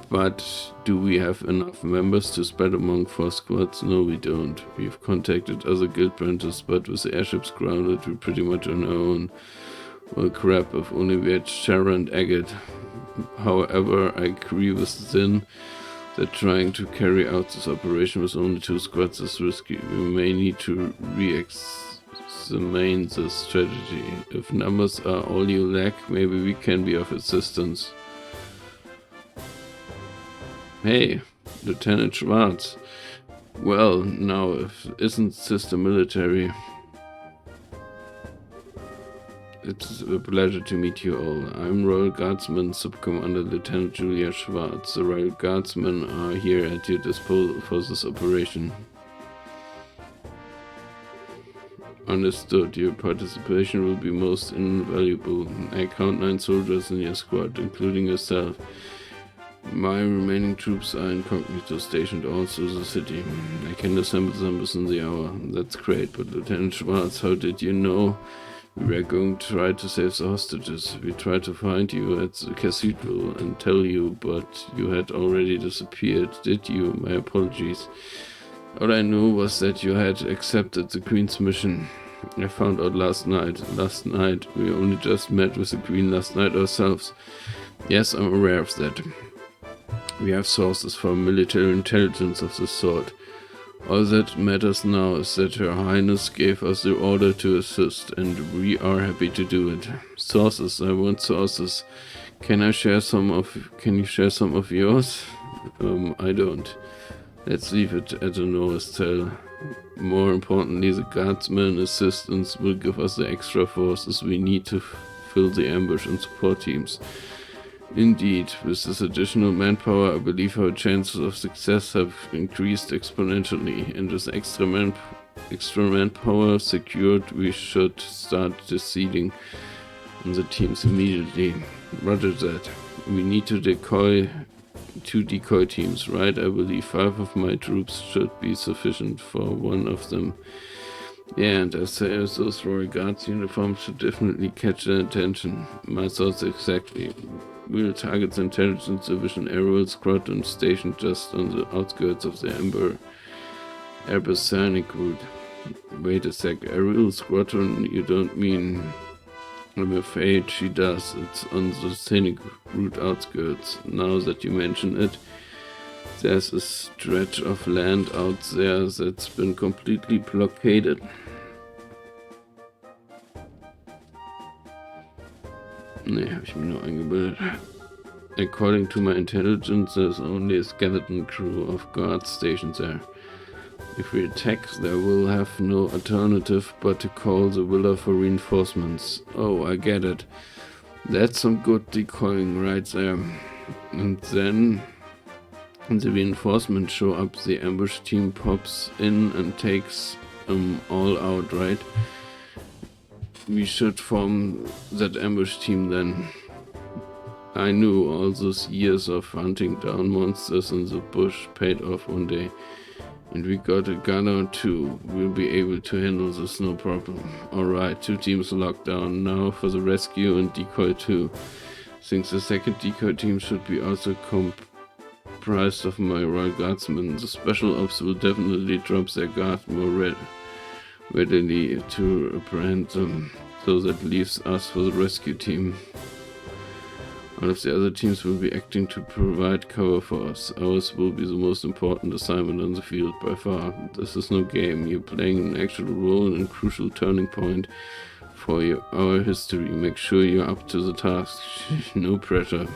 But do we have enough members to spread among 4 squads? No, we don't. We've contacted other guild branches, but with the airships grounded, we're pretty much on our own. Well, crap, if only we had Shara and Agate. However, I agree with Zin that trying to carry out this operation with only 2 squads is risky. We may need to re-examine the strategy. If numbers are all you lack, maybe we can be of assistance. Hey, Lieutenant Schwartz. Well, now, isn't this the military? It's a pleasure to meet you all. I'm Royal Guardsman Subcommander Lieutenant Julia Schwartz. The Royal Guardsmen are here at your disposal for this operation. Understood. Your participation will be most invaluable. I count 9 soldiers in your squad, including yourself. My remaining troops are incognito stationed all through the city. I can assemble them within the hour. That's great, but Lieutenant Schwartz, how did you know we were going to try to save the hostages? We tried to find you at the cathedral and tell you, but you had already disappeared, did you? My apologies. All I knew was that you had accepted the Queen's mission. I found out last night. We only just met with the Queen last night ourselves. Yes, I'm aware of that. We have sources for military intelligence of this sort. All that matters now is that Her Highness gave us the order to assist, and we are happy to do it. Sources, I want sources. Can you share some of yours? I don't. Let's leave it at a no, Estelle. More importantly, the guardsmen assistants will give us the extra forces we need to fill the ambush and support teams. Indeed, with this additional manpower, I believe our chances of success have increased exponentially, and with extra manpower secured, we should start deciding on the teams immediately. Roger that. We need to decoy 2 decoy teams, right? I believe 5 of my troops should be sufficient for 1 of them. Yeah, and I say those Royal Guards uniforms should definitely catch their attention. My thoughts exactly. We'll target the intelligence division aerial squadron stationed just on the outskirts of the Amber Scenic route. Wait a sec, aerial squadron? You don't mean... I'm afraid she does. It's on the scenic route outskirts. Now that you mention it, there's a stretch of land out there that's been completely blockaded. Nee, habe ich mir nur eingebildet. According to my intelligence, there's only a skeleton crew of guards stationed there. If we attack, there will have no alternative but to call the villa for reinforcements. Oh, I get it. That's some good decoying right there. And then when the reinforcements show up, the ambush team pops in and takes them all out, right? We should form that ambush team then. I knew all those years of hunting down monsters in the bush paid off one day. And we got a gun or 2. We'll be able to handle this, no problem. Alright, 2 teams locked down. Now for the rescue and decoy 2. Think the second decoy team should be also surprised of my Royal Guardsmen. The special ops will definitely drop their guard more readily to apprehend them. So that leaves us for the rescue team. All of the other teams will be acting to provide cover for us. Ours will be the most important assignment on the field by far. This is no game. You're playing an actual role and a crucial turning point for our history. Make sure you're up to the task. No pressure.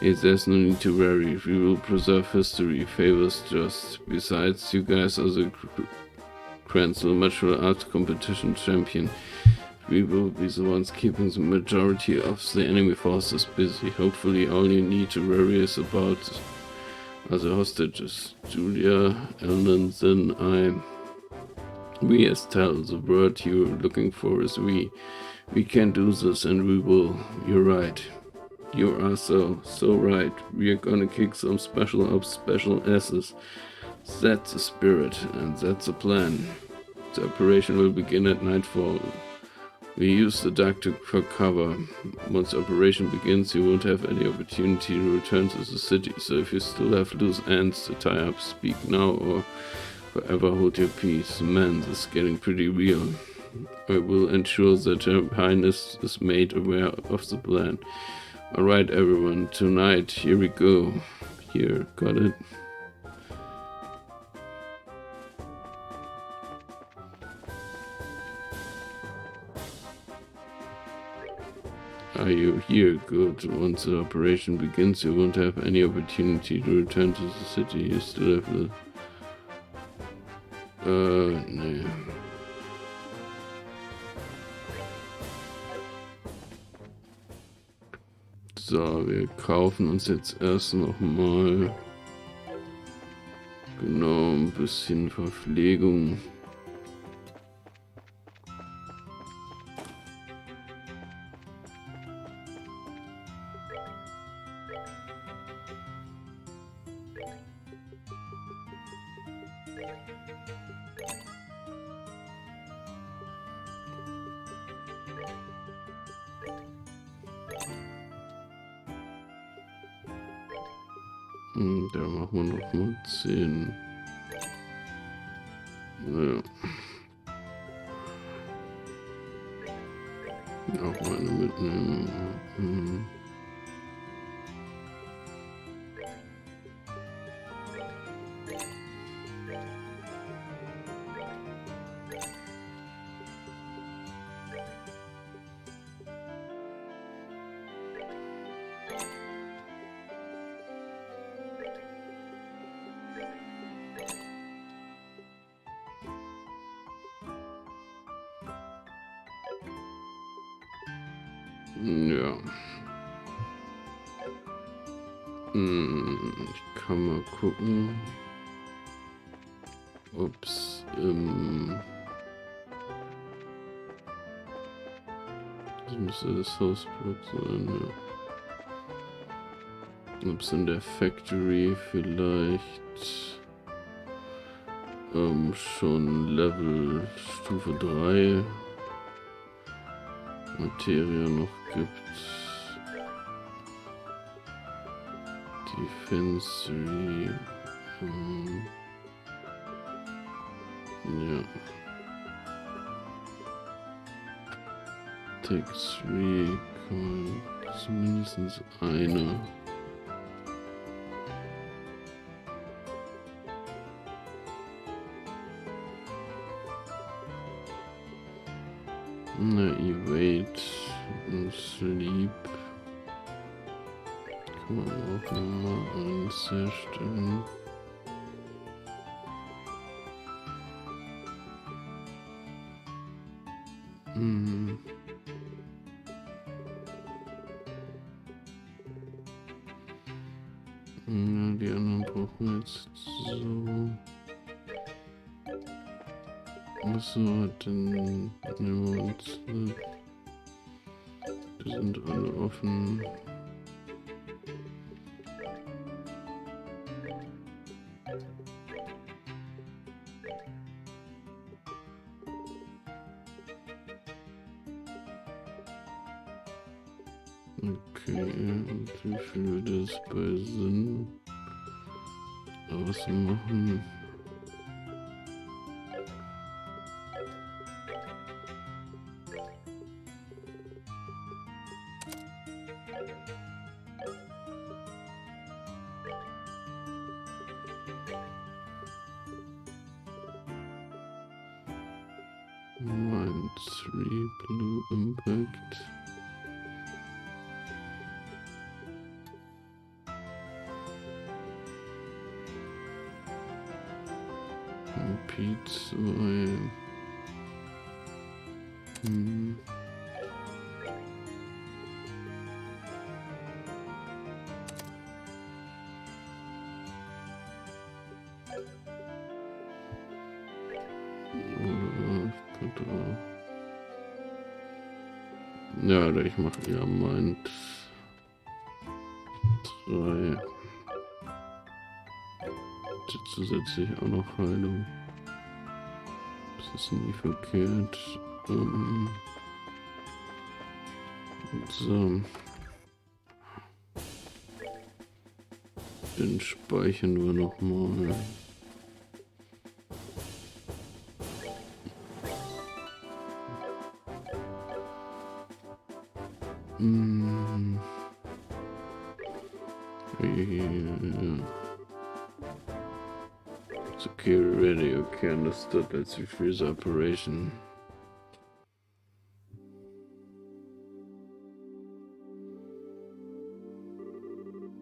There's no need to worry. We will preserve history. Favors just. Besides, you guys are the Grand Martial Arts competition champion. We will be the ones keeping the majority of the enemy forces busy. Hopefully all you need to worry is about are the hostages. Julia, Ellen, then I. We as Teil, the word you're looking for is we. We can do this and we will. You're right. You are so right. We are gonna kick some special ops, special asses. That's the spirit and that's the plan. The operation will begin at nightfall. We use the dark for cover. Once the operation begins, you won't have any opportunity to return to the city, so if you still have loose ends to tie up, speak now or forever hold your peace. Man, this is getting pretty real. I will ensure that Her Highness is made aware of the plan. Alright everyone, tonight, here we go. Here, got it. Are you here? Good. Once the operation begins, you won't have any opportunity to return to the city. You still have the... nee. So, wir kaufen uns jetzt erst nochmal genau ein bisschen Verpflegung. Da machen wir noch mal 10. Naja. Auch meine mitnehmen. Ja. Ich kann mal gucken, ob's das müsste das Hausblock sein, ja. Ob's in der Factory vielleicht schon Level Stufe 3 Materie noch gibt. Defensory. Ja. Tech 3 kann man zumindest eine. Na, Evade und Sleep kann man auch nochmal eins herstellen. Ja, die anderen brauchen wir jetzt so. Achso, dann nehmen wir uns. Die sind alle offen. Okay, und wie viel wird das bei Sinn? ausmachen. Mine 3 blue impact. P2. Ja, ich mache ja mein 3. Zusätzlich auch noch Heilung. Das ist nie verkehrt. So. Den speichern wir noch mal. It's okay, ready. Okay, understood. Let's refreeze the operation.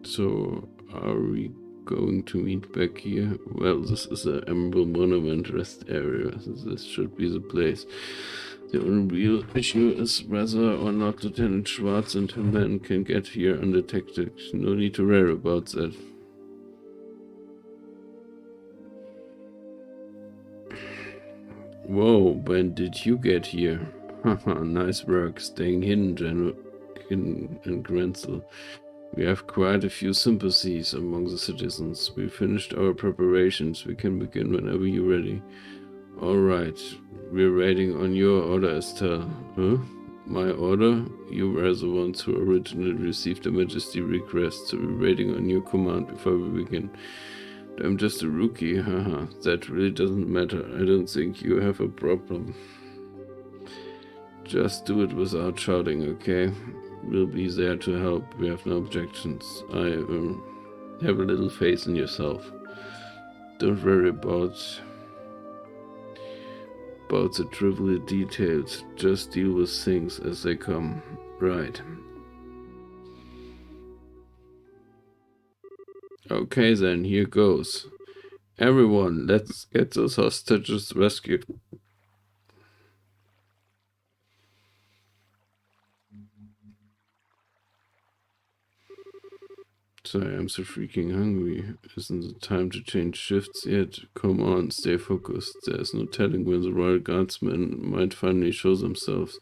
So, are we going to meet back here? Well, this is an Emerald Monument rest area. This should be the place. The only real issue is whether or not Lieutenant Schwartz and her men can get here undetected. No need to worry about that. Whoa, when did you get here? Haha, nice work staying hidden, General and Grenzel. We have quite a few sympathies among the citizens. We finished our preparations. We can begin whenever you're ready. Alright, we're waiting on your order, Estelle. Huh? My order? You were the ones who originally received the Majesty request, so we're waiting on your command before we begin. I'm just a rookie, haha. That really doesn't matter. I don't think you have a problem. Just do it without shouting, okay? We'll be there to help. We have no objections. I have a little faith in yourself. Don't worry about the trivial details. Just deal with things as they come. Right. Okay then, here goes. Everyone, let's get those hostages rescued. Sorry, I'm so freaking hungry. Isn't it time to change shifts yet? Come on, stay focused. There's no telling when the Royal Guardsmen might finally show themselves.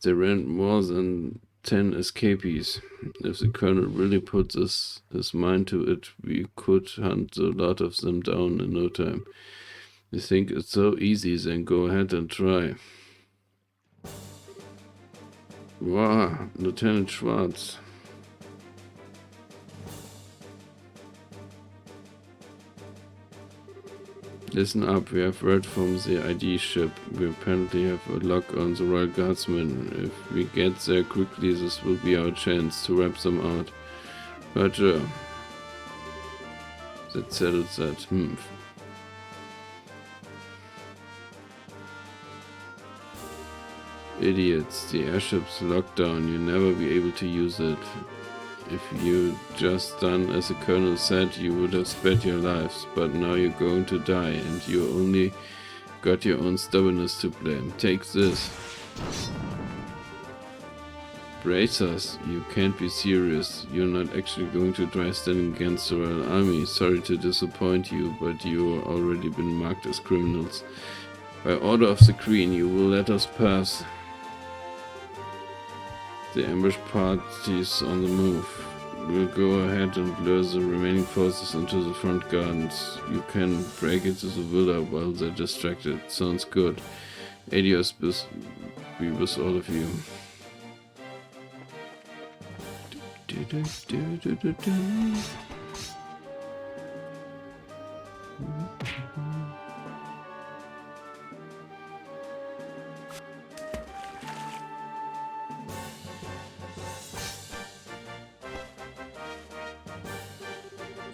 They ran more than 10 escapees. If the Colonel really put his mind to it, we could hunt a lot of them down in no time. You think it's so easy, then go ahead and try. Wow, Lieutenant Schwartz. Listen up, we have word from the ID ship. We apparently have a lock on the Royal Guardsmen. If we get there quickly, this will be our chance to wipe them out. Roger. That settles that. Idiots, the airship's locked down. You'll never be able to use it. If you just done as the Colonel said, you would have spared your lives, but now you're going to die, and you only got your own stubbornness to blame. Take this. Bracers, you can't be serious. You're not actually going to try standing against the Royal Army. Sorry to disappoint you, but you've already been marked as criminals. By order of the Queen, you will let us pass. The ambush party's on the move. We'll go ahead and lure the remaining forces into the front gardens. You can break into the villa while they're distracted. Sounds good. Adios be with all of you.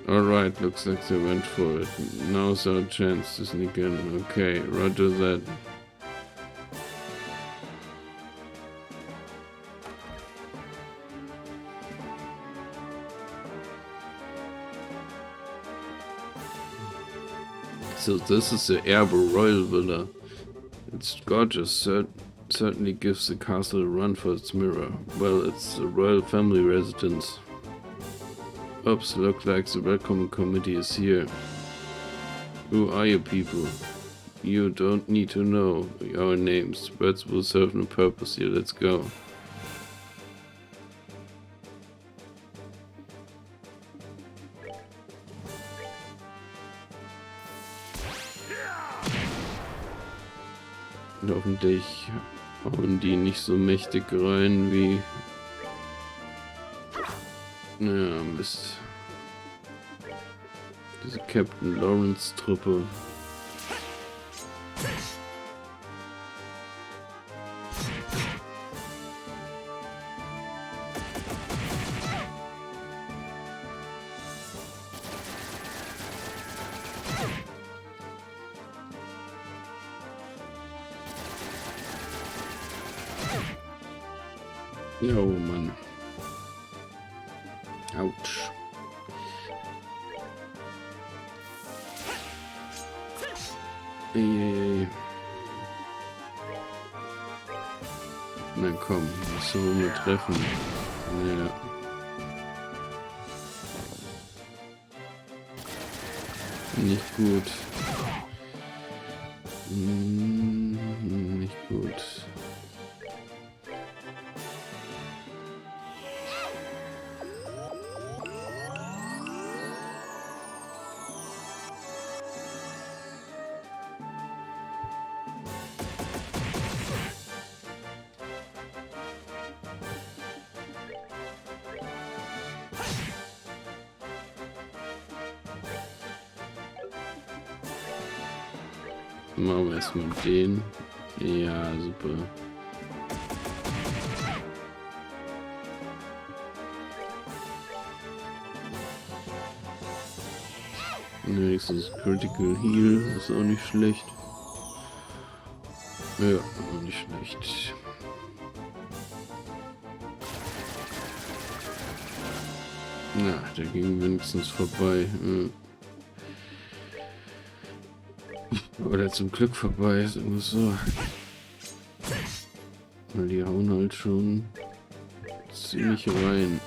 Alright, looks like they went for it. Now's our chance to sneak in. Okay, roger that. So this is the Erbe Royal Villa. It's gorgeous, certainly gives the castle a run for its mirror. Well, it's a royal family residence. Oops, look like the welcome committee is here. Who are you people? You don't need to know our names. Words will serve no purpose here. Let's go. Hoffentlich hauen die nicht so mächtig rein wie... Ja, Mist. Diese Captain Lawrence Truppe. Ja, oh Mann. Autsch. Ey. Na komm, was sollen wir treffen? Ja. Nicht gut. Nicht gut. Machen wir erstmal den. Ja, super. Nächstes Critical Heal ist auch nicht schlecht. Ja, auch nicht schlecht. Na, der ging wenigstens vorbei. Oder zum Glück vorbei, ist immer so. Weil die hauen halt schon ziemlich rein.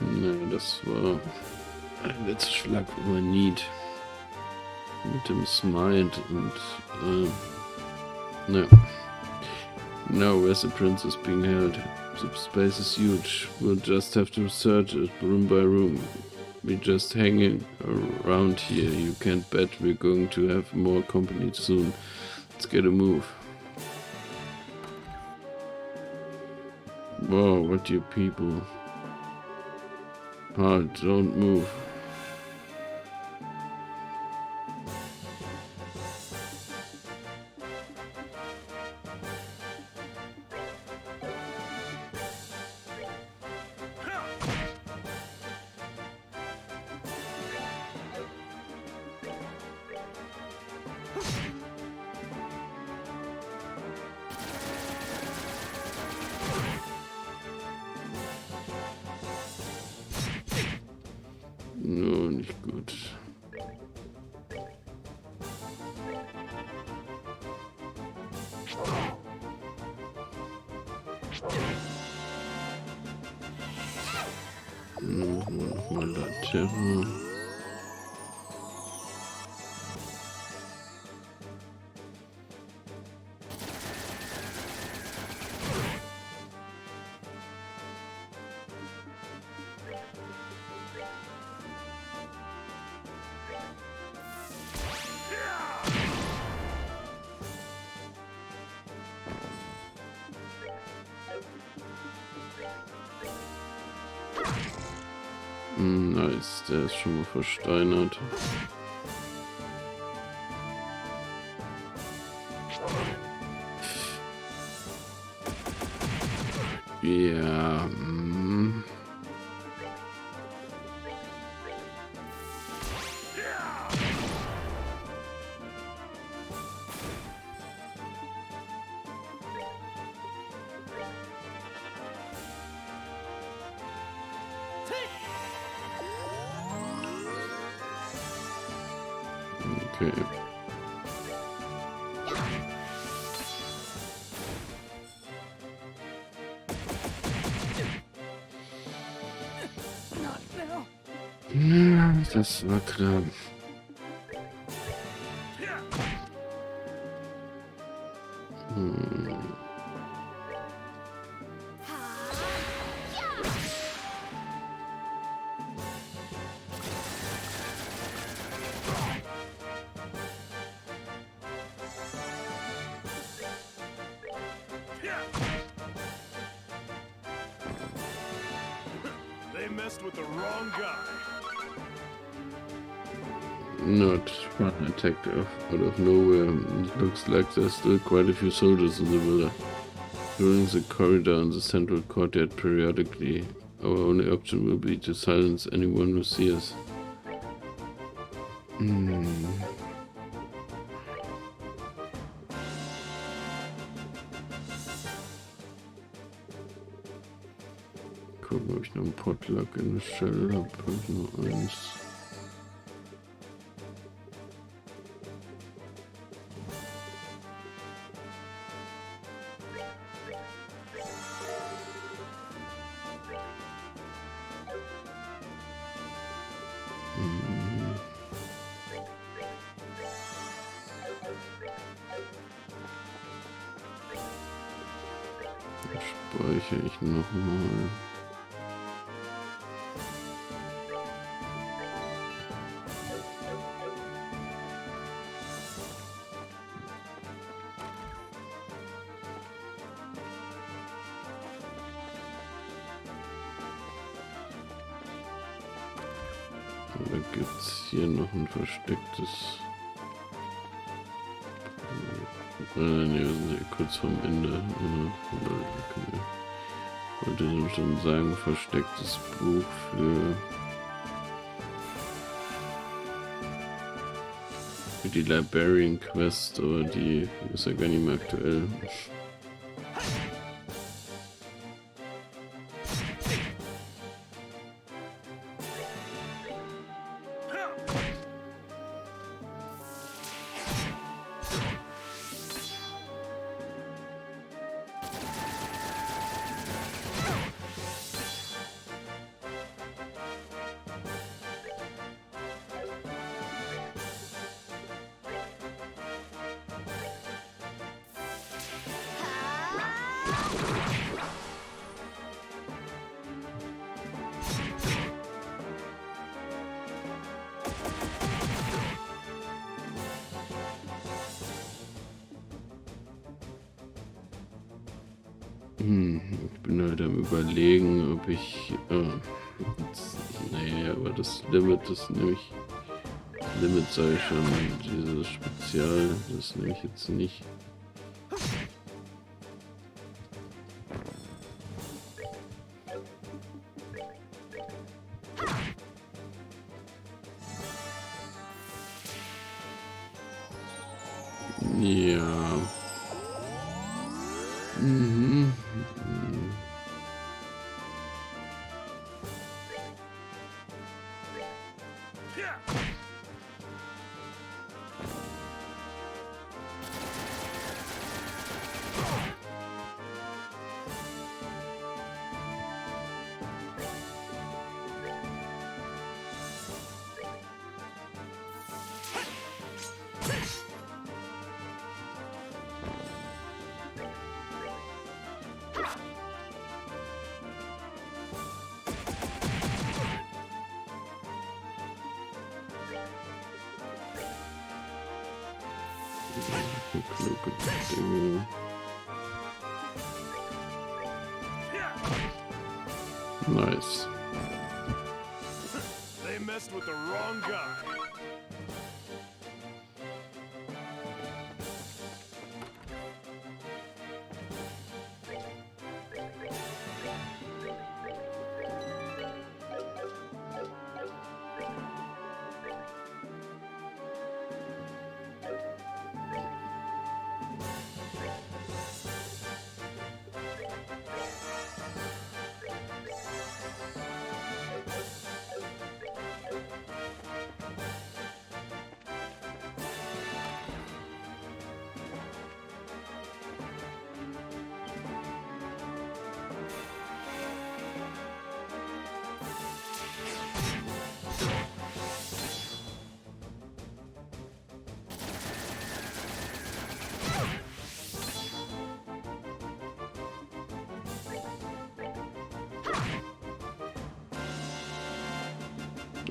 Ne, das war ein letzter Schlag über Need. Mit dem Smite und ne. Now where's the princess being held? The space is huge. We'll just have to search it room by room. We're just hanging around here. You can't bet we're going to have more company soon. Let's get a move. Whoa, what you people? Hard, don't move. No, nicht gut. Nochmal La Terra. Nice, der ist schon mal versteinert. Ja. Okay. Ja, das war klar. They messed with the wrong guy. Not one attacked out of nowhere. It looks like there's still quite a few soldiers in the villa. During the corridor in the central courtyard periodically, our only option will be to silence anyone who sees us. Gucken, ob ich noch einen Potluck in der Shell habe. Nur eins. Speichere ich nochmal. Da gibt es hier noch ein verstecktes. Ne, wir sind hier kurz vorm Ende. Ich wollte schon sagen, verstecktes Buch für die Librarian Quest, aber die ist ja gar nicht mehr aktuell. Ich bin halt am Überlegen, ob ich. Nee, aber das Limit, das nehme ich. Limit sei schon. Dieses Spezial, das nehme ich jetzt nicht. Ja. Kluge Dinge. Nice. They messed with the wrong guy.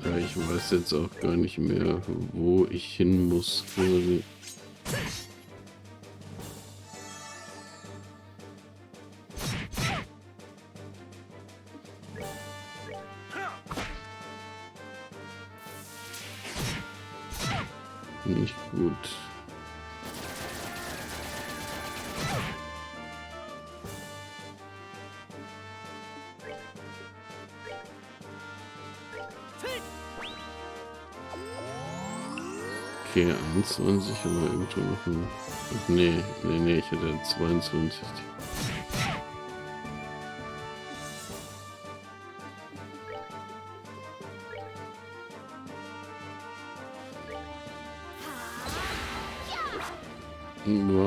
Ja, ich weiß jetzt auch gar nicht mehr, wo ich hin muss. Quasi. Nicht gut. Okay, 21, aber irgendwo noch ein... Nee, ich hätte 22.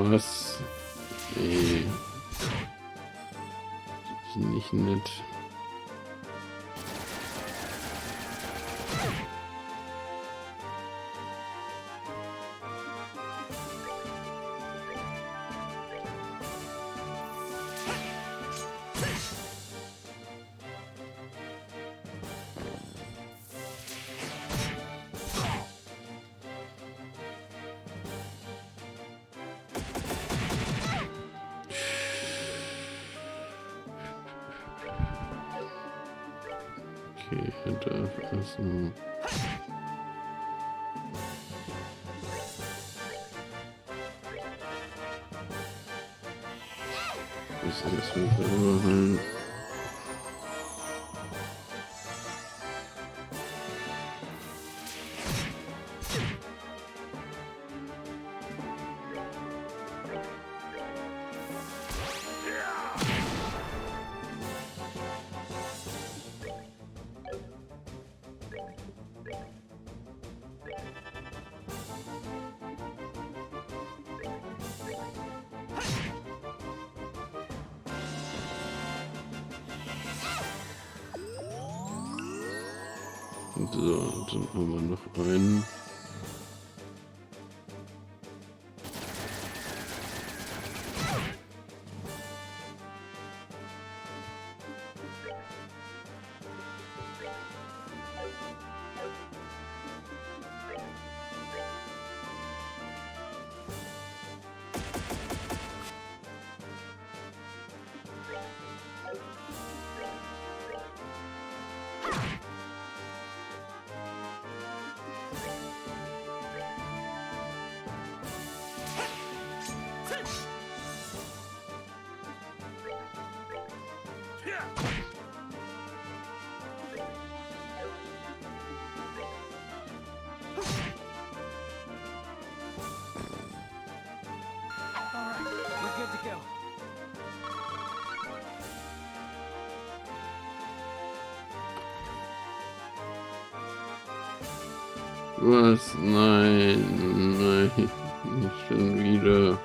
Was? Nee. Das ist nicht nett. Okay, er darf essen. Das ist erstmal überhalten. So, dann haben wir noch einen. Was? Nein, nein, nicht schon wieder.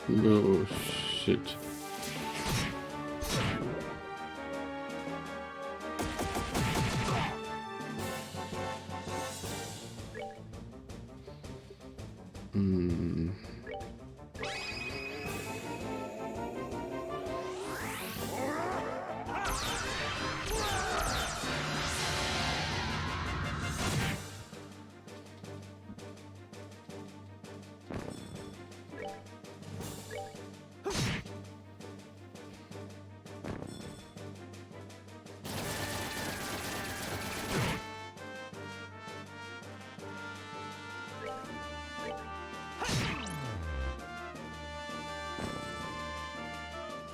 No shit. Hm.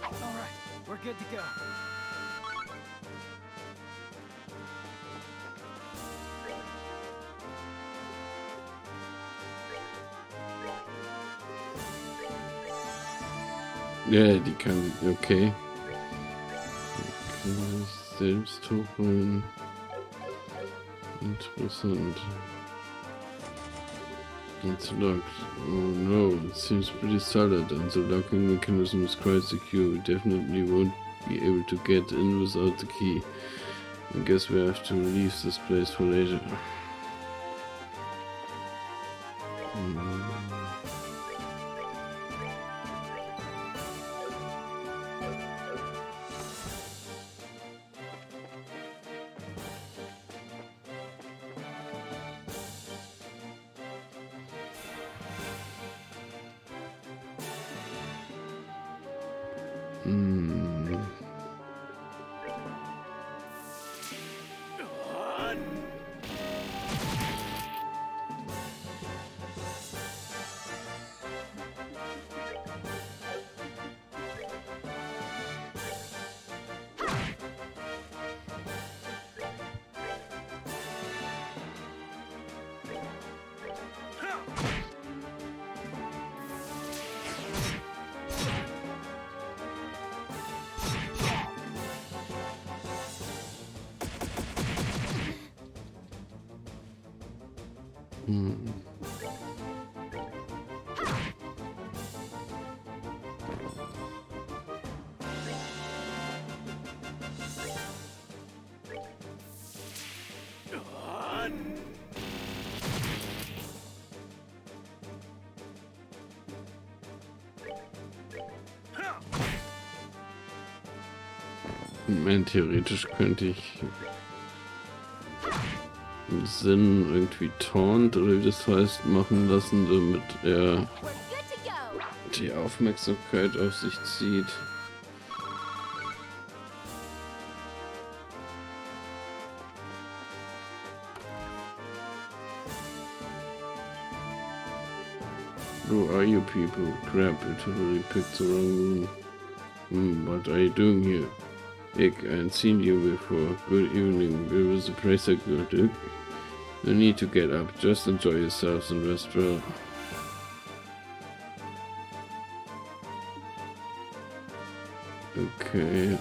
All right, we're good to go. Ja, die kann. Okay. Kann ich selbst hochholen. Interessant. It's locked. Oh no, it seems pretty solid, and the locking mechanism is quite secure. We definitely won't be able to get in without the key. I guess we have to leave this place for later. Man, theoretisch könnte ich Sinn irgendwie Taunt oder wie das heißt machen lassen, damit er We're good to go. die Aufmerksamkeit auf sich zieht. Who are you people? Crap, it totally picked the wrong room. What are you doing here? Ick, I haven't seen you before. Good evening. Where was the place I go, Dick? No need to get up. Just enjoy yourselves and rest well. Okay.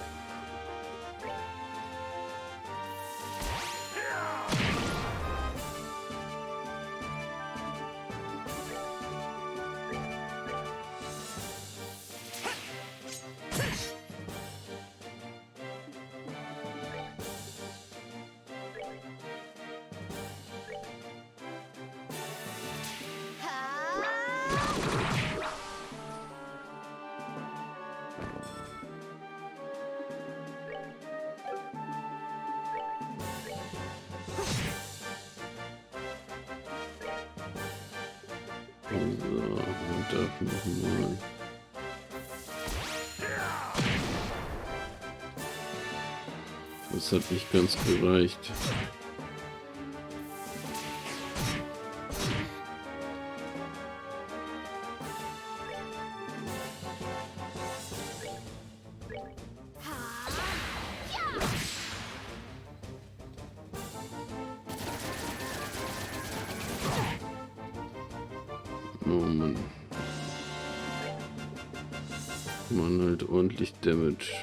So, und darf nochmal. Das hat nicht ganz gereicht. Oh Mann. Man halt ordentlich Damage.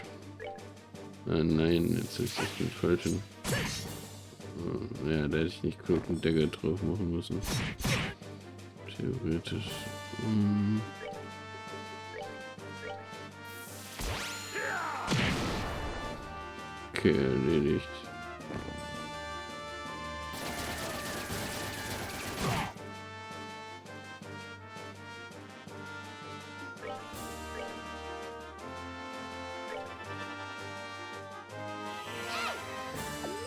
Ah nein, jetzt ist das den falschen. Ja, da hätte ich nicht Cloak und Dagger drauf machen müssen. Theoretisch. Okay, erledigt.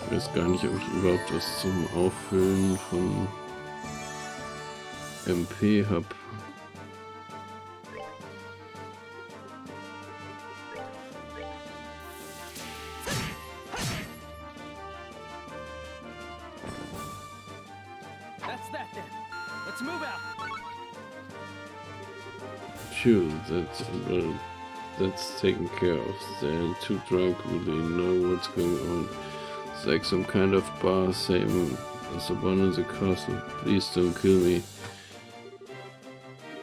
Ich weiß gar nicht, ob ich überhaupt was zum Auffüllen von MP habe. That's that then. Let's move out. Phew, that's taken care of. They're too drunk, really know what's going on. It's like some kind of bar, same as the one in the castle. Please don't kill me.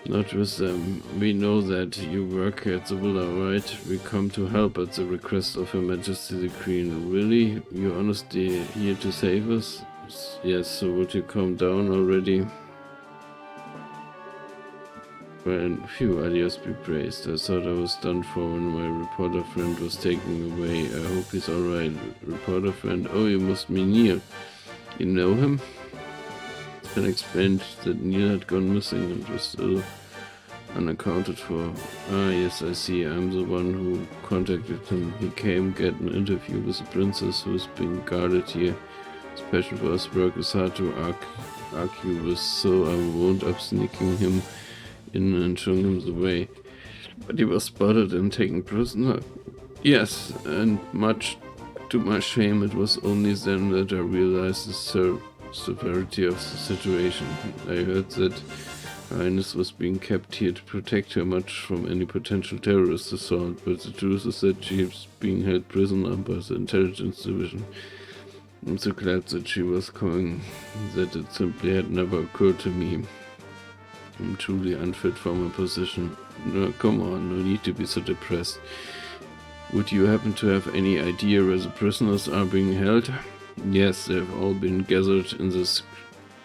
Not with them. We know that you work at the villa, right? We come to help at the request of Her Majesty the Queen. Really? You honestly here to save us? Yes, so would you calm down already? Well, phew, adios be praised. I thought I was done for when my reporter friend was taken away. I hope he's alright. Reporter friend? Oh, you must be Neil. You know him? It's been explained that Neil had gone missing and was still unaccounted for. Ah, yes, I see. I'm the one who contacted him. He came get an interview with the princess who's being guarded here. Special boss work is hard to argue with, so I wound up sneaking him in and showing him the way. But he was spotted and taken prisoner. Yes, and much to my shame, it was only then that I realized the severity of the situation. I heard that Her Highness was being kept here to protect her much from any potential terrorist assault, but the truth is that she is being held prisoner by the intelligence division. I'm so glad that she was coming, that it simply had never occurred to me. I'm truly unfit for my position. No, come on, no need to be so depressed. Would you happen to have any idea where the prisoners are being held? Yes, they've all been gathered in this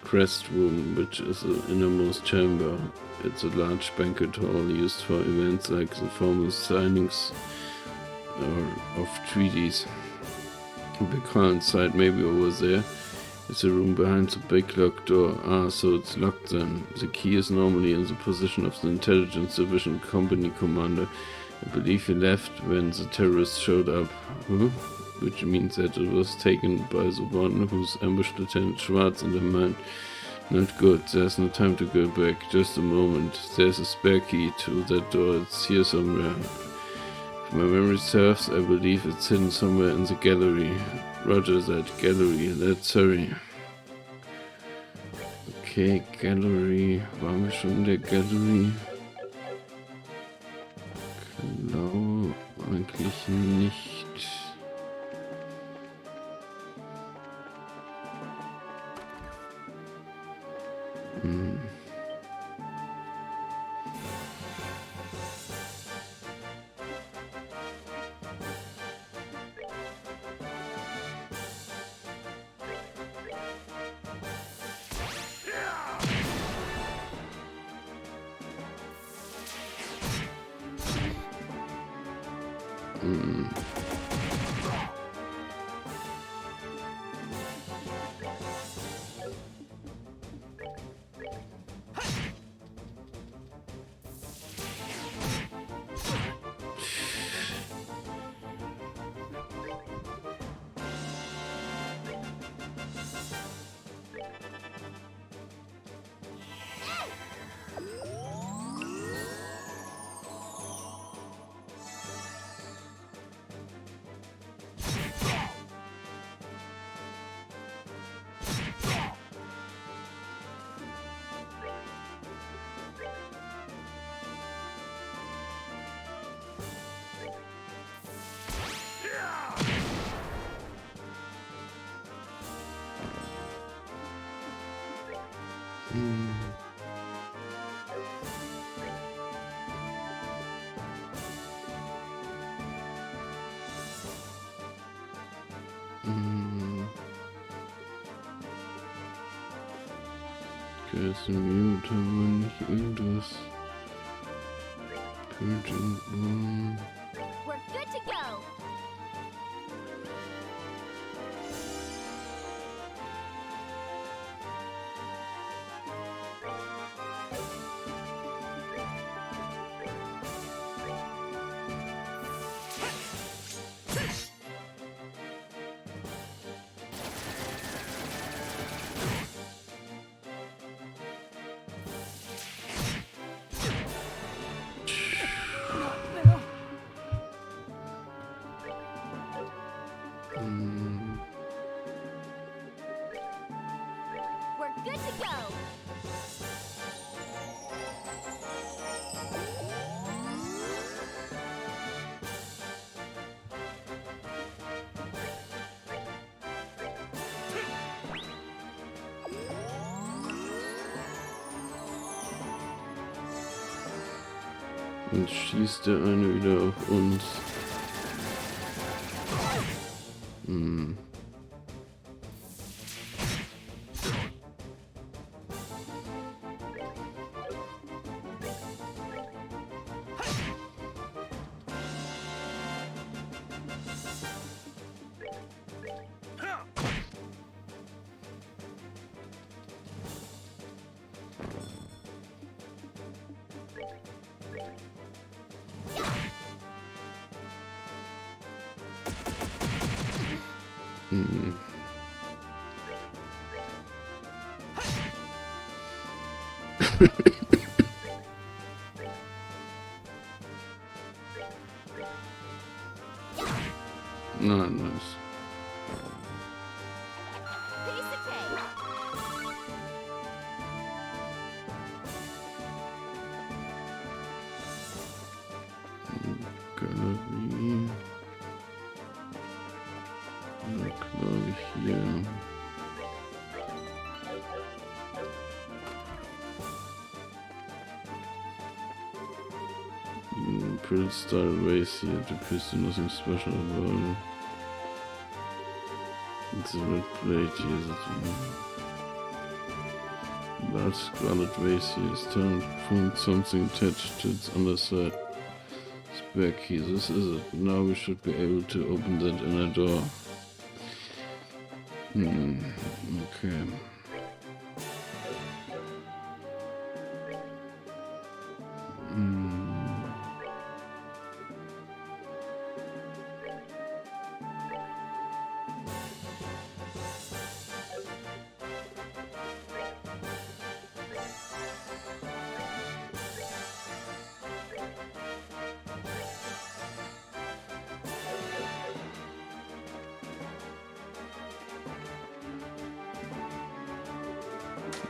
crest room, which is the innermost chamber. It's a large banquet hall used for events like the formal signings of treaties. A big hall inside, maybe over there. It's a room behind the big locked door. Ah, so it's locked then. The key is normally in the position of the intelligence division company commander. I believe he left when the terrorists showed up. Huh? Which means that it was taken by the one who's ambushed Lieutenant Schwartz and the man. Not good. There's no time to go back. Just a moment. There's a spare key to that door. It's here somewhere. If my memory serves, I believe it's hidden somewhere in the gallery. Roger that. Gallery. Let's hurry. Okay, Gallery. Waren wir schon in der Gallery? Glaube eigentlich nicht. Okay, ist ein Mute, aber nicht irgendwas. We're good to go. go. Und schießt der eine wieder auf uns. Hm. Hm. Na, nice. Piece of cake. Galerie. Da glaube ich hier. Pretty style race here. The piston nothing special about it. It's a red plate here. But scarlet vase here is turned from something attached to its underside. Spare key. This is it. Now we should be able to open that inner door. Okay.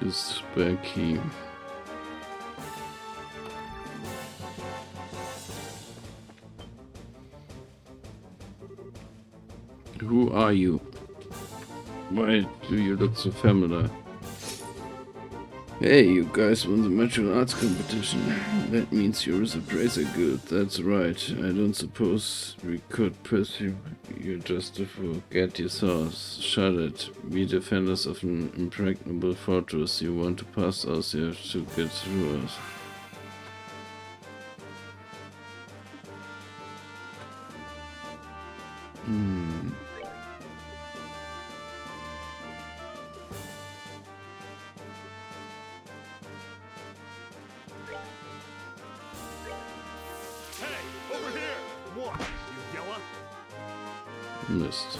This spare key. Who are you? Why do you look so familiar? Hey, you guys won the martial arts competition. That means you're a bracer guild. That's right. I don't suppose we could pursue you just to forget your source. Shut it. We defenders of an impregnable fortress. You want to pass us, you have to get through us. Hey, over here! What? You yella? Mist.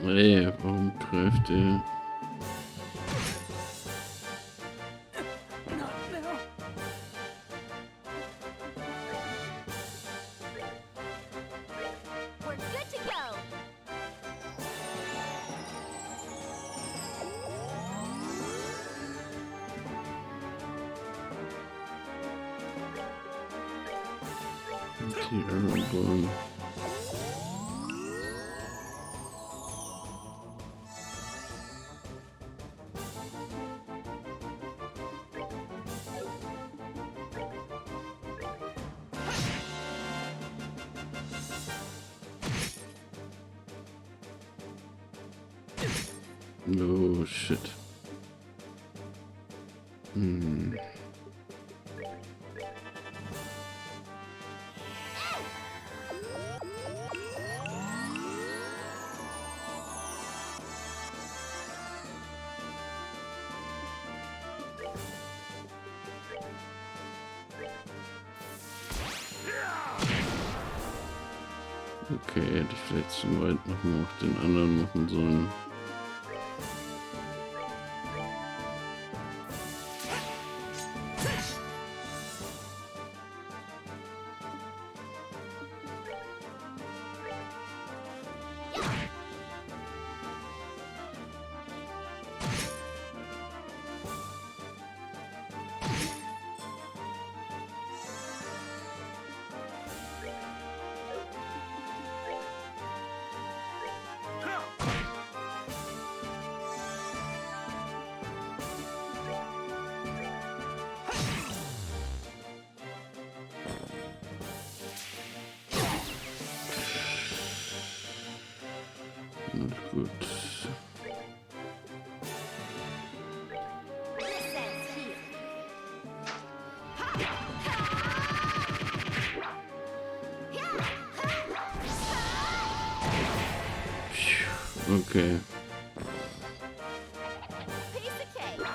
Ey, warum greift er? We're good to go. Die Aragorn. Oh shit. Okay, hätte ich vielleicht zu weit nochmal auf den anderen machen sollen. Not gut. This ends here. Okay. Piece of cake.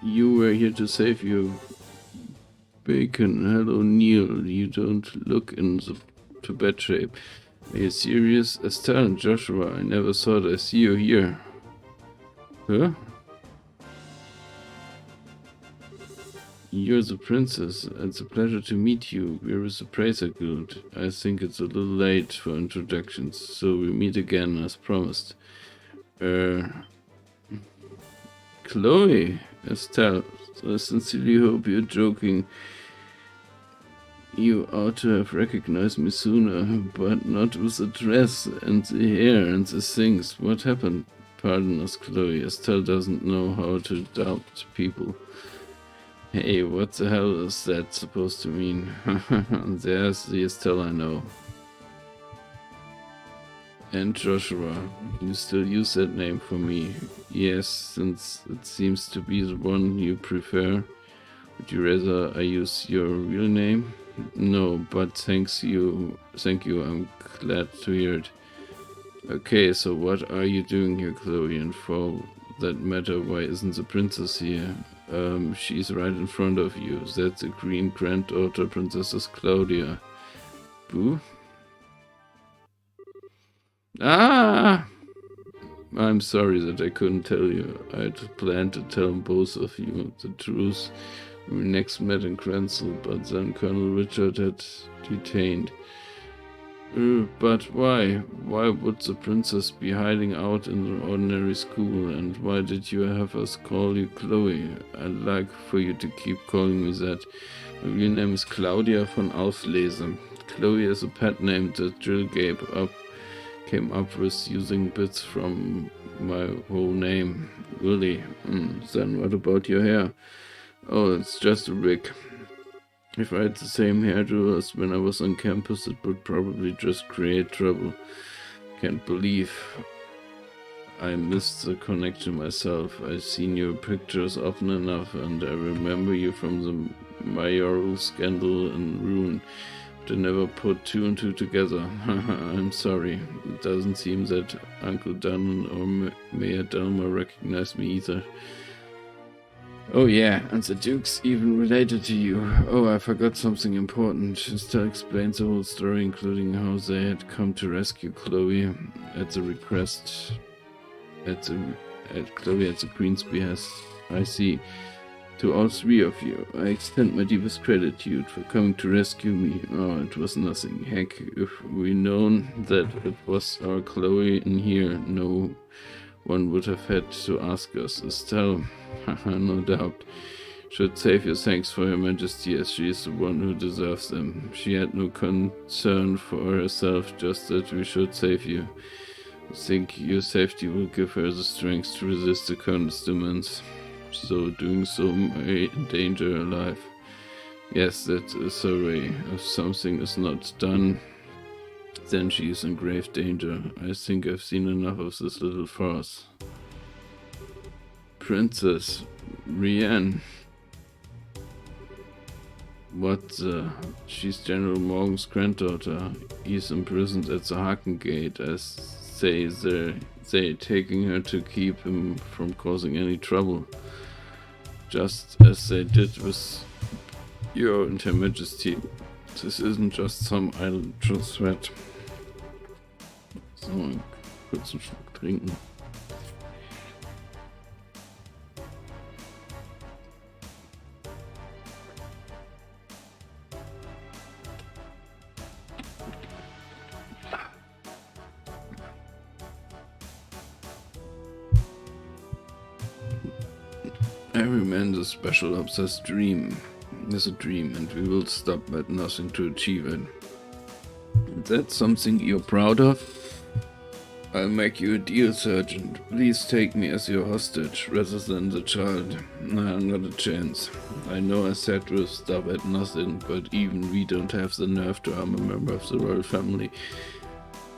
You were here to save your Bacon. Hello, Neil. You don't look in to bad shape. Are you serious? Estelle and Joshua, I never thought I'd see you here. Huh? You're the princess. It's a pleasure to meet you. We're a Surpriser Guild. I think it's a little late for introductions, so we meet again as promised. Chloe, Estelle, I sincerely hope you're joking. You ought to have recognized me sooner, but not with the dress and the hair and the things. What happened? Pardon us, Chloe. Estelle doesn't know how to doubt people. Hey, what the hell is that supposed to mean? There's the Estelle I know. And Joshua, you still use that name for me? Yes, since it seems to be the one you prefer. Would you rather I use your real name? No, but thank you, I'm glad to hear it. Okay, so what are you doing here, Chloe? And for that matter, why isn't the princess here? She's right in front of you. That's the green granddaughter, Princess Claudia. Boo? Ah! I'm sorry that I couldn't tell you. I'd planned to tell both of you the truth. We next met in Krenzel, but then Colonel Richard had detained. But why? Why would the princess be hiding out in the ordinary school, and why did you have us call you Chloe? I'd like for you to keep calling me that. My real name is Claudia von Auslese. Chloe is a pet name that Jill came up with using bits from my whole name. Really? Then what about your hair? Oh, it's just a wig. If I had the same hairdo as when I was on campus, it would probably just create trouble. Can't believe I missed the connection myself. I've seen your pictures often enough, and I remember you from the mayoral scandal in Rune. But I never put two and two together. I'm sorry. It doesn't seem that Uncle Dunn or Mayor Delmer recognized me either. Oh yeah, and the Duke's even related to you. Oh, I forgot something important. Estelle explains the whole story, including how they had come to rescue Chloe at the request at Chloe at the Queen's behest. I see. To all three of you, I extend my deepest gratitude for coming to rescue me. Oh, it was nothing. Heck, if we'd known that it was our Chloe in here, no one would have had to ask us. Estelle, no doubt, should save your thanks for Her Majesty, as she is the one who deserves them. She had no concern for herself, just that we should save you. think your safety will give her the strength to resist the colonel's demands. So doing so may endanger her life. Yes, that is her way. If something is not done, then she is in grave danger. I think I've seen enough of this little farce. Princess Rianne. What the? She's General Morgan's granddaughter. He's imprisoned at the Haken Gate. I say they're taking her to keep him from causing any trouble. Just as they did with Your and Her Majesty. This isn't just some idle threat. So, kurz einen Schluck trinken. Every man's special obsessed dream is a dream, and we will stop at nothing to achieve it. Is that something you're proud of? I'll make you a deal, Sergeant. Please take me as your hostage, rather than the child. Nah, not a chance. I know I said we'll stop at nothing, but even we don't have the nerve to harm a member of the royal family.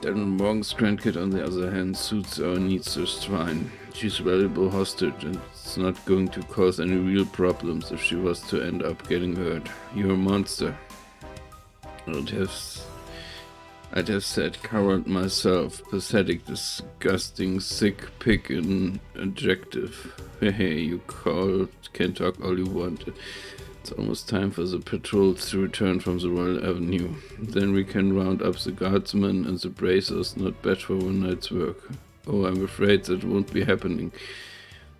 General Morgan's grandkid, on the other hand, suits our needs just fine. She's a valuable hostage, and it's not going to cause any real problems if she was to end up getting hurt. You're a monster. I'd have said coward myself. Pathetic, disgusting, sick pig in adjective. Hey, you can talk all you want. It's almost time for the patrols to return from the Royal Avenue. Then we can round up the guardsmen and the bracers. Not bad for one night's work. Oh, I'm afraid that won't be happening.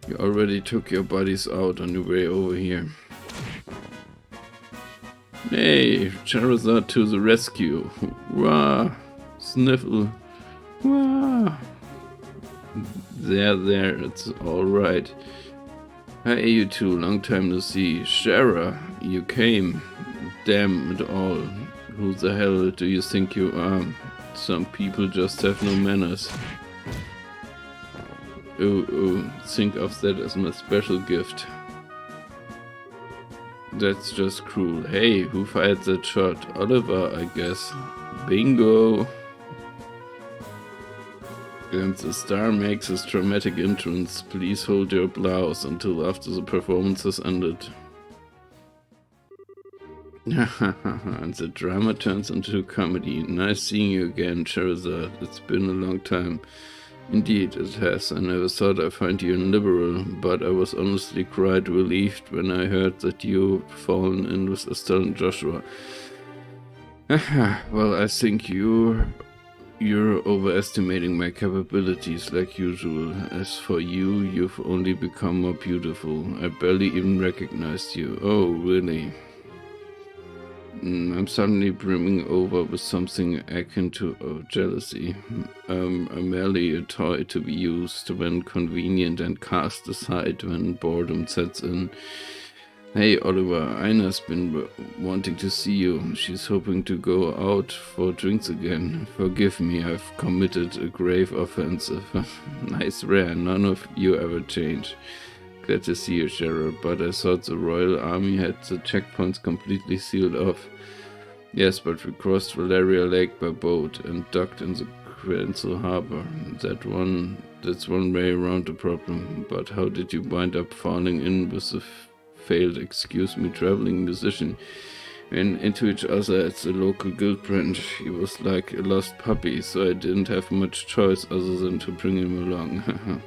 You already took your bodies out on your way over here. Hey, Charizard to the rescue. Wah! Sniffle. Wah! There, it's alright. Hey, you two, long time no see. Shara, you came. Damn it all. Who the hell do you think you are? Some people just have no manners. Oh, think of that as my special gift. That's just cruel. Hey, who fired that shot? Oliver, I guess. Bingo! And the star makes his dramatic entrance. Please hold your applause until after the performance has ended. And the drama turns into a comedy. Nice seeing you again, Charizard. It's been a long time. Indeed, it has. I never thought I'd find you liberal, but I was honestly quite relieved when I heard that you'd fallen in with Estelle and Joshua. Well, I think you're overestimating my capabilities like usual. As for you, you've only become more beautiful. I barely even recognized you. Oh, really? I'm suddenly brimming over with something akin to jealousy. I'm merely a toy to be used when convenient and cast aside when boredom sets in. Hey Oliver, Ina's been wanting to see you. She's hoping to go out for drinks again. Forgive me, I've committed a grave offense. Nice rare, none of you ever change. Glad to see you, Sheriff, but I thought the Royal Army had the checkpoints completely sealed off. Yes, but we crossed Valeria Lake by boat and docked in the Queensel Harbor. That's one way around the problem. But how did you wind up falling in with the failed traveling musician? Ran into each other at the local guild branch. He was like a lost puppy, so I didn't have much choice other than to bring him along.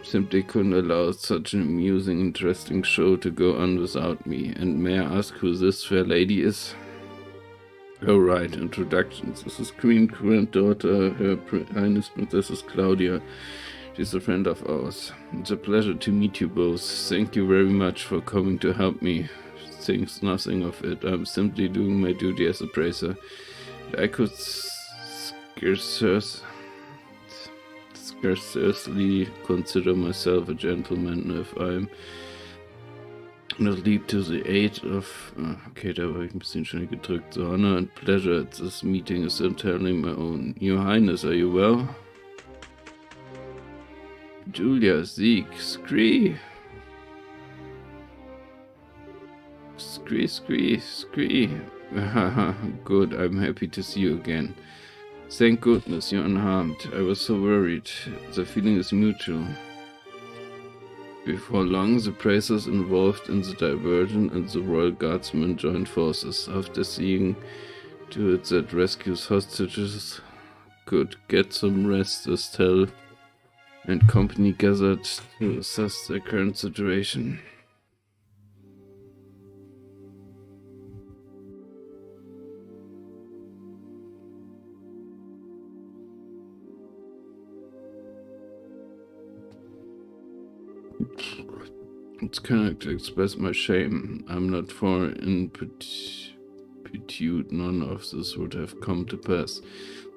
Simply couldn't allow such an amusing, interesting show to go on without me. And may I ask who this fair lady is? Oh right, introductions. This is Queen Granddaughter, Her Highness Princess Claudia. She's a friend of ours. It's a pleasure to meet you both. Thank you very much for coming to help me. Thinks nothing of it. I'm simply doing my duty as a bracer. I could scarcely consider myself a gentleman if I'm not leap to the aid of... Okay, da war ich ein bisschen schnell gedrückt. The honor and pleasure at this meeting is entirely my own. Your Highness, are you well? Julia, Zeke, Scree. Scree. Haha, good, I'm happy to see you again. Thank goodness you're unharmed. I was so worried. The feeling is mutual. Before long, the Bracers involved in the diversion and the Royal Guardsmen joined forces. After seeing to it that rescues hostages could get some rest, Estelle and company gathered to assess their current situation. It's kind to express my shame. I'm not for impetude. None of this would have come to pass.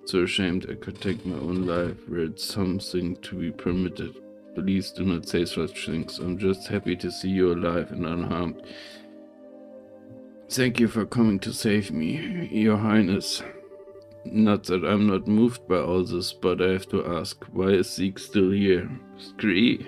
So ashamed I could take my own life were it something to be permitted. Please do not say such things. I'm just happy to see you alive and unharmed. Thank you for coming to save me, Your Highness. Not that I'm not moved by all this, but I have to ask, why is Zeke still here? Scree?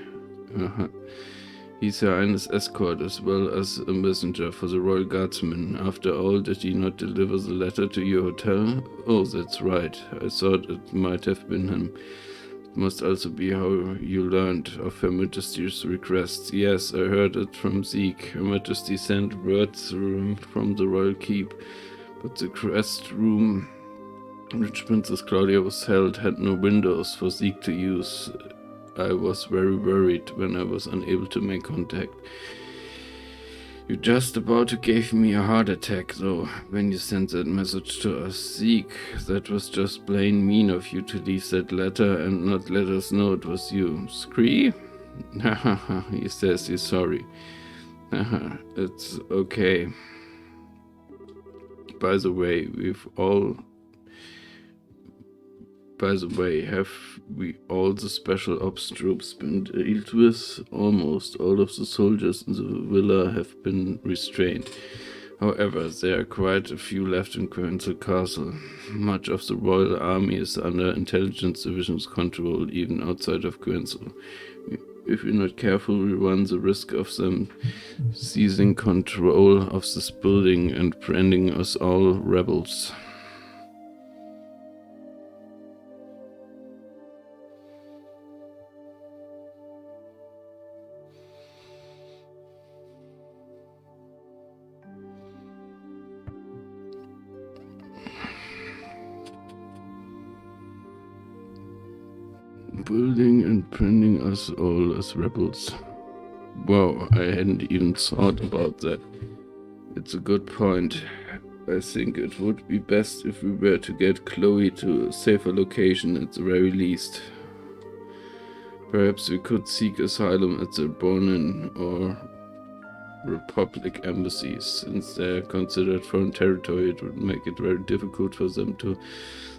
He's Your Highness' escort as well as a messenger for the Royal Guardsmen. After all, did he not deliver the letter to your hotel? Oh, that's right. I thought it might have been him. It must also be how you learned of Her Majesty's request. Yes, I heard it from Zeke. Her Majesty sent word from the Royal Keep, but the guest room in which Princess Claudia was held had no windows for Zeke to use. I was very worried when I was unable to make contact. You just about gave me a heart attack, though, when you sent that message to us. Zeke, that was just plain mean of you to leave that letter and not let us know it was you. Scree? Haha, he says he's sorry. Haha, it's okay. By the way, have we all the special ops troops been dealt with? Almost all of the soldiers in the villa have been restrained. However, there are quite a few left in Quenzel Castle. Much of the royal army is under intelligence division's control, even outside of Quenzel. If we're not careful, we run the risk of them seizing control of this building and branding us all rebels. Building and branding us all as rebels. Wow, I hadn't even thought about that. It's a good point. I think it would be best if we were to get Chloe to a safer location at the very least. Perhaps we could seek asylum at the Bonin or Republic embassies. Since they're considered foreign territory, it would make it very difficult for them to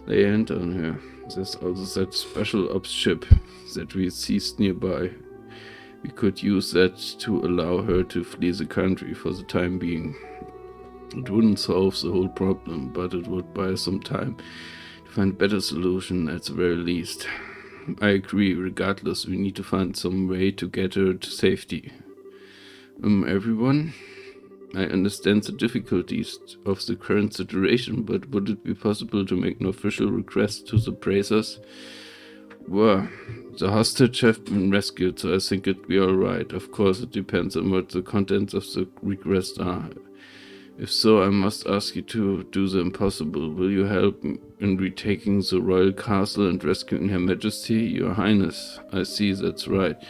lay hand on her. There's also that special ops ship that we seized nearby. We could use that to allow her to flee the country for the time being. It wouldn't solve the whole problem, but it would buy some time to find a better solution at the very least. I agree, regardless, we need to find some way to get her to safety. Everyone? I understand the difficulties of the current situation, but would it be possible to make an official request to the Bracers? Well, the hostage have been rescued, so I think it'd be alright. Of course, it depends on what the contents of the request are. If so, I must ask you to do the impossible. Will you help in retaking the royal castle and rescuing Her Majesty? Your Highness, I see, that's right.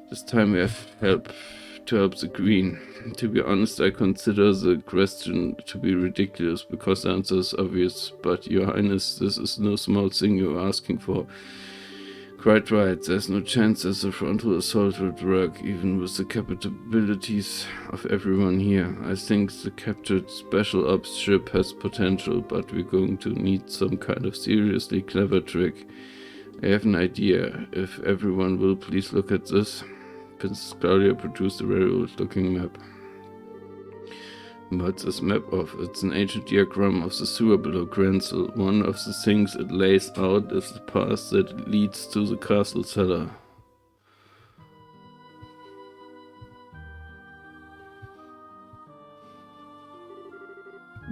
This time we have to help the Queen. To be honest, I consider the question to be ridiculous because the answer is obvious, but Your Highness, this is no small thing you're asking for. Quite right, there's no chance that the frontal assault would work, even with the capabilities of everyone here. I think the captured special ops ship has potential, but we're going to need some kind of seriously clever trick. I have an idea. If everyone will please look at this. Princess Claudia produced a very old-looking map. What's this map of? It's an ancient diagram of the sewer below Quenzel. One of the things it lays out is the path that leads to the castle cellar.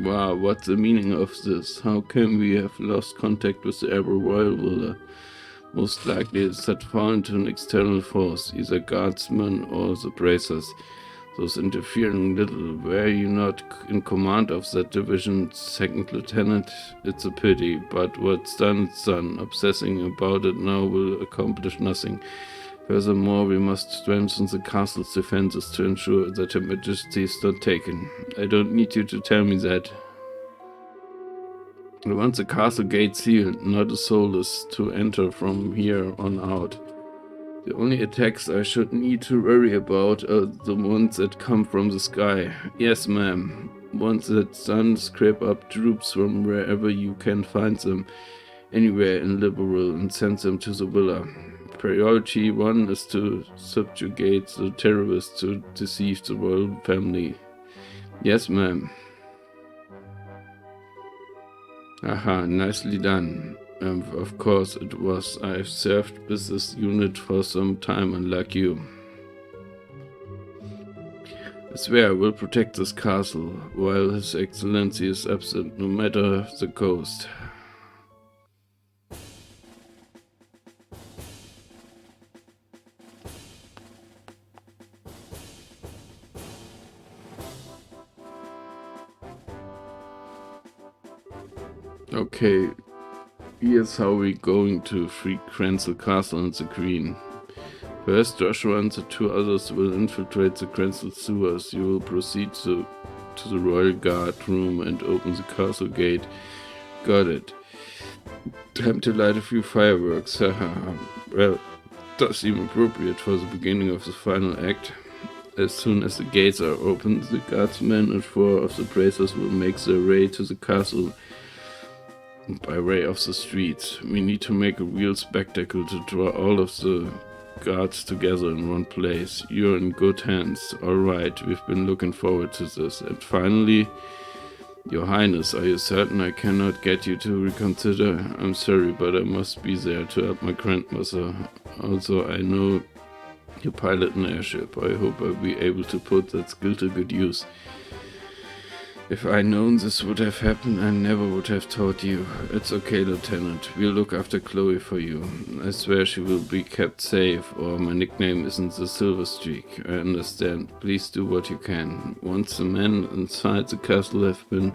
Wow, what's the meaning of this? How can we have lost contact with the ever royal ruler? Most likely it's had fallen to an external force, either guardsmen or the bracers. Those interfering little. Were you not in command of that division, second lieutenant? It's a pity, but what's done is done. Obsessing about it now will accomplish nothing. Furthermore, we must strengthen the castle's defenses to ensure that Her Majesty is not taken. I don't need you to tell me that. Once the castle gate sealed, not a soul is to enter from here on out. The only attacks I should need to worry about are the ones that come from the sky. Yes, ma'am. Once that's done, scrape up troops from wherever you can find them, anywhere in Liberal, and send them to the villa. Priority 1 is to subjugate the terrorists to deceive the royal family. Yes, ma'am. Aha, nicely done. Of course it was. I've served with this unit for some time, unlike you. I swear I will protect this castle, while His Excellency is absent, no matter the cost. Okay, here's how we're going to free Krenzel Castle and the Queen. First, Joshua and the two others will infiltrate the Krenzel sewers. You will proceed to the Royal Guard room and open the castle gate. Got it. Time to light a few fireworks. Well, does seem appropriate for the beginning of the final act. As soon as the gates are opened, the guardsmen and 4 of the bracers will make their way to the castle by way of the streets. We need to make a real spectacle to draw all of the guards together in one place. You're in good hands. Alright, we've been looking forward to this. And finally, Your Highness, are you certain I cannot get you to reconsider? I'm sorry, but I must be there to help my grandmother. Also, I know you pilot an airship. I hope I'll be able to put that skill to good use. If I'd known this would have happened, I never would have told you. It's okay, Lieutenant. We'll look after Chloe for you. I swear she will be kept safe, or my nickname isn't the Silver Streak. I understand. Please do what you can. Once the men inside the castle have been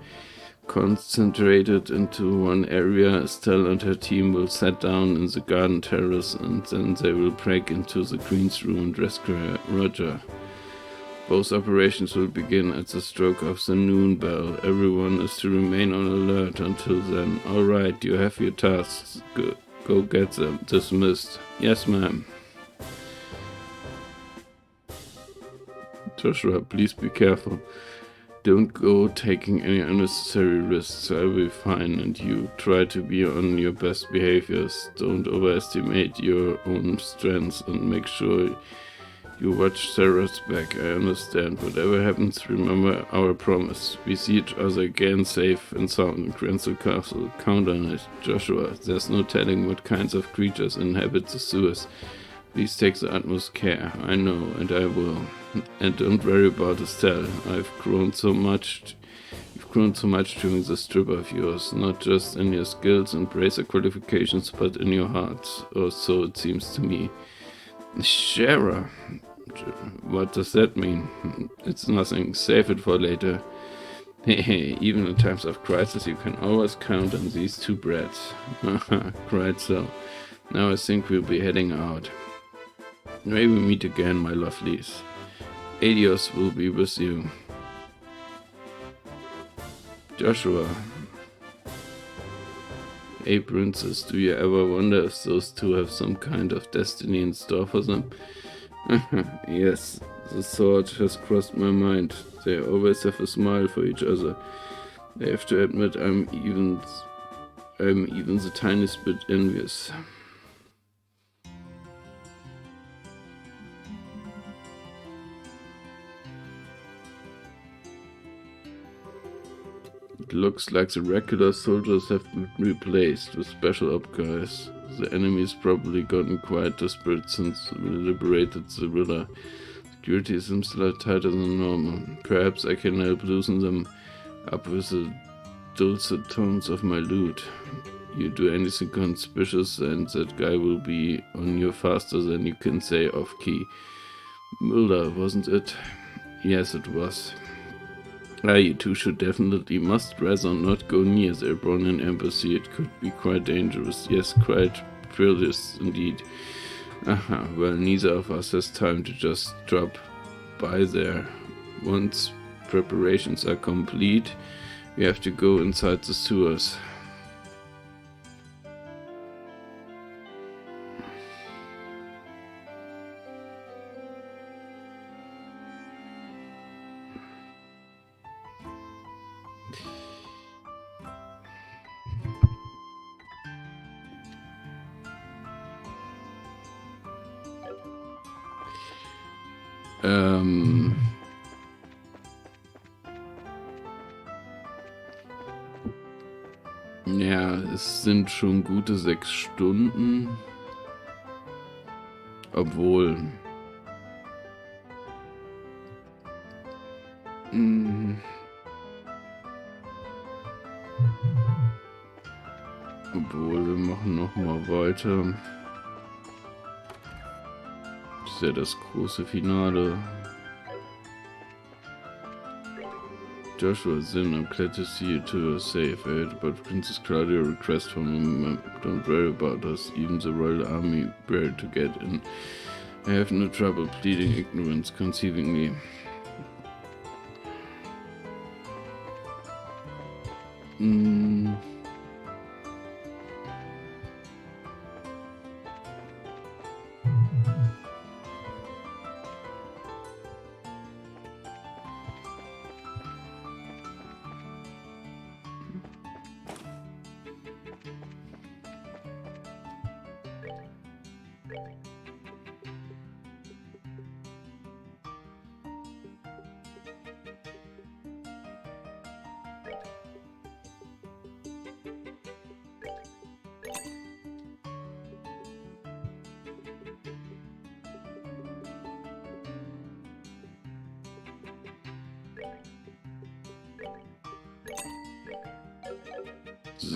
concentrated into one area, Estelle and her team will sit down in the garden terrace, and then they will break into the Queen's room and rescue her. Roger. Both operations will begin at the stroke of the noon bell. Everyone is to remain on alert until then. Alright, you have your tasks. Go get them. Dismissed. Yes, ma'am. Joshua, please be careful. Don't go taking any unnecessary risks. I'll be fine, and you try to be on your best behaviors. Don't overestimate your own strengths, and make sure you watch Sarah's back. I understand. Whatever happens, remember our promise. We see each other again safe and sound in Krenzel Castle. Count on it. Joshua, there's no telling what kinds of creatures inhabit the sewers. Please take the utmost care. I know, and I will. And don't worry about Estelle. You've grown so much during this trip of yours. Not just in your skills and bracer qualifications, but in your heart. Or so it seems to me. Shara. What does that mean? It's nothing. Save it for later. Hey, even in times of crisis, you can always count on these two brats. Haha, cried so. Now I think we'll be heading out. May we meet again, my lovelies. Adios will be with you. Joshua. Hey, princess, do you ever wonder if those two have some kind of destiny in store for them? Yes, the thought has crossed my mind. They always have a smile for each other. I have to admit I'm even the tiniest bit envious. It looks like the regular soldiers have been replaced with special op guys. The enemy's probably gotten quite desperate since we liberated the villa. Security seems a lot tighter than normal. Perhaps I can help loosen them up with the dulcet tones of my lute. You do anything conspicuous and that guy will be on you faster than you can say off key. Mulder, wasn't it? Yes, it was. You two must rather not go near the Abronian embassy. It could be quite dangerous. Yes, quite perilous indeed. Aha, well, neither of us has time to just drop by there. Once preparations are complete, we have to go inside the sewers. Ja, es sind schon gute 6 Stunden. Obwohl... Obwohl, wir machen noch mal weiter. Das ist ja das große Finale. Joshua is in. I'm glad to see you two are safe. I heard about Princess Claudia request from him. Don't worry about us. Even the royal army prepared to get in. I have no trouble pleading ignorance conceivingly.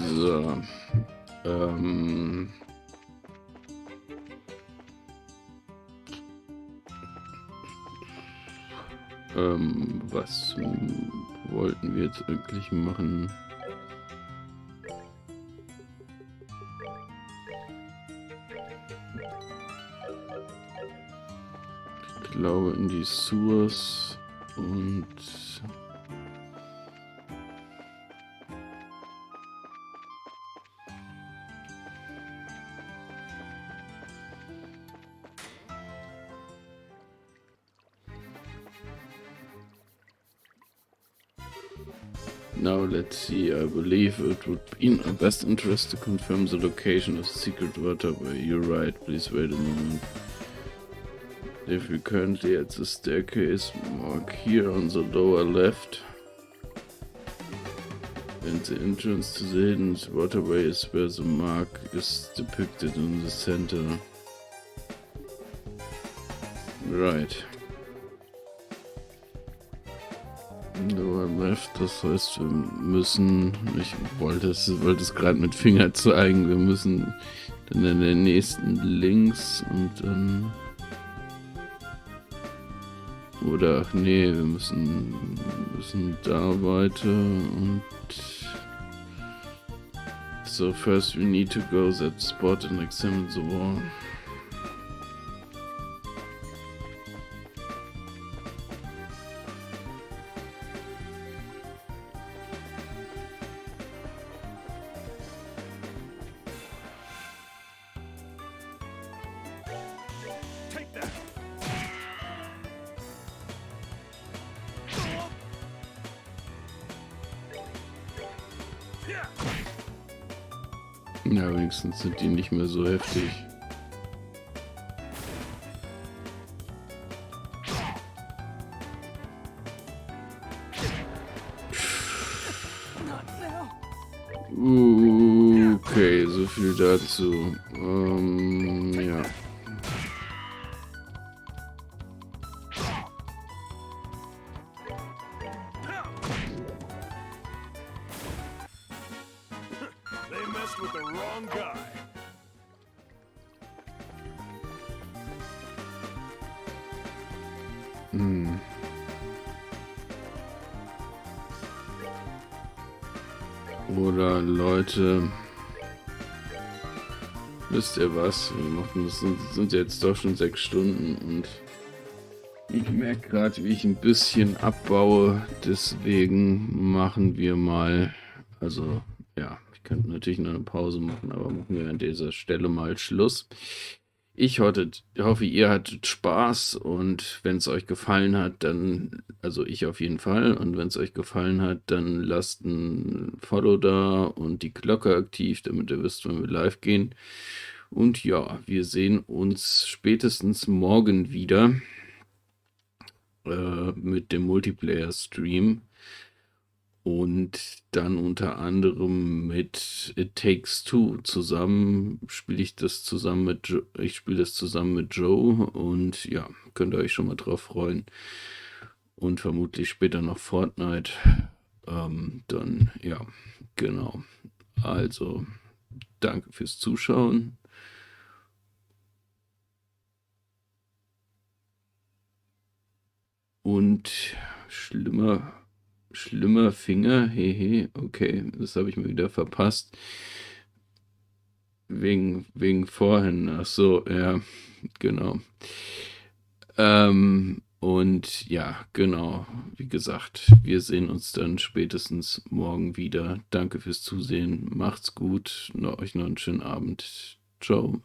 So. Was wollten wir jetzt eigentlich machen? Ich glaube in die Sewers und now let's see. I believe it would be in our best interest to confirm the location of the secret waterway. You're right, please wait a moment. If we're currently at the staircase mark here on the lower left, and the entrance to the hidden waterway is where the mark is depicted in the center. Right. Lower left, das heißt, wir müssen, ich wollte es gerade mit Finger zeigen, wir müssen dann in der nächsten links und dann, oder ach nee, wir müssen da weiter und so first we need to go that spot and examine the wall. Take that. Yeah. Ja, wenigstens sind die nicht mehr so heftig. Okay, so viel dazu. Ja. messed with the wrong guy. Oder Leute, wisst ihr was? Wir machen das sind jetzt doch schon 6 Stunden und ich merke gerade, wie ich ein bisschen abbaue. Deswegen machen wir mal, also ja, ich könnte natürlich noch eine Pause machen, aber machen wir an dieser Stelle mal Schluss. Ich hoffe, ihr hattet Spaß und wenn es euch gefallen hat, dann, also ich auf jeden Fall, und wenn es euch gefallen hat, dann lasst ein Follow da und die Glocke aktiv, damit ihr wisst, wenn wir live gehen. Und ja, wir sehen uns spätestens morgen wieder mit dem Multiplayer-Stream. Und dann unter anderem mit It Takes Two zusammen spiele ich das zusammen mit ich spiele das zusammen mit Joe und ja, könnt ihr euch schon mal drauf freuen. Und vermutlich später noch Fortnite. Dann ja, genau. Also, danke fürs Zuschauen. Und schlimmer Finger, hehe, okay, das habe ich mir wieder verpasst. Wegen vorhin, ach so, ja, genau. Und ja, genau, wie gesagt, wir sehen uns dann spätestens morgen wieder. Danke fürs Zusehen, macht's gut, euch noch einen schönen Abend. Ciao.